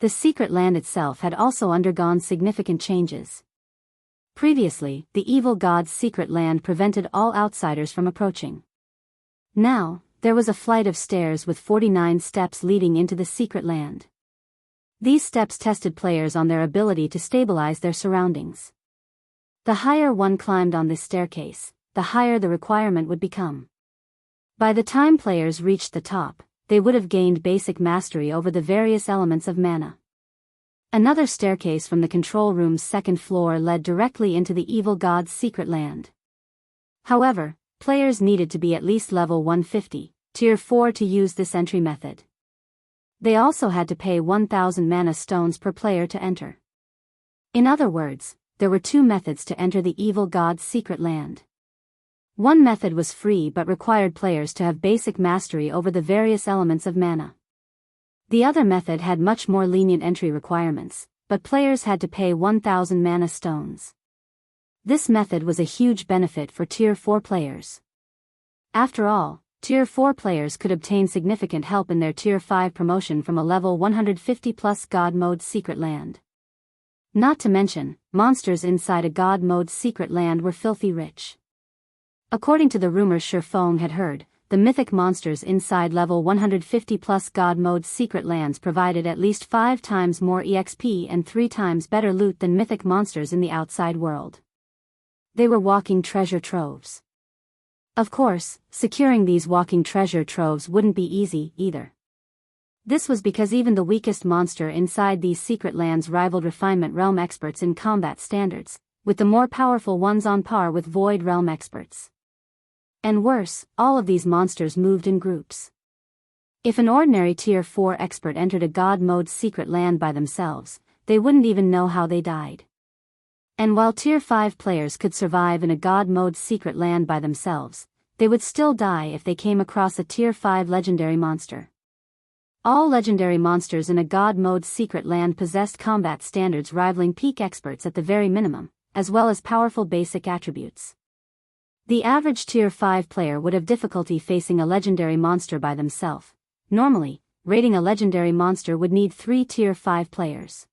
The secret land itself had also undergone significant changes. Previously, the evil god's secret land prevented all outsiders from approaching. Now, there was a flight of stairs with 49 steps leading into the secret land. These steps tested players on their ability to stabilize their surroundings. The higher one climbed on this staircase, the higher the requirement would become. By the time players reached the top, they would have gained basic mastery over the various elements of mana. Another staircase from the control room's second floor led directly into the evil god's secret land. However, players needed to be at least level 150, tier 4 to use this entry method. They also had to pay 1,000 mana stones per player to enter. In other words, there were two methods to enter the evil god's secret land. One method was free but required players to have basic mastery over the various elements of mana. The other method had much more lenient entry requirements, but players had to pay 1,000 mana stones. This method was a huge benefit for Tier 4 players. After all, Tier 4 players could obtain significant help in their Tier 5 promotion from a level 150 plus God Mode secret land. Not to mention, monsters inside a God Mode secret land were filthy rich. According to the rumors Feng had heard, the mythic monsters inside level 150 plus God Mode secret lands provided at least 5 times more EXP and 3 times better loot than mythic monsters in the outside world. They were walking treasure troves. Of course, securing these walking treasure troves wouldn't be easy, either. This was because even the weakest monster inside these secret lands rivaled Refinement Realm experts in combat standards, with the more powerful ones on par with Void Realm experts. And worse, all of these monsters moved in groups. If an ordinary Tier 4 expert entered a God Mode secret land by themselves, they wouldn't even know how they died. And while Tier 5 players could survive in a God Mode secret land by themselves, they would still die if they came across a Tier 5 legendary monster. All legendary monsters in a God Mode secret land possessed combat standards rivaling peak experts at the very minimum, as well as powerful basic attributes. The average Tier 5 player would have difficulty facing a legendary monster by themselves. Normally, raiding a legendary monster would need 3 Tier 5 players.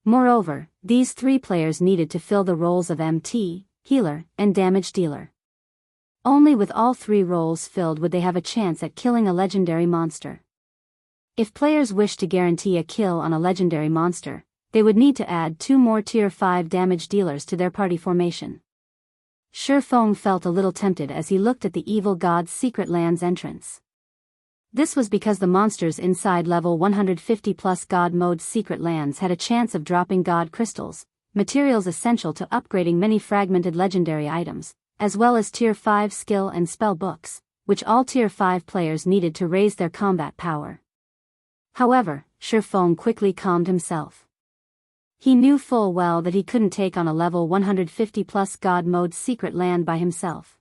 Moreover, these 3 players needed to fill the roles of MT, healer, and damage dealer. Only with all 3 roles filled would they have a chance at killing a legendary monster. If players wished to guarantee a kill on a legendary monster, they would need to add 2 more Tier 5 damage dealers to their party formation. Feng felt a little tempted as he looked at the evil god's secret land's entrance. This was because the monsters inside level 150 plus God Mode secret lands had a chance of dropping God crystals, materials essential to upgrading many fragmented legendary items, as well as Tier 5 skill and spell books, which all Tier 5 players needed to raise their combat power. However, Feng quickly calmed himself. He knew full well that he couldn't take on a level 150 plus God Mode secret land by himself.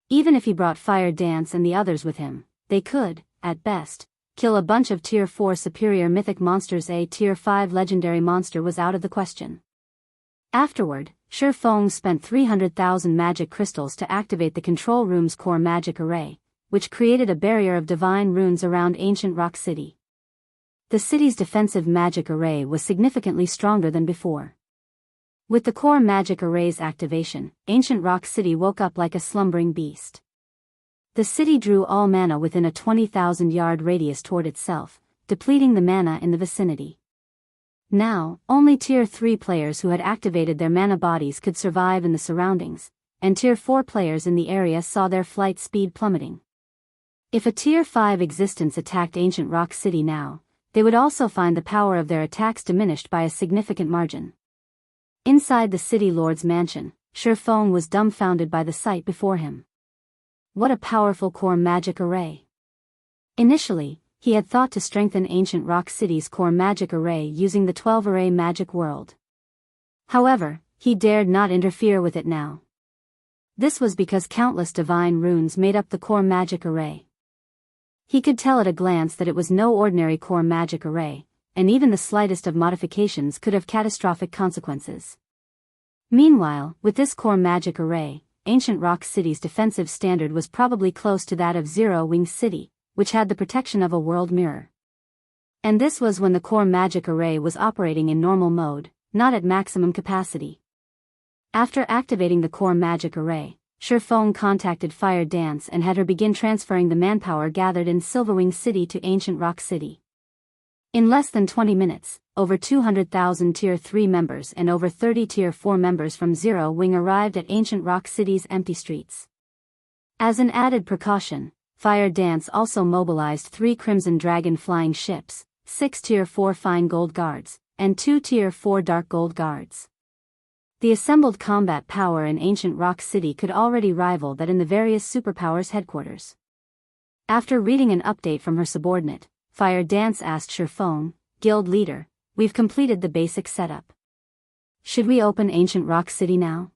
Even if he brought Fire Dance and the others with him, they could, at best, kill a bunch of Tier 4 superior mythic monsters. A Tier 5 legendary monster was out of the question. Afterward, Feng spent 300,000 magic crystals to activate the control room's core magic array, which created a barrier of divine runes around Ancient Rock City. The city's defensive magic array was significantly stronger than before. With the core magic array's activation, Ancient Rock City woke up like a slumbering beast. The city drew all mana within a 20,000-yard radius toward itself, depleting the mana in the vicinity. Now, only Tier 3 players who had activated their mana bodies could survive in the surroundings, and Tier 4 players in the area saw their flight speed plummeting. If a Tier 5 existence attacked Ancient Rock City now, they would also find the power of their attacks diminished by a significant margin. Inside the City Lord's mansion, Feng was dumbfounded by the sight before him. What a powerful core magic array! Initially, he had thought to strengthen Ancient Rock City's core magic array using the 12-array magic world. However, he dared not interfere with it now. This was because countless divine runes made up the core magic array. He could tell at a glance that it was no ordinary core magic array, and even the slightest of modifications could have catastrophic consequences. Meanwhile, with this core magic array, Ancient Rock City's defensive standard was probably close to that of Zero Wing City, which had the protection of a world mirror. And this was when the core magic array was operating in normal mode, not at maximum capacity. After activating the core magic array, Feng contacted Fire Dance and had her begin transferring the manpower gathered in Silverwing City to Ancient Rock City. In less than 20 minutes, over 200,000 Tier 3 members and over 30 Tier 4 members from Zero Wing arrived at Ancient Rock City's empty streets. As an added precaution, Fire Dance also mobilized 3 Crimson Dragon flying ships, 6 Tier 4 Fine Gold Guards, and 2 Tier 4 Dark Gold Guards. The assembled combat power in Ancient Rock City could already rival that in the various superpowers' headquarters. After reading an update from her subordinate, Fire Dance asked Feng, Guild Leader, "We've completed the basic setup. Should we open Ancient Rock City now?"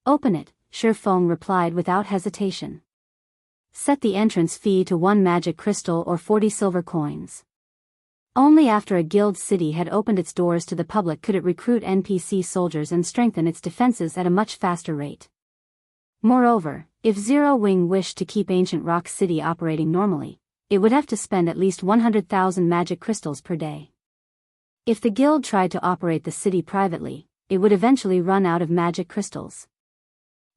"Open it," Feng replied without hesitation. "Set the entrance fee to 1 magic crystal or 40 silver coins." Only after a guild city had opened its doors to the public could it recruit NPC soldiers and strengthen its defenses at a much faster rate. Moreover, if Zero Wing wished to keep Ancient Rock City operating normally, it would have to spend at least 100,000 magic crystals per day. If the guild tried to operate the city privately, it would eventually run out of magic crystals.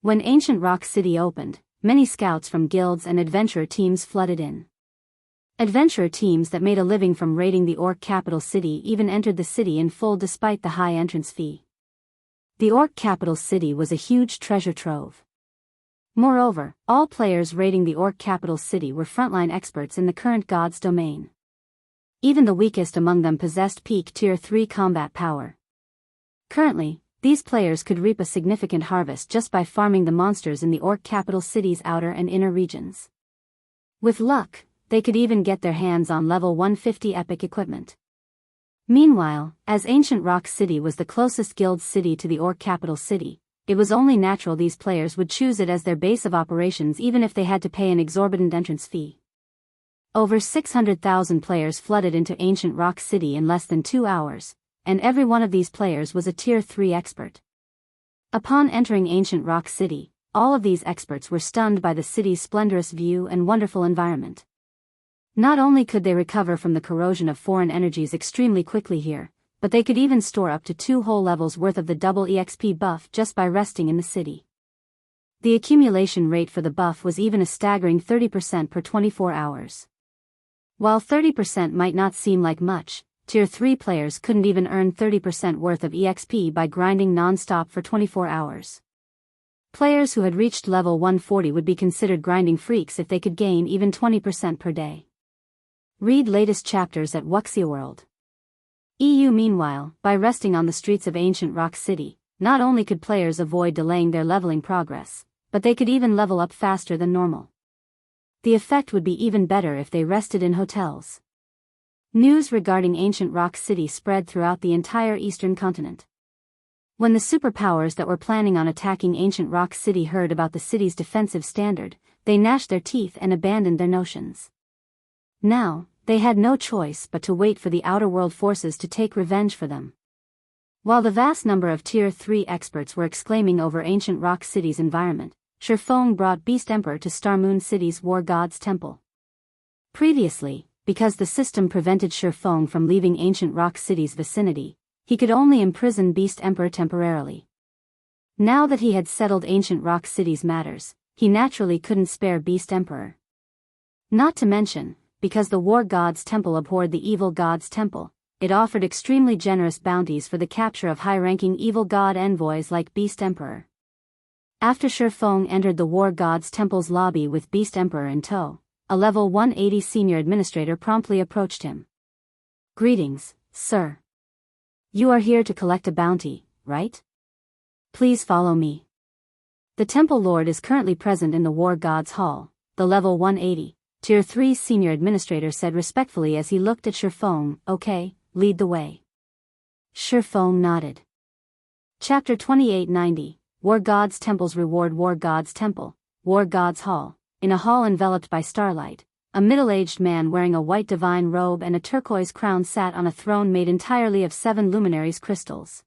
When Ancient Rock City opened, many scouts from guilds and adventurer teams flooded in. Adventurer teams that made a living from raiding the Orc capital city even entered the city in full despite the high entrance fee. The Orc capital city was a huge treasure trove. Moreover, all players raiding the Orc capital city were frontline experts in the current god's domain. Even the weakest among them possessed peak Tier 3 combat power. Currently, these players could reap a significant harvest just by farming the monsters in the Orc capital city's outer and inner regions. With luck, they could even get their hands on level 150 epic equipment. Meanwhile, as Ancient Rock City was the closest guild city to the Orc capital city, it was only natural these players would choose it as their base of operations even if they had to pay an exorbitant entrance fee. Over 600,000 players flooded into Ancient Rock City in less than 2 hours, and every one of these players was a Tier 3 expert. Upon entering Ancient Rock City, all of these experts were stunned by the city's splendorous view and wonderful environment. Not only could they recover from the corrosion of foreign energies extremely quickly here, but they could even store up to 2 whole levels worth of the double EXP buff just by resting in the city. The accumulation rate for the buff was even a staggering 30% per 24 hours. While 30% might not seem like much, Tier 3 players couldn't even earn 30% worth of EXP by grinding non-stop for 24 hours. Players who had reached level 140 would be considered grinding freaks if they could gain even 20% per day. Read latest chapters at Wuxia World. EU. Meanwhile, by resting on the streets of Ancient Rock City, not only could players avoid delaying their leveling progress, but they could even level up faster than normal. The effect would be even better if they rested in hotels. News regarding Ancient Rock City spread throughout the entire eastern continent. When the superpowers that were planning on attacking Ancient Rock City heard about the city's defensive standard, they gnashed their teeth and abandoned their notions. Now, they had no choice but to wait for the outer world forces to take revenge for them. While the vast number of Tier 3 experts were exclaiming over Ancient Rock City's environment, Feng brought Beast Emperor to Star Moon City's War God's Temple. Previously, because the system prevented Feng from leaving Ancient Rock City's vicinity, he could only imprison Beast Emperor temporarily. Now that he had settled Ancient Rock City's matters, he naturally couldn't spare Beast Emperor. Not to mention, because the War God's Temple abhorred the Evil God's Temple, it offered extremely generous bounties for the capture of high-ranking Evil God envoys like Beast Emperor. After Feng entered the War God's Temple's lobby with Beast Emperor in tow, a level 180 senior administrator promptly approached him. "Greetings, sir. You are here to collect a bounty, right? Please follow me." The Temple Lord is currently present in the War God's Hall, the level 180. Tier 3 senior administrator said respectfully as he looked at Feng. "Okay, lead the way." Feng nodded. Chapter 2890, War God's Temple's Reward. War God's Temple, War God's Hall. In a hall enveloped by starlight, a middle-aged man wearing a white divine robe and a turquoise crown sat on a throne made entirely of 7 luminaries crystals.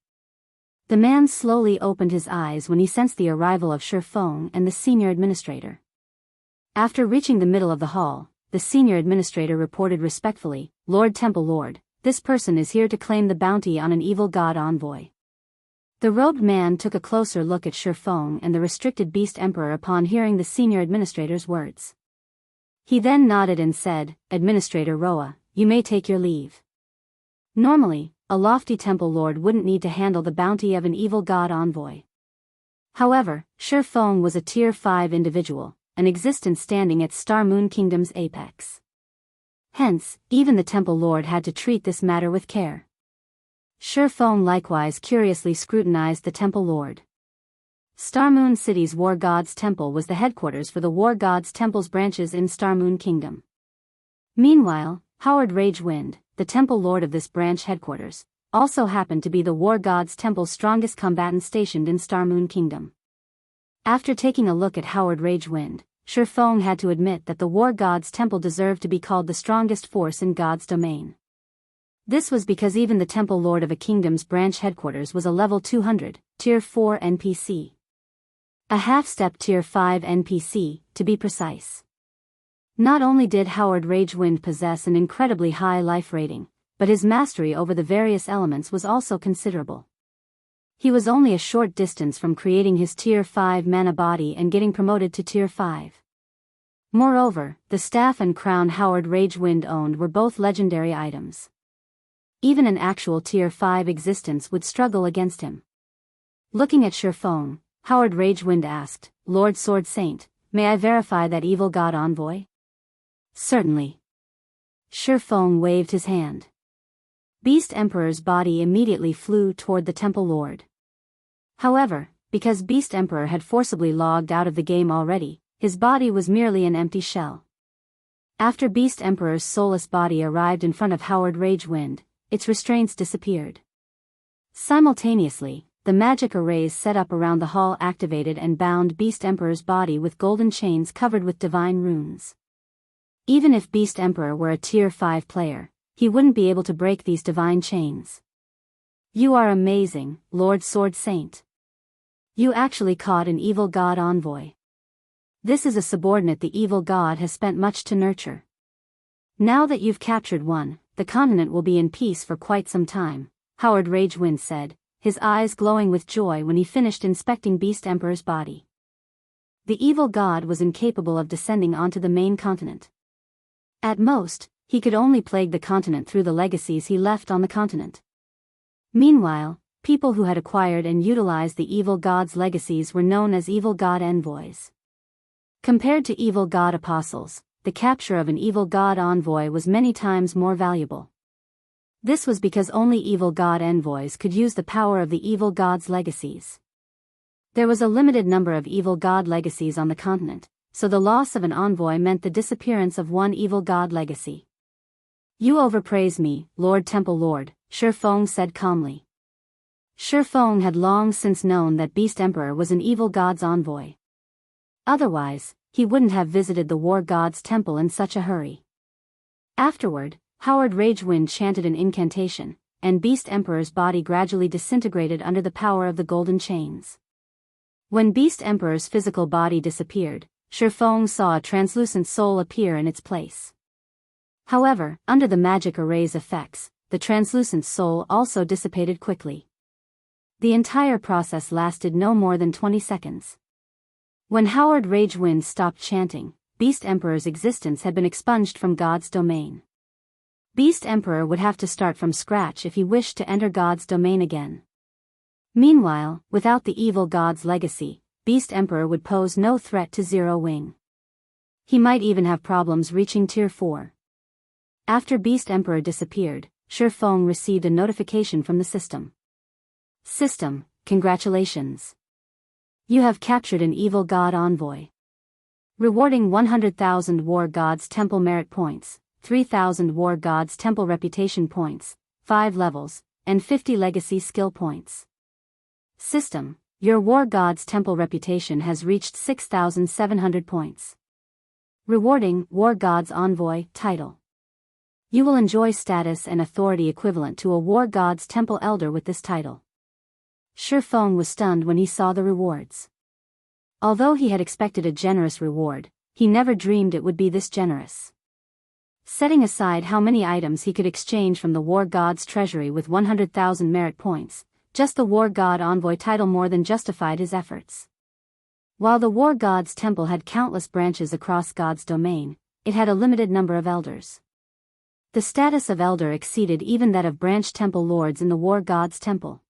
The man slowly opened his eyes when he sensed the arrival of Feng and the senior administrator. After reaching the middle of the hall, the senior administrator reported respectfully, "Lord Temple Lord, this person is here to claim the bounty on an evil god envoy." The robed man took a closer look at Feng and the restricted beast emperor upon hearing the senior administrator's words. He then nodded and said, "Administrator Roa, you may take your leave." Normally, a lofty temple lord wouldn't need to handle the bounty of an evil god envoy. However, Feng was a Tier 5 individual, an existence standing at Star Moon Kingdom's apex. Hence, even the temple lord had to treat this matter with care. Feng likewise curiously scrutinized the temple lord. Star Moon City's War God's Temple was the headquarters for the War God's Temple's branches in Star Moon Kingdom. Meanwhile, Howard Ragewind, the temple lord of this branch headquarters, also happened to be the War God's Temple's strongest combatant stationed in Star Moon Kingdom. After taking a look at Howard Ragewind, Feng had to admit that the War God's Temple deserved to be called the strongest force in God's domain. This was because even the temple lord of a kingdom's branch headquarters was a level 200, Tier 4 NPC. A half-step Tier 5 NPC, to be precise. Not only did Howard Ragewind possess an incredibly high life rating, but his mastery over the various elements was also considerable. He was only a short distance from creating his Tier 5 mana body and getting promoted to Tier 5. Moreover, the staff and crown Howard Ragewind owned were both legendary items. Even an actual Tier 5 existence would struggle against him. Looking at Feng, Howard Ragewind asked, "Lord Sword Saint, may I verify that evil god envoy?" "Certainly." Feng waved his hand. Beast Emperor's body immediately flew toward the temple lord. However, because Beast Emperor had forcibly logged out of the game already, his body was merely an empty shell. After Beast Emperor's soulless body arrived in front of Howard Ragewind, its restraints disappeared. Simultaneously, the magic arrays set up around the hall activated and bound Beast Emperor's body with golden chains covered with divine runes. Even if Beast Emperor were a Tier 5 player, he wouldn't be able to break these divine chains. "You are amazing, Lord Sword Saint. You actually caught an evil god envoy. This is a subordinate the evil god has spent much to nurture. Now that you've captured one, the continent will be in peace for quite some time," Howard Ragewind said, his eyes glowing with joy when he finished inspecting Beast Emperor's body. The evil god was incapable of descending onto the main continent. At most, he could only plague the continent through the legacies he left on the continent. Meanwhile, people who had acquired and utilized the evil god's legacies were known as evil god envoys. Compared to evil god apostles, the capture of an evil god envoy was many times more valuable. This was because only evil god envoys could use the power of the evil god's legacies. There was a limited number of evil god legacies on the continent, so the loss of an envoy meant the disappearance of one evil god legacy. "You overpraise me, Lord Temple Lord," Feng said calmly. Feng had long since known that Beast Emperor was an evil god's envoy. Otherwise, he wouldn't have visited the War God's Temple in such a hurry. Afterward, Howard Ragewind chanted an incantation, and Beast Emperor's body gradually disintegrated under the power of the golden chains. When Beast Emperor's physical body disappeared, Feng saw a translucent soul appear in its place. However, under the magic array's effects, the translucent soul also dissipated quickly. The entire process lasted no more than 20 seconds. When Howard Ragewind stopped chanting, Beast Emperor's existence had been expunged from God's domain. Beast Emperor would have to start from scratch if he wished to enter God's domain again. Meanwhile, without the evil god's legacy, Beast Emperor would pose no threat to Zero Wing. He might even have problems reaching Tier 4. After Beast Emperor disappeared, Feng received a notification from the system. "System, congratulations. You have captured an evil god envoy. Rewarding 100,000 War God's Temple Merit Points, 3,000 War God's Temple Reputation Points, 5 levels, and 50 Legacy Skill Points. System, Your War God's Temple reputation has reached 6,700 points. Rewarding War God's Envoy title. You will enjoy status and authority equivalent to a War God's Temple Elder with this title. Feng was stunned when he saw the rewards. Although he had expected a generous reward, he never dreamed it would be this generous. Setting aside how many items he could exchange from the War God's treasury with 100,000 merit points, just the War God Envoy title more than justified his efforts. While the War God's Temple had countless branches across God's domain, it had a limited number of elders. The status of elder exceeded even that of branch temple lords in the War God's Temple.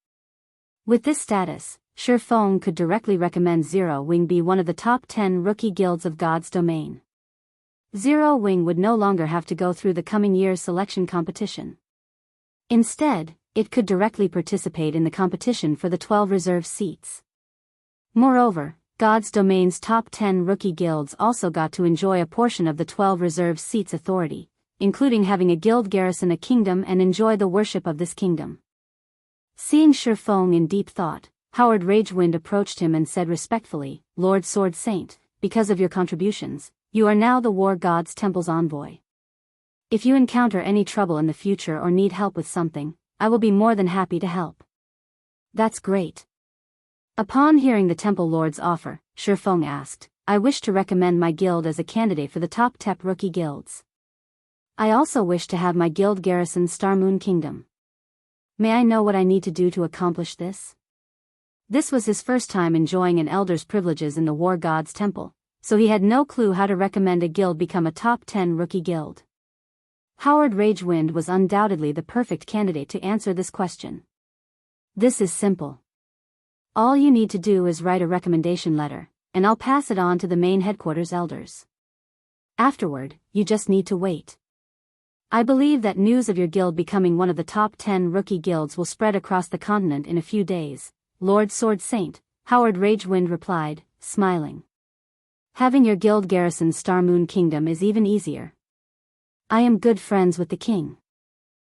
With this status, Feng could directly recommend Zero Wing be one of the top 10 rookie guilds of God's domain. Zero Wing would no longer have to go through the coming year's selection competition. Instead, it could directly participate in the competition for the 12 reserve seats. Moreover, God's domain's top 10 rookie guilds also got to enjoy a portion of the 12 reserve seats' authority, including having a guild garrison a kingdom and enjoy the worship of this kingdom. Seeing Feng in deep thought, Howard Ragewind approached him and said respectfully, "Lord Sword Saint, because of your contributions, you are now the War God's Temple's envoy. If you encounter any trouble in the future or need help with something, I will be more than happy to help." "That's great." Upon hearing the Temple Lord's offer, Feng asked, "I wish to recommend my guild as a candidate for the top 10 rookie guilds. I also wish to have my guild garrison Star Moon Kingdom. May I know what I need to do to accomplish this?" This was his first time enjoying an elder's privileges in the War God's Temple, so he had no clue how to recommend a guild become a top 10 rookie guild. Howard Ragewind was undoubtedly the perfect candidate to answer this question. "This is simple. All you need to do is write a recommendation letter, and I'll pass it on to the main headquarters elders. Afterward, you just need to wait. I believe that news of your guild becoming one of the top 10 rookie guilds will spread across the continent in a few days, Lord Sword Saint," Howard Ragewind replied, smiling. "Having your guild garrison Star Moon Kingdom is even easier. I am good friends with the king.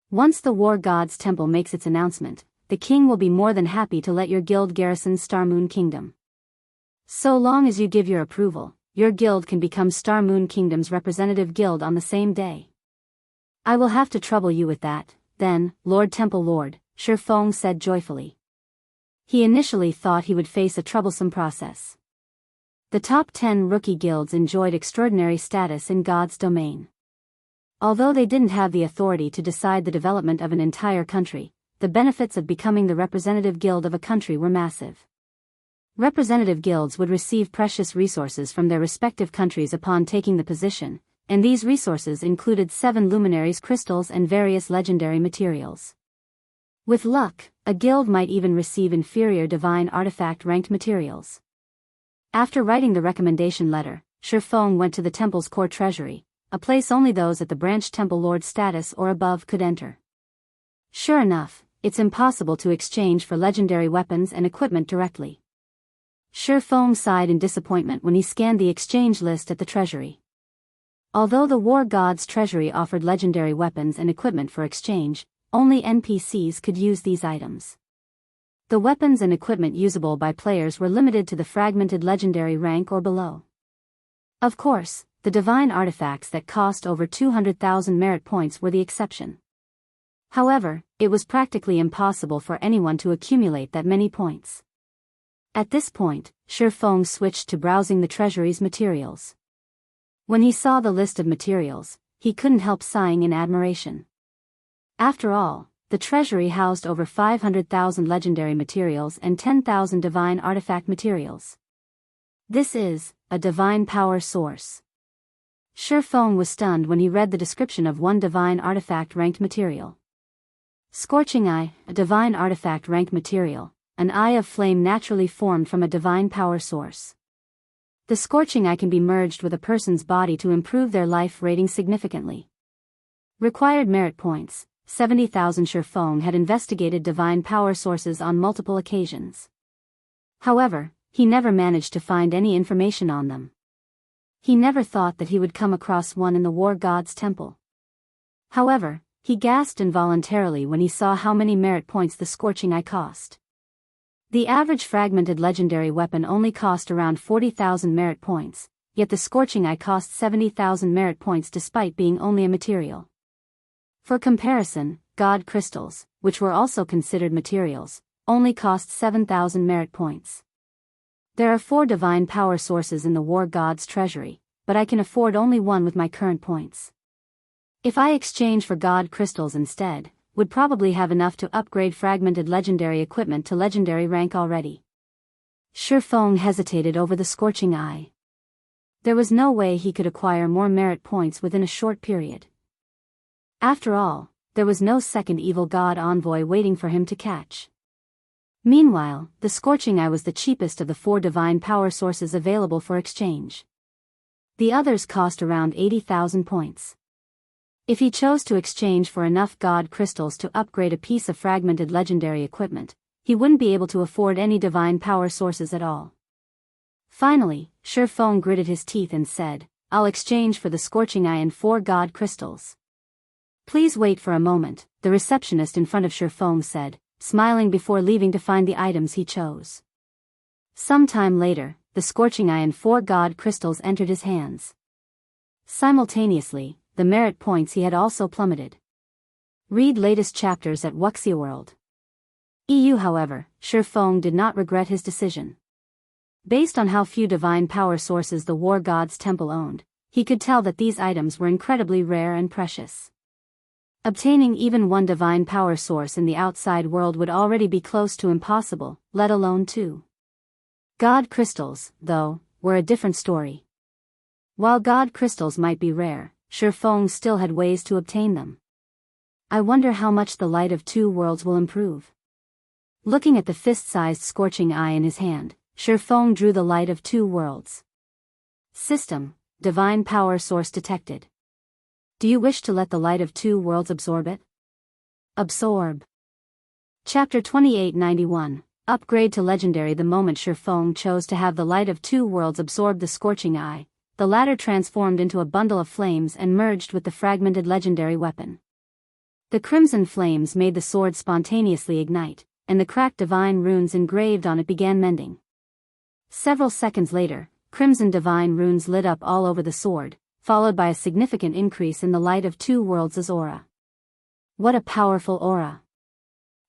Once the War God's Temple makes its announcement, the king will be more than happy to let your guild garrison Star Moon Kingdom. So long as you give your approval, your guild can become Star Moon Kingdom's representative guild on the same day." "I will have to trouble you with that, then, Lord Temple Lord," Feng said joyfully. He initially thought he would face a troublesome process. The top 10 rookie guilds enjoyed extraordinary status in God's domain. Although they didn't have the authority to decide the development of an entire country, the benefits of becoming the representative guild of a country were massive. Representative guilds would receive precious resources from their respective countries upon taking the position, and these resources included 7 luminaries crystals and various legendary materials. With luck, a guild might even receive inferior divine artifact ranked materials. After writing the recommendation letter, Feng went to the temple's core treasury, a place only those at the branch temple lord status or above could enter. Sure enough, it's impossible to exchange for legendary weapons and equipment directly. Feng sighed in disappointment when he scanned the exchange list at the treasury. Although the War God's treasury offered legendary weapons and equipment for exchange, only NPCs could use these items. The weapons and equipment usable by players were limited to the fragmented legendary rank or below. Of course, the divine artifacts that cost over 200,000 merit points were the exception. However, it was practically impossible for anyone to accumulate that many points. At this point, Feng switched to browsing the treasury's materials. When he saw the list of materials, he couldn't help sighing in admiration. After all, the treasury housed over 500,000 legendary materials and 10,000 divine artifact materials. This is a divine power source. Feng was stunned when he read the description of one divine artifact ranked material. Scorching Eye, a divine artifact ranked material, an eye of flame naturally formed from a divine power source. The Scorching Eye can be merged with a person's body to improve their life rating significantly. Required merit points, 70,000. Feng had investigated divine power sources on multiple occasions. However, he never managed to find any information on them. He never thought that he would come across one in the War God's Temple. However, he gasped involuntarily when he saw how many merit points the Scorching Eye cost. The average fragmented legendary weapon only cost around 40,000 merit points, yet the Scorching Eye cost 70,000 merit points despite being only a material. For comparison, God crystals, which were also considered materials, only cost 7,000 merit points. There are 4 divine power sources in the War God's treasury, but I can afford only one with my current points. If I exchange for God crystals instead, would probably have enough to upgrade fragmented legendary equipment to legendary rank already. Feng hesitated over the Scorching Eye. There was no way he could acquire more merit points within a short period. After all, there was no second evil god envoy waiting for him to catch. Meanwhile, the Scorching Eye was the cheapest of the 4 divine power sources available for exchange. The others cost around 80,000 points. If he chose to exchange for enough God crystals to upgrade a piece of fragmented legendary equipment, he wouldn't be able to afford any divine power sources at all. Finally, Feng gritted his teeth and said, "I'll exchange for the Scorching Eye and 4 God crystals." "Please wait for a moment," the receptionist in front of Feng said, smiling before leaving to find the items he chose. Some time later, the Scorching Eye and 4 God crystals entered his hands. Simultaneously, the merit points he had also plummeted. Read latest chapters at Wuxia EU. However, Feng did not regret his decision. Based on how few divine power sources the War God's temple owned, he could tell that these items were incredibly rare and precious. Obtaining even one divine power source in the outside world would already be close to impossible, let alone 2. God crystals, though, were a different story. While God crystals might be rare, Feng still had ways to obtain them. I wonder how much the light of 2 worlds will improve. Looking at the fist-sized Scorching Eye in his hand, Feng drew the light of 2 worlds. System, divine power source detected. Do you wish to let the light of 2 worlds absorb it? Absorb. Chapter 2891, Upgrade to Legendary. The moment Feng chose to have the light of 2 worlds absorb the Scorching Eye, the latter transformed into a bundle of flames and merged with the fragmented legendary weapon. The crimson flames made the sword spontaneously ignite, and the cracked divine runes engraved on it began mending. Several seconds later, crimson divine runes lit up all over the sword, followed by a significant increase in the light of 2 worlds' aura. What a powerful aura!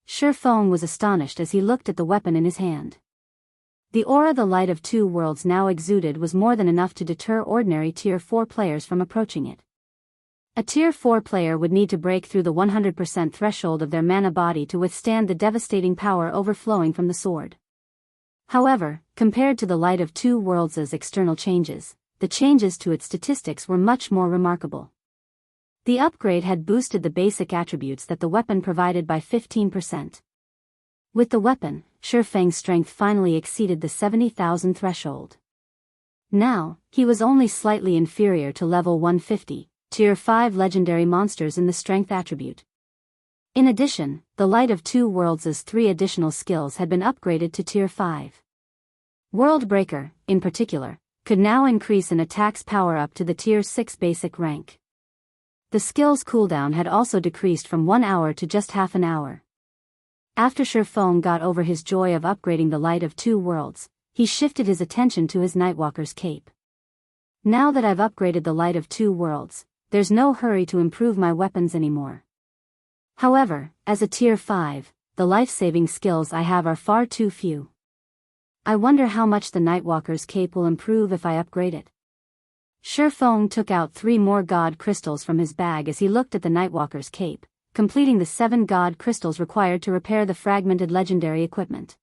Feng was astonished as he looked at the weapon in his hand. The aura the light of 2 worlds now exuded was more than enough to deter ordinary Tier 4 players from approaching it. A Tier 4 player would need to break through the 100% threshold of their mana body to withstand the devastating power overflowing from the sword. However, compared to the light of 2 worlds' external changes, the changes to its statistics were much more remarkable. The upgrade had boosted the basic attributes that the weapon provided by 15%. With the weapon, Feng's strength finally exceeded the 70,000 threshold. Now, he was only slightly inferior to level 150, Tier 5 legendary monsters in the strength attribute. In addition, the light of 2 worlds' 3 additional skills had been upgraded to Tier 5. World Breaker, in particular, could now increase an attack's power up to the Tier 6 basic rank. The skill's cooldown had also decreased from 1 hour to just half an hour. After Feng got over his joy of upgrading the light of 2 worlds, he shifted his attention to his Nightwalker's cape. Now that I've upgraded the light of 2 worlds, there's no hurry to improve my weapons anymore. However, as a Tier 5, the life-saving skills I have are far too few. I wonder how much the Nightwalker's cape will improve if I upgrade it. Feng took out 3 more God crystals from his bag as he looked at the Nightwalker's cape, completing the 7 God crystals required to repair the fragmented legendary equipment.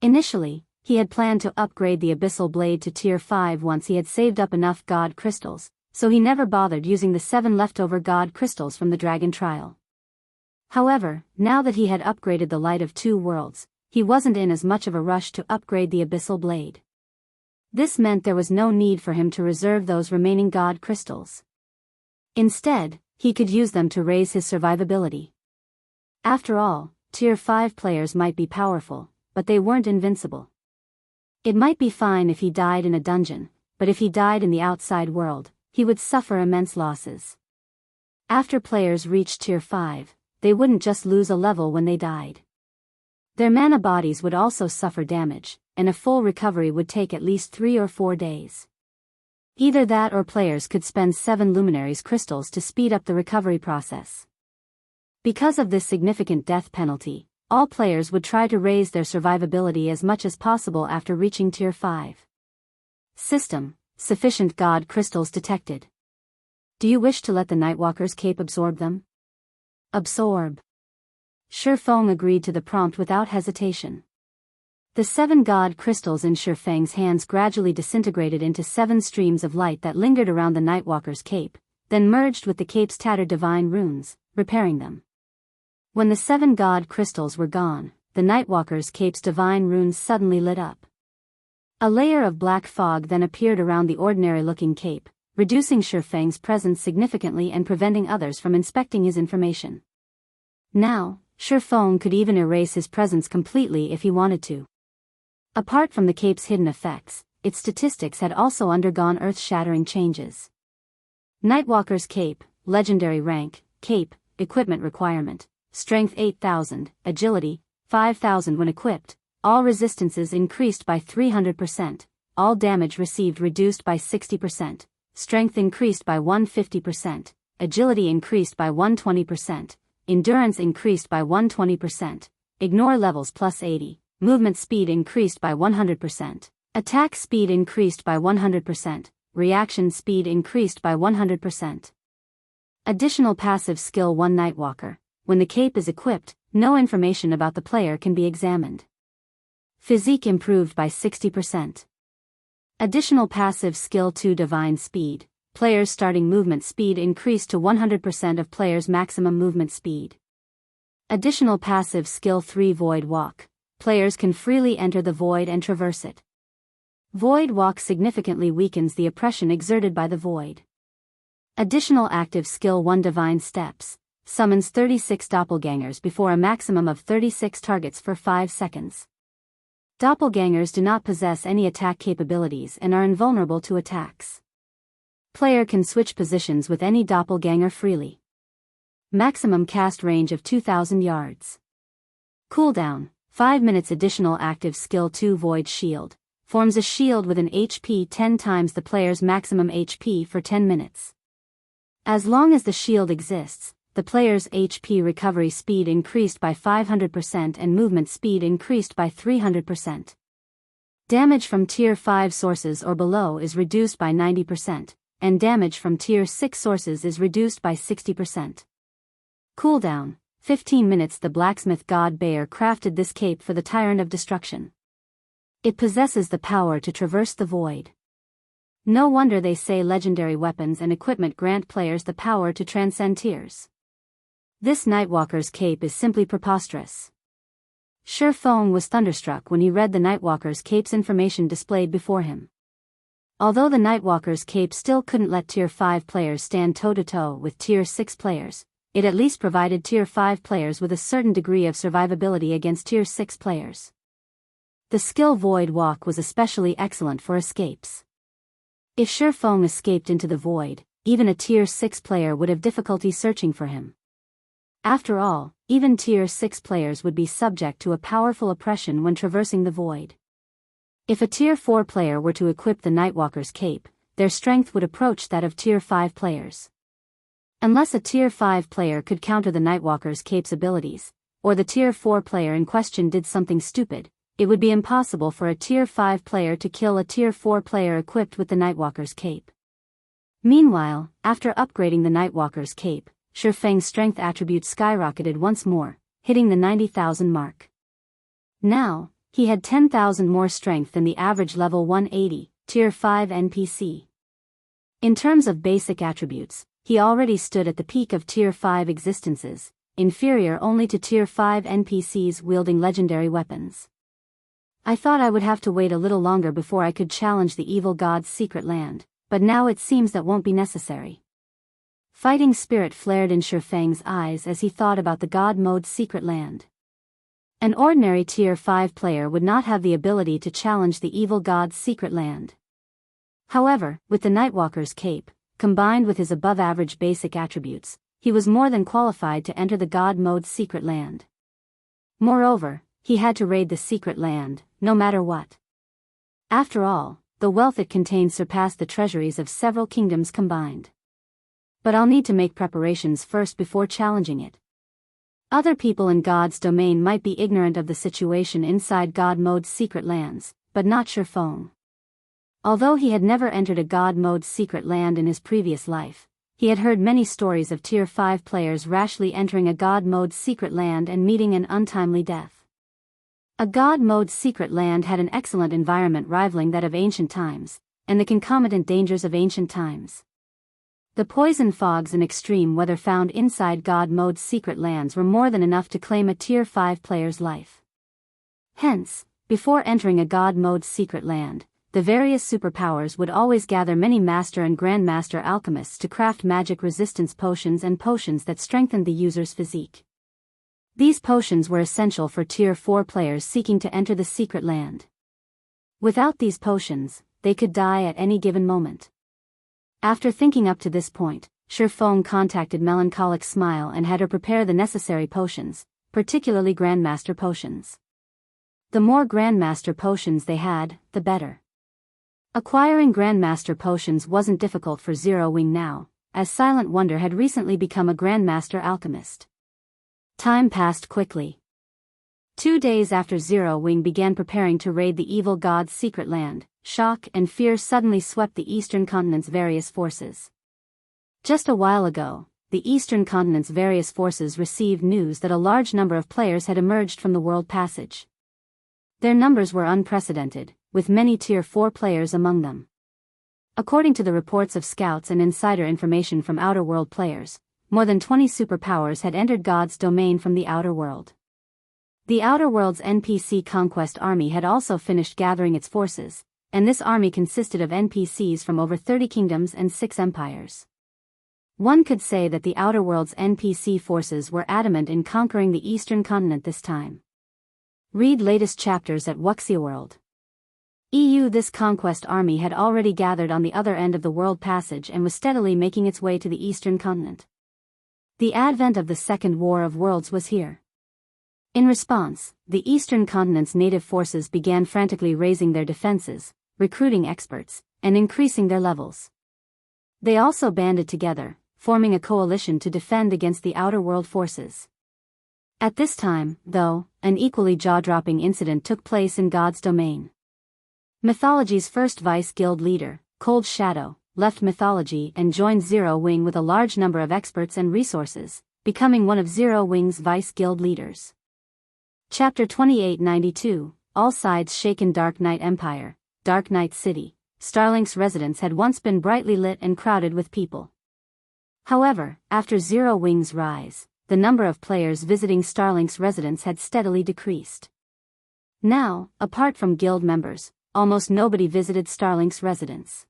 Initially, he had planned to upgrade the Abyssal Blade to Tier 5 once he had saved up enough God crystals, so he never bothered using the 7 leftover God crystals from the Dragon Trial. However, now that he had upgraded the Light of 2 Worlds, he wasn't in as much of a rush to upgrade the Abyssal Blade. This meant there was no need for him to reserve those remaining God crystals. Instead, he could use them to raise his survivability. After all, Tier 5 players might be powerful, but they weren't invincible. It might be fine if he died in a dungeon, but if he died in the outside world, he would suffer immense losses. After players reached Tier 5, they wouldn't just lose a level when they died. Their mana bodies would also suffer damage, and a full recovery would take at least 3 or 4 days. Either that or players could spend 7 luminaries crystals to speed up the recovery process. Because of this significant death penalty, all players would try to raise their survivability as much as possible after reaching Tier 5. System: sufficient God crystals detected. Do you wish to let the Nightwalker's cape absorb them? Absorb. Feng agreed to the prompt without hesitation. The 7 God crystals in Feng's hands gradually disintegrated into 7 streams of light that lingered around the Nightwalker's cape, then merged with the cape's tattered divine runes, repairing them. When the 7 God crystals were gone, the Nightwalker's cape's divine runes suddenly lit up. A layer of black fog then appeared around the ordinary-looking cape, reducing Feng's presence significantly and preventing others from inspecting his information. Now, Feng could even erase his presence completely if he wanted to. Apart from the cape's hidden effects, its statistics had also undergone earth-shattering changes. Nightwalker's cape, legendary rank, cape, equipment requirement, strength 8,000, agility, 5,000 when equipped, all resistances increased by 300%, all damage received reduced by 60%, strength increased by 150%, agility increased by 120%, endurance increased by 120%, ignore levels plus 80, movement speed increased by 100%, attack speed increased by 100%, reaction speed increased by 100%. Additional passive skill 1 Nightwalker. When the cape is equipped, no information about the player can be examined. Physique improved by 60%. Additional passive skill 2 Divine Speed. Players' starting movement speed increased to 100% of players' maximum movement speed. Additional passive skill 3 Void Walk. Players can freely enter the void and traverse it. Void Walk significantly weakens the oppression exerted by the void. Additional active skill 1 Divine Steps. Summons 36 doppelgangers before a maximum of 36 targets for 5 seconds. Doppelgangers do not possess any attack capabilities and are invulnerable to attacks. Player can switch positions with any doppelganger freely. Maximum cast range of 2,000 yards. Cooldown, 5 minutes. Additional active skill 2 Void Shield. Forms a shield with an HP 10 times the player's maximum HP for 10 minutes. As long as the shield exists, the player's HP recovery speed increased by 500% and movement speed increased by 300%. Damage from Tier 5 sources or below is reduced by 90%, and damage from Tier 6 sources is reduced by 60%. Cooldown, 15 minutes. The blacksmith god Bayer crafted this cape for the Tyrant of Destruction. It possesses the power to traverse the void. No wonder they say legendary weapons and equipment grant players the power to transcend tiers. This Nightwalker's cape is simply preposterous. Feng was thunderstruck when he read the Nightwalker's cape's information displayed before him. Although the Nightwalker's cape still couldn't let Tier 5 players stand toe-to-toe with Tier 6 players, it at least provided Tier 5 players with a certain degree of survivability against Tier 6 players. The skill Void Walk was especially excellent for escapes. If Feng escaped into the void, even a Tier 6 player would have difficulty searching for him. After all, even Tier 6 players would be subject to a powerful oppression when traversing the void. If a Tier 4 player were to equip the Nightwalker's cape, their strength would approach that of Tier 5 players. Unless a Tier 5 player could counter the Nightwalker's cape's abilities, or the Tier 4 player in question did something stupid, it would be impossible for a Tier 5 player to kill a Tier 4 player equipped with the Nightwalker's cape. Meanwhile, after upgrading the Nightwalker's cape, Feng's strength attributes skyrocketed once more, hitting the 90,000 mark. Now, he had 10,000 more strength than the average level 180, Tier 5 NPC. In terms of basic attributes, he already stood at the peak of Tier 5 existences, inferior only to Tier 5 NPCs wielding legendary weapons. I thought I would have to wait a little longer before I could challenge the evil god's secret land, but now it seems that won't be necessary. Fighting spirit flared in Feng's eyes as he thought about the God Mode's secret land. An ordinary Tier 5 player would not have the ability to challenge the evil god's secret land. However, with the Nightwalker's cape, combined with his above-average basic attributes, he was more than qualified to enter the God Mode's secret land. Moreover, he had to raid the secret land, no matter what. After all, the wealth it contained surpassed the treasuries of several kingdoms combined. But I'll need to make preparations first before challenging it. Other people in God's domain might be ignorant of the situation inside God Mode's secret lands, but not Feng. Although he had never entered a God Mode's secret land in his previous life, he had heard many stories of Tier 5 players rashly entering a God Mode's secret land and meeting an untimely death. A God Mode's secret land had an excellent environment rivaling that of ancient times, and the concomitant dangers of ancient times. The poison fogs and extreme weather found inside God Mode's secret lands were more than enough to claim a Tier 5 player's life. Hence, before entering a God Mode's secret land, the various superpowers would always gather many Master and Grandmaster alchemists to craft magic resistance potions and potions that strengthened the user's physique. These potions were essential for Tier 4 players seeking to enter the secret land. Without these potions, they could die at any given moment. After thinking up to this point, Feng contacted Melancholic Smile and had her prepare the necessary potions, particularly Grandmaster potions. The more Grandmaster potions they had, the better. Acquiring Grandmaster potions wasn't difficult for Zero Wing now, as Silent Wonder had recently become a Grandmaster alchemist. Time passed quickly. 2 days after Zero Wing began preparing to raid the evil god's secret land, shock and fear suddenly swept the Eastern Continent's various forces. Just a while ago, the Eastern Continent's various forces received news that a large number of players had emerged from the World Passage. Their numbers were unprecedented, with many Tier 4 players among them. According to the reports of scouts and insider information from Outer World players, more than 20 superpowers had entered God's domain from the Outer World. The Outer World's NPC conquest army had also finished gathering its forces, and this army consisted of NPCs from over 30 kingdoms and 6 empires. One could say that the Outer World's NPC forces were adamant in conquering the Eastern Continent this time. Read latest chapters at Wuxia World. This conquest army had already gathered on the other end of the World Passage and was steadily making its way to the Eastern Continent. The advent of the Second War of Worlds was here. In response, the Eastern Continent's native forces began frantically raising their defenses, recruiting experts, and increasing their levels. They also banded together, forming a coalition to defend against the Outer World forces. At this time, though, an equally jaw-dropping incident took place in God's domain. Mythology's first Vice Guild leader, Cold Shadow, left Mythology and joined Zero Wing with a large number of experts and resources, becoming one of Zero Wing's Vice Guild leaders. Chapter 2892, All Sides Shaken. Dark Knight Empire, Dark Knight City. Starlink's residence had once been brightly lit and crowded with people. However, after Zero Wing's rise, the number of players visiting Starlink's residence had steadily decreased. Now, apart from guild members, almost nobody visited Starlink's residence.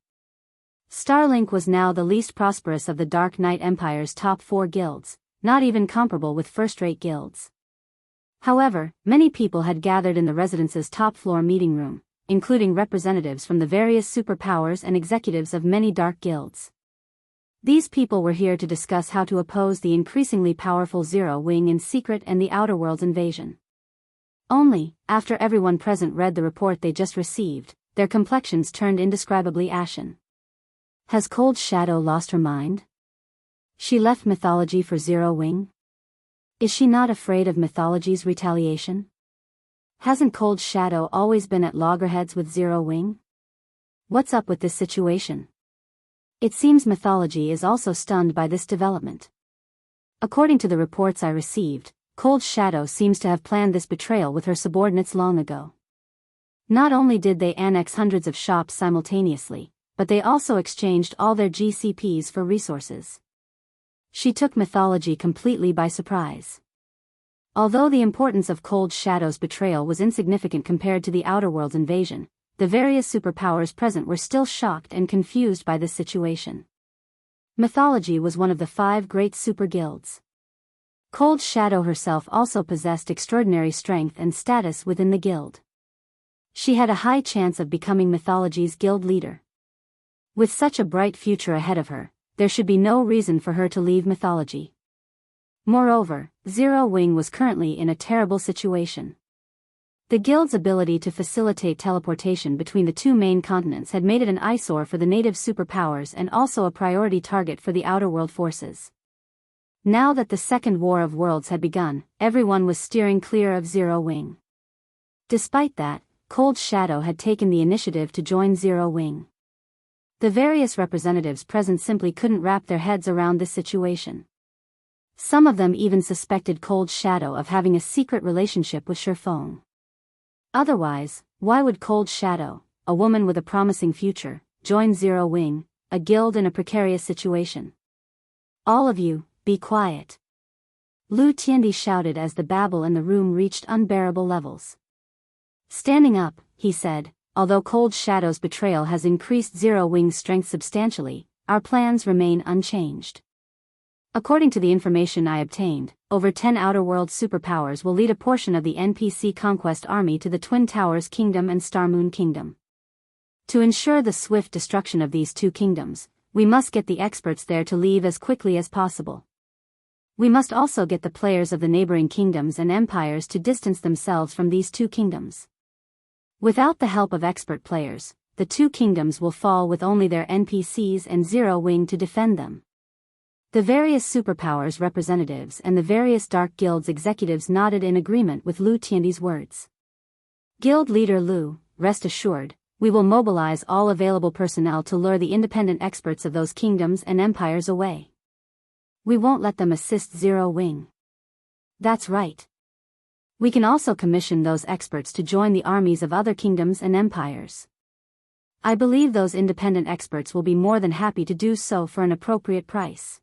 Starlink was now the least prosperous of the Dark Knight Empire's top 4 guilds, not even comparable with first-rate guilds. However, many people had gathered in the residence's top-floor meeting room, including representatives from the various superpowers and executives of many dark guilds. These people were here to discuss how to oppose the increasingly powerful Zero Wing in secret and the Outer World's invasion. Only, after everyone present read the report they just received, their complexions turned indescribably ashen. Has Cold Shadow lost her mind? She left Mythology for Zero Wing? Is she not afraid of Mythology's retaliation? Hasn't Cold Shadow always been at loggerheads with Zero Wing? What's up with this situation? It seems Mythology is also stunned by this development. According to the reports I received, Cold Shadow seems to have planned this betrayal with her subordinates long ago. Not only did they annex hundreds of shops simultaneously, but they also exchanged all their GCPs for resources. She took Mythology completely by surprise. Although the importance of Cold Shadow's betrayal was insignificant compared to the Outer World's invasion, the various superpowers present were still shocked and confused by this situation. Mythology was one of the 5 great super guilds. Cold Shadow herself also possessed extraordinary strength and status within the guild. She had a high chance of becoming Mythology's guild leader. With such a bright future ahead of her, there should be no reason for her to leave Mythology. Moreover, Zero Wing was currently in a terrible situation. The guild's ability to facilitate teleportation between the two main continents had made it an eyesore for the native superpowers and also a priority target for the Outer World forces. Now that the Second War of Worlds had begun, everyone was steering clear of Zero Wing. Despite that, Cold Shadow had taken the initiative to join Zero Wing. The various representatives present simply couldn't wrap their heads around this situation. Some of them even suspected Cold Shadow of having a secret relationship with Feng. Otherwise, why would Cold Shadow, a woman with a promising future, join Zero Wing, a guild in a precarious situation? All of you, be quiet. Lu Tiandi shouted as the babble in the room reached unbearable levels. Standing up, he said, although Cold Shadow's betrayal has increased Zero Wing's strength substantially, our plans remain unchanged. According to the information I obtained, over 10 Outer World superpowers will lead a portion of the NPC conquest army to the Twin Towers Kingdom and Star Moon Kingdom. To ensure the swift destruction of these two kingdoms, we must get the experts there to leave as quickly as possible. We must also get the players of the neighboring kingdoms and empires to distance themselves from these two kingdoms. Without the help of expert players, the two kingdoms will fall with only their NPCs and Zero Wing to defend them. The various superpowers representatives and the various Dark Guilds executives nodded in agreement with Lu Tiandi's words. Guild leader Lu, rest assured, we will mobilize all available personnel to lure the independent experts of those kingdoms and empires away. We won't let them assist Zero Wing. That's right. We can also commission those experts to join the armies of other kingdoms and empires. I believe those independent experts will be more than happy to do so for an appropriate price.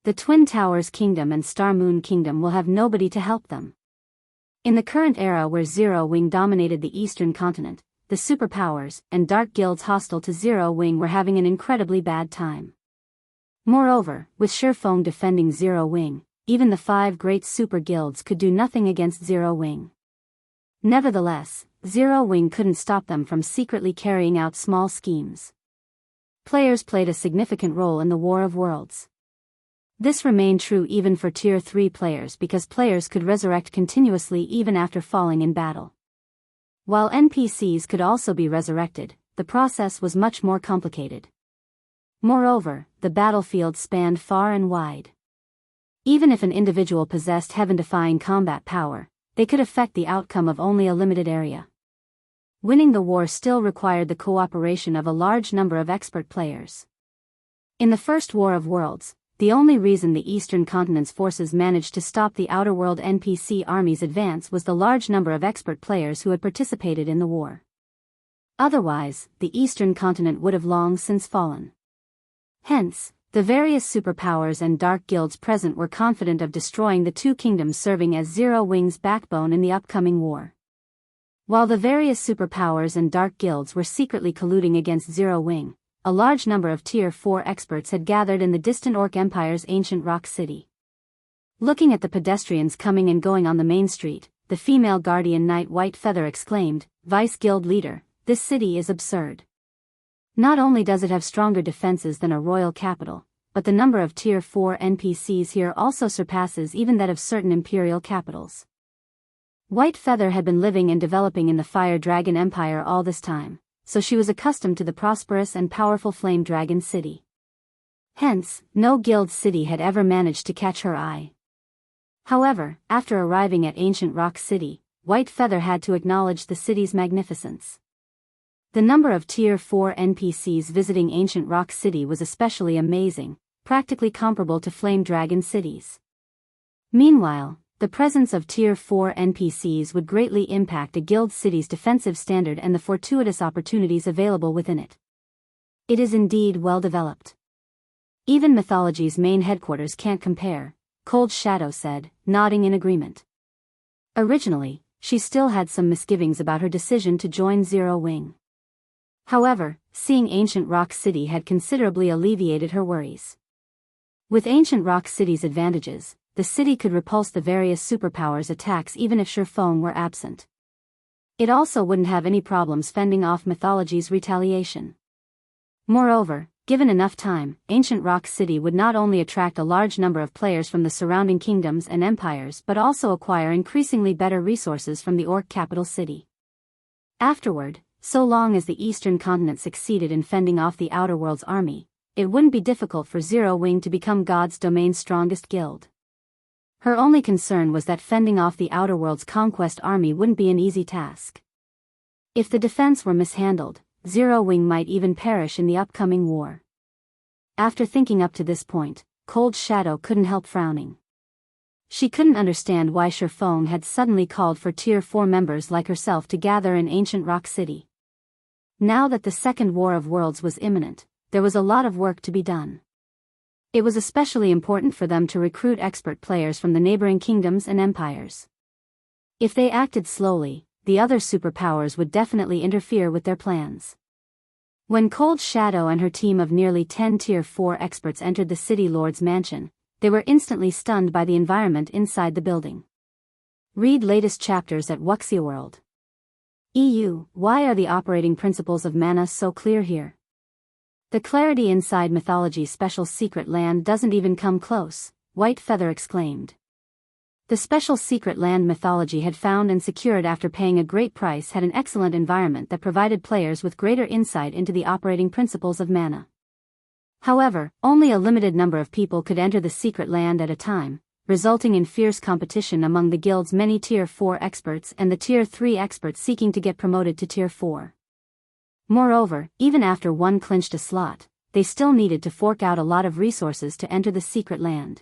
The Twin Towers Kingdom and Star Moon Kingdom will have nobody to help them. In the current era where Zero Wing dominated the Eastern continent, the superpowers and Dark Guilds hostile to Zero Wing were having an incredibly bad time. Moreover, with Feng defending Zero Wing, even the 5 great super guilds could do nothing against Zero Wing. Nevertheless, Zero Wing couldn't stop them from secretly carrying out small schemes. Players played a significant role in the War of Worlds. This remained true even for Tier 3 players because players could resurrect continuously even after falling in battle. While NPCs could also be resurrected, the process was much more complicated. Moreover, the battlefield spanned far and wide. Even if an individual possessed heaven-defying combat power, they could affect the outcome of only a limited area. Winning the war still required the cooperation of a large number of expert players. In the First War of Worlds, the only reason the Eastern Continent's forces managed to stop the Outer World NPC army's advance was the large number of expert players who had participated in the war. Otherwise, the Eastern Continent would have long since fallen. Hence, the various superpowers and Dark Guilds present were confident of destroying the two kingdoms serving as Zero Wing's backbone in the upcoming war. While the various superpowers and Dark Guilds were secretly colluding against Zero Wing, a large number of Tier 4 experts had gathered in the distant Orc Empire's ancient rock city. Looking at the pedestrians coming and going on the main street, the female guardian knight White Feather exclaimed, "Vice Guild leader, this city is absurd. Not only does it have stronger defenses than a royal capital, but the number of Tier 4 NPCs here also surpasses even that of certain imperial capitals." White Feather had been living and developing in the Fire Dragon Empire all this time, so she was accustomed to the prosperous and powerful Flame Dragon City. Hence, no guild city had ever managed to catch her eye. However, after arriving at Ancient Rock City, White Feather had to acknowledge the city's magnificence. The number of Tier 4 NPCs visiting Ancient Rock City was especially amazing, practically comparable to Flame Dragon cities. Meanwhile, the presence of Tier 4 NPCs would greatly impact a guild city's defensive standard and the fortuitous opportunities available within it. It is indeed well developed. Even Mythology's main headquarters can't compare, Cold Shadow said, nodding in agreement. Originally, she still had some misgivings about her decision to join Zero Wing. However, seeing Ancient Rock City had considerably alleviated her worries. With Ancient Rock City's advantages, the city could repulse the various superpowers' attacks even if Feng were absent. It also wouldn't have any problems fending off Mythology's retaliation. Moreover, given enough time, ancient Rock City would not only attract a large number of players from the surrounding kingdoms and empires but also acquire increasingly better resources from the Orc capital city. Afterward, so long as the eastern continent succeeded in fending off the Outer World's army, it wouldn't be difficult for Zero Wing to become God's domain's strongest guild. Her only concern was that fending off the Outer World's conquest army wouldn't be an easy task. If the defense were mishandled, Zero Wing might even perish in the upcoming war. After thinking up to this point, Cold Shadow couldn't help frowning. She couldn't understand why Feng had suddenly called for Tier 4 members like herself to gather in ancient Rock City. Now that the Second War of Worlds was imminent, there was a lot of work to be done. It was especially important for them to recruit expert players from the neighboring kingdoms and empires. If they acted slowly, the other superpowers would definitely interfere with their plans. When Cold Shadow and her team of nearly 10 Tier 4 experts entered the City Lord's mansion, they were instantly stunned by the environment inside the building. Read latest chapters at Wuxia World. EU, why are the operating principles of mana so clear here? The clarity inside Mythology's special secret land doesn't even come close, White Feather exclaimed. The special secret land Mythology had found and secured after paying a great price had an excellent environment that provided players with greater insight into the operating principles of mana. However, only a limited number of people could enter the secret land at a time, resulting in fierce competition among the guild's many Tier 4 experts and the Tier 3 experts seeking to get promoted to Tier 4. Moreover, even after one clinched a slot, they still needed to fork out a lot of resources to enter the secret land.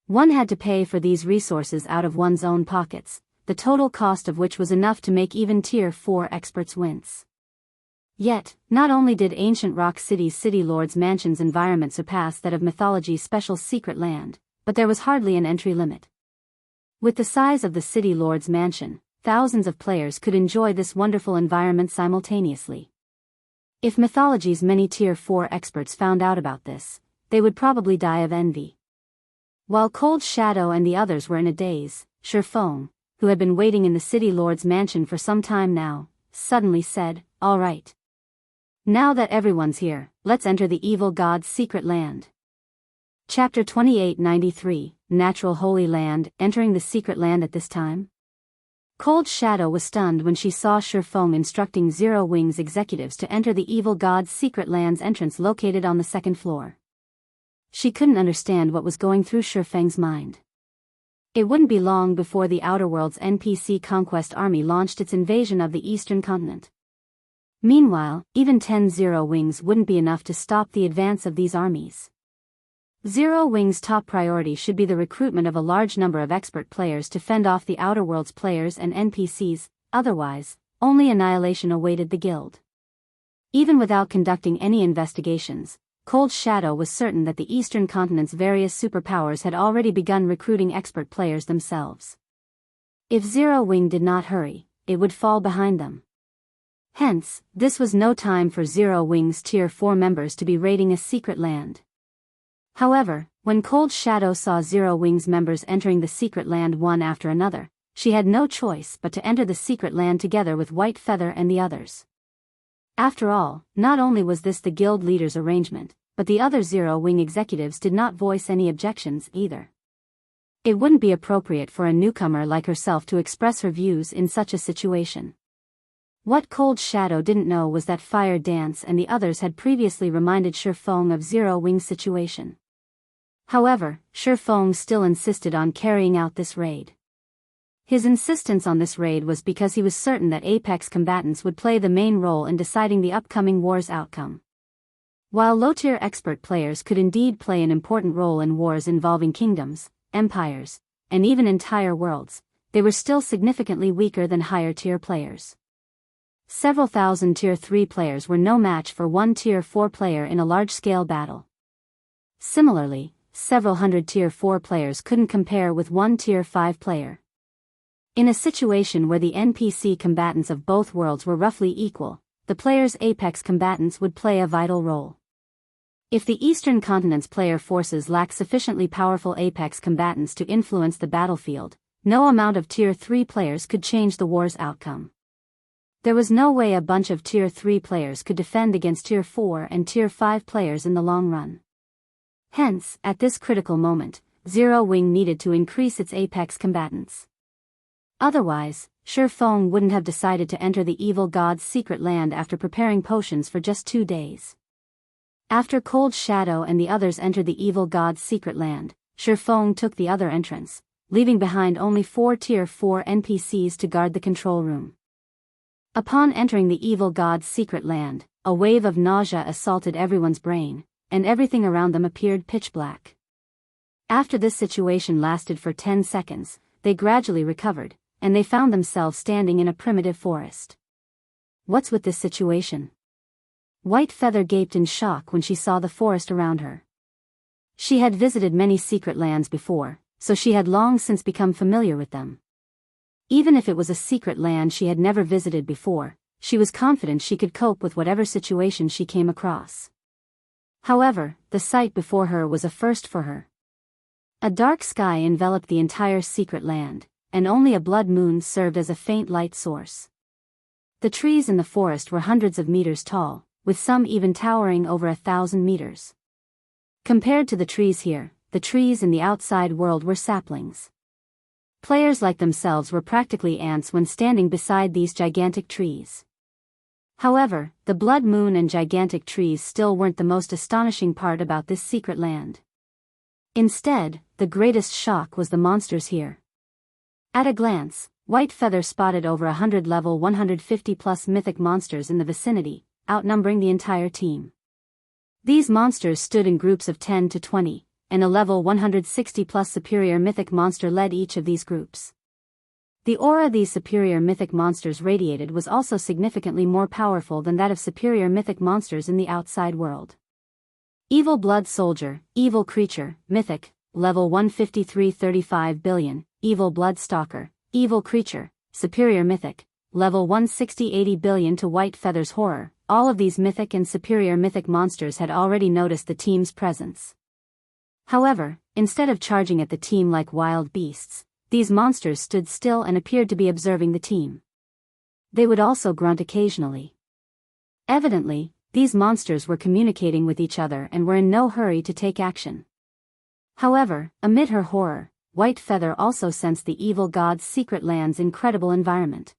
One had to pay for these resources out of one's own pockets, the total cost of which was enough to make even Tier 4 experts wince. Yet, not only did ancient Rock City's City Lord's mansion's environment surpass that of Mythology's special secret land, but there was hardly an entry limit. With the size of the City Lord's mansion, thousands of players could enjoy this wonderful environment simultaneously. If Mythology's many Tier 4 experts found out about this, they would probably die of envy. While Cold Shadow and the others were in a daze, Feng, who had been waiting in the City Lord's mansion for some time now, suddenly said, "All right. Now that everyone's here, let's enter the evil god's secret land." Chapter 2893, Natural Holy Land, entering the secret land at this time? Cold Shadow was stunned when she saw Feng instructing Zero Wing's executives to enter the evil god's secret land's entrance located on the second floor. She couldn't understand what was going through Feng's mind. It wouldn't be long before the Outer World's NPC conquest army launched its invasion of the eastern continent. Meanwhile, even 10 Zero Wings wouldn't be enough to stop the advance of these armies. Zero Wing's top priority should be the recruitment of a large number of expert players to fend off the Outer World's players and NPCs, otherwise, only annihilation awaited the guild. Even without conducting any investigations, Cold Shadow was certain that the eastern continent's various superpowers had already begun recruiting expert players themselves. If Zero Wing did not hurry, it would fall behind them. Hence, this was no time for Zero Wing's Tier 4 members to be raiding a secret land. However, when Cold Shadow saw Zero Wing's members entering the secret land one after another, she had no choice but to enter the secret land together with White Feather and the others. After all, not only was this the guild leader's arrangement, but the other Zero Wing executives did not voice any objections either. It wouldn't be appropriate for a newcomer like herself to express her views in such a situation. What Cold Shadow didn't know was that Fire Dance and the others had previously reminded Feng of Zero Wing's situation. However, Feng still insisted on carrying out this raid. His insistence on this raid was because he was certain that Apex combatants would play the main role in deciding the upcoming war's outcome. While low-tier expert players could indeed play an important role in wars involving kingdoms, empires, and even entire worlds, they were still significantly weaker than higher-tier players. Several thousand Tier 3 players were no match for one Tier 4 player in a large-scale battle. Similarly, several hundred Tier 4 players couldn't compare with one Tier 5 player. In a situation where the NPC combatants of both worlds were roughly equal, the players' Apex combatants would play a vital role. If the Eastern Continent's player forces lack sufficiently powerful Apex combatants to influence the battlefield, no amount of Tier 3 players could change the war's outcome. There was no way a bunch of Tier 3 players could defend against Tier 4 and Tier 5 players in the long run. Hence, at this critical moment, Zero Wing needed to increase its apex combatants. Otherwise, Feng wouldn't have decided to enter the evil god's secret land after preparing potions for just 2 days. After Cold Shadow and the others entered the evil god's secret land, Feng took the other entrance, leaving behind only 4 Tier 4 NPCs to guard the control room. Upon entering the evil god's secret land, a wave of nausea assaulted everyone's brain, and everything around them appeared pitch black. After this situation lasted for 10 seconds, they gradually recovered, and they found themselves standing in a primitive forest. What's with this situation? White Feather gaped in shock when she saw the forest around her. She had visited many secret lands before, so she had long since become familiar with them. Even if it was a secret land she had never visited before, she was confident she could cope with whatever situation she came across. However, the sight before her was a first for her. A dark sky enveloped the entire secret land, and only a blood moon served as a faint light source. The trees in the forest were hundreds of meters tall, with some even towering over 1,000 meters. Compared to the trees here, the trees in the outside world were saplings. Players like themselves were practically ants when standing beside these gigantic trees. However, the blood moon and gigantic trees still weren't the most astonishing part about this secret land. Instead, the greatest shock was the monsters here. At a glance, White Feather spotted over 100 level 150+ mythic monsters in the vicinity, outnumbering the entire team. These monsters stood in groups of 10 to 20, and a level 160+ superior mythic monster led each of these groups. The aura these superior mythic monsters radiated was also significantly more powerful than that of superior mythic monsters in the outside world. Evil Blood Soldier, Evil Creature, Mythic, level 153 35 billion, Evil Blood Stalker, Evil Creature, Superior Mythic, level 160 80 billion. To White Feather's horror, all of these mythic and superior mythic monsters had already noticed the team's presence. However, instead of charging at the team like wild beasts, these monsters stood still and appeared to be observing the team. They would also grunt occasionally. Evidently, these monsters were communicating with each other and were in no hurry to take action. However, amid her horror, White Feather also sensed the evil god's secret land's incredible environment.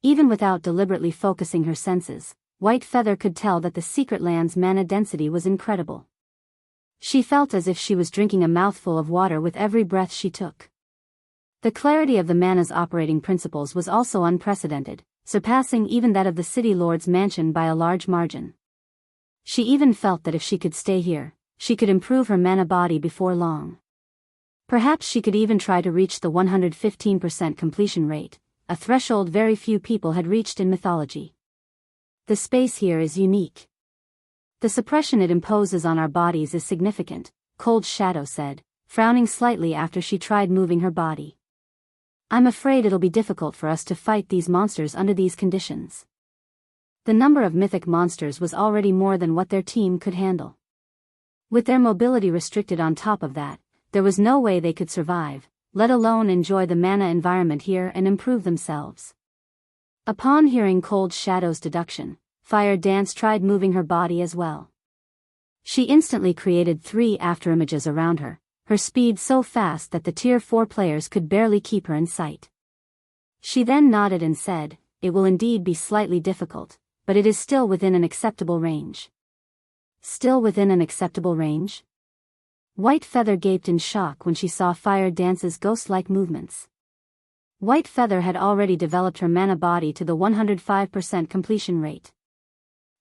Even without deliberately focusing her senses, White Feather could tell that the secret land's mana density was incredible. She felt as if she was drinking a mouthful of water with every breath she took. The clarity of the mana's operating principles was also unprecedented, surpassing even that of the City Lord's mansion by a large margin. She even felt that if she could stay here, she could improve her mana body before long. Perhaps she could even try to reach the 115% completion rate, a threshold very few people had reached in mythology. The space here is unique. The suppression it imposes on our bodies is significant, Cold Shadow said, frowning slightly after she tried moving her body. I'm afraid it'll be difficult for us to fight these monsters under these conditions. The number of mythic monsters was already more than what their team could handle. With their mobility restricted on top of that, there was no way they could survive, let alone enjoy the mana environment here and improve themselves. Upon hearing Cold Shadow's deduction, Fire Dance tried moving her body as well. She instantly created 3 afterimages around her, her speed so fast that the Tier 4 players could barely keep her in sight. She then nodded and said, "It will indeed be slightly difficult, but it is still within an acceptable range." Still within an acceptable range? White Feather gaped in shock when she saw Fire Dance's ghost-like movements. White Feather had already developed her mana body to the 105% completion rate.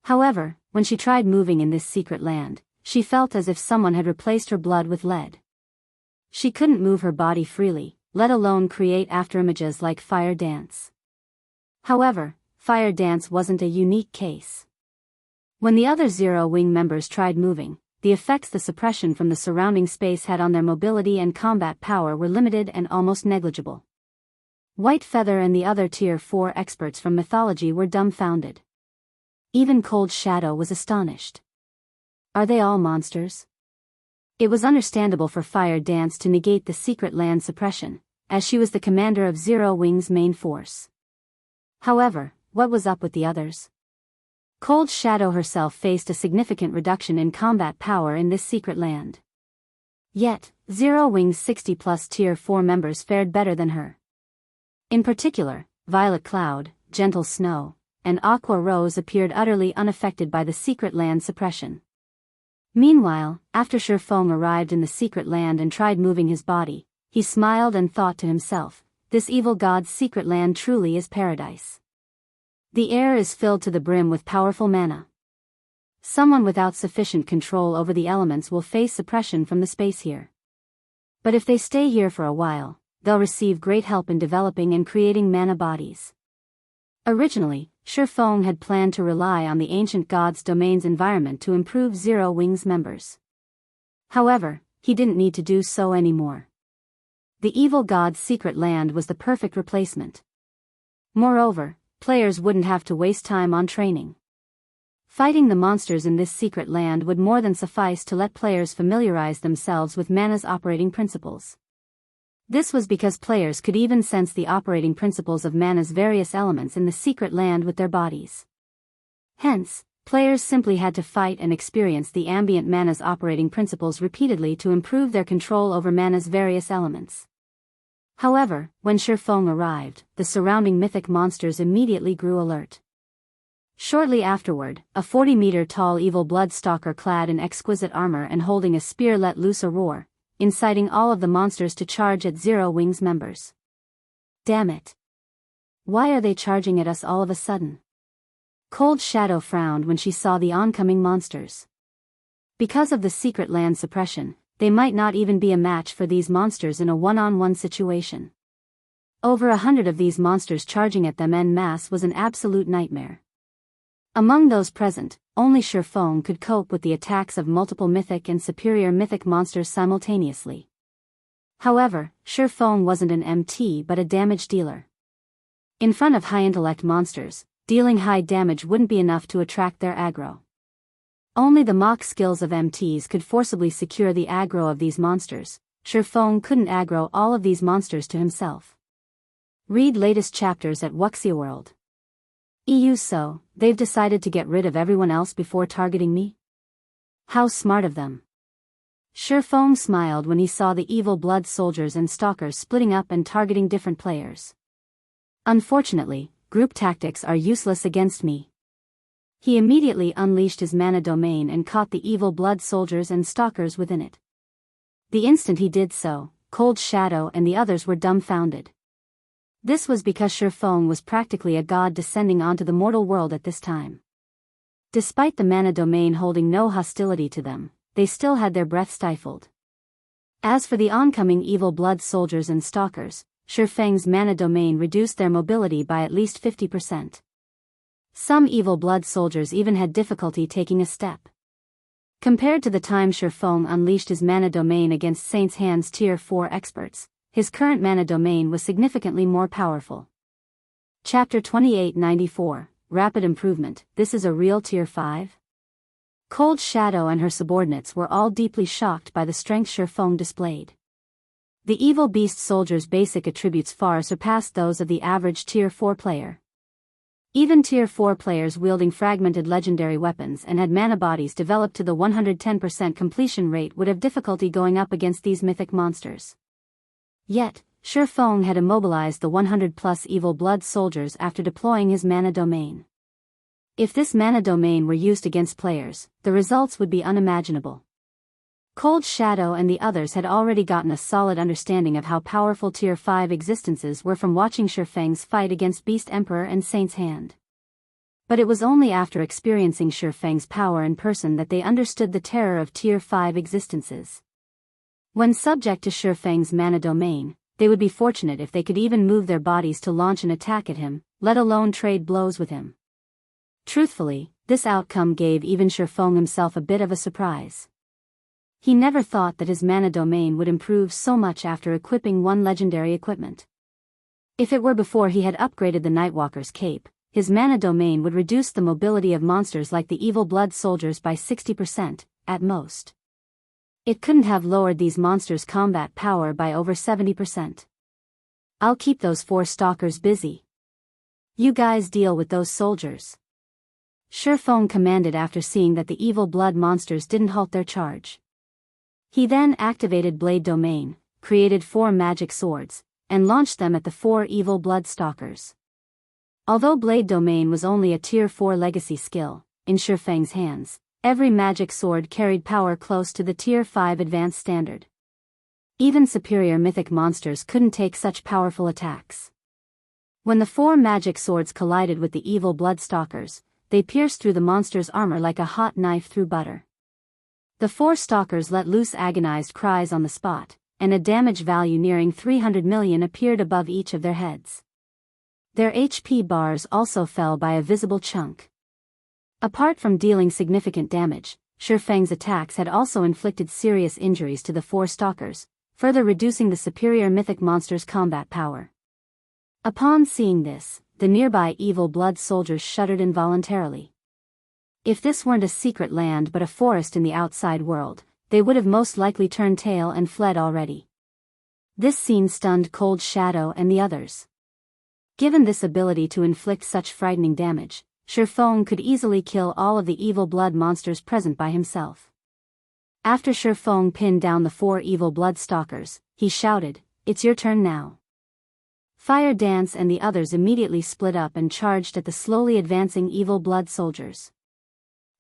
However, when she tried moving in this secret land, she felt as if someone had replaced her blood with lead. She couldn't move her body freely, let alone create afterimages like Fire Dance. However, Fire Dance wasn't a unique case. When the other Zero Wing members tried moving, the effects the suppression from the surrounding space had on their mobility and combat power were limited and almost negligible. White Feather and the other Tier 4 experts from mythology were dumbfounded. Even Cold Shadow was astonished. Are they all monsters? It was understandable for Fire Dance to negate the secret land suppression, as she was the commander of Zero Wing's main force. However, what was up with the others? Cold Shadow herself faced a significant reduction in combat power in this secret land. Yet, Zero Wing's 60-plus Tier 4 members fared better than her. In particular, Violet Cloud, Gentle Snow, and Aqua Rose appeared utterly unaffected by the secret land suppression. Meanwhile, after Feng arrived in the secret land and tried moving his body, he smiled and thought to himself, "This evil god's secret land truly is paradise. The air is filled to the brim with powerful mana. Someone without sufficient control over the elements will face suppression from the space here. But if they stay here for a while, they'll receive great help in developing and creating mana bodies." Originally, Feng had planned to rely on the ancient god's domain's environment to improve Zero Wing's members. However, he didn't need to do so anymore. The evil god's secret land was the perfect replacement. Moreover, players wouldn't have to waste time on training. Fighting the monsters in this secret land would more than suffice to let players familiarize themselves with mana's operating principles. This was because players could even sense the operating principles of mana's various elements in the secret land with their bodies. Hence, players simply had to fight and experience the ambient mana's operating principles repeatedly to improve their control over mana's various elements. However, when Feng arrived, the surrounding mythic monsters immediately grew alert. Shortly afterward, a 40-meter-tall evil blood stalker clad in exquisite armor and holding a spear let loose a roar, inciting all of the monsters to charge at Zero Wing's members. "Damn it! Why are they charging at us all of a sudden?" Cold Shadow frowned when she saw the oncoming monsters. Because of the secret land suppression, they might not even be a match for these monsters in a one-on-one situation. Over 100 of these monsters charging at them en masse was an absolute nightmare. Among those present, only Feng could cope with the attacks of multiple mythic and superior mythic monsters simultaneously. However, Feng wasn't an MT but a damage dealer. In front of high-intellect monsters, dealing high damage wouldn't be enough to attract their aggro. Only the mock skills of MTs could forcibly secure the aggro of these monsters. Feng couldn't aggro all of these monsters to himself. Read latest chapters at Wuxia World. So, they've decided to get rid of everyone else before targeting me? How smart of them. Feng smiled when he saw the evil blood soldiers and stalkers splitting up and targeting different players. Unfortunately, group tactics are useless against me. He immediately unleashed his mana domain and caught the evil blood soldiers and stalkers within it. The instant he did so, Cold Shadow and the others were dumbfounded. This was because Feng was practically a god descending onto the mortal world at this time. Despite the mana domain holding no hostility to them, they still had their breath stifled. As for the oncoming evil blood soldiers and stalkers, Feng's mana domain reduced their mobility by at least 50%. Some evil blood soldiers even had difficulty taking a step. Compared to the time Feng unleashed his mana domain against Saint's Hand's Tier 4 experts, his current mana domain was significantly more powerful. Chapter 2894, Rapid Improvement. This is a real Tier 5? Cold Shadow and her subordinates were all deeply shocked by the strength Feng displayed. The evil beast soldier's basic attributes far surpassed those of the average Tier 4 player. Even Tier 4 players wielding fragmented legendary weapons and had mana bodies developed to the 110% completion rate would have difficulty going up against these mythic monsters. Yet, Feng had immobilized the 100-plus evil blood soldiers after deploying his mana domain. If this mana domain were used against players, the results would be unimaginable. Cold Shadow and the others had already gotten a solid understanding of how powerful Tier 5 existences were from watching Feng's fight against Beast Emperor and Saint's Hand. But it was only after experiencing Feng's power in person that they understood the terror of Tier 5 existences. When subject to Feng's mana domain, they would be fortunate if they could even move their bodies to launch an attack at him, let alone trade blows with him. Truthfully, this outcome gave even Feng himself a bit of a surprise. He never thought that his mana domain would improve so much after equipping one legendary equipment. If it were before he had upgraded the Nightwalker's cape, his mana domain would reduce the mobility of monsters like the evil blood soldiers by 60%, at most. It couldn't have lowered these monsters' combat power by over 70%. I'll keep those 4 stalkers busy. You guys deal with those soldiers. Feng commanded after seeing that the evil blood monsters didn't halt their charge. He then activated Blade Domain, created 4 magic swords, and launched them at the 4 evil blood stalkers. Although Blade Domain was only a Tier 4 legacy skill, in Feng's hands, every magic sword carried power close to the Tier 5 advanced standard. Even superior mythic monsters couldn't take such powerful attacks. When the 4 magic swords collided with the evil blood stalkers, they pierced through the monster's armor like a hot knife through butter. The 4 stalkers let loose agonized cries on the spot, and a damage value nearing 300 million appeared above each of their heads. Their HP bars also fell by a visible chunk. Apart from dealing significant damage, Feng's attacks had also inflicted serious injuries to the 4 stalkers, further reducing the superior mythic monster's combat power. Upon seeing this, the nearby evil blood soldiers shuddered involuntarily. If this weren't a secret land but a forest in the outside world, they would have most likely turned tail and fled already. This scene stunned Cold Shadow and the others. Given this ability to inflict such frightening damage, Feng could easily kill all of the evil blood monsters present by himself. After Feng pinned down the 4 evil blood stalkers, he shouted, "It's your turn now." Fire Dance and the others immediately split up and charged at the slowly advancing evil blood soldiers.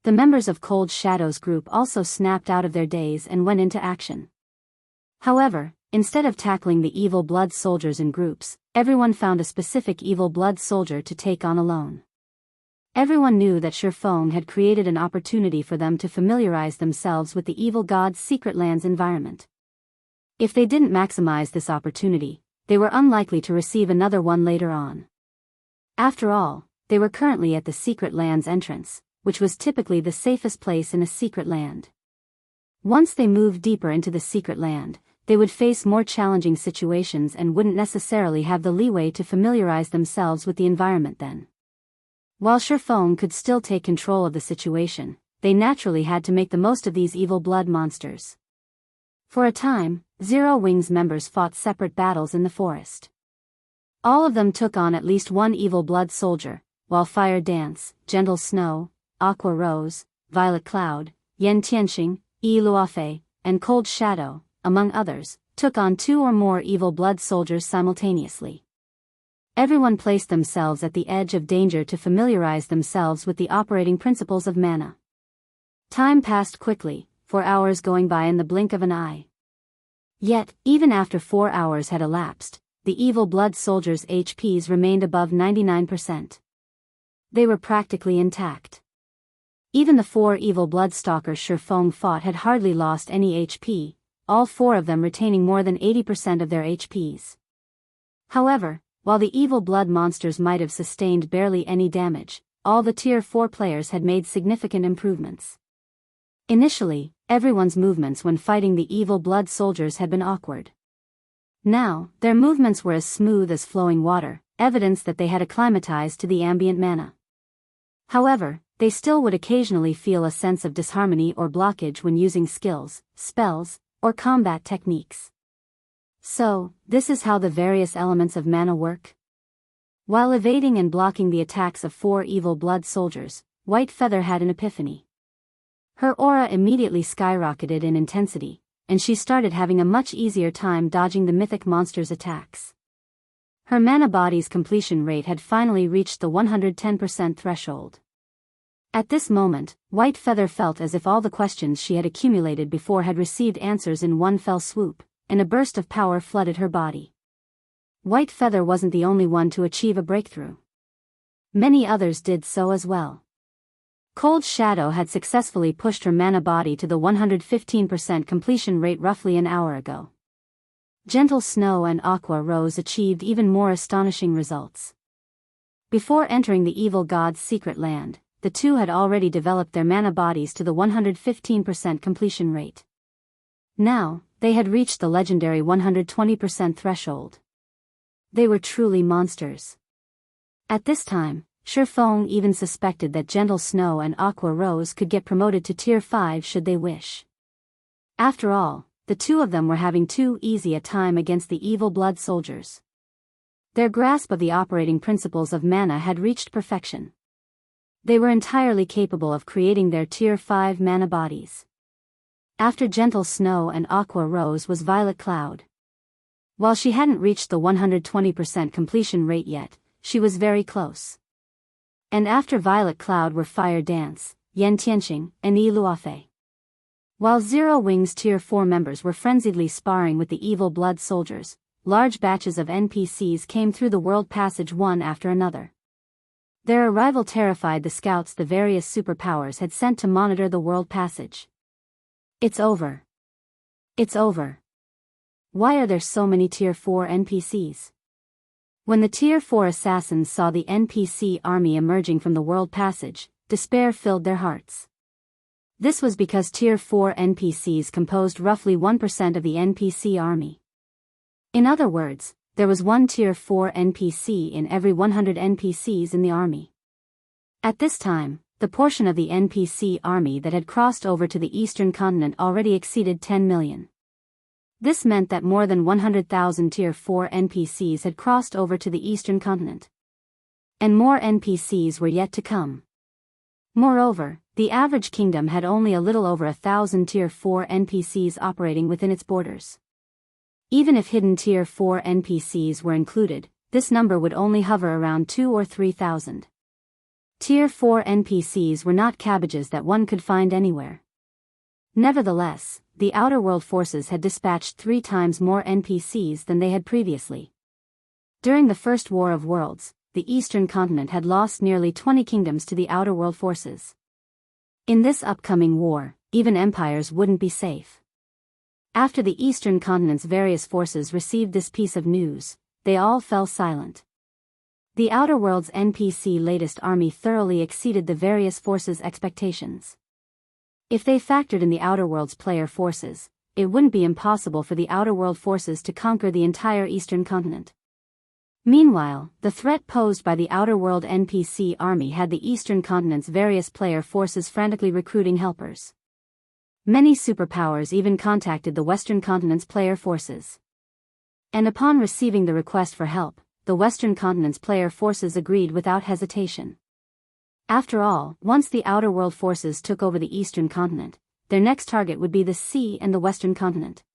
The members of Cold Shadow's group also snapped out of their daze and went into action. However, instead of tackling the evil blood soldiers in groups, everyone found a specific evil blood soldier to take on alone. Everyone knew that Feng had created an opportunity for them to familiarize themselves with the evil god's secret land's environment. If they didn't maximize this opportunity, they were unlikely to receive another one later on. After all, they were currently at the secret land's entrance, which was typically the safest place in a secret land. Once they moved deeper into the secret land, they would face more challenging situations and wouldn't necessarily have the leeway to familiarize themselves with the environment then. While Feng could still take control of the situation, they naturally had to make the most of these evil blood monsters. For a time, Zero Wings members fought separate battles in the forest. All of them took on at least 1 evil blood soldier, while Fire Dance, Gentle Snow, Aqua Rose, Violet Cloud, Yen Tianxing, Yi Luofei, and Cold Shadow, among others, took on 2 or more evil blood soldiers simultaneously. Everyone placed themselves at the edge of danger to familiarize themselves with the operating principles of mana. Time passed quickly, 4 hours going by in the blink of an eye. Yet, even after 4 hours had elapsed, the evil blood soldiers' HPs remained above 99%. They were practically intact. Even the 4 evil blood stalkers Feng fought had hardly lost any HP, all 4 of them retaining more than 80% of their HPs. However, while the evil blood monsters might have sustained barely any damage, all the Tier 4 players had made significant improvements. Initially, everyone's movements when fighting the evil blood soldiers had been awkward. Now, their movements were as smooth as flowing water, evidence that they had acclimatized to the ambient mana. However, they still would occasionally feel a sense of disharmony or blockage when using skills, spells, or combat techniques. So, this is how the various elements of mana work. While evading and blocking the attacks of 4 evil blood soldiers, White Feather had an epiphany. Her aura immediately skyrocketed in intensity, and she started having a much easier time dodging the mythic monster's attacks. Her mana body's completion rate had finally reached the 110% threshold. At this moment, White Feather felt as if all the questions she had accumulated before had received answers in one fell swoop, and a burst of power flooded her body. White Feather wasn't the only one to achieve a breakthrough. Many others did so as well. Cold Shadow had successfully pushed her mana body to the 115% completion rate roughly an hour ago. Gentle Snow and Aqua Rose achieved even more astonishing results. Before entering the evil god's secret land, the 2 had already developed their mana bodies to the 115% completion rate. Now, they had reached the legendary 120% threshold. They were truly monsters. At this time, Feng even suspected that Gentle Snow and Aqua Rose could get promoted to Tier 5 should they wish. After all, the 2 of them were having too easy a time against the evil blood soldiers. Their grasp of the operating principles of mana had reached perfection. They were entirely capable of creating their Tier 5 mana bodies. After Gentle Snow and Aqua Rose was Violet Cloud. While she hadn't reached the 120% completion rate yet, she was very close. And after Violet Cloud were Fire Dance, Yen Tianxing, and Yi Luofei. While Zero Wing's Tier 4 members were frenziedly sparring with the evil blood soldiers, large batches of NPCs came through the world passage one after another. Their arrival terrified the scouts the various superpowers had sent to monitor the world passage. It's over. It's over. Why are there so many Tier 4 NPCs? When the Tier 4 assassins saw the NPC army emerging from the world passage, despair filled their hearts. This was because Tier 4 NPCs composed roughly 1% of the NPC army. In other words, there was one Tier 4 NPC in every 100 NPCs in the army. At this time, the portion of the NPC army that had crossed over to the eastern continent already exceeded 10 million. This meant that more than 100,000 Tier 4 NPCs had crossed over to the eastern continent. And more NPCs were yet to come. Moreover, the average kingdom had only a little over 1,000 Tier 4 NPCs operating within its borders. Even if hidden Tier 4 NPCs were included, this number would only hover around 2,000 or 3,000. Tier 4 NPCs were not cabbages that one could find anywhere. Nevertheless, the Outer World forces had dispatched 3 times more NPCs than they had previously. During the First War of Worlds, the Eastern Continent had lost nearly 20 kingdoms to the Outer World forces. In this upcoming war, even empires wouldn't be safe. After the Eastern Continent's various forces received this piece of news, they all fell silent. The Outer World's NPC latest army thoroughly exceeded the various forces' expectations. If they factored in the Outer World's player forces, it wouldn't be impossible for the Outer World forces to conquer the entire Eastern Continent. Meanwhile, the threat posed by the Outer World NPC army had the Eastern Continent's various player forces frantically recruiting helpers. Many superpowers even contacted the Western Continent's player forces. And upon receiving the request for help, the Western Continent's player forces agreed without hesitation. After all, once the Outer World forces took over the Eastern Continent, their next target would be the sea and the Western Continent.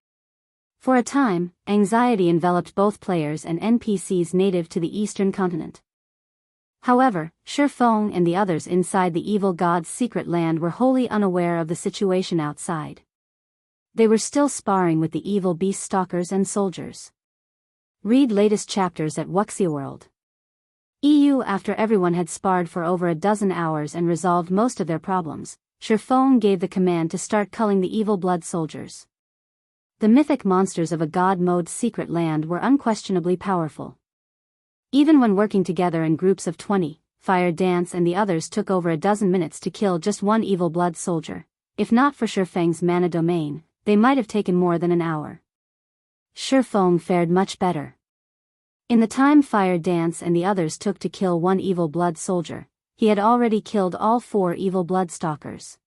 For a time, anxiety enveloped both players and NPCs native to the Eastern Continent. However, Feng and the others inside the evil god's secret land were wholly unaware of the situation outside. They were still sparring with the evil beast stalkers and soldiers. Read latest chapters at Wuxia EU. After everyone had sparred for over a dozen hours and resolved most of their problems, Feng gave the command to start culling the evil blood soldiers. The mythic monsters of a god-mode secret land were unquestionably powerful. Even when working together in groups of 20, Fire Dance and the others took over a dozen minutes to kill just one evil blood soldier. If not for Feng's mana domain, they might have taken more than an hour. Feng fared much better. In the time Fire Dance and the others took to kill one evil blood soldier, he had already killed all 4 evil blood stalkers.